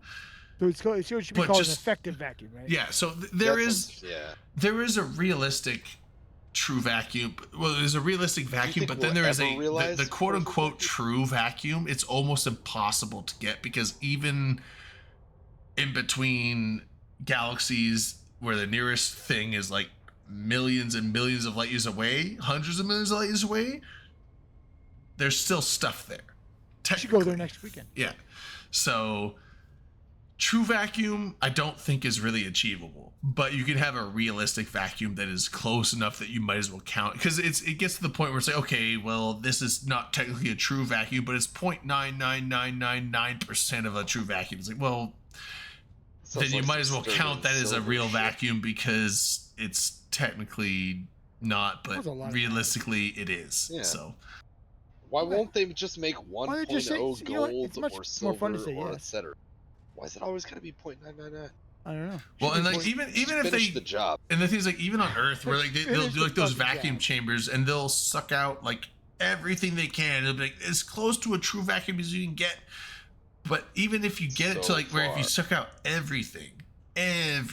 So it's what should be But called an just- effective vacuum, right? Yeah, so there is a realistic true vacuum. Well, there's a realistic vacuum, think but then we'll there is ever realize the quote unquote true vacuum. It's almost impossible to get, because even in between galaxies where the nearest thing is like millions and millions of light years away, hundreds of millions of light years away, there's still stuff there. You should go there next weekend. Yeah. So true vacuum, I don't think is really achievable, but you can have a realistic vacuum that is close enough that you might as well count, because it gets to the point where it's like, okay, well, this is not technically a true vacuum, but it's 0.99999% of a true vacuum. It's like, well, then you might as well count that as a real vacuum, because it's technically not, but That's a lot of realistically it is. Yeah. So Why won't they just make Why 1.0 don't they just say- gold you know what, it's much or more silver fun to say or yes. etc.? Why is it always gotta be 0.999? I don't know. well, and like Just even if finish they the job. and the things like even on Earth, where like they'll Finish do the like those fucking vacuum job. chambers, and they'll suck out like everything they can. It'll be like as close to a true vacuum as you can get. But even if you get it to So like where if you far. suck out everything, and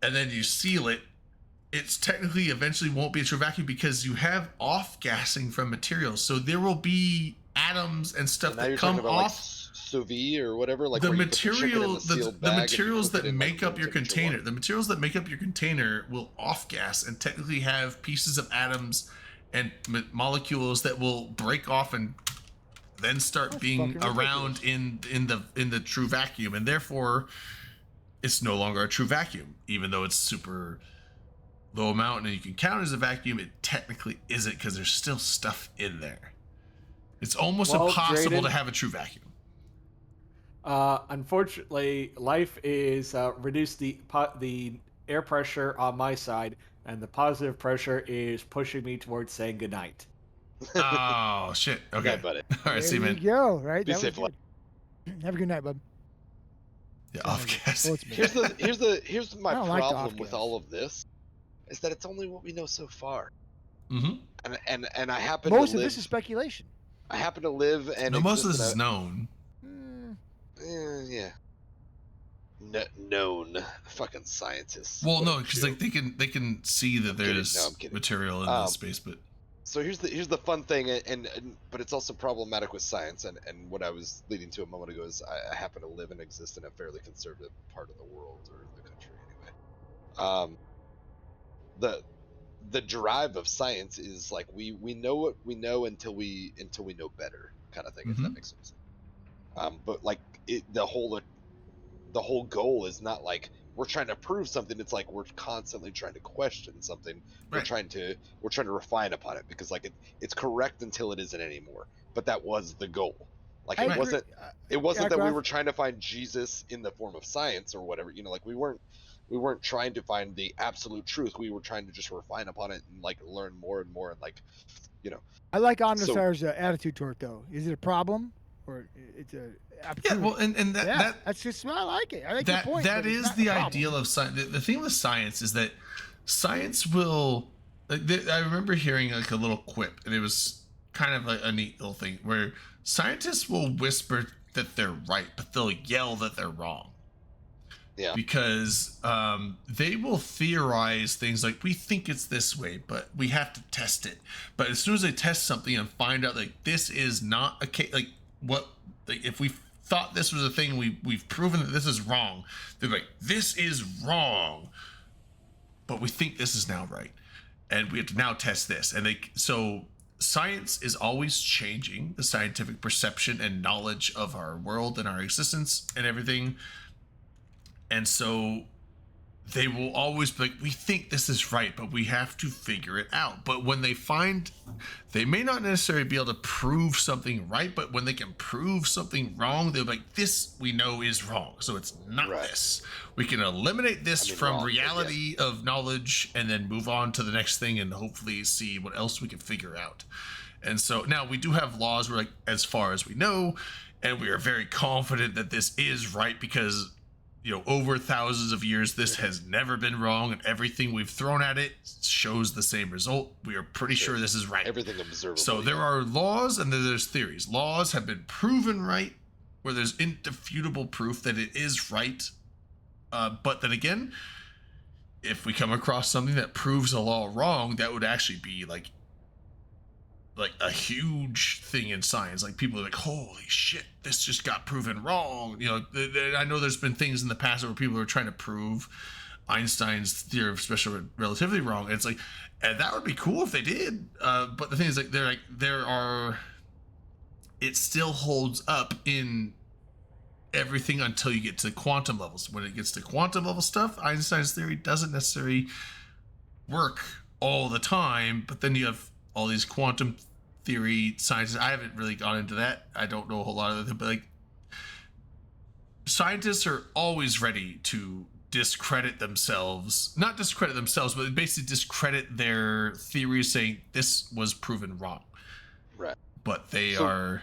then you seal it, it's technically eventually won't be a true vacuum, because you have off gassing from materials. So there will be atoms and stuff And now that you're come talking about off. like sous vide or whatever, like The where you put chicken in material, the sealed the bag and you materials cook it that in, like, make up room your temperature container, water. the materials that make up your container will off gas and technically have pieces of atoms and molecules that will break off and then start That's being fucking around in the true vacuum, and therefore it's no longer a true vacuum, even though it's super low amount and you can count it as a vacuum. It technically isn't, because there's still stuff in there. It's almost Well, impossible Drayden- to have a true vacuum. Unfortunately, life is reduced the air pressure on my side, and the positive pressure is pushing me towards saying goodnight. Oh shit. Okay, buddy. All right, see you, There man. you go. Right. Be That was safe, good. Have a good night, bud. Yeah, off gas. Well, it's me. Here's my I don't like the problem with off-gas. all of this, is that it's only what we know so far. Mm-hmm. And I happen Most to of live. this is speculation. I happen to live and No, most of exist this is in known. yeah. Known fucking scientists. Well, What no, a because joke. like they can see that kidding. there's No, I'm kidding. material in the space, but So here's the fun thing, and but it's also problematic with science, and what I was leading to a moment ago is I happen to live and exist in a fairly conservative part of the world, or the country anyway. The drive of science is like we know what we know until we know better, kind of thing, if that Mhm. makes sense. But like the whole goal is not like we're trying to prove something. It's like we're constantly trying to question something. We're Right. trying to refine upon it, because like it's correct until it isn't anymore. But that was the goal. Like I it agree. wasn't that we Aircraft- were trying to find Jesus in the form of science or whatever. Like we weren't trying to find the absolute truth. We were trying to just refine upon it and like learn more and more, and like I like Omnissire's attitude toward it, though. Is it a problem, or it's a yeah, opportunity? well, and yeah, that that's just I like it. I like your that point. that but it's is not the a problem. ideal of science. The thing with science is that science will. Like, I remember hearing like a little quip, and it was kind of a neat little thing where scientists will whisper that they're right, but they'll yell that they're wrong. Yeah. Because they will theorize things like, we think it's this way, but we have to test it. But as soon as they test something and find out like this is not a case, like what, like if we thought this was a thing, we've proven that this is wrong. They're like, this is wrong, but we think this is now right, and we have to now test this. And so science is always changing the scientific perception and knowledge of our world and our existence and everything. And so they will always be like, we think this is right, but we have to figure it out. But when they find, they may not necessarily be able to prove something right, but when they can prove something wrong, they'll be like, this we know is wrong, so it's not this. We can eliminate this from wrong, but reality of knowledge and then move on to the next thing and hopefully see what else we can figure out. And so now we do have laws where, like, as far as we know, and we are very confident that this is right because, you know, over thousands of years, this has never been wrong, and everything we've thrown at it shows the same result. We are pretty sure this is right. Everything observable. So there are laws and then there's theories. Laws have been proven right, where there's indefutable proof that it is right. But then again, if we come across something that proves a law wrong, that would actually be like a huge thing in science. Like, people are like, holy shit, this just got proven wrong. You know, I know there's been things in the past where people are trying to prove Einstein's theory of special relativity wrong. And it's like, and that would be cool if they did. But the thing is, like, it still holds up in everything until you get to quantum levels. When it gets to quantum level stuff, Einstein's theory doesn't necessarily work all the time. But then you have all these quantum theory scientists. I haven't really gone into that. I don't know a whole lot of it, but like, scientists are always ready to discredit themselves, not discredit themselves, but basically discredit their theories, saying this was proven wrong. Right. But they So, are,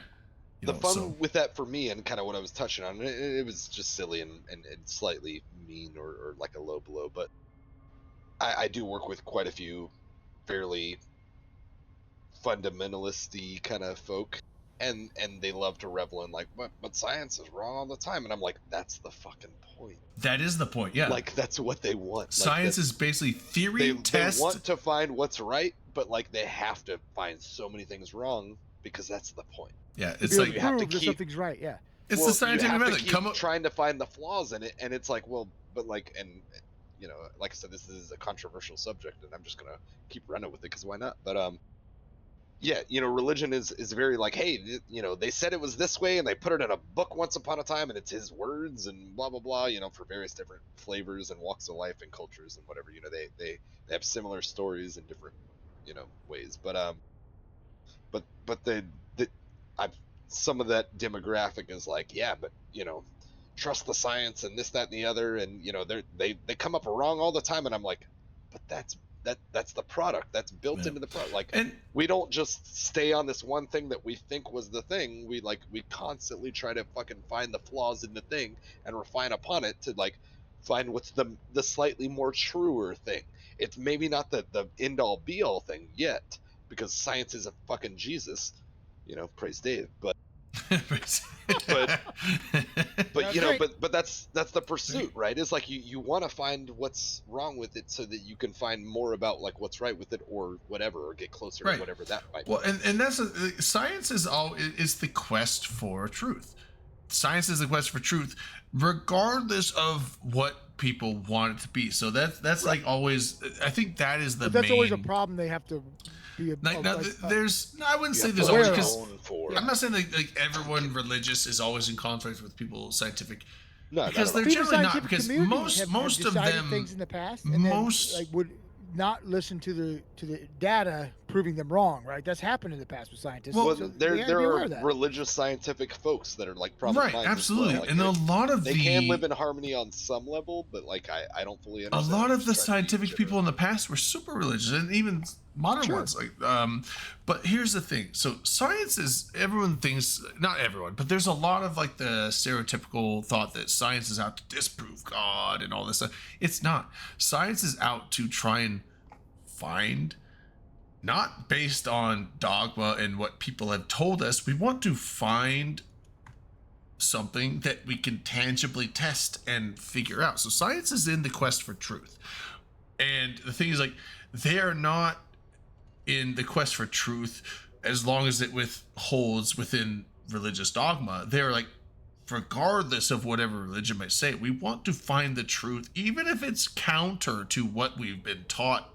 the fun with that for me, and kind of what I was touching on, it was just silly and slightly mean or like a low blow, but I do work with quite a few fairly fundamentalist-y kind of folk, and they love to revel in like, but science is wrong all the time, and I'm like, that's the fucking point. That is the point, yeah. Like, that's what they want. Science is basically theory, test. They want to find what's right, but like, they have to find so many things wrong because that's the point. Yeah, To it's be able like, to have to prove that keep- something's right. Yeah. it's Well, the scientific you have to method. keep Come up. trying to find the flaws in it, and it's like, well, but like, and you know, like I said, this is a controversial subject, and I'm just gonna keep running with it because why not? But yeah, you know, religion is very like, hey, you know, they said it was this way, and they put it in a book once upon a time, and it's his words, and blah blah blah. You know, for various different flavors and walks of life and cultures and whatever. You know, they have similar stories in different, you know, ways. But I've some of that demographic is like, yeah, but you know, trust the science and this, that, and the other, and you know, they come up wrong all the time, and I'm like, but that's the product that's built Yeah. into the product. Like, And we don't just stay on this one thing that we think was the thing. We constantly try to fucking find the flaws in the thing and refine upon it to like find what's the slightly more truer thing. It's maybe not the end all be all thing yet, because science is a fucking Jesus, you know, praise Dave, but That's you know, right. but that's the pursuit, right? It's like you want to find what's wrong with it so that you can find more about like what's right with it or whatever, or get closer Right. to whatever that might Well, be. and that's science is the quest for truth. Science is the quest for truth, regardless of what people want it to be. So that's like always. I think that is the But that's main. always a problem. They have to be. Like, now, there's. No, I wouldn't You say have there's to always, aware because atone for I'm not saying like everyone religious is always in conflict with people scientific. No, because not at they're Even generally not. scientific Because communities most have of decided them. things in the past, and most- then like would not listen to the data proving them wrong. Right? That's happened in the past with scientists. Well, well, so there we have to be aware are of that. religious scientific folks that are like problem Right, minds as absolutely, well. Like, and a lot of they the can live in harmony on some level, but like I don't fully a understand. lot I'm of the just trying to be scientific people in generous. the past were super religious, and even modern Sure. ones. Like, but here's the thing: so science is everyone thinks, not everyone, but there's a lot of like the stereotypical thought that science is out to disprove God and all this stuff. It's not. Science is out to try and find, not based on dogma and what people have told us. We want to find something that we can tangibly test and figure out. So science is in the quest for truth. And the thing is, like, they are not in the quest for truth as long as it holds within religious dogma. They're like, regardless of whatever religion might say, we want to find the truth, even if it's counter to what we've been taught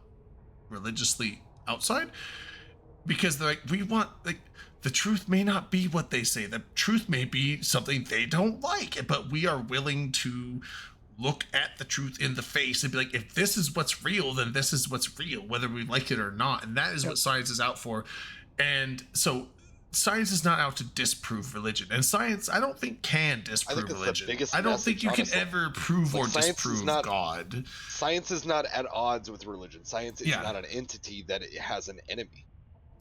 religiously outside, because they're like, we want, like, the truth may not be what they say. The truth may be something they don't like, but we are willing to look at the truth in the face and be like, if this is what's real, then this is what's real, whether we like it or not. And that is what science is out for. And so science is not out to disprove religion, and science I don't think can disprove religion. I don't think you can ever prove or disprove God. Science is not at odds with religion. Science is not an entity that it has an enemy.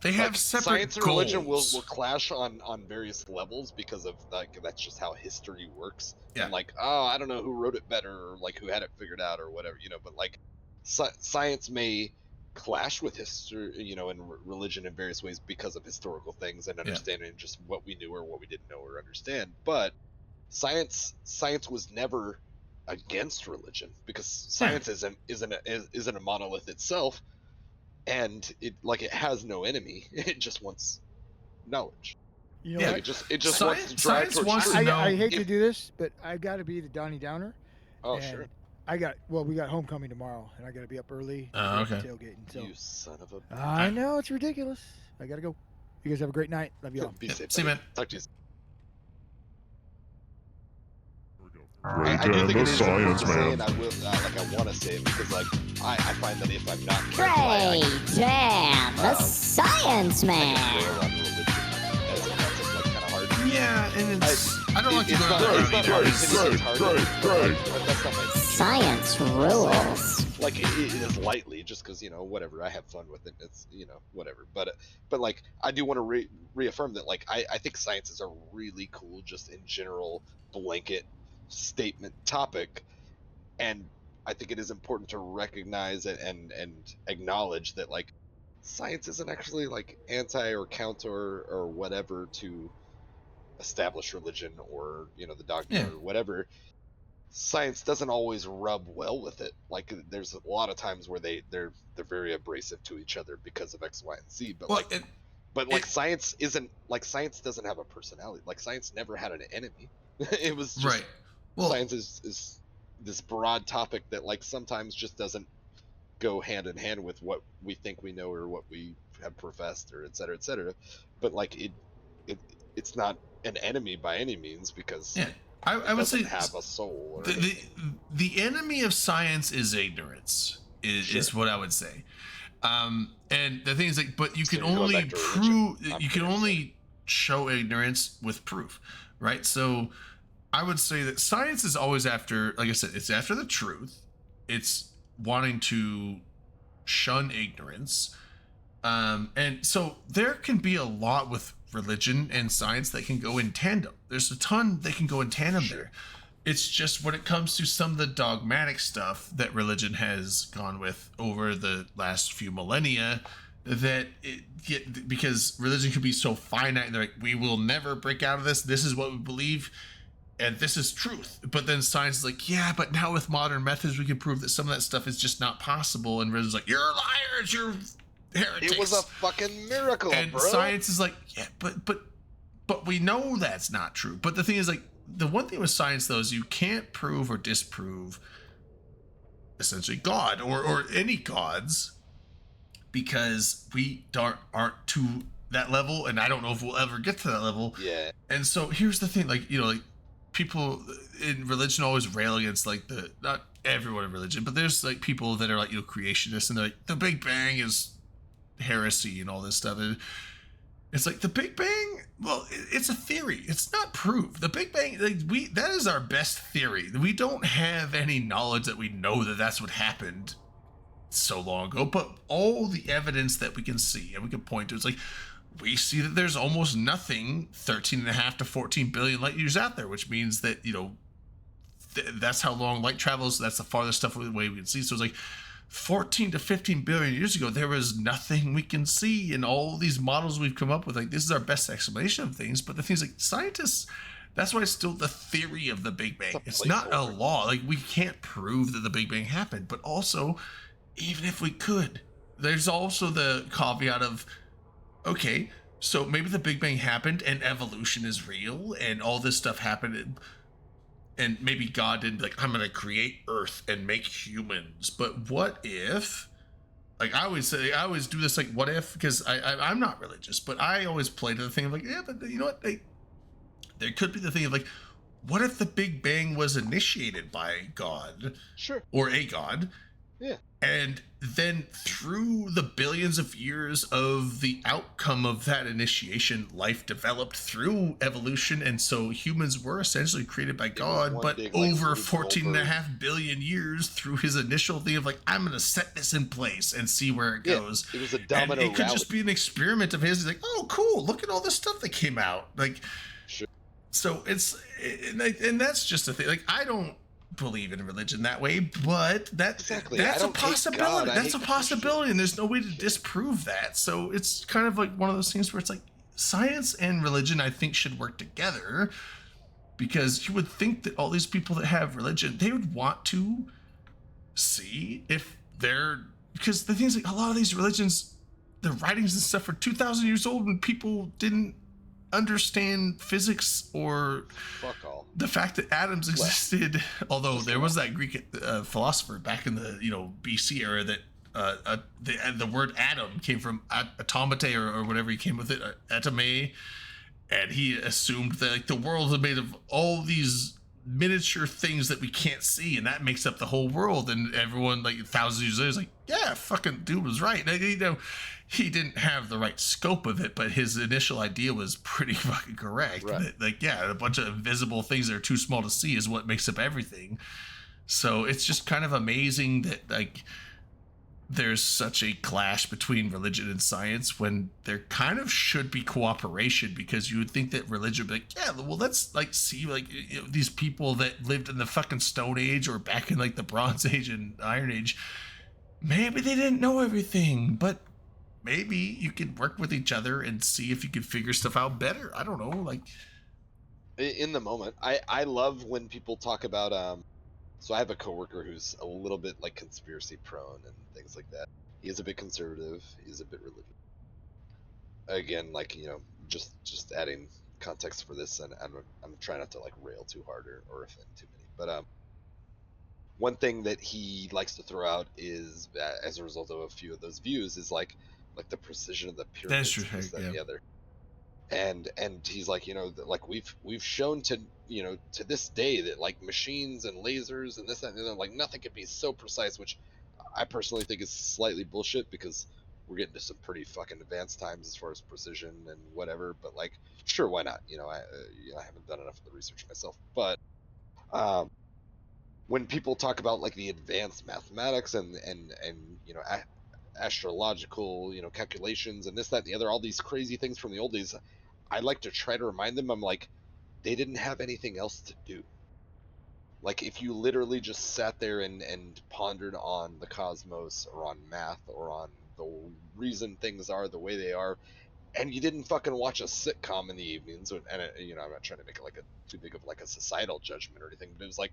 They have separate science and goals. religion will clash on various levels because of that's just how history works. Yeah. And like, oh, I don't know who wrote it better, or like who had it figured out, or whatever, but like science may clash with history, and religion in various ways because of historical things and understanding just what we knew or what we didn't know or understand. But science was never against religion, because science isn't a monolith itself, and it has no enemy. It just wants knowledge. You know, it just wants to drive towards truth. I hate to do this, but I got to be the Donnie Downer. Oh, sure. We got homecoming tomorrow, and I got to be up early. Okay. Tailgating. So. You son of a. I know, it's ridiculous. I got to go. You guys have a great night. Love you all. Be safe. See you, man. Talk to you. Great I do and think the it is important science, to say, man. and I will, I want to say it because, I find that if I'm not careful, Great Jam, the Science Man. Yeah, and I don't like to go Science rules. Like it is lightly, just because whatever, I have fun with it. It's whatever, but like I do want to reaffirm that I think science is a really cool, just in general blanket statement topic, and I think it is important to recognize it and acknowledge that science isn't actually anti or counter or whatever to establish religion or the dogma or whatever. Science doesn't always rub well with it. There's a lot of times where they're very abrasive to each other because of X, Y, and Z. But science isn't science doesn't have a personality. Science never had an enemy. It was just, right. Well, science is this broad topic that sometimes just doesn't go hand in hand with what we think we know or what we have professed or et cetera, but it's not an enemy by any means, because I would say have a soul. Or the enemy of science is ignorance. Is what I would say. And the thing is but you can only prove, you can only show ignorance with proof, right? So I would say that science is always after, like I said, it's after the truth. It's wanting to shun ignorance. And so there can be a lot with religion and science that can go in tandem. There's a ton that can go in tandem there. It's just when it comes to some of the dogmatic stuff that religion has gone with over the last few millennia, that because religion can be so finite, and they're like, we will never break out of this. This is what we believe, and this is truth. But then science is like, yeah, but now with modern methods, we can prove that some of that stuff is just not possible. And religion's like, you're liars, you're heretics. It was a fucking miracle, and bro. Science is like, yeah, but we know that's not true. But the thing is, the one thing with science, though, is you can't prove or disprove essentially God or any gods, because we aren't to that level, and I don't know if we'll ever get to that level. Yeah. And so here's the thing, people in religion always rail against not everyone in religion, but there's people that are creationists, and they're like, the Big Bang is heresy and all this stuff. And it's the Big Bang, well, it's a theory. It's not proof. The Big Bang, that is our best theory. We don't have any knowledge that we know that that's what happened so long ago, but all the evidence that we can see and we can point to, it's we see that there's almost nothing 13.5 to 14 billion light years out there, which means that that's how long light travels. That's the farthest stuff away we can see. So it's 14 to 15 billion years ago, there was nothing we can see, and all these models we've come up with, this is our best explanation of things. But the things scientists, that's why it's still the theory of the Big Bang. It's not a law. We can't prove that the Big Bang happened. But also, even if we could, there's also the caveat of, okay, so maybe the Big Bang happened and evolution is real and all this stuff happened, and maybe God didn't I'm going to create Earth and make humans. But what if, I always do this, what if, because I'm not religious, but I always play to the thing of yeah, but you know what? There could be the thing of what if the Big Bang was initiated by God Sure. or a god? Yeah. And then through the billions of years of the outcome of that initiation, life developed through evolution. And so humans were essentially created by God, one but big, like, over Rube 14 and a Goldberg. half billion years through his initial thing of like, I'm going to set this in place and see where it Yeah, goes. it was a And domino it could rally. just be an experiment of his. He's like, oh, cool. Look at all this stuff that came out. Like, Sure. so and that's just a thing. Like, I don't believe in religion that way, but Exactly. I that's a don't hate God, possibility. I That's a hate possibility, and there's no way to disprove that. So it's kind of like one of those things where it's like science and religion, I think, should work together, because you would think that all these people that have religion, they would want to see if they're, because the thing is, like, a lot of these religions, the writings and stuff are 2,000 years old when people didn't understand physics or Fuck all. the fact that atoms existed. Although there was that Greek philosopher back in the BC era that the word atom came from automata or whatever he came with it, atome, and he assumed that like the world is made of all these miniature things that we can't see, and that makes up the whole world. And everyone, like, thousands of years later, is like, yeah, fucking dude was right. Like, he didn't have the right scope of it, but his initial idea was pretty fucking correct. Right. That, like, yeah, a bunch of invisible things that are too small to see is what makes up everything. So it's just kind of amazing that, like, there's such a clash between religion and science when there kind of should be cooperation, because you would think that religion would be like, yeah, well, let's like see like these people that lived in the fucking Stone Age or back in like the Bronze Age and Iron Age, maybe they didn't know everything, but maybe you could work with each other and see if you could figure stuff out better. I don't know, like, In the moment, I love when people talk about so I have a coworker who's a little bit like conspiracy prone and things like that. He is a bit conservative. He's a bit religious. Again, like, just adding context for this, and I'm trying not to like rail too hard or offend too many. But one thing that he likes to throw out is, as a result of a few of those views, is like the precision of the pyramids, true, this, that, and yeah. the other. And he's like, like we've shown to to this day that like machines and lasers and this, that, and the other, like nothing can be so precise, which I personally think is slightly bullshit, because we're getting to some pretty fucking advanced times as far as precision and whatever. But like, sure, why not? I haven't done enough of the research myself, but when people talk about like the advanced mathematics and astrological calculations and this, that, and the other, all these crazy things from the old days, I like to try to remind them, I'm like, they didn't have anything else to do. Like, if you literally just sat there and pondered on the cosmos or on math or on the reason things are the way they are, and you didn't fucking watch a sitcom in the evenings, and I'm not trying to make it like too big of like a societal judgment or anything, but it was like,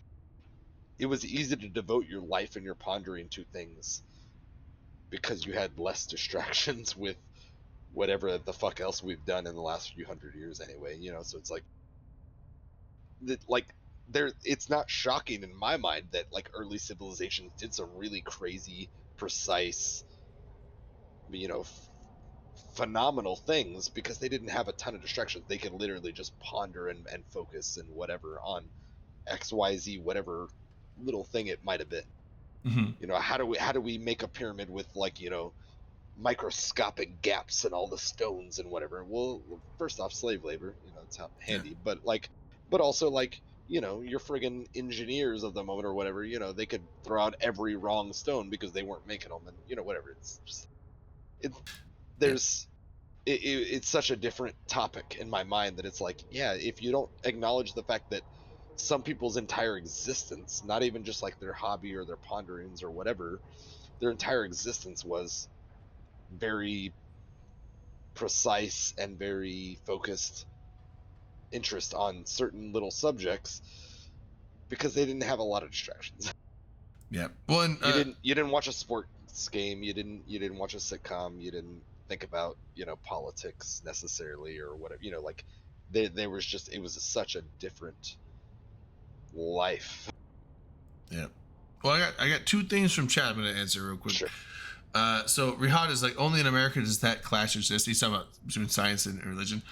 it was easy to devote your life and your pondering to things because you had less distractions with whatever the fuck else we've done in the last few hundred years anyway, so it's like it's not shocking in my mind that like early civilizations did some really crazy, precise, phenomenal things, because they didn't have a ton of distractions. They could literally just ponder and focus and whatever on XYZ, whatever little thing it might have been. mm-hmm. How do we make a pyramid with like microscopic gaps in all the stones and whatever? Well, first off, slave labor, it's how handy, but also like, your friggin' engineers of the moment or whatever, they could throw out every wrong stone because they weren't making them, and whatever. It's just it's such a different topic in my mind that it's like, yeah, if you don't acknowledge the fact that some people's entire existence, not even just like their hobby or their ponderings or whatever, their entire existence was very precise and very focused interest on certain little subjects, because they didn't have a lot of distractions. Yeah. Well, and, you didn't watch a sports game, you didn't watch a sitcom, you didn't think about politics necessarily or whatever, like there was just, it was such a different life. Yeah. Well, I got two things from chat I'm going to answer real quick. Sure. So Rihad is like, only in America does that clash exist. He's talking about between science and religion.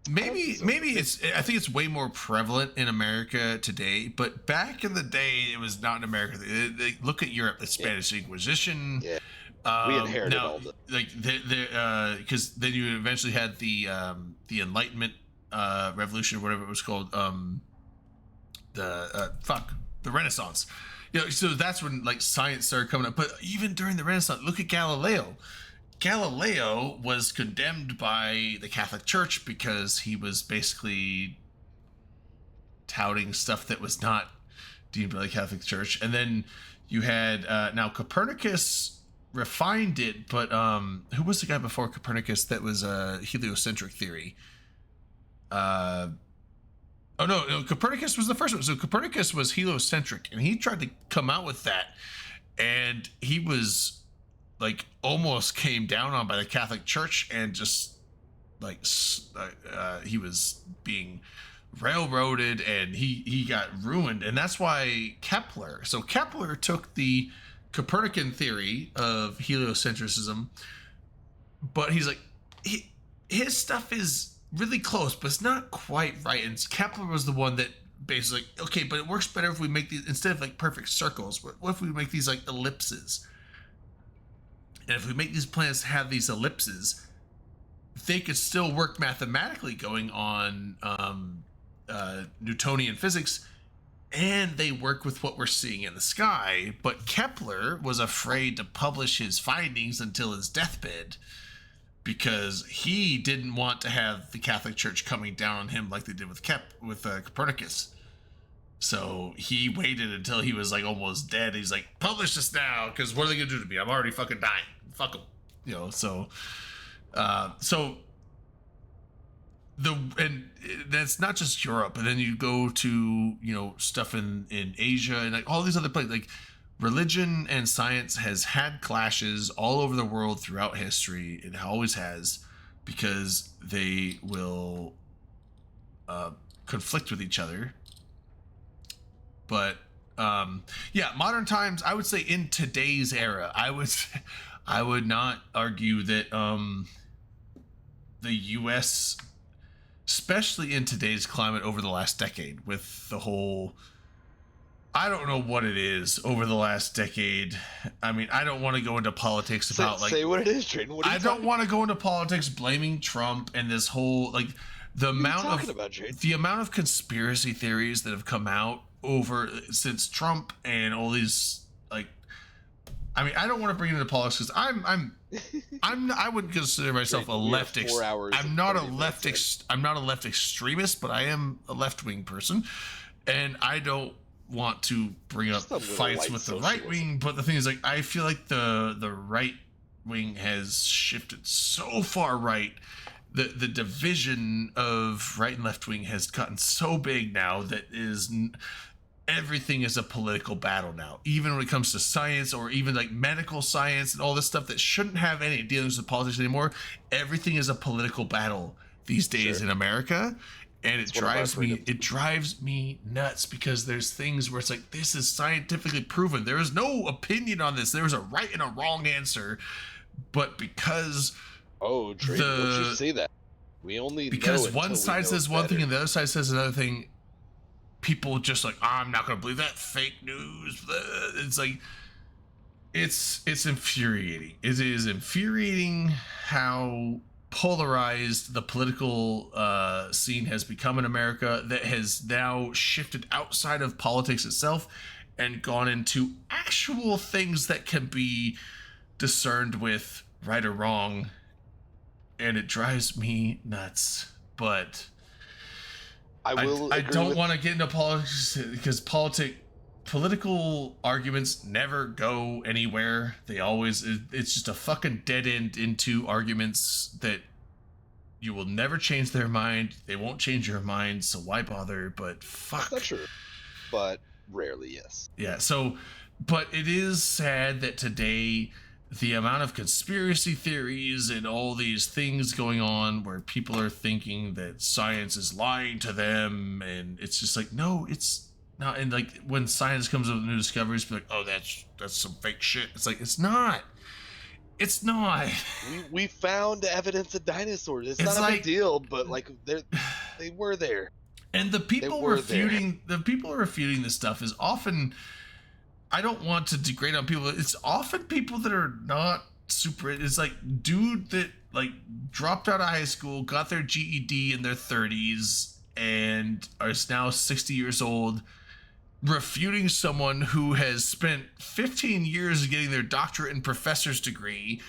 maybe it's, I think it's way more prevalent in America today, but back in the day it was not in America. Look at Europe, the Spanish Inquisition. Yeah. We inherited now, all the like because then you eventually had the Enlightenment revolution or whatever it was called, the Renaissance. You know, so that's when like science started coming up. But even during the Renaissance, look at Galileo. Galileo was condemned by the Catholic Church because he was basically touting stuff that was not deemed by the Catholic Church. And then you had now Copernicus refined it, but who was the guy before Copernicus that was a heliocentric theory? Oh no, Copernicus was the first one. So Copernicus was heliocentric, and he tried to come out with that, and he was like almost came down on by the Catholic Church, and just like he was being railroaded, and he got ruined. And that's why Kepler took the Copernican theory of heliocentrism, but he's like, his stuff is really close, but it's not quite right. And Kepler was the one that basically like, okay, but it works better if we make these, instead of like perfect circles, what if we make these like ellipses? And if we make these planets have these ellipses, they could still work mathematically going on Newtonian physics, and they work with what we're seeing in the sky. But Kepler was afraid to publish his findings until his deathbed, because he didn't want to have the Catholic Church coming down on him like they did with Copernicus. So he waited until he was like almost dead. He's like, publish this now, because what are they gonna do to me? I'm already fucking dying. Fuck them, you know. So and that's not just Europe, and then you go to, you know, stuff in Asia and like all these other places. Like religion and science has had clashes all over the world throughout history. It always has, because they will conflict with each other. But yeah, modern times, I would say in today's era, I would not argue that the US, especially in today's climate over the last decade, with the whole, I don't know what it is over the last decade. I mean, I don't want to go into politics about say what it is, Drayden. What are you I don't want to go into politics blaming Trump and this whole like the amount of conspiracy theories that have come out over since Trump and all these, like, I mean, I don't want to bring it into politics because I wouldn't consider myself a left. I'm not a left extremist, but I am a left wing person, and I don't want to bring up fights with the right wing. But the thing is, like, I feel like the right wing has shifted so far right. The division of right and left wing has gotten so big now that everything is a political battle now, even when it comes to science or even like medical science and all this stuff that shouldn't have any dealings with politics anymore. Everything is a political battle these days in America, and it drives me nuts, because there's things where it's like, this is scientifically proven. There is no opinion on this. There's a right and a wrong answer, but because would you say that? We only because one side says one thing and the other side says another thing, people just like, I'm not gonna believe that, fake news. It's like, it's infuriating. It is infuriating how polarized the political scene has become in America, that has now shifted outside of politics itself and gone into actual things that can be discerned with right or wrong. And it drives me nuts. But I don't want to get into politics, because political arguments never go anywhere. They always, it's just a fucking dead end into arguments that you will never change their mind. They won't change your mind, so why bother? But fuck. That's not true, but rarely, yes. Yeah, so, but it is sad that today the amount of conspiracy theories and all these things going on where people are thinking that science is lying to them, and it's just like, no, it's not. And like when science comes up with new discoveries, be like, oh, that's some fake shit. It's like, it's not. It's not. We found evidence of dinosaurs. It's It's not a like- big deal, but like they were there. And the people were there. refuting this stuff is often, I don't want to degrade on people. It's often people that are not super. It's like dude that like dropped out of high school, got their GED in their 30s, and is now 60 years old, refuting someone who has spent 15 years getting their doctorate and professor's degree,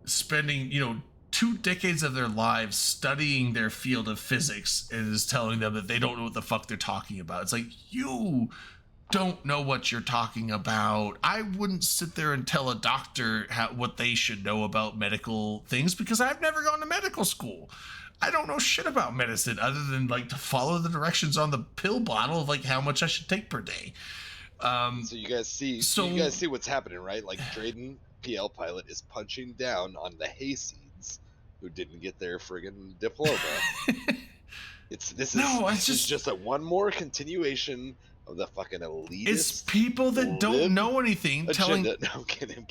spending 2 decades of their lives studying their field of physics, and is telling them that they don't know what the fuck they're talking about. It's like, you don't know what you're talking about. I wouldn't sit there and tell a doctor what they should know about medical things, because I've never gone to medical school. I don't know shit about medicine other than like to follow the directions on the pill bottle of like how much I should take per day. So you guys see what's happening, right? Like Drayden PL pilot is punching down on the hayseeds who didn't get their friggin' diploma. This is just a one more continuation of the fucking elitist. It's people that don't know anything telling. No, I'm kidding.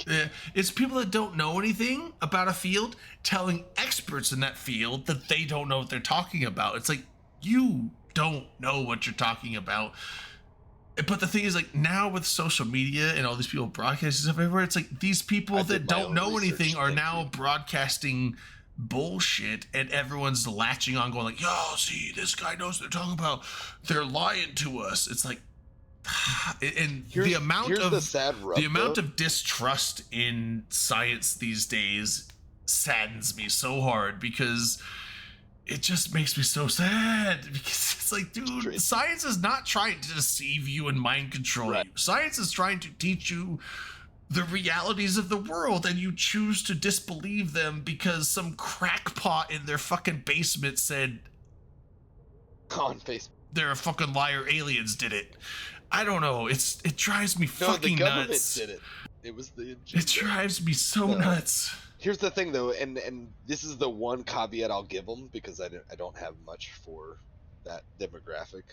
It's people that don't know anything about a field telling experts in that field that they don't know what they're talking about. It's like, you don't know what you're talking about. But the thing is, like, now with social media and all these people broadcasting stuff everywhere, it's like these people that don't know anything are now broadcasting bullshit, and everyone's latching on, going like, yo, see, this guy knows what they're talking about. They're lying to us. It's like, and the amount of distrust in science these days saddens me so hard, because it just makes me so sad, because it's like, dude, science is not trying to deceive you and mind control you. Science is trying to teach you the realities of the world, and you choose to disbelieve them because some crackpot in their fucking basement said on Facebook they're a fucking liar, aliens did it. I don't know. It drives me fucking the government nuts. did it. It was the It drives me so nuts. Here's the thing, though, and this is the one caveat I'll give them, because I don't have much for that demographic,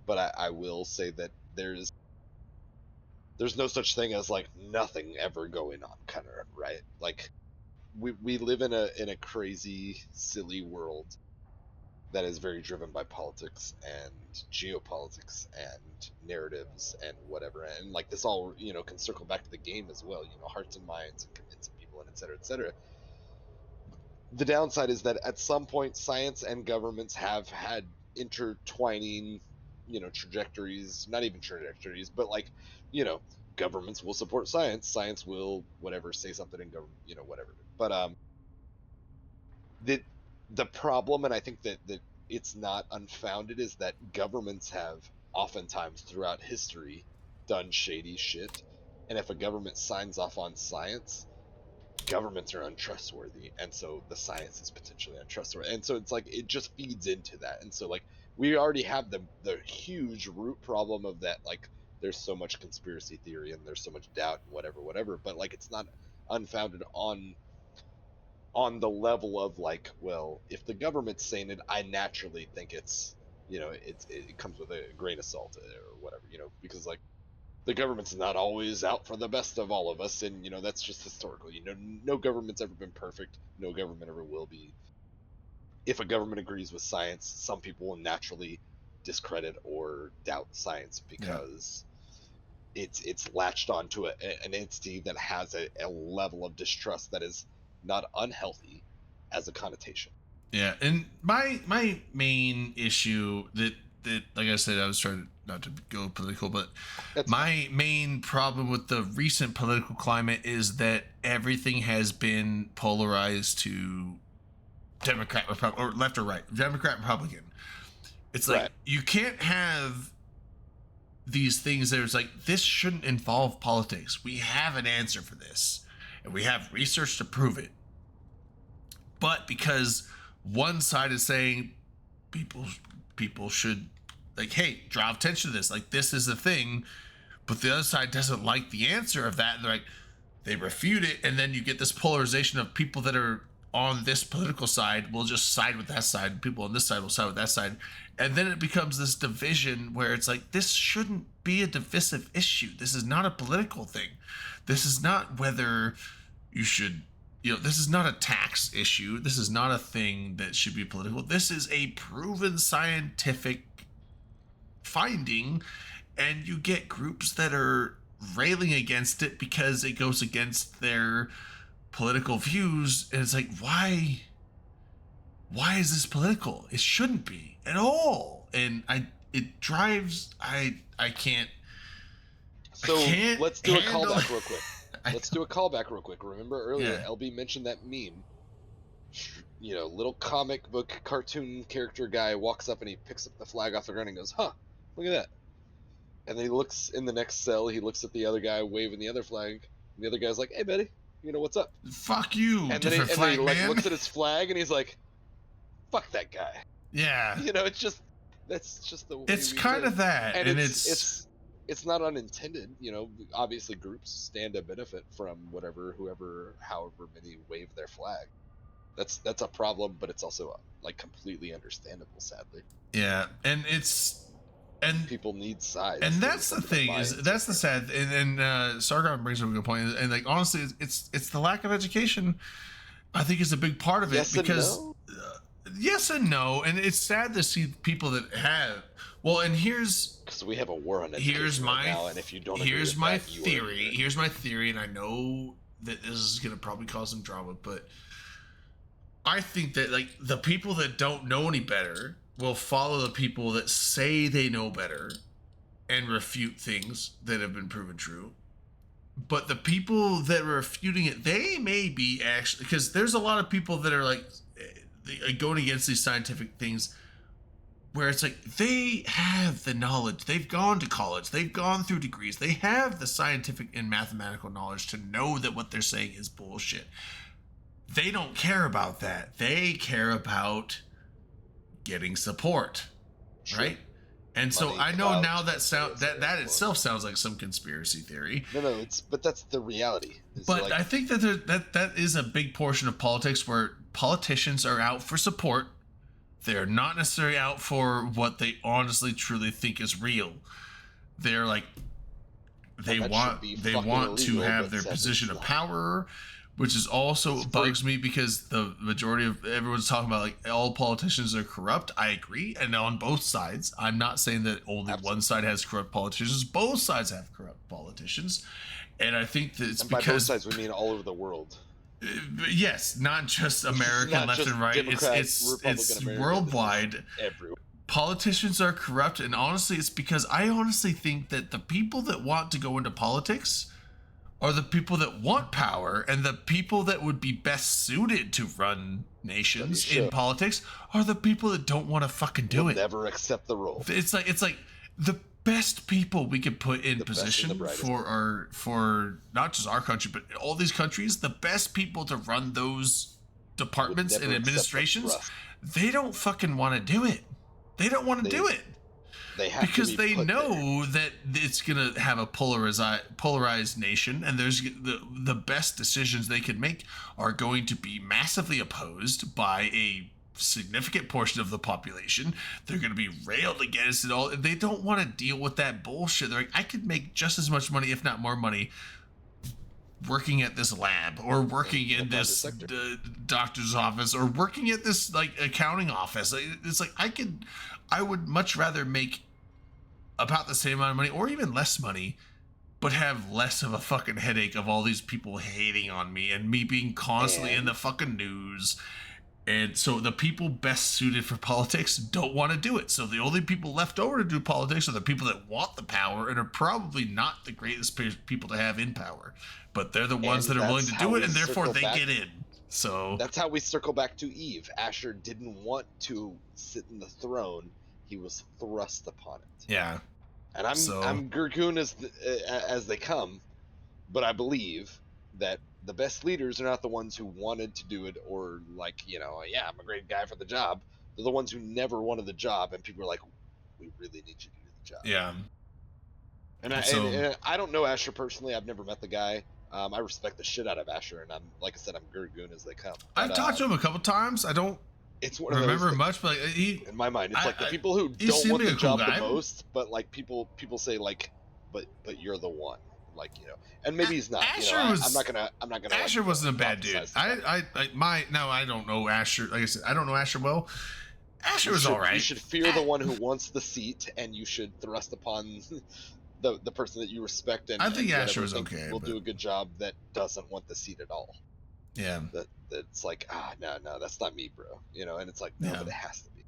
but I will say that there's no such thing as like nothing ever going on, kind of, right? Like we live in a crazy, silly world that is very driven by politics and geopolitics and narratives and whatever, and like this all can circle back to the game as well, hearts and minds and convincing people and et cetera, et cetera. The downside is that at some point science and governments have had intertwining trajectories, not even trajectories, but like governments will support science will whatever say something in government, whatever, but the problem, and I think that it's not unfounded, is that governments have oftentimes throughout history done shady shit, and if a government signs off on science, governments are untrustworthy, and so the science is potentially untrustworthy, and so it's like it just feeds into that. And so like we already have the huge root problem of that, like there's so much conspiracy theory and there's so much doubt and whatever, but like it's not unfounded on the level of like, well, if the government's saying it, I naturally think it's it comes with a grain of salt or whatever, because like the government's not always out for the best of all of us, and that's just historical. No government's ever been perfect, no government ever will be. If a government agrees with science, some people will naturally discredit or doubt science because it's latched onto an entity that has a level of distrust that is not unhealthy as a connotation. Yeah, and my main issue that like I said, I was trying not to go political, but my main problem with the recent political climate is that everything has been polarized to Democrat, or left or right, Democrat, Republican. It's like you can't have these things that it's like, this shouldn't involve politics. We have an answer for this, and we have research to prove it. But because one side is saying people should, like, hey, draw attention to this, like this is the thing, but the other side doesn't like the answer of that, and they're like, they refute it, and then you get this polarization of people that are on this political side will just side with that side, and people on this side will side with that side, and then it becomes this division where it's like, this shouldn't be a divisive issue. This is not a political thing. This is not whether you should this is not a tax issue. This is not a thing that should be political. This is a proven scientific finding, and you get groups that are railing against it because it goes against their political views, and it's like, why is this political? It shouldn't be at all. And it drives, I can't. So can't let's do a handle- callback real quick. Let's do a callback real quick. Remember earlier, Yeah. LB mentioned that meme. Little comic book cartoon character guy walks up and he picks up the flag off the ground and goes, "Huh, look at that." And then he looks in the next cell. He looks at the other guy waving the other flag. And the other guy's like, "Hey, buddy, what's up?" Fuck you, And then different he flag like man. looks at his flag and he's like, "Fuck that guy." Yeah. It's just that's just the way It's we kind live. of that, and it's not unintended. Obviously groups stand to benefit from however many wave their flag. That's a problem, but it's also like completely understandable, sadly. Yeah, and People need sides. and They that's need the something to thing buy is into. that's the sad, and Sargon brings up a good point, and like honestly, it's the lack of education. I think is a big part of it Yes and because no? yes and no, and it's sad to see people that have. Well, and here's because we have a war on education here's right my now, and if you don't agree here's with my that, you are theory. ignorant. Here's my theory, and I know that this is gonna probably cause some drama, but I think that like the people that don't know any better will follow the people that say they know better and refute things that have been proven true. But the people that are refuting it, they may be actually, because there's a lot of people that are like going against these scientific things where it's like they have the knowledge, they've gone to college, they've gone through degrees, they have the scientific and mathematical knowledge to know that what they're saying is bullshit. They don't care about that. They care about getting support, right? And so Money, I know clout, now that influence, that itself sounds like some conspiracy theory. No, but that's the reality. It's But like, I think that that is a big portion of politics where politicians are out for support. They're not necessarily out for what they honestly truly think is real. They're like they that want should be they fucking want to illegal, have but their sadly position it's of not. power, which is also bugs me because the majority of everyone's talking about like all politicians are corrupt. I agree, and on both sides. I'm not saying that only one side has corrupt politicians. Both sides have corrupt politicians, and I think that it's and by both because sides we mean all over the world. yes, not just American Not left just and right. Democrat, It's Republican American, worldwide. Everywhere. Politicians are corrupt, and honestly, it's because I honestly think that the people that want to go into politics are the people that want power, and the people that would be best suited to run nations in should. politics are the people that don't want to fucking do Will it. never accept the role. It's like the best people we could put in The best and the position brightest. for not just our country but all these countries, the best people to run those departments never and accept the administrations, thrust. they don't fucking want to do it. They don't want to do it They have to because be they put there. know that it's gonna have a polarized nation, and there's the best decisions they can make are going to be massively opposed by a significant portion of the population. They're going to be railed against it all. They don't want to deal with that bullshit. They're like, I could make just as much money, if not more money, working at this lab or working in this doctor's office or working at this like accounting office. It's like I would much rather make about the same amount of money or even less money, but have less of a fucking headache of all these people hating on me and me being constantly in the fucking news. And so the people best suited for politics don't want to do it. So the only people left over to do politics are the people that want the power and are probably not the greatest people to have in power. But they're the ones And that are willing that's to how do it, we and therefore circle they back- get in. So That's how we circle back to Eve. Asher didn't want to sit in the throne; he was thrust upon it. yeah. And I'm Gurgoon as they come, but I believe that the best leaders are not the ones who wanted to do it or like, yeah, I'm a great guy for the job. They're the ones who never wanted the job, and people are like, we really need you to do the job. Yeah. And I don't know Asher personally. I've never met the guy. I respect the shit out of Asher, and I'm Gurgoon as they come. I've But, talked to him a couple times. I don't it's one of those remember things. much, but In my mind, it's like the people who he don't seemed want like the a cool job guy. the most, but like people say like, but you're the one. like and maybe he's not. Asher I'm was- not gonna. Asher wasn't a bad dude. prophesize that. I don't know Asher. Like I said, I don't know Asher well. Asher was You all right. should fear the one who wants the seat, and you should thrust upon the person that you respect. And I think and Asher was think okay, will but- do a good job. That doesn't want the seat at all. Yeah. That's like no, that's not me, bro. And it's like no, Yeah. but it has to be.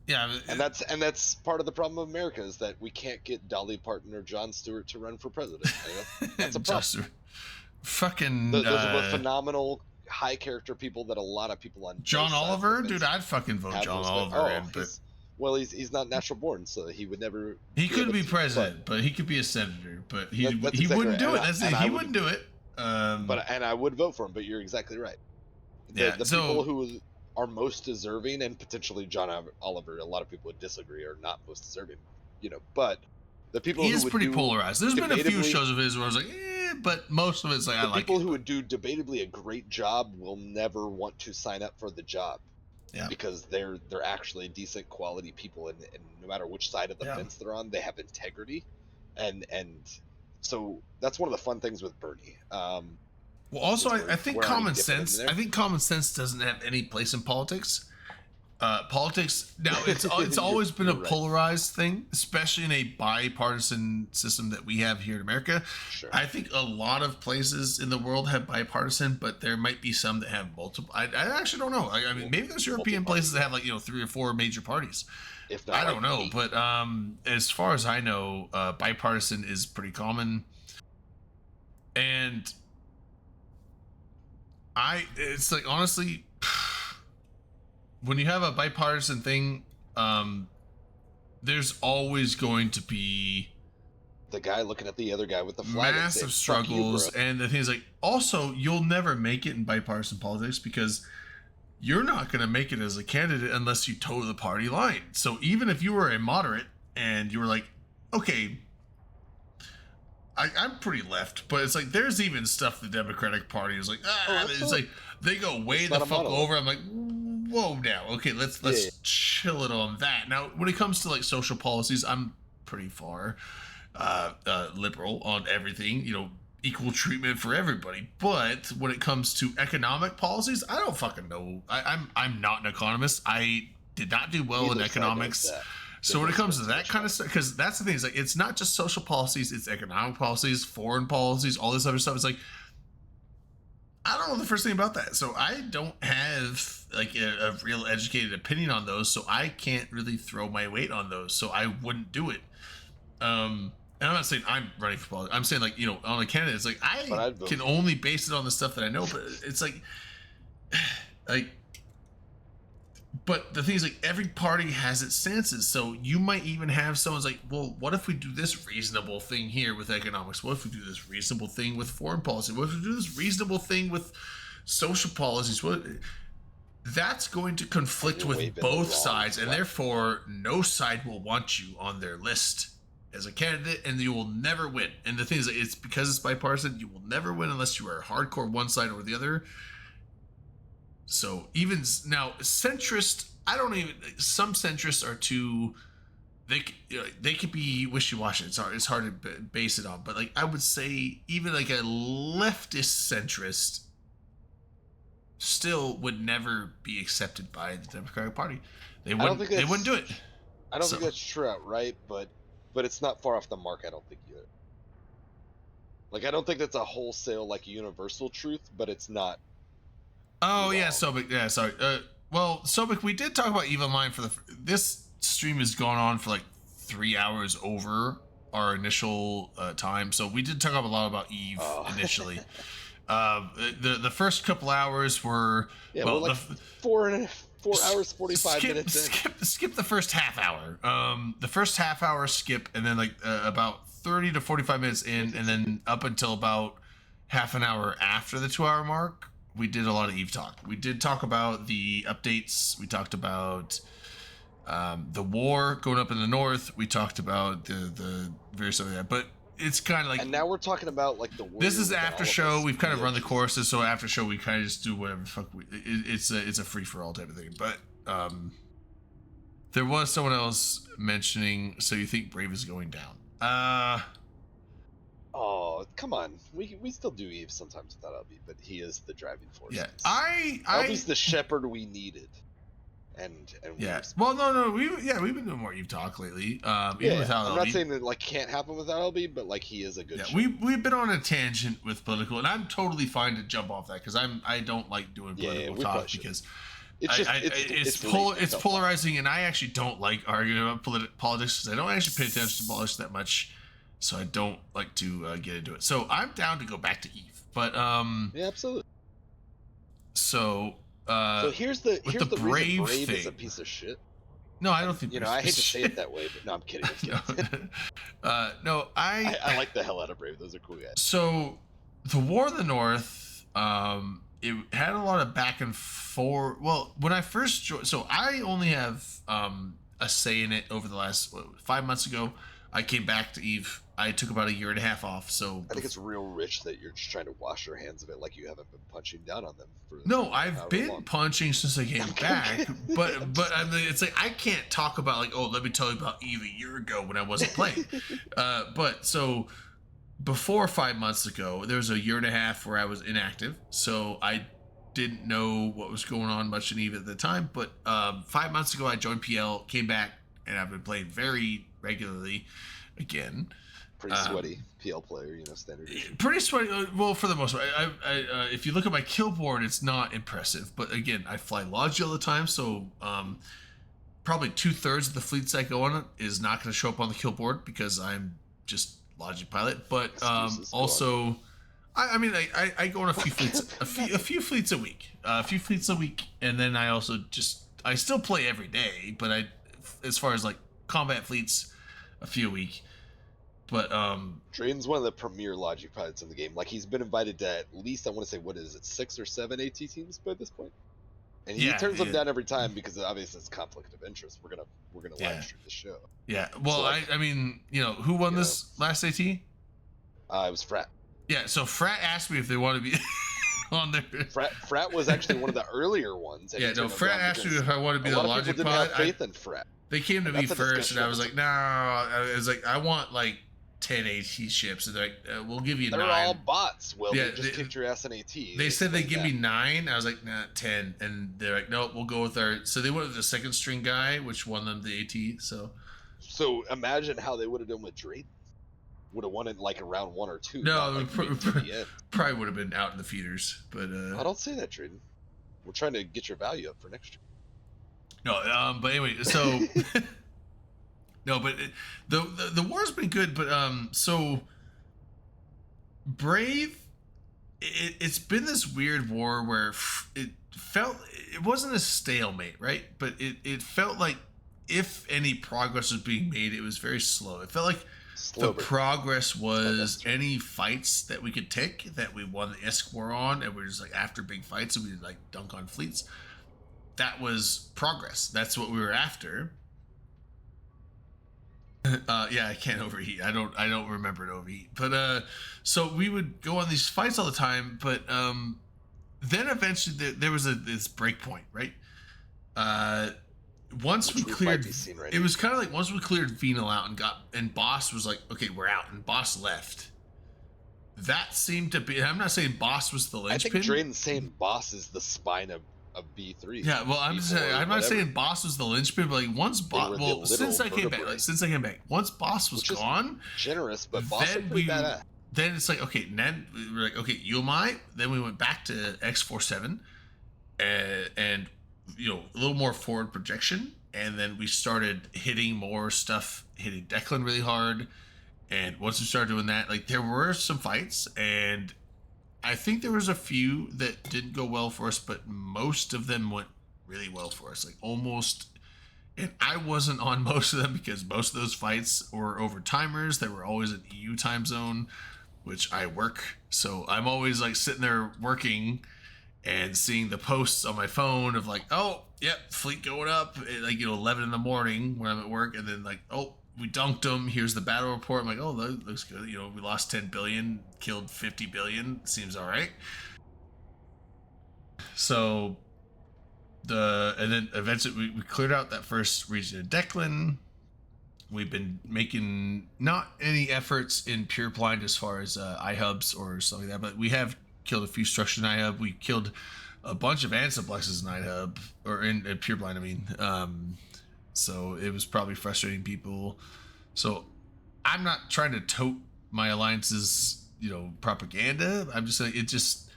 Yeah. And that's part of the problem of America is that we can't get Dolly Parton or Jon Stewart to run for president. That's a problem. Just fucking Those are both phenomenal, high character people that a lot of people on both John sides of Oliver, the fence dude. I'd fucking vote have John respect. Oliver in, but Well, he's not natural born, so he would never. he could able be to, president, but he could be a senator, but he That's he exactly wouldn't right. do it. And That's I- it. and I He would- wouldn't do it. And I would vote for him. But you're exactly right. Yeah, The so- people who are most deserving, and potentially John Oliver, a lot of people would disagree, are not most deserving. But the people he who is would pretty do polarized. There's been a few debatably- shows of his where I was like, but most of it's like I the like people it. who would do debatably a great job will never want to sign up for the job. Yeah. Because they're actually decent quality people, and no matter which side of the Yeah. fence they're on, they have integrity, and so that's one of the fun things with Bernie. Well, also, Since I think we're already common dipping in sense. there. I think common sense doesn't have any place in politics. Politics now it's always been a You're right. polarized thing, especially in a bipartisan system that we have here in America. Sure. I think a lot of places in the world have bipartisan, but there might be some that have multiple. I actually don't know. I mean, maybe there's European places that have like 3 or 4 major parties. If not, I don't like know, 8. but as far as I know, bipartisan is pretty common, and it's like honestly, when you have a bipartisan thing, there's always going to be the guy looking at the other guy with the flag and massive saying, "Fuck you, struggles, bro." and the thing is like also you'll never make it in bipartisan politics because you're not going to make it as a candidate unless you toe the party line. So even if you were a moderate and you were like, okay, I'm pretty left, but it's like there's even stuff the Democratic Party is like, it's like they go way It's the not a fuck monolith. over. I'm like, whoa, now, okay, let's Yeah. chill it on that. Now, when it comes to like social policies, I'm pretty far liberal on everything, equal treatment for everybody. But when it comes to economic policies, I don't fucking know. I'm not an economist. I did not do well in Neither side does economics. that. So when it comes to that kind of stuff, because that's the thing, is like it's not just social policies, it's economic policies, foreign policies, all this other stuff. It's like I don't know the first thing about that, so I don't have like a real educated opinion on those, so I can't really throw my weight on those, so I wouldn't do it. And I'm not saying I'm running for politics. I'm saying like on a candidate, it's like But I I'd vote can for only base it on the stuff that I know, but it's like. But the thing is, like, every party has its stances. So you might even have someone's like, well, what if we do this reasonable thing here with economics? What if we do this reasonable thing with foreign policy? What if we do this reasonable thing with social policies? That's going to conflict You're with waving the both wrong sides, and flag. therefore no side will want you on their list as a candidate, and you will never win. And the thing is, it's because it's bipartisan, you will never win unless you are hardcore one side or the other. So even now, centrist, I don't even. Some centrists are too. They could be wishy-washy. It's hard to base it on, but like I would say, even like a leftist centrist still would never be accepted by the Democratic Party. They don't wouldn't. think They that's- wouldn't do it. I don't So- think that's true outright, but it's not far off the mark. I don't think either. Like I don't think that's a wholesale like universal truth, but it's not. Oh yeah, Sobek. Yeah, sorry. Well, Sobek, we did talk about Eve Online for this stream has gone on for like 3 hours over our initial time, so we did talk a lot about Eve Oh. initially. The first couple hours were Yeah, well, we're like the, 4 hours 45 minutes in. skip the first half hour. The first half hour skip, and then like about 30 to 45 minutes in, and then up until about half an hour after the 2 hour mark, we did a lot of Eve talk. We did talk about the updates. We talked about the war going up in the north. We talked about the various stuff like that. But it's kind of like And now we're talking about like the. this is warrior within after all of show. us. We've kind of Yeah, run the Jesus. courses, so after show we kind of just do whatever the fuck it's a free for all type of thing. But there was someone else mentioning. So you think Brave is going down? Oh, come on. We still do Eve sometimes without Albie, but he is the driving force. Yeah, Albie's the shepherd we needed. And yeah. Well, no, we've been doing more Eve talk lately. Even without I'm not Albie. saying that like can't happen without Albie, but like he is a good. Yeah, shepherd. we've been on a tangent with political, and I'm totally fine to jump off that because I don't like doing political talk because it's polarizing, and I actually don't like arguing about politics because I don't actually pay attention to politics that much, so I don't like to get into it. So I'm down to go back to Eve, but yeah, absolutely. So here's the Brave reason Brave thing. is a piece of shit. No, I don't think I hate to say it that way, but no, I'm kidding. No, I like the hell out of Brave. Those are cool guys. So the War of the North, it had a lot of back and forth. Well, when I first joined, so I only have a say in it over the last 5 months ago. I came back to Eve. I took about a year and a half off. So I think it's real rich that you're just trying to wash your hands of it, like you haven't been punching down on them. No, I've been punching since I came back, but I mean, it's like I can't talk about like, oh, let me tell you about Eve a year ago when I wasn't playing. But so before 5 months ago, there was a year and a half where I was inactive, so I didn't know what was going on much in Eve at the time. But 5 months ago, I joined PL, came back, and I've been playing very regularly again. Pretty sweaty PL player, standard. Pretty sweaty. Well, for the most part, I if you look at my kill board, it's not impressive. But again, I fly Logi all the time, so probably 2/3 of the fleets I go on is not going to show up on the kill board because I'm just Logi pilot. But also, I go on a few fleets, a few fleets a week, and then I also I still play every day, but as far as like combat fleets, a few a week. But Drayden's one of the premier Logi pilots in the game. Like he's been invited to at least, I want to say, what is it, 6 or 7 AT teams by this point? And he turns them down every time because obviously it's conflict of interest. We're gonna live stream the show. Yeah. Well, so I mean, who won this last AT? It was Frat. Yeah. So Frat asked me if they want to be on there. Frat was actually one of the earlier ones. Yeah. No, Frat asked me if I want to be the Logic pilot. A lot of people didn't have faith in Frat. They came to me first, and I was like, "No." I was like, "I want like 10 AT ships," and they're like, "We'll give you 9." They're all bots. Will they just kicked your ass in AT? They said they give me 9. I was like, "Nah, 10," and they're like, "No, we'll go with our." So they went with the second string guy, which won them the AT. So imagine how they would have done with Drayden. Would have won it like in round 1 or 2. No, probably would have been out in the feeders. But I don't say that, Drayden. We're trying to get your value up for next year. No, but anyway, so no, but the war's been good, but so Brave, it's been this weird war where it wasn't a stalemate, right? But it felt like if any progress was being made, it was very slow. It felt like the progress was any fights that we could take that we won the ISK war on, and we're just like after big fights and we like dunk on fleets. That was progress. That's what we were after. Yeah, I can't overheat. I don't remember to overheat. But so we would go on these fights all the time. But then eventually there was this break point, right? Once we cleared, it was kind of like once we cleared Venal out and Boss was like, okay, we're out, and Boss left. That seemed to be. I'm not saying Boss was the linchpin. I think Drayden's saying Boss is the spine of B3. Yeah, well, I'm not saying Boss was the linchpin, but like once Boss, well, since I came back, once Boss was gone, generous, but Boss was pretty badass. Then it's like, okay, then we were like, okay, UMI. Then we went back to X47, and a little more forward projection, and then we started hitting more stuff, hitting Declan really hard. And once we started doing that, like there were some fights, and I think there was a few that didn't go well for us, but most of them went really well for us. Like almost, and I wasn't on most of them because most of those fights were over timers. They were always an EU time zone, which I work. So I'm always like sitting there working and seeing the posts on my phone of like, oh, yep, fleet going up at like 11 in the morning when I'm at work, and then like, oh, we dunked them. Here's the battle report. I'm like, oh, that looks good. We lost 10 billion, killed 50 billion. Seems all right. So and then eventually we cleared out that first region of Declan. we've been making not any efforts in Pure Blind as far as iHubs or something like that, but we have killed a few structures in iHub. We killed a bunch of Ansiblexes in iHub, or in Pure Blind, I mean. So it was probably frustrating people. So I'm not trying to tote my alliance's, propaganda. I'm just saying, it just,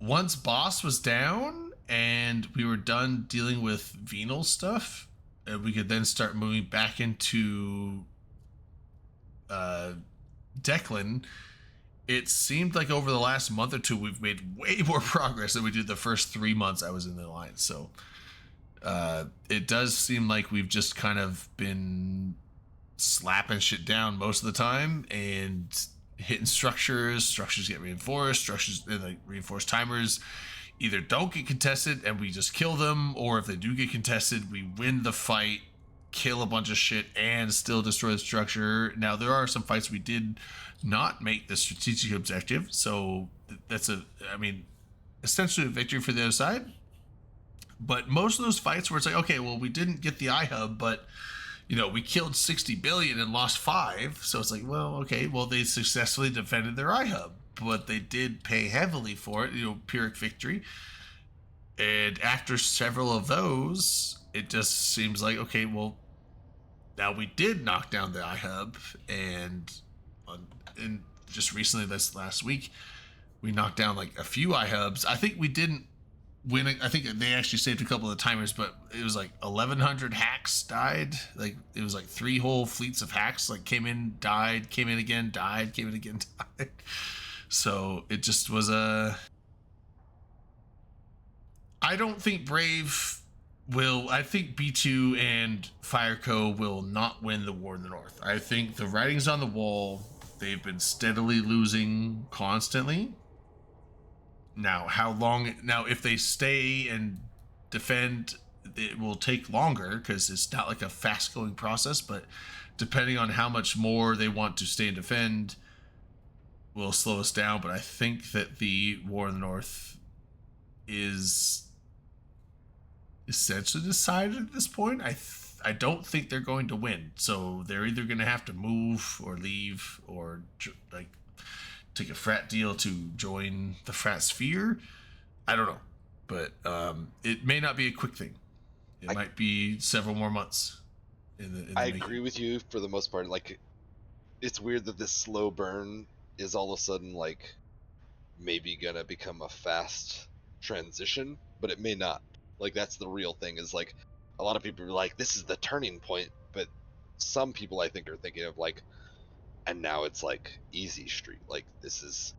once boss was down and we were done dealing with venal stuff, and we could then start moving back into Declan, it seemed like over the last month or two we've made way more progress than we did the first 3 months I was in the alliance. So it does seem like we've just kind of been slapping shit down most of the time and hitting structures get reinforced, structures like reinforced timers either don't get contested and we just kill them, or if they do get contested, we win the fight, kill a bunch of shit, and still destroy the structure. Now, there are some fights we did not make the strategic objective, so that's essentially a victory for the other side. But most of those fights where it's like, okay, well, we didn't get the iHub, but we killed 60 billion and lost 5, so it's like, well, okay, well, they successfully defended their iHub, but they did pay heavily for it, Pyrrhic victory. And after several of those, it just seems like, okay, well, now we did knock down the iHub, and just recently, this last week, we knocked down like a few iHubs. I think we didn't win. I think they actually saved a couple of the timers, but it was like 1,100 hacks died. Like it was like 3 whole fleets of hacks like came in, died, came in again, died, came in again, died. So it just was I don't think Brave will. I think B2 and Fireco will not win the war in the north. I think the writing's on the wall. They've been steadily losing constantly. Now, how long? Now, if they stay and defend, it will take longer because it's not like a fast-going process. But depending on how much more they want to stay and defend, will slow us down. But I think that the war in the north is essentially decided at this point. I don't think they're going to win. So they're either going to have to move or leave or like take a frat deal to join the frat sphere. I don't know, but it may not be a quick thing. It might be several more months. I agree with you for the most part. Like, it's weird that this slow burn is all of a sudden like maybe gonna become a fast transition, but it may not. Like, that's the real thing, is like a lot of people are like, this is the turning point, but some people I think are thinking of like, and now it's like easy street, like this is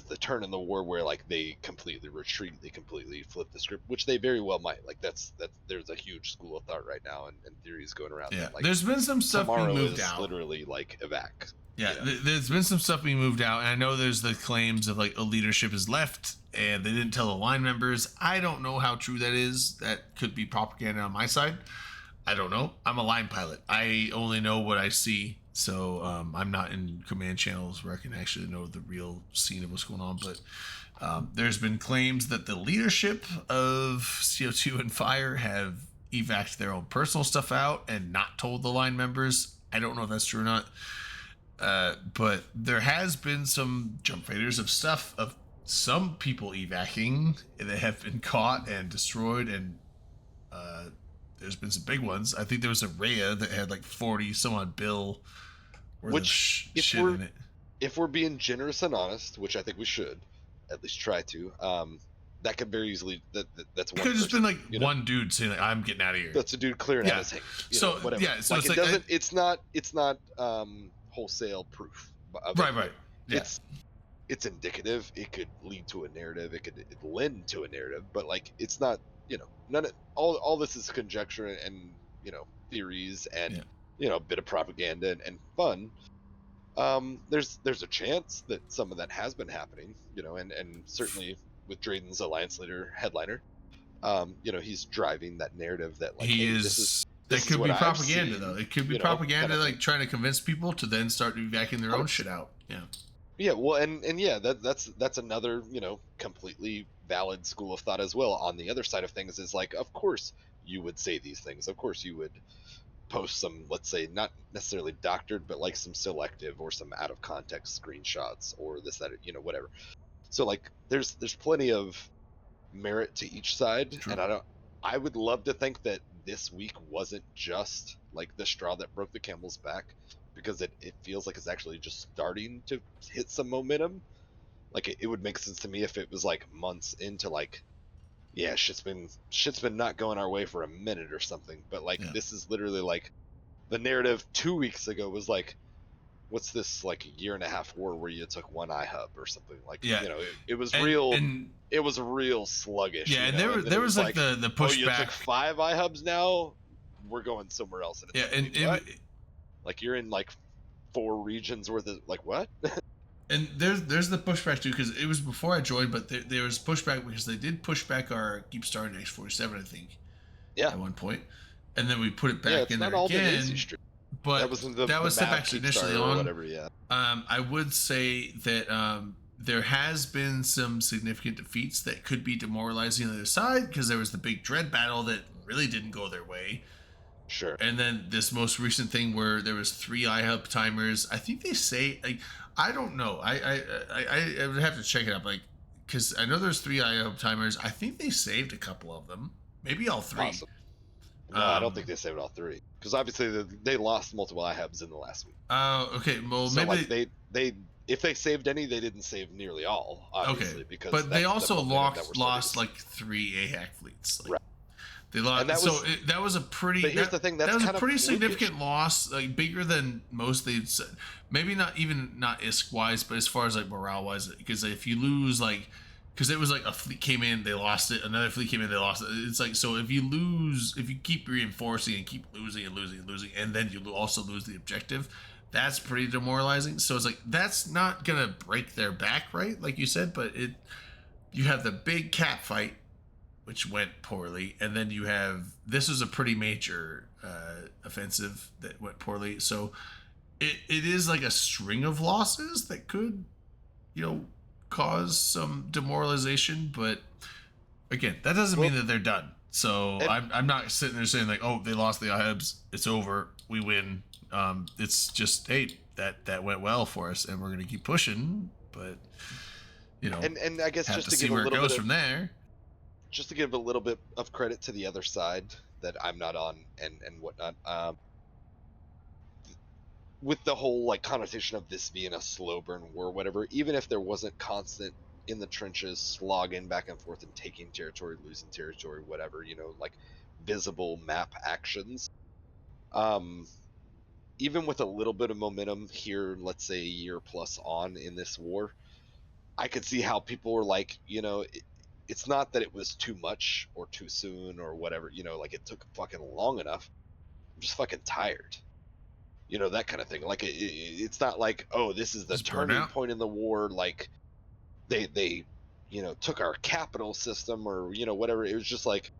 the turn in the war where like they completely retreat, they completely flip the script, which they very well might. Like that's there's a huge school of thought right now and theories going around. Yeah, that, like, there's been some stuff being moved out. Literally like evac. Yeah, there's been some stuff being moved out, and I know there's the claims of like a leadership is left and they didn't tell the line members. I don't know how true that is. That could be propaganda on my side. I don't know. I'm a line pilot. I only know what I see. So I'm not in command channels where I can actually know the real scene of what's going on. But there's been claims that the leadership of CO2 and Fire have evac'd their own personal stuff out and not told the line members. I don't know if that's true or not. But there has been some jump faders of stuff of some people evacing that have been caught and destroyed, and there's been some big ones. I think there was a Rhea that had like 40 some odd bill worth of shit in it. If we're being generous and honest, which I think we should at least try to, that could very easily that's one. It could have just been like one dude saying like, I'm getting out of here. That's a dude clearing out his hands. So whatever. Yeah, so like, it's it like doesn't. It's not wholesale proof. Right. Yeah. It's indicative. It could lead to a narrative. It could lend to a narrative, but like it's not. None of all this is conjecture and theories and a bit of propaganda and fun. There's a chance that some of that has been happening, and certainly with Drayden's alliance leader headliner, he's driving that narrative that like he is. That could be propaganda, though. It could be propaganda, kind of like trying to convince people to then start evacuating their own shit out. Yeah. Yeah, well, and yeah, that's another completely valid school of thought as well. On the other side of things is like, of course you would say these things. Of course you would post some, let's say, not necessarily doctored, but like some selective or some out of context screenshots or this, that, you know, whatever. So like there's plenty of merit to each side. True. And I would love to think that this week wasn't just like the straw that broke the camel's back, because it feels like it's actually just starting to hit some momentum. Like it would make sense to me if it was like months into like, yeah, shit's been not going our way for a minute or something. But like this is literally like the narrative 2 weeks ago was like, what's this like a year and a half war where you took one iHub or something, like, you know, it was real. And it was real sluggish. yeah, you and know? there was like the oh, you pushback. took 5 iHubs now, we're going somewhere else. And it's like, like you're in like 4 regions worth of like what? And there's the pushback too, because it was before I joined, but there was pushback because they did push back our Keep Star Index 47, I think. Yeah. At one point, and then we put it back it's in not there all been again. easy stream. But that was set map back Keep initially Star or on. whatever. Yeah. I would say that there has been some significant defeats that could be demoralizing on the other side, because there was the big dread battle that really didn't go their way. Sure. And then this most recent thing where there was 3 iHub timers. I think they say, like, I don't know. I would have to check it up, like, because I know there's 3 iHub timers. I think they saved a couple of them, maybe all 3. Awesome. No, I don't think they saved all 3, because obviously they lost multiple iHubs in the last week. Okay. Well, so maybe like they if they saved any, they didn't save nearly all. Obviously, because but they that's the also momentum that we're lost starting like 3 AHAC fleets. Like, right. They lost. And that so was, that was a pretty. But here's the thing. That's that was kind a pretty of significant loss, like bigger than most they'd said. Maybe not ISK wise, but as far as like morale wise, because if you lose like, because it was like a fleet came in, they lost it. Another fleet came in, they lost it. It's like, so if you lose, if you keep reinforcing and keep losing and losing and losing, and then you also lose the objective, that's pretty demoralizing. So it's like, that's not gonna break their back, right? Like you said, but you have the big cat fight, which went poorly, and then you have, this is a pretty major offensive that went poorly. So it is like a string of losses that could, cause some demoralization. But again, that doesn't mean that they're done. So I'm not sitting there saying like, oh, they lost the iHubs, it's over, we win. It's just, hey, that went well for us, and we're gonna keep pushing. But and I guess have just to to see give a where it little goes bit from there. Just to give a little bit of credit to the other side that I'm not on and whatnot. With the whole like connotation of this being a slow burn war, or whatever, even if there wasn't constant in the trenches slogging back and forth and taking territory, losing territory, whatever, like visible map actions. Even with a little bit of momentum here, let's say a year plus on in this war, I could see how people were like, it's not that it was too much or too soon or whatever, like it took fucking long enough. I'm just fucking tired. That kind of thing. Like it's not like, oh, this is the Just turning burnout. point in the war. Like they took our capital system or, whatever. It was just like,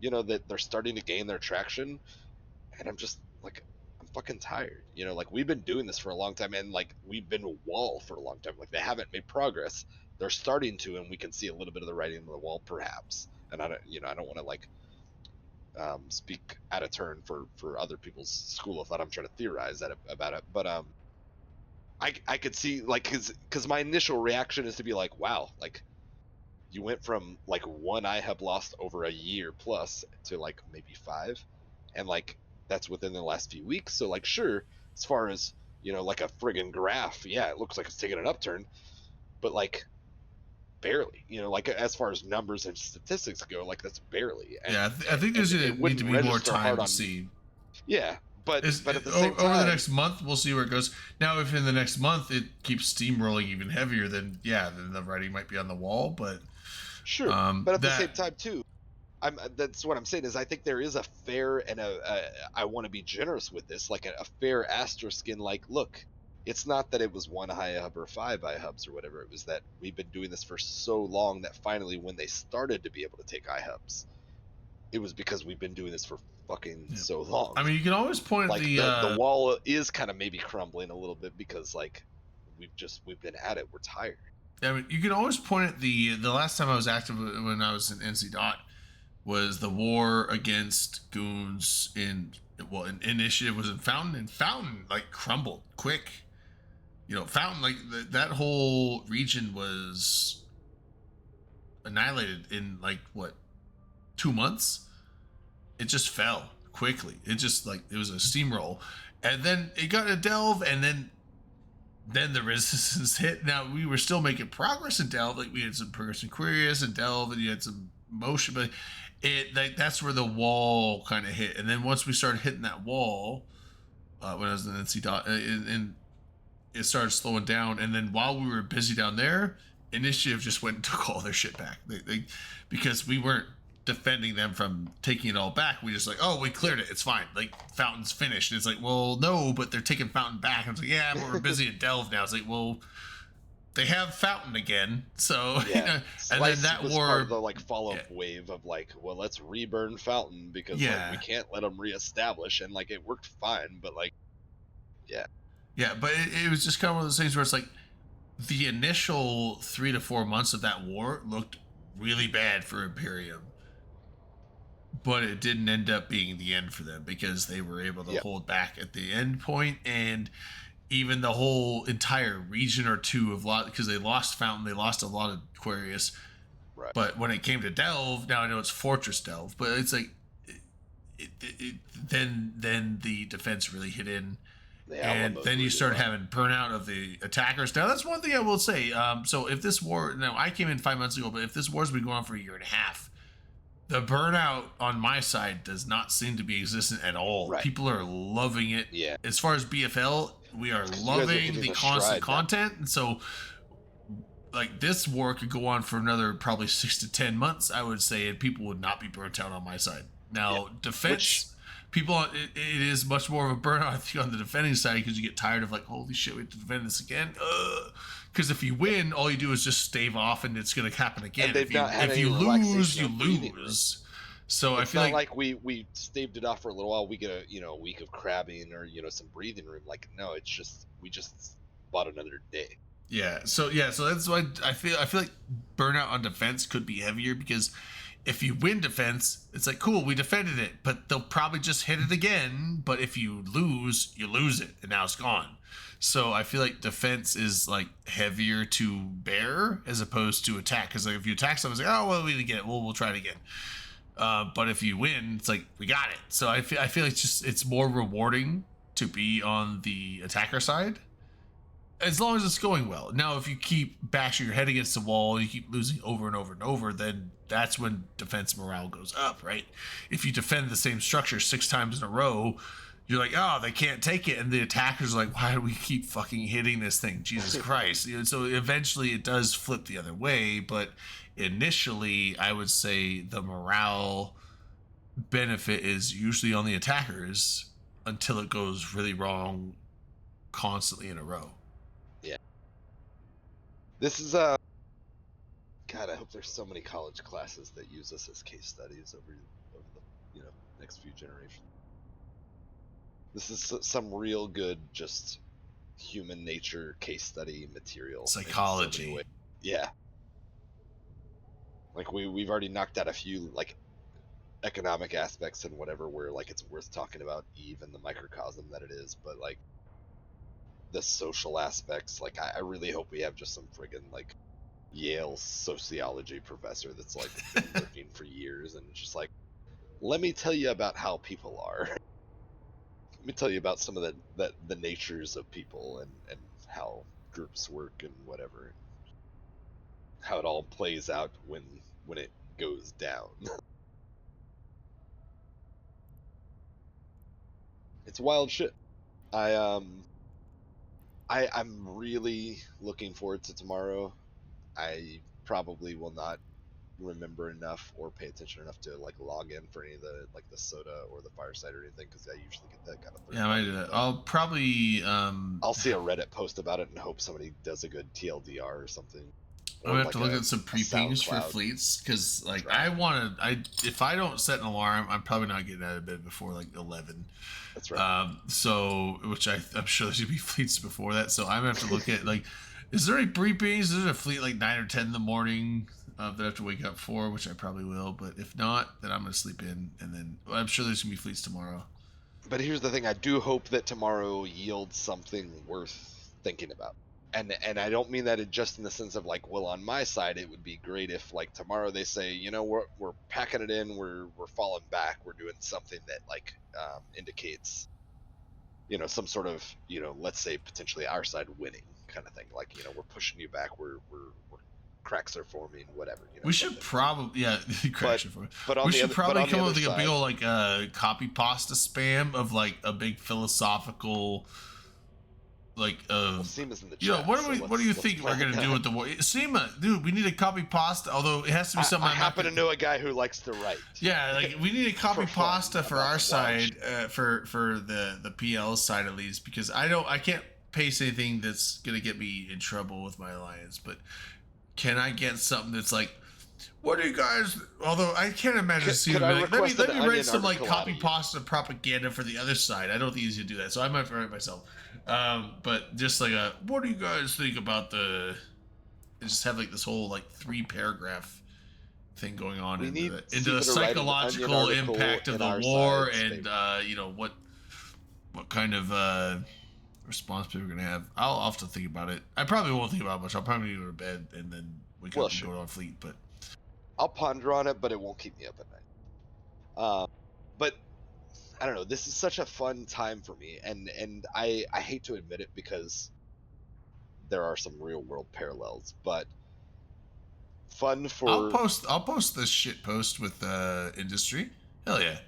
that they're starting to gain their traction. And I'm just like, I'm fucking tired. Like we've been doing this for a long time, and like we've been a wall for a long time. Like they haven't made progress. They're starting to, and we can see a little bit of the writing on the wall, perhaps. And I don't want to like speak out of turn for other people's school of thought. I'm trying to theorize about it, but I could see like because my initial reaction is to be like, wow, like you went from like 1 iHub lost over a year plus to like maybe 5, and like that's within the last few weeks. So like sure, as far as like a friggin' graph, yeah, it looks like it's taking an upturn, but like barely, like as far as numbers and statistics go, like that's barely. And, Yeah, I think there's gonna need to be more time to see. Yeah, but at the same over the time, next month, we'll see where it goes. Now, if in the next month it keeps steamrolling even heavier, then then the writing might be on the wall. But sure, but at the same time too, that's what I'm saying is I think there is a fair and I want to be generous with this, like a fair asterisk in like, look, it's not that it was 1 iHub or 5 iHubs or whatever. It was that we've been doing this for so long that finally when they started to be able to take iHubs, it was because we've been doing this for fucking so long. I mean, you can always point like at the wall is kind of maybe crumbling a little bit because like we've been at it. We're tired. I mean, you can always point at the last time I was active when I was in NC Dot was the war against goons in well, initiative was in Fountain, and Fountain like crumbled quick. You know, Fountain, like that whole region was annihilated in like what, 2 months. It just fell quickly. It just like it was a steamroll, and then it got a Delve, and then the resistance hit. Now we were still making progress in Delve. Like we had some progress in Quirius and Delve, and you had some motion, but it like that's where the wall kind of hit. And then once we started hitting that wall, when I was in NC dot, and it started slowing down. And then while we were busy down there, Initiative just went and took all their shit back. They because we weren't defending them from taking it all back. We just like, oh, we cleared it, it's fine. Like Fountain's finished. And it's like, well, no, but they're taking Fountain back. And it's like, yeah, but we're busy at Delve now. It's like, well, they have Fountain again, so Yeah, you know, and then Slice that was war. part of the like follow-up wave of like, well, let's reburn Fountain because Yeah. like we can't let them reestablish, and like it worked fine, but like, yeah, Yeah, but it was just kind of one of those things where it's like the initial 3 to 4 months of that war looked really bad for Imperium, but it didn't end up being the end for them because they were able to Yep. hold back at the end point, and even the whole entire region or two of lot because they lost Fountain, they lost a lot of Aquarius. right. But when it came to Delve, now I know it's Fortress Delve, but it's like then the defense really hit in. The And Alamos then you really start well. having burnout of the attackers. Now that's one thing I will say. So if this war, now I came in 5 months ago, but if this war's been going on for a year and a half, the burnout on my side does not seem to be existent at all. Right. People are loving it. Yeah. As far as BFL, we are guys are loving hitting the the constant stride now. content, and so like this war could go on for another probably 6 to 10 months, I would say, and people would not be burnt out on my side. Now Yeah. defense. People, it is much more of a burnout, I think, on the defending side because you get tired of like, holy shit, we have to defend this again. Because if you win, all you do is just stave off, and it's going to happen again. And they've If you, not had if any you lose, relaxation you of breathing room. lose. So I It's feel not like, like we staved it off for a little while. We get a week of crabbing or some breathing room. Like no, it's just we just bought another day. so that's why I feel like burnout on defense could be heavier because if you win defense, it's like cool, we defended it, but they'll probably just hit it again. But if you lose it, and now it's gone. So I feel like defense is like heavier to bear as opposed to attack. Because like if you attack someone, it's like, oh well, we didn't get it. We'll try it again. But if you win, it's like we got it. So I feel like it's more rewarding to be on the attacker side. As long as it's going well. Now, if you keep bashing your head against the wall, you keep losing over and over and over, then that's when defense morale goes up, right? If you defend the same structure 6 times in a row, you're like, oh, they can't take it. And the attacker's like, why do we keep fucking hitting this thing? Jesus Christ. So eventually it does flip the other way. But initially, I would say the morale benefit is usually on the attackers until it goes really wrong constantly in a row. This is God, I hope there's so many college classes that use us as case studies over the next few generations. This is some real good just human nature case study material. in so many Psychology. ways. Yeah. Like we've already knocked out a few like economic aspects and whatever where like it's worth talking about Eve and the microcosm that it is, but like the social aspects, like I really hope we have just some friggin' like Yale sociology professor that's like been working for years and just like, let me tell you about how people are. Let me tell you about some of the natures of people and how groups work and whatever, and how it all plays out when it goes down. It's wild shit. I'm really looking forward to tomorrow. I probably will not remember enough or pay attention enough to like log in for any of the like the soda or the fireside or anything because I usually get that kind of thing. Yeah, I might do that. I'll probably I'll see a Reddit post about it and hope somebody does a good TLDR or something. I'm gonna have to look at some pre-pings for SoundCloud. fleets because like That's right. if I don't set an alarm, I'm probably not getting out of bed before like 11. That's right. So which I'm sure there should be fleets before that. So I'm gonna have to look at like, is there any pre-pings? Is there a fleet like 9 or 10 in the morning that I have to wake up for? Which I probably will, but if not, then I'm gonna sleep in, and then I'm sure there's gonna be fleets tomorrow. But here's the thing: I do hope that tomorrow yields something worth thinking about. And I don't mean that just in the sense of like, well, on my side, it would be great if like tomorrow they say, you know, we're packing it in, we're falling back, we're doing something that like indicates, you know, some sort of, you know, let's say potentially our side winning kind of thing. Like, you know, we're pushing you back, we're cracks are forming, whatever. You know, We should something. probably, yeah, correction for it. But on We the should other, probably but on the come up other with like a big side, old like copy pasta spam of like a big philosophical like well, of Seema's in the yo, chat. what so do you let's think we're plan gonna do that. with the war? Seema, dude, we need a copy pasta, although it has to be something I I'm not happen to gonna- know a guy who likes to write. Yeah, like we need a copy For fun pasta for about our some wild side, for the PL side at least, because I can't paste anything that's gonna get me in trouble with my alliance. But can I get something that's like, what do you guys? Although I can't imagine Could seeing I like, let request me an write onion some like article out copy of you? pasta propaganda for the other side. I don't think he's gonna do that, so I might write myself. But just like a, what do you guys think about the? Just have like this whole like 3-paragraph thing going on We need into the Seema to write an onion psychological article impact of in the our war side's and favor. you know what kind of response people are gonna have. I'll have to think about it. I probably won't think about it much. I'll probably go to bed and then wake Well, up and sure. go to our fleet. But I'll ponder on it, but it won't keep me up at night. But I don't know. This is such a fun time for me, and I hate to admit it because there are some real world parallels, but fun I'll for post this shit post with industry. Hell yeah.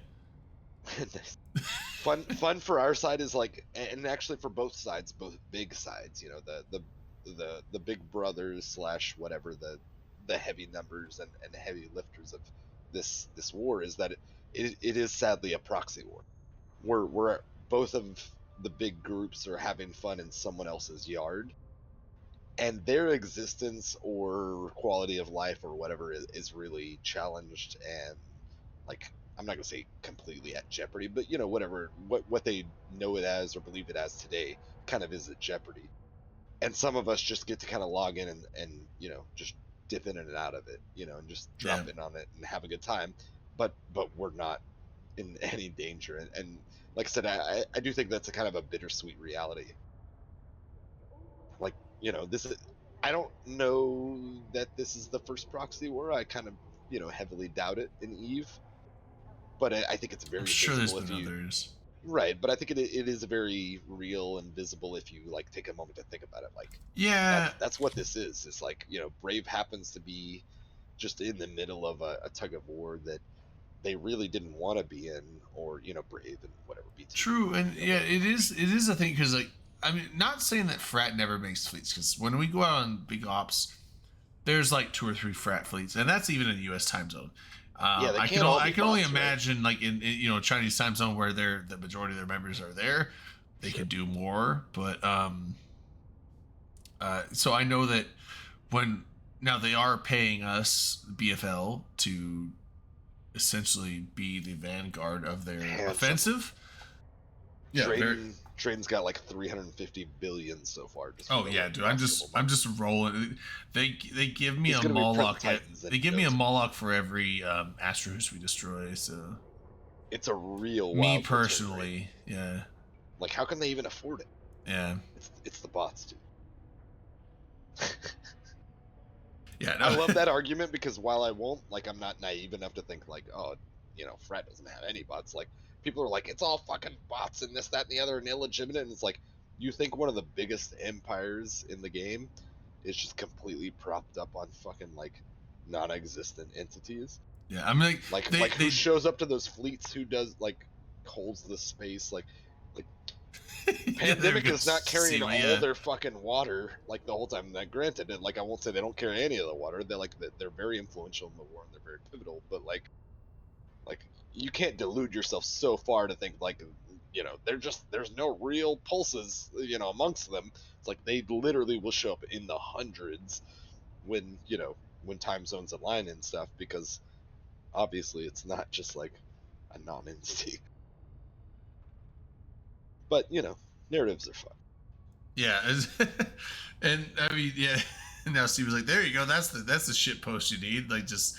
fun for our side is like, and actually for both sides, both big sides, you know, the big brothers slash whatever, the heavy numbers and heavy lifters of this war, is that it is sadly a proxy war. We're both of the big groups are having fun in someone else's yard, and their existence or quality of life or whatever is really challenged, and like, I'm not gonna say completely at jeopardy, but you know, whatever what they know it as or believe it as today kind of is at jeopardy. And some of us just get to kind of log in and you know, just dip in and out of it, you know, and just drop in on it and have a good time. But we're not in any danger. And like I said, I do think that's a kind of a bittersweet reality. Like, you know, this is, I don't know that this is the first proxy war. I kind of, you know, heavily doubt it in Eve, but I think it's very I'm sure there's visible been if you others. right. But I think it is very real and visible if you like take a moment to think about it. Like, Yeah. that's what this is. It's like, you know, Brave happens to be just in the middle of a tug of war that they really didn't want to be in, or you know, Brave and whatever BT. True, and yeah, it is a thing because like, I mean, not saying that Frat never makes fleets, because when we go out on big ops, there's like 2 or 3 Frat fleets, and that's even in the U.S. time zone. Yeah, they I can't can all I be can only bots, right? imagine like in you know, Chinese time zone where the majority of their members are there, they Sure. could do more. But so I know that when now they are paying us BFL to essentially be the vanguard of their Handsome. offensive. Yeah, Traden's got like 350 billion so far. Just oh for yeah, the dude, basketball I'm just rolling. They give me He's a gonna be Moloch. Prince Titans They any give me a day. Moloch for every Astrahus we destroy. So It's a real me wild return rate. personally, yeah, Like, how can they even afford it? yeah, It's the bots, dude. yeah. I love that argument because while I won't, like, I'm not naive enough to think like, oh, you know, Frat doesn't have any bots. Like, people are like, it's all fucking bots and this, that, and the other, and illegitimate. And it's like, you think one of the biggest empires in the game is just completely propped up on fucking like non-existent entities? Yeah, I mean, Like they who shows up to those fleets? Who does like holds the space? Like yeah, Pandemic is not carrying all yeah. their fucking water like the whole time. Now, granted, like I won't say they don't carry any of the water. They're like they're very influential in the war and they're very pivotal. But like you can't delude yourself so far to think like, you know, there's no real pulses, you know, amongst them. It's like they literally will show up in the hundreds when, you know, when time zones align and stuff, because obviously it's not just like a non-entity. But you know, narratives are fun. Yeah, and I mean, yeah. Now Steve was like, "There you go. That's the shit post you need. Like, just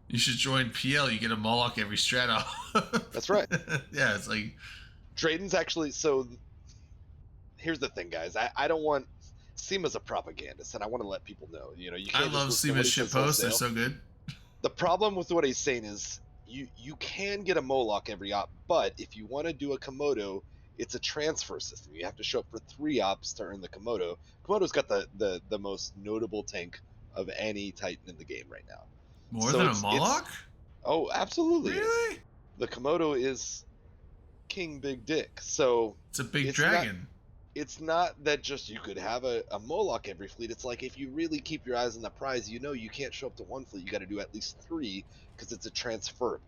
you should join PL. You get a Moloch every strat off." That's right. Yeah, it's like Drayden's actually so. Here's the thing, guys. I don't want SEMA's a propagandist, and I want to let people know. You know, you I can't. love just listen to what SEMA's he shit says posts. They're wholesale. so good. The problem with what he's saying is you can get a Moloch every op, but if you want to do a Komodo, it's a transfer system. You have to show up for 3 ops to earn the Komodo. Komodo's got the most notable tank of any Titan in the game right now. More So than a it's- Moloch? Oh, absolutely. it is. Really? The Komodo is King Big Dick. So It's a big It's not- dragon. it's not that just you could have a Moloch every fleet. It's like if you really keep your eyes on the prize, you know you can't show up to 1 fleet. You got to do at least 3 because it's a transferable.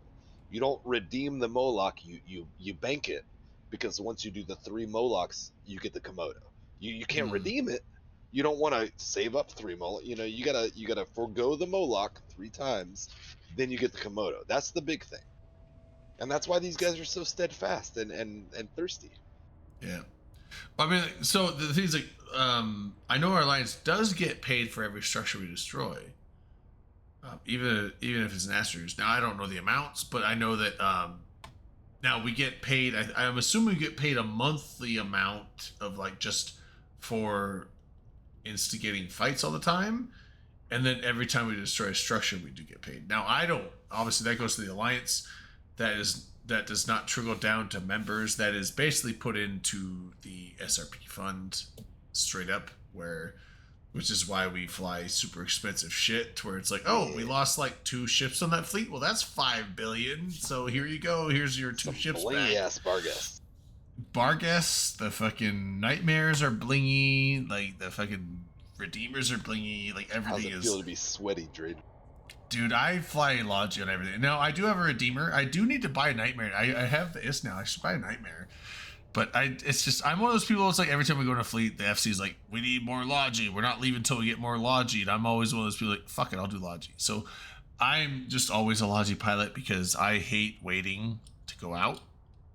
You don't redeem the Moloch. You bank it because once you do the 3 Molochs, you get the Komodo. You can't Hmm. redeem it. You don't want to save up 3 Moloch. You know you gotta forego the Moloch 3 times, then you get the Komodo. That's the big thing, and that's why these guys are so steadfast and thirsty. Yeah. I mean, so the thing is, like, I know our alliance does get paid for every structure we destroy, even if it's an asteroid. Now, I don't know the amounts, but I know that now we get paid. I'm assuming we get paid a monthly amount of like just for instigating fights all the time, and then every time we destroy a structure, we do get paid. Now, I don't. Obviously, that goes to the alliance. That does not trickle down to members. That is basically put into the SRP fund straight up, which is why we fly super expensive shit, where it's like, oh, we lost like 2 ships on that fleet. Well, that's 5 billion. So here you go. Here's your 2 ships Blingy back. ass Barghest. Barghest, the fucking nightmares are blingy. Like the fucking redeemers are blingy. Like How's everything it is. feel to be sweaty, Drayden? Dude, I fly Logi on everything. Now, I do have a Redeemer. I do need to buy a Nightmare. I have the IS now. I should buy a Nightmare. But it's just, I'm one of those people, it's like every time we go in a fleet, the FC's like, we need more Logi. We're not leaving until we get more Logi. And I'm always one of those people like, fuck it, I'll do Logi. So I'm just always a Logi pilot because I hate waiting to go out.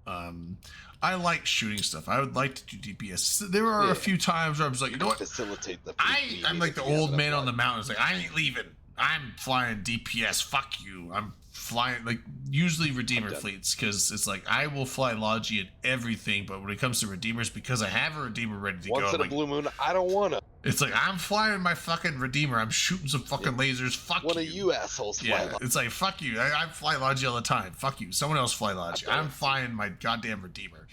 I like shooting stuff. I would like to do DPS. There are a few times where I was like, you know what? Facilitate the. I'm like the old man on the mountain. It's like, I ain't leaving. I'm flying DPS. Fuck you. I'm flying, like, usually Redeemer fleets, because it's like, I will fly Logi and everything, but when it comes to Redeemers, because I have a Redeemer ready to Once go, in a like, blue moon, I don't want to. it's like, I'm flying my fucking Redeemer. I'm shooting some fucking lasers. Fuck One you. of you assholes fly. Yeah, it's like, fuck you. I fly Logi all the time. Fuck you. Someone else fly Logi. I'm flying my goddamn Redeemer.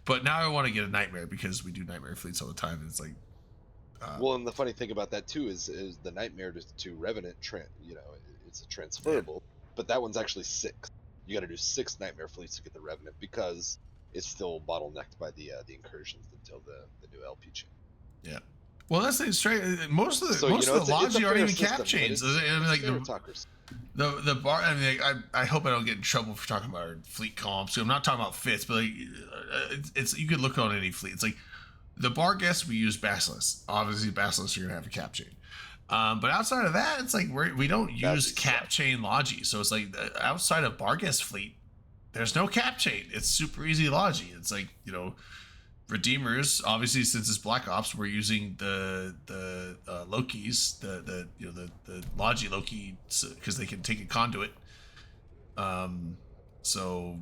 But now I want to get a Nightmare because we do Nightmare fleets all the time. And it's like, Well, and the funny thing about that too is the Nightmare to Revenant, it's a transferable, but that one's actually 6. You got to do 6 Nightmare fleets to get the Revenant because it's still bottlenecked by the incursions until the new LP chain. yeah. Well, that's the straight. Most of the So, most you know, of the it's a Logi aren't fair even cap system, but chains. it's I mean, like fair talkers. the bar. I mean, like, I hope I don't get in trouble for talking about our fleet comps. I'm not talking about fits, but like it's you could look on any fleet. It's like the bar guests we use Basilisk. Obviously, Basilisk are gonna have a cap chain. But outside of that, it's like we don't use cap chain Logi. So it's like outside of Barghest fleet, there's no cap chain. It's super easy Logi. It's like, you know, Redeemers, obviously, since it's Black Ops, we're using the Lokis, the Logi Loki, because they can take a conduit. So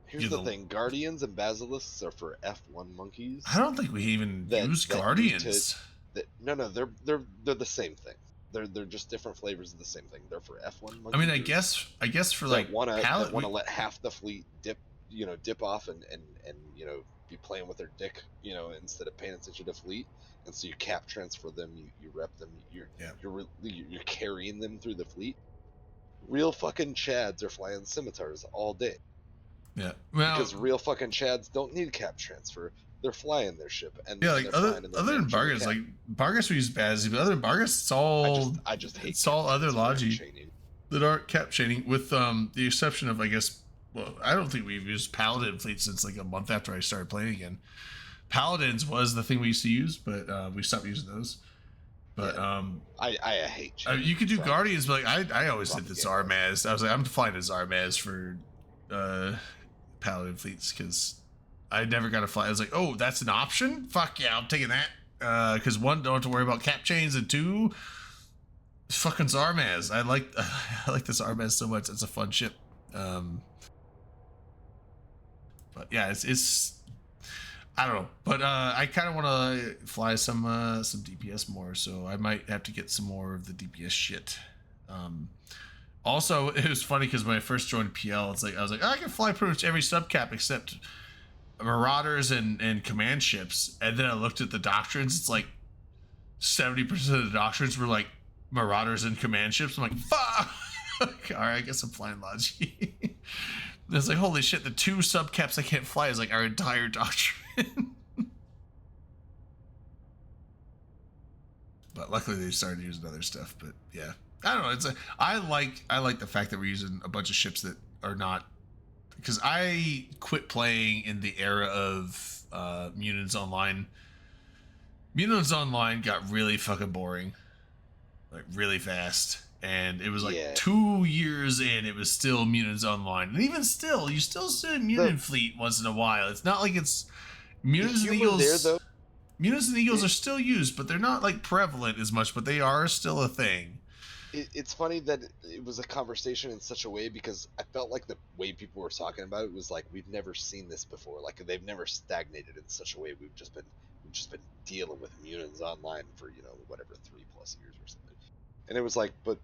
Here's the thing: Guardians and Basilisks are for F1 monkeys. I don't think we even use that need Guardians. No, they're the same thing. They're just different flavors of the same thing. They're for F1 monkeys. I mean, I guess for like want to let half the fleet dip off and be playing with their dick, instead of paying attention to fleet, and so you cap transfer them, you rep them, you're carrying them through the fleet. Real fucking Chads are flying scimitars all day. Yeah, well, because real fucking Chads don't need cap transfer. They're flying their ship, and yeah, like other than Barghest, like Barghest we use Bazzy, but other than Barghest, it's all I just hate it's all other Logi that aren't cap chaining, with the exception of, I guess. Well, I don't think we've used Paladin fleet since like a month after I started playing again. Paladins was the thing we used to use, but we stopped using those. But I hate you could do Guardians, but like I always did the Zarmaz. I was like, I'm flying a Zarmaz for Paladin fleets because I never got to fly. I was like, oh, that's an option? Fuck yeah, I'm taking that. Because 1, don't have to worry about cap chains, and 2, fucking Zarmaz. I like the Zarmaz so much. It's a fun ship. But yeah, it's I don't know, but I kind of want to fly some DPS more, so I might have to get some more of the DPS shit. Also, it was funny because when I first joined PL, it's like I was like, oh, I can fly pretty much every subcap except Marauders and command ships, and then I looked at the doctrines. It's like 70% of the doctrines were like Marauders and command ships. I'm like, fuck. All right, I guess I'm flying Logi. It's like, holy shit, the 2 subcaps I can't fly is like our entire doctrine. But luckily they started using other stuff. But yeah, I don't know. It's I like the fact that we're using a bunch of ships that are not, because I quit playing in the era of Munins Online. Munins Online got really fucking boring, like really fast. And it was like 2 years in, it was still Munins Online. And even still, you still see Munin Fleet once in a while. It's not like it's Munins and Eagles. Munins and Eagles are still used, but they're not like prevalent as much, but they are still a thing. It's funny that it was a conversation in such a way, because I felt like the way people were talking about it was like, we've never seen this before. Like, they've never stagnated in such a way. We've just been dealing with Munins Online for, whatever, 3+ years or something. And it was like, but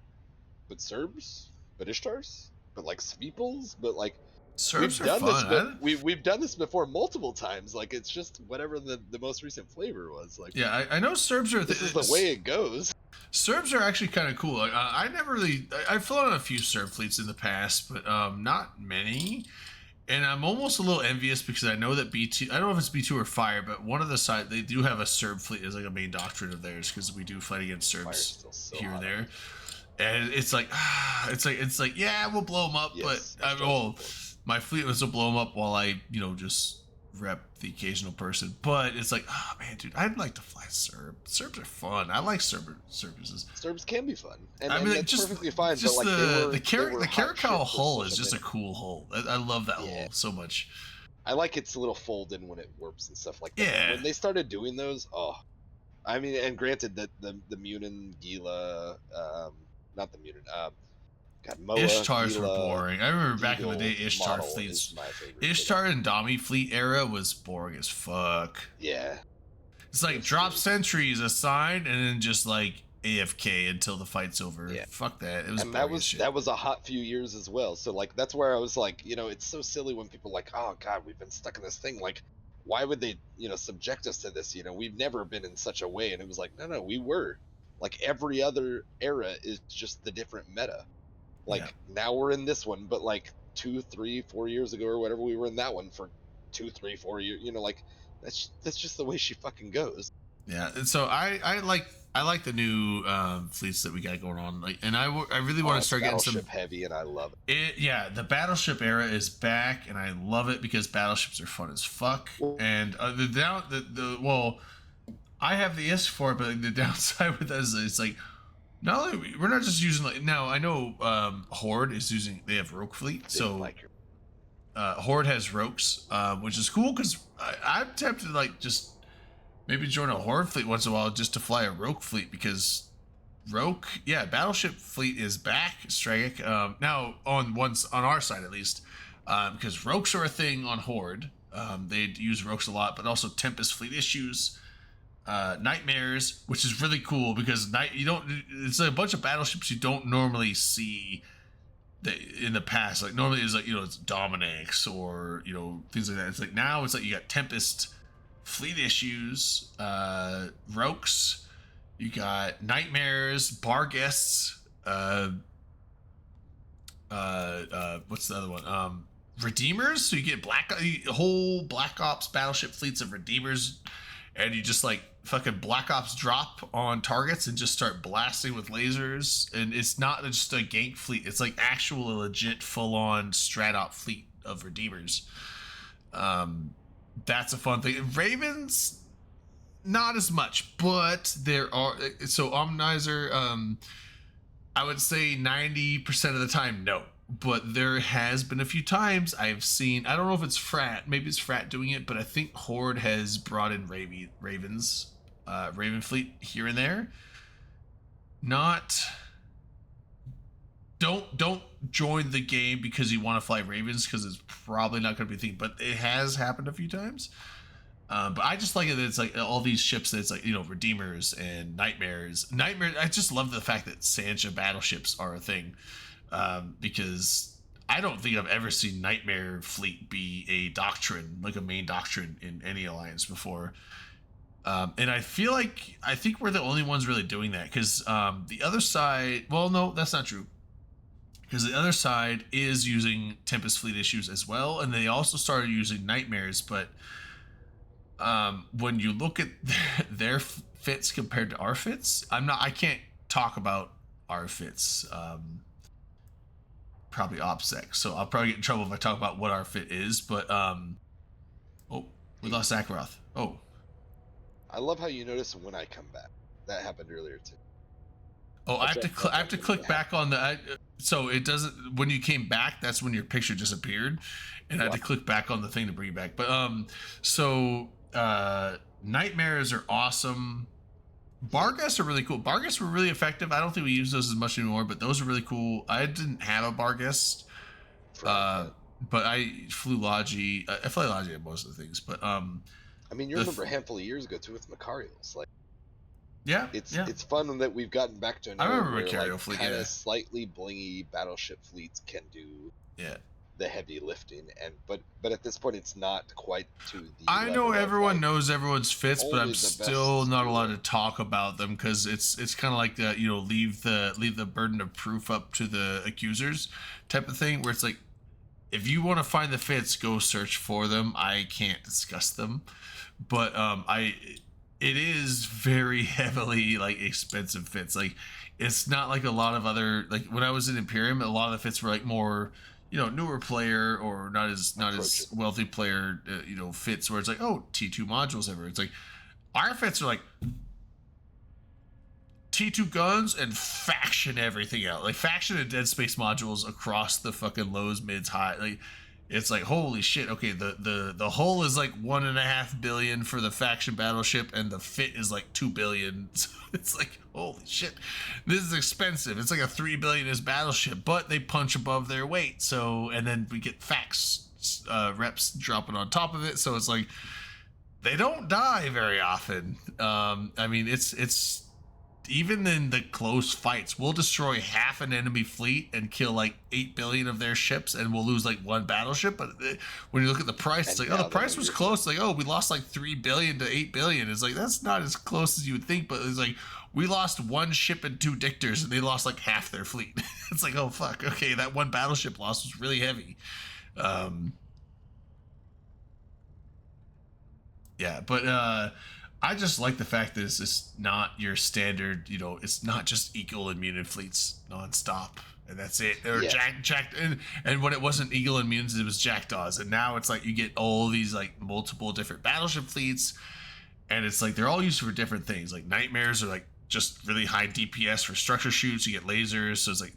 Serbs, but Ishtars, but like Sveeples, but like Serbs are fun. We've done this before multiple times. Like, it's just whatever the most recent flavor was. Like, yeah, I know Serbs are. This is the way it goes. Serbs are actually kind of cool. Like, I never really. I've flown on a few Serb fleets in the past, but not many. And I'm almost a little envious because I know that B2. I don't know if it's B2 or Fire, but one of the side they do have a Serb fleet as like a main doctrine of theirs, because we do fight against Serbs here and there. And it's like, yeah, we'll blow them up, yes, but my fleet was to blow them up while I, just rep the occasional person. But it's like, oh man, dude, I'd like to fly Serb. Serbs are fun. I like Serbs. Serbs can be fun. And, I mean, that's just perfectly fine. Just but like the Caracal hull is just a cool hull. I love that hull so much. I like its little fold in when it warps and stuff like that. Yeah. When they started doing those, I mean, and granted that the Munin, Gila, not the Munin, Moa, Ishtars Gila, were boring. I remember back in the day, Ishtar model fleets. is my favorite. Ishtar and Dami fleet era was boring as fuck. Yeah. It's like drop sentries assigned and then just like AFK until the fight's over. Yeah. Fuck that. It was and boring as shit. that was a hot few years as well. So like that's where I was like, it's so silly when people are like, oh god, we've been stuck in this thing. Like, why would they, subject us to this? We've never been in such a way. And it was like, no, we were. Like, every other era is just the different meta. Like, now we're in this one, but like 2, 3, 4 years ago or whatever, we were in that one for 2, 3, 4 years. Like, that's just the way she fucking goes. Yeah, and so I like the new fleets that we got going on. Like, and I really want to start getting some heavy, and I love it. Yeah, the battleship era is back, and I love it because battleships are fun as fuck. And well, I have the ISK for it, but the downside with that is it's like, not only we're not just using like now. I know Horde is using. They have Rogue fleet, so Horde has Rogues, which is cool because I'm tempted to like just maybe join a Horde fleet once in a while just to fly a Rogue fleet, because Rogue, battleship fleet is back. Stragic now on our side at least, because Rogues are a thing on Horde. They use Rogues a lot, but also Tempest fleet issues. Nightmares, which is really cool because it's a bunch of battleships you don't normally see in the past. Like normally it's like, it's Dominix or, things like that. It's like now it's like you got Tempest fleet issues, Rogues, you got Nightmares, Barghests, what's the other one? Redeemers. So you get whole Black Ops battleship fleets of Redeemers, and you just like fucking Black Ops drop on targets and just start blasting with lasers. And it's not just a gank fleet, it's like actual legit full-on strat-op fleet of Redeemers. That's a fun thing. Ravens, not as much, but there are. So Omnizer, I would say 90% of the time, no. But there has been a few times I've seen, I don't know if it's Frat, maybe it's Frat doing it, but I think Horde has brought in Ravens, Raven fleet here and there. Don't join the game because you want to fly Ravens, because it's probably not going to be a thing, but it has happened a few times. But I just like it that it's like all these ships that it's like, Redeemers and Nightmares. I just love the fact that Sancha battleships are a thing, because I don't think I've ever seen Nightmare fleet be a doctrine, like a main doctrine in any alliance before. And I think we're the only ones really doing that, because the other side, well, no, that's not true. Because the other side is using Tempest fleet issues as well, and they also started using Nightmares, but when you look at their fits compared to our fits, I can't talk about our fits. Probably OPSEC, so I'll probably get in trouble if I talk about what our fit is, but oh, we lost Akaroth. Oh. I love how you notice when I come back. That happened earlier too. Oh, I have to click back on the. So it doesn't. When you came back, that's when your picture disappeared, and I had to click back on the thing to bring you back. But Nightmares are awesome. Barghest are really cool. Barghest were really effective. I don't think we use those as much anymore, but those are really cool. I didn't have a Barghest, but I flew Logi. I fly Logi at most of the things, but I mean, you remember a handful of years ago too with Macarios, like. Yeah, it's fun that we've gotten back to an I era remember where Macario like, fleet, kind of yeah. slightly blingy battleship fleets can do the heavy lifting, and but at this point it's not quite to the. I know level of, everyone like, knows everyone's fits, but only I'm the best still not do allowed it. to talk about them, because it's kind of like the leave the burden of proof up to the accusers type of thing, where it's like, if you want to find the fits, go search for them. I can't discuss them, but it is very heavily like expensive fits. Like, it's not like a lot of other, like when I was in Imperium, a lot of the fits were like more, newer player or not as wealthy player, fits, where it's like, oh, T2 modules ever. It's like our fits are like T2 guns and faction everything out, like faction and Dead Space modules across the fucking lows, mids, high. Like, it's like, holy shit. Okay, the hull is like 1.5 billion for the faction battleship, and the fit is like 2 billion. So it's like, holy shit, this is expensive. It's like a 3 billion-ish battleship, but they punch above their weight. So, and then we get fax reps dropping on top of it. So it's like, they don't die very often. I mean, it's even in the close fights, we'll destroy half an enemy fleet and kill like 8 billion of their ships, and we'll lose like one battleship. But when you look at the price, it's like, oh, the price was close. Like, oh, we lost like 3 billion to 8 billion. It's like, that's not as close as you would think, but it's like, we lost one ship and 2 Dictors, and they lost like half their fleet. It's like, oh fuck, okay, that one battleship loss was really heavy. Yeah, but I just like the fact that it's just not your standard, it's not just Eagle and Munin fleets nonstop, and that's it. Or Jack, and when it wasn't Eagle and Munins, it was Jackdaws, and now it's like you get all these like multiple different battleship fleets, and it's like they're all used for different things. Like Nightmares are like just really high DPS for structure shoots. You get lasers, so it's like,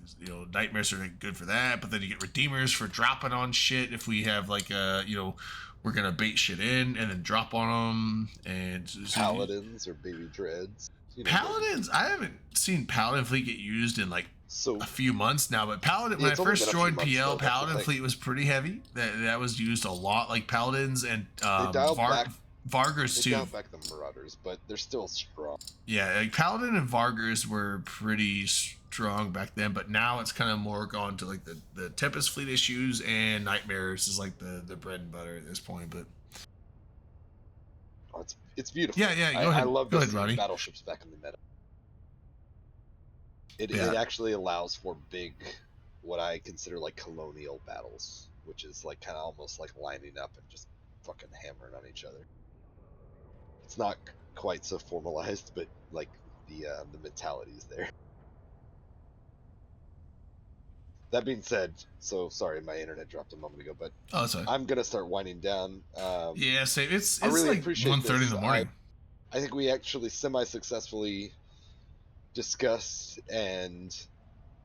Nightmares are like good for that, but then you get Redeemers for dropping on shit if we have like we're gonna bait shit in and then drop on them. And Paladins or baby dreads. Paladins, I haven't seen Paladin fleet get used in like a few months now, but Paladin, when I first joined PL, Paladin fleet was pretty heavy. That was used a lot, like Paladins and Vargurs too. They dialed back the Marauders, but they're still strong. Yeah, like Paladin and Vargurs were pretty strong back then, but now it's kind of more gone to like the Tempest fleet issues, and Nightmares is like the bread and butter at this point. But it's beautiful. Yeah, go ahead. I love go to ahead, see Ronnie. battleships back in the meta. It actually allows for big, what I consider like colonial battles, which is like kind of almost like lining up and just fucking hammering on each other. It's not quite so formalized, but like the mentality is there. That being said, so sorry, my internet dropped a moment ago, but I'm gonna start winding down. Yeah, same. It's really like appreciate 1:30 in this. the morning. I think we actually semi-successfully discussed and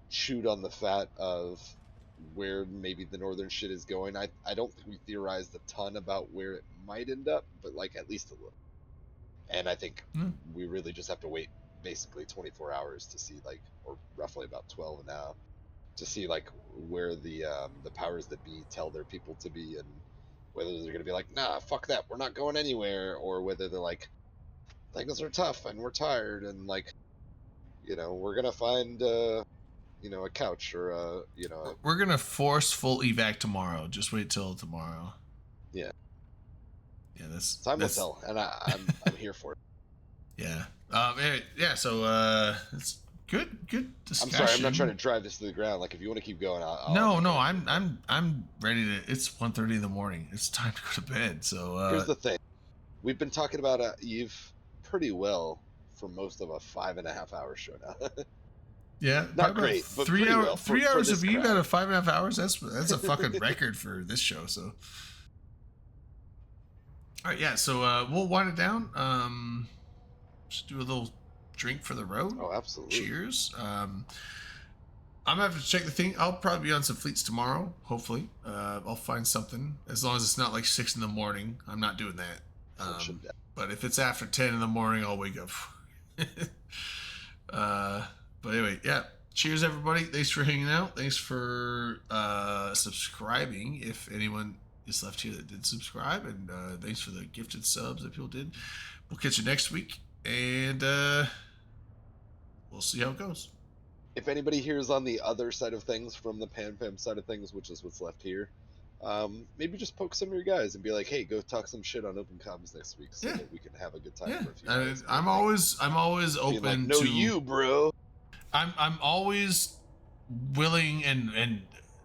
chewed on the fat of where maybe the northern shit is going. I don't think we theorized a ton about where it might end up, but like at least a little. And I think we really just have to wait basically 24 hours to see, like, or roughly about 12 now, to see like where the powers that be tell their people to be, and whether they're gonna be like, nah, fuck that, we're not going anywhere, or whether they're like, things are tough and we're tired, and like, we're gonna find a couch or We're gonna force full evac tomorrow. Just wait till tomorrow. Yeah. Yeah, that's time will tell, and I'm here for it. Yeah. Anyway, yeah. So it's good discussion. I'm sorry, I'm not trying to drive this to the ground. Like, if you want to keep going, I'll No, I'm ready to. It's 1:30 in the morning. It's time to go to bed. So here's the thing: we've been talking about Eve pretty well for most of a 5.5 hour show now. Yeah, not great, but 3 pretty hours. well 3 for hours this of Eve crowd. out of 5.5 hours. That's a fucking record for this show. So, all right, yeah. So we'll wind it down. Just do a little drink for the road. Oh, absolutely. Cheers. I'm gonna have to check the thing. I'll probably be on some fleets tomorrow. Hopefully, I'll find something. As long as it's not like 6 in the morning, I'm not doing that. But if it's after 10 in the morning, I'll wake up. But anyway, yeah. Cheers, everybody. Thanks for hanging out. Thanks for subscribing. If anyone is left here that did subscribe, and thanks for the gifted subs that people did. We'll catch you next week, and we'll see how it goes. If anybody here is on the other side of things from the PanFam side of things, which is what's left here, maybe just poke some of your guys and be like, hey, go talk some shit on Open Comms next week so that we can have a good time for a few minutes. I'm always open like, no, to you, bro. I'm always willing and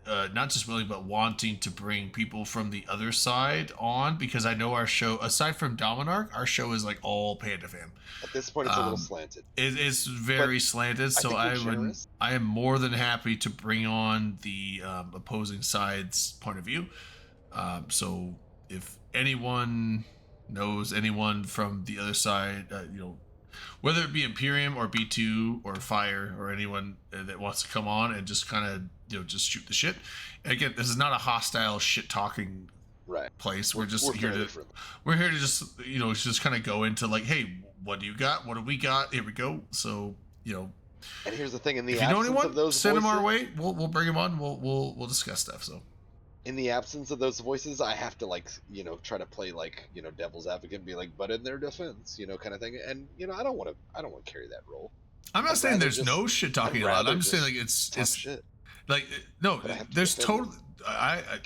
not just willing but wanting to bring people from the other side on, because I know our show, aside from Dominarch, our show is like all Panda Fam. At this point, it's a little slanted. It's very slanted, so I am more than happy to bring on the opposing side's point of view. So if anyone knows anyone from the other side, whether it be Imperium or B2 or Fire or anyone that wants to come on and just kind of just shoot the shit. And again, this is not a hostile shit talking place. We're just here to just kind of go into like, hey, what do you got? What do we got? Here we go. So and here's the thing: if you know anyone, send them our way. We'll bring them on. We'll discuss stuff. So. In the absence of those voices, I have to try to play devil's advocate and be like, but in their defense, kind of thing. And I don't want to carry that role. I'm not saying there's no shit talking allowed. I'm just saying like it's shit. Like no, there's totally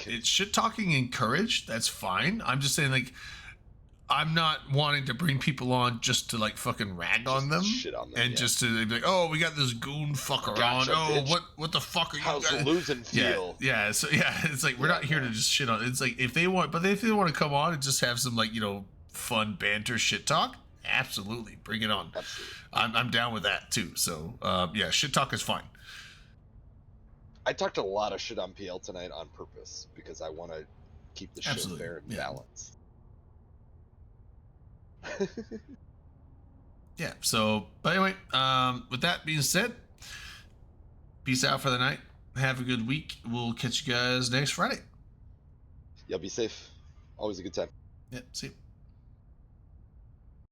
it's shit talking encouraged. That's fine. I'm just saying like I'm not wanting to bring people on just to like fucking rag on them, shit on them, and just to be like, oh, we got this goon fucker Gotcha, on. bitch. Oh, what the fuck are you How's guys? the losing feel? Yeah. So it's like we're not here to just shit on. It's like if they want to come on and just have some like fun banter shit talk, absolutely, bring it on. Absolutely. I'm down with that too. So yeah, shit talk is fine. I talked a lot of shit on PL tonight on purpose because I want to keep the show fair and balanced. Yeah, so but anyway, with that being said, peace out for the night. Have a good week. We'll catch you guys next Friday. Y'all be safe. Always a good time. Yep, see you.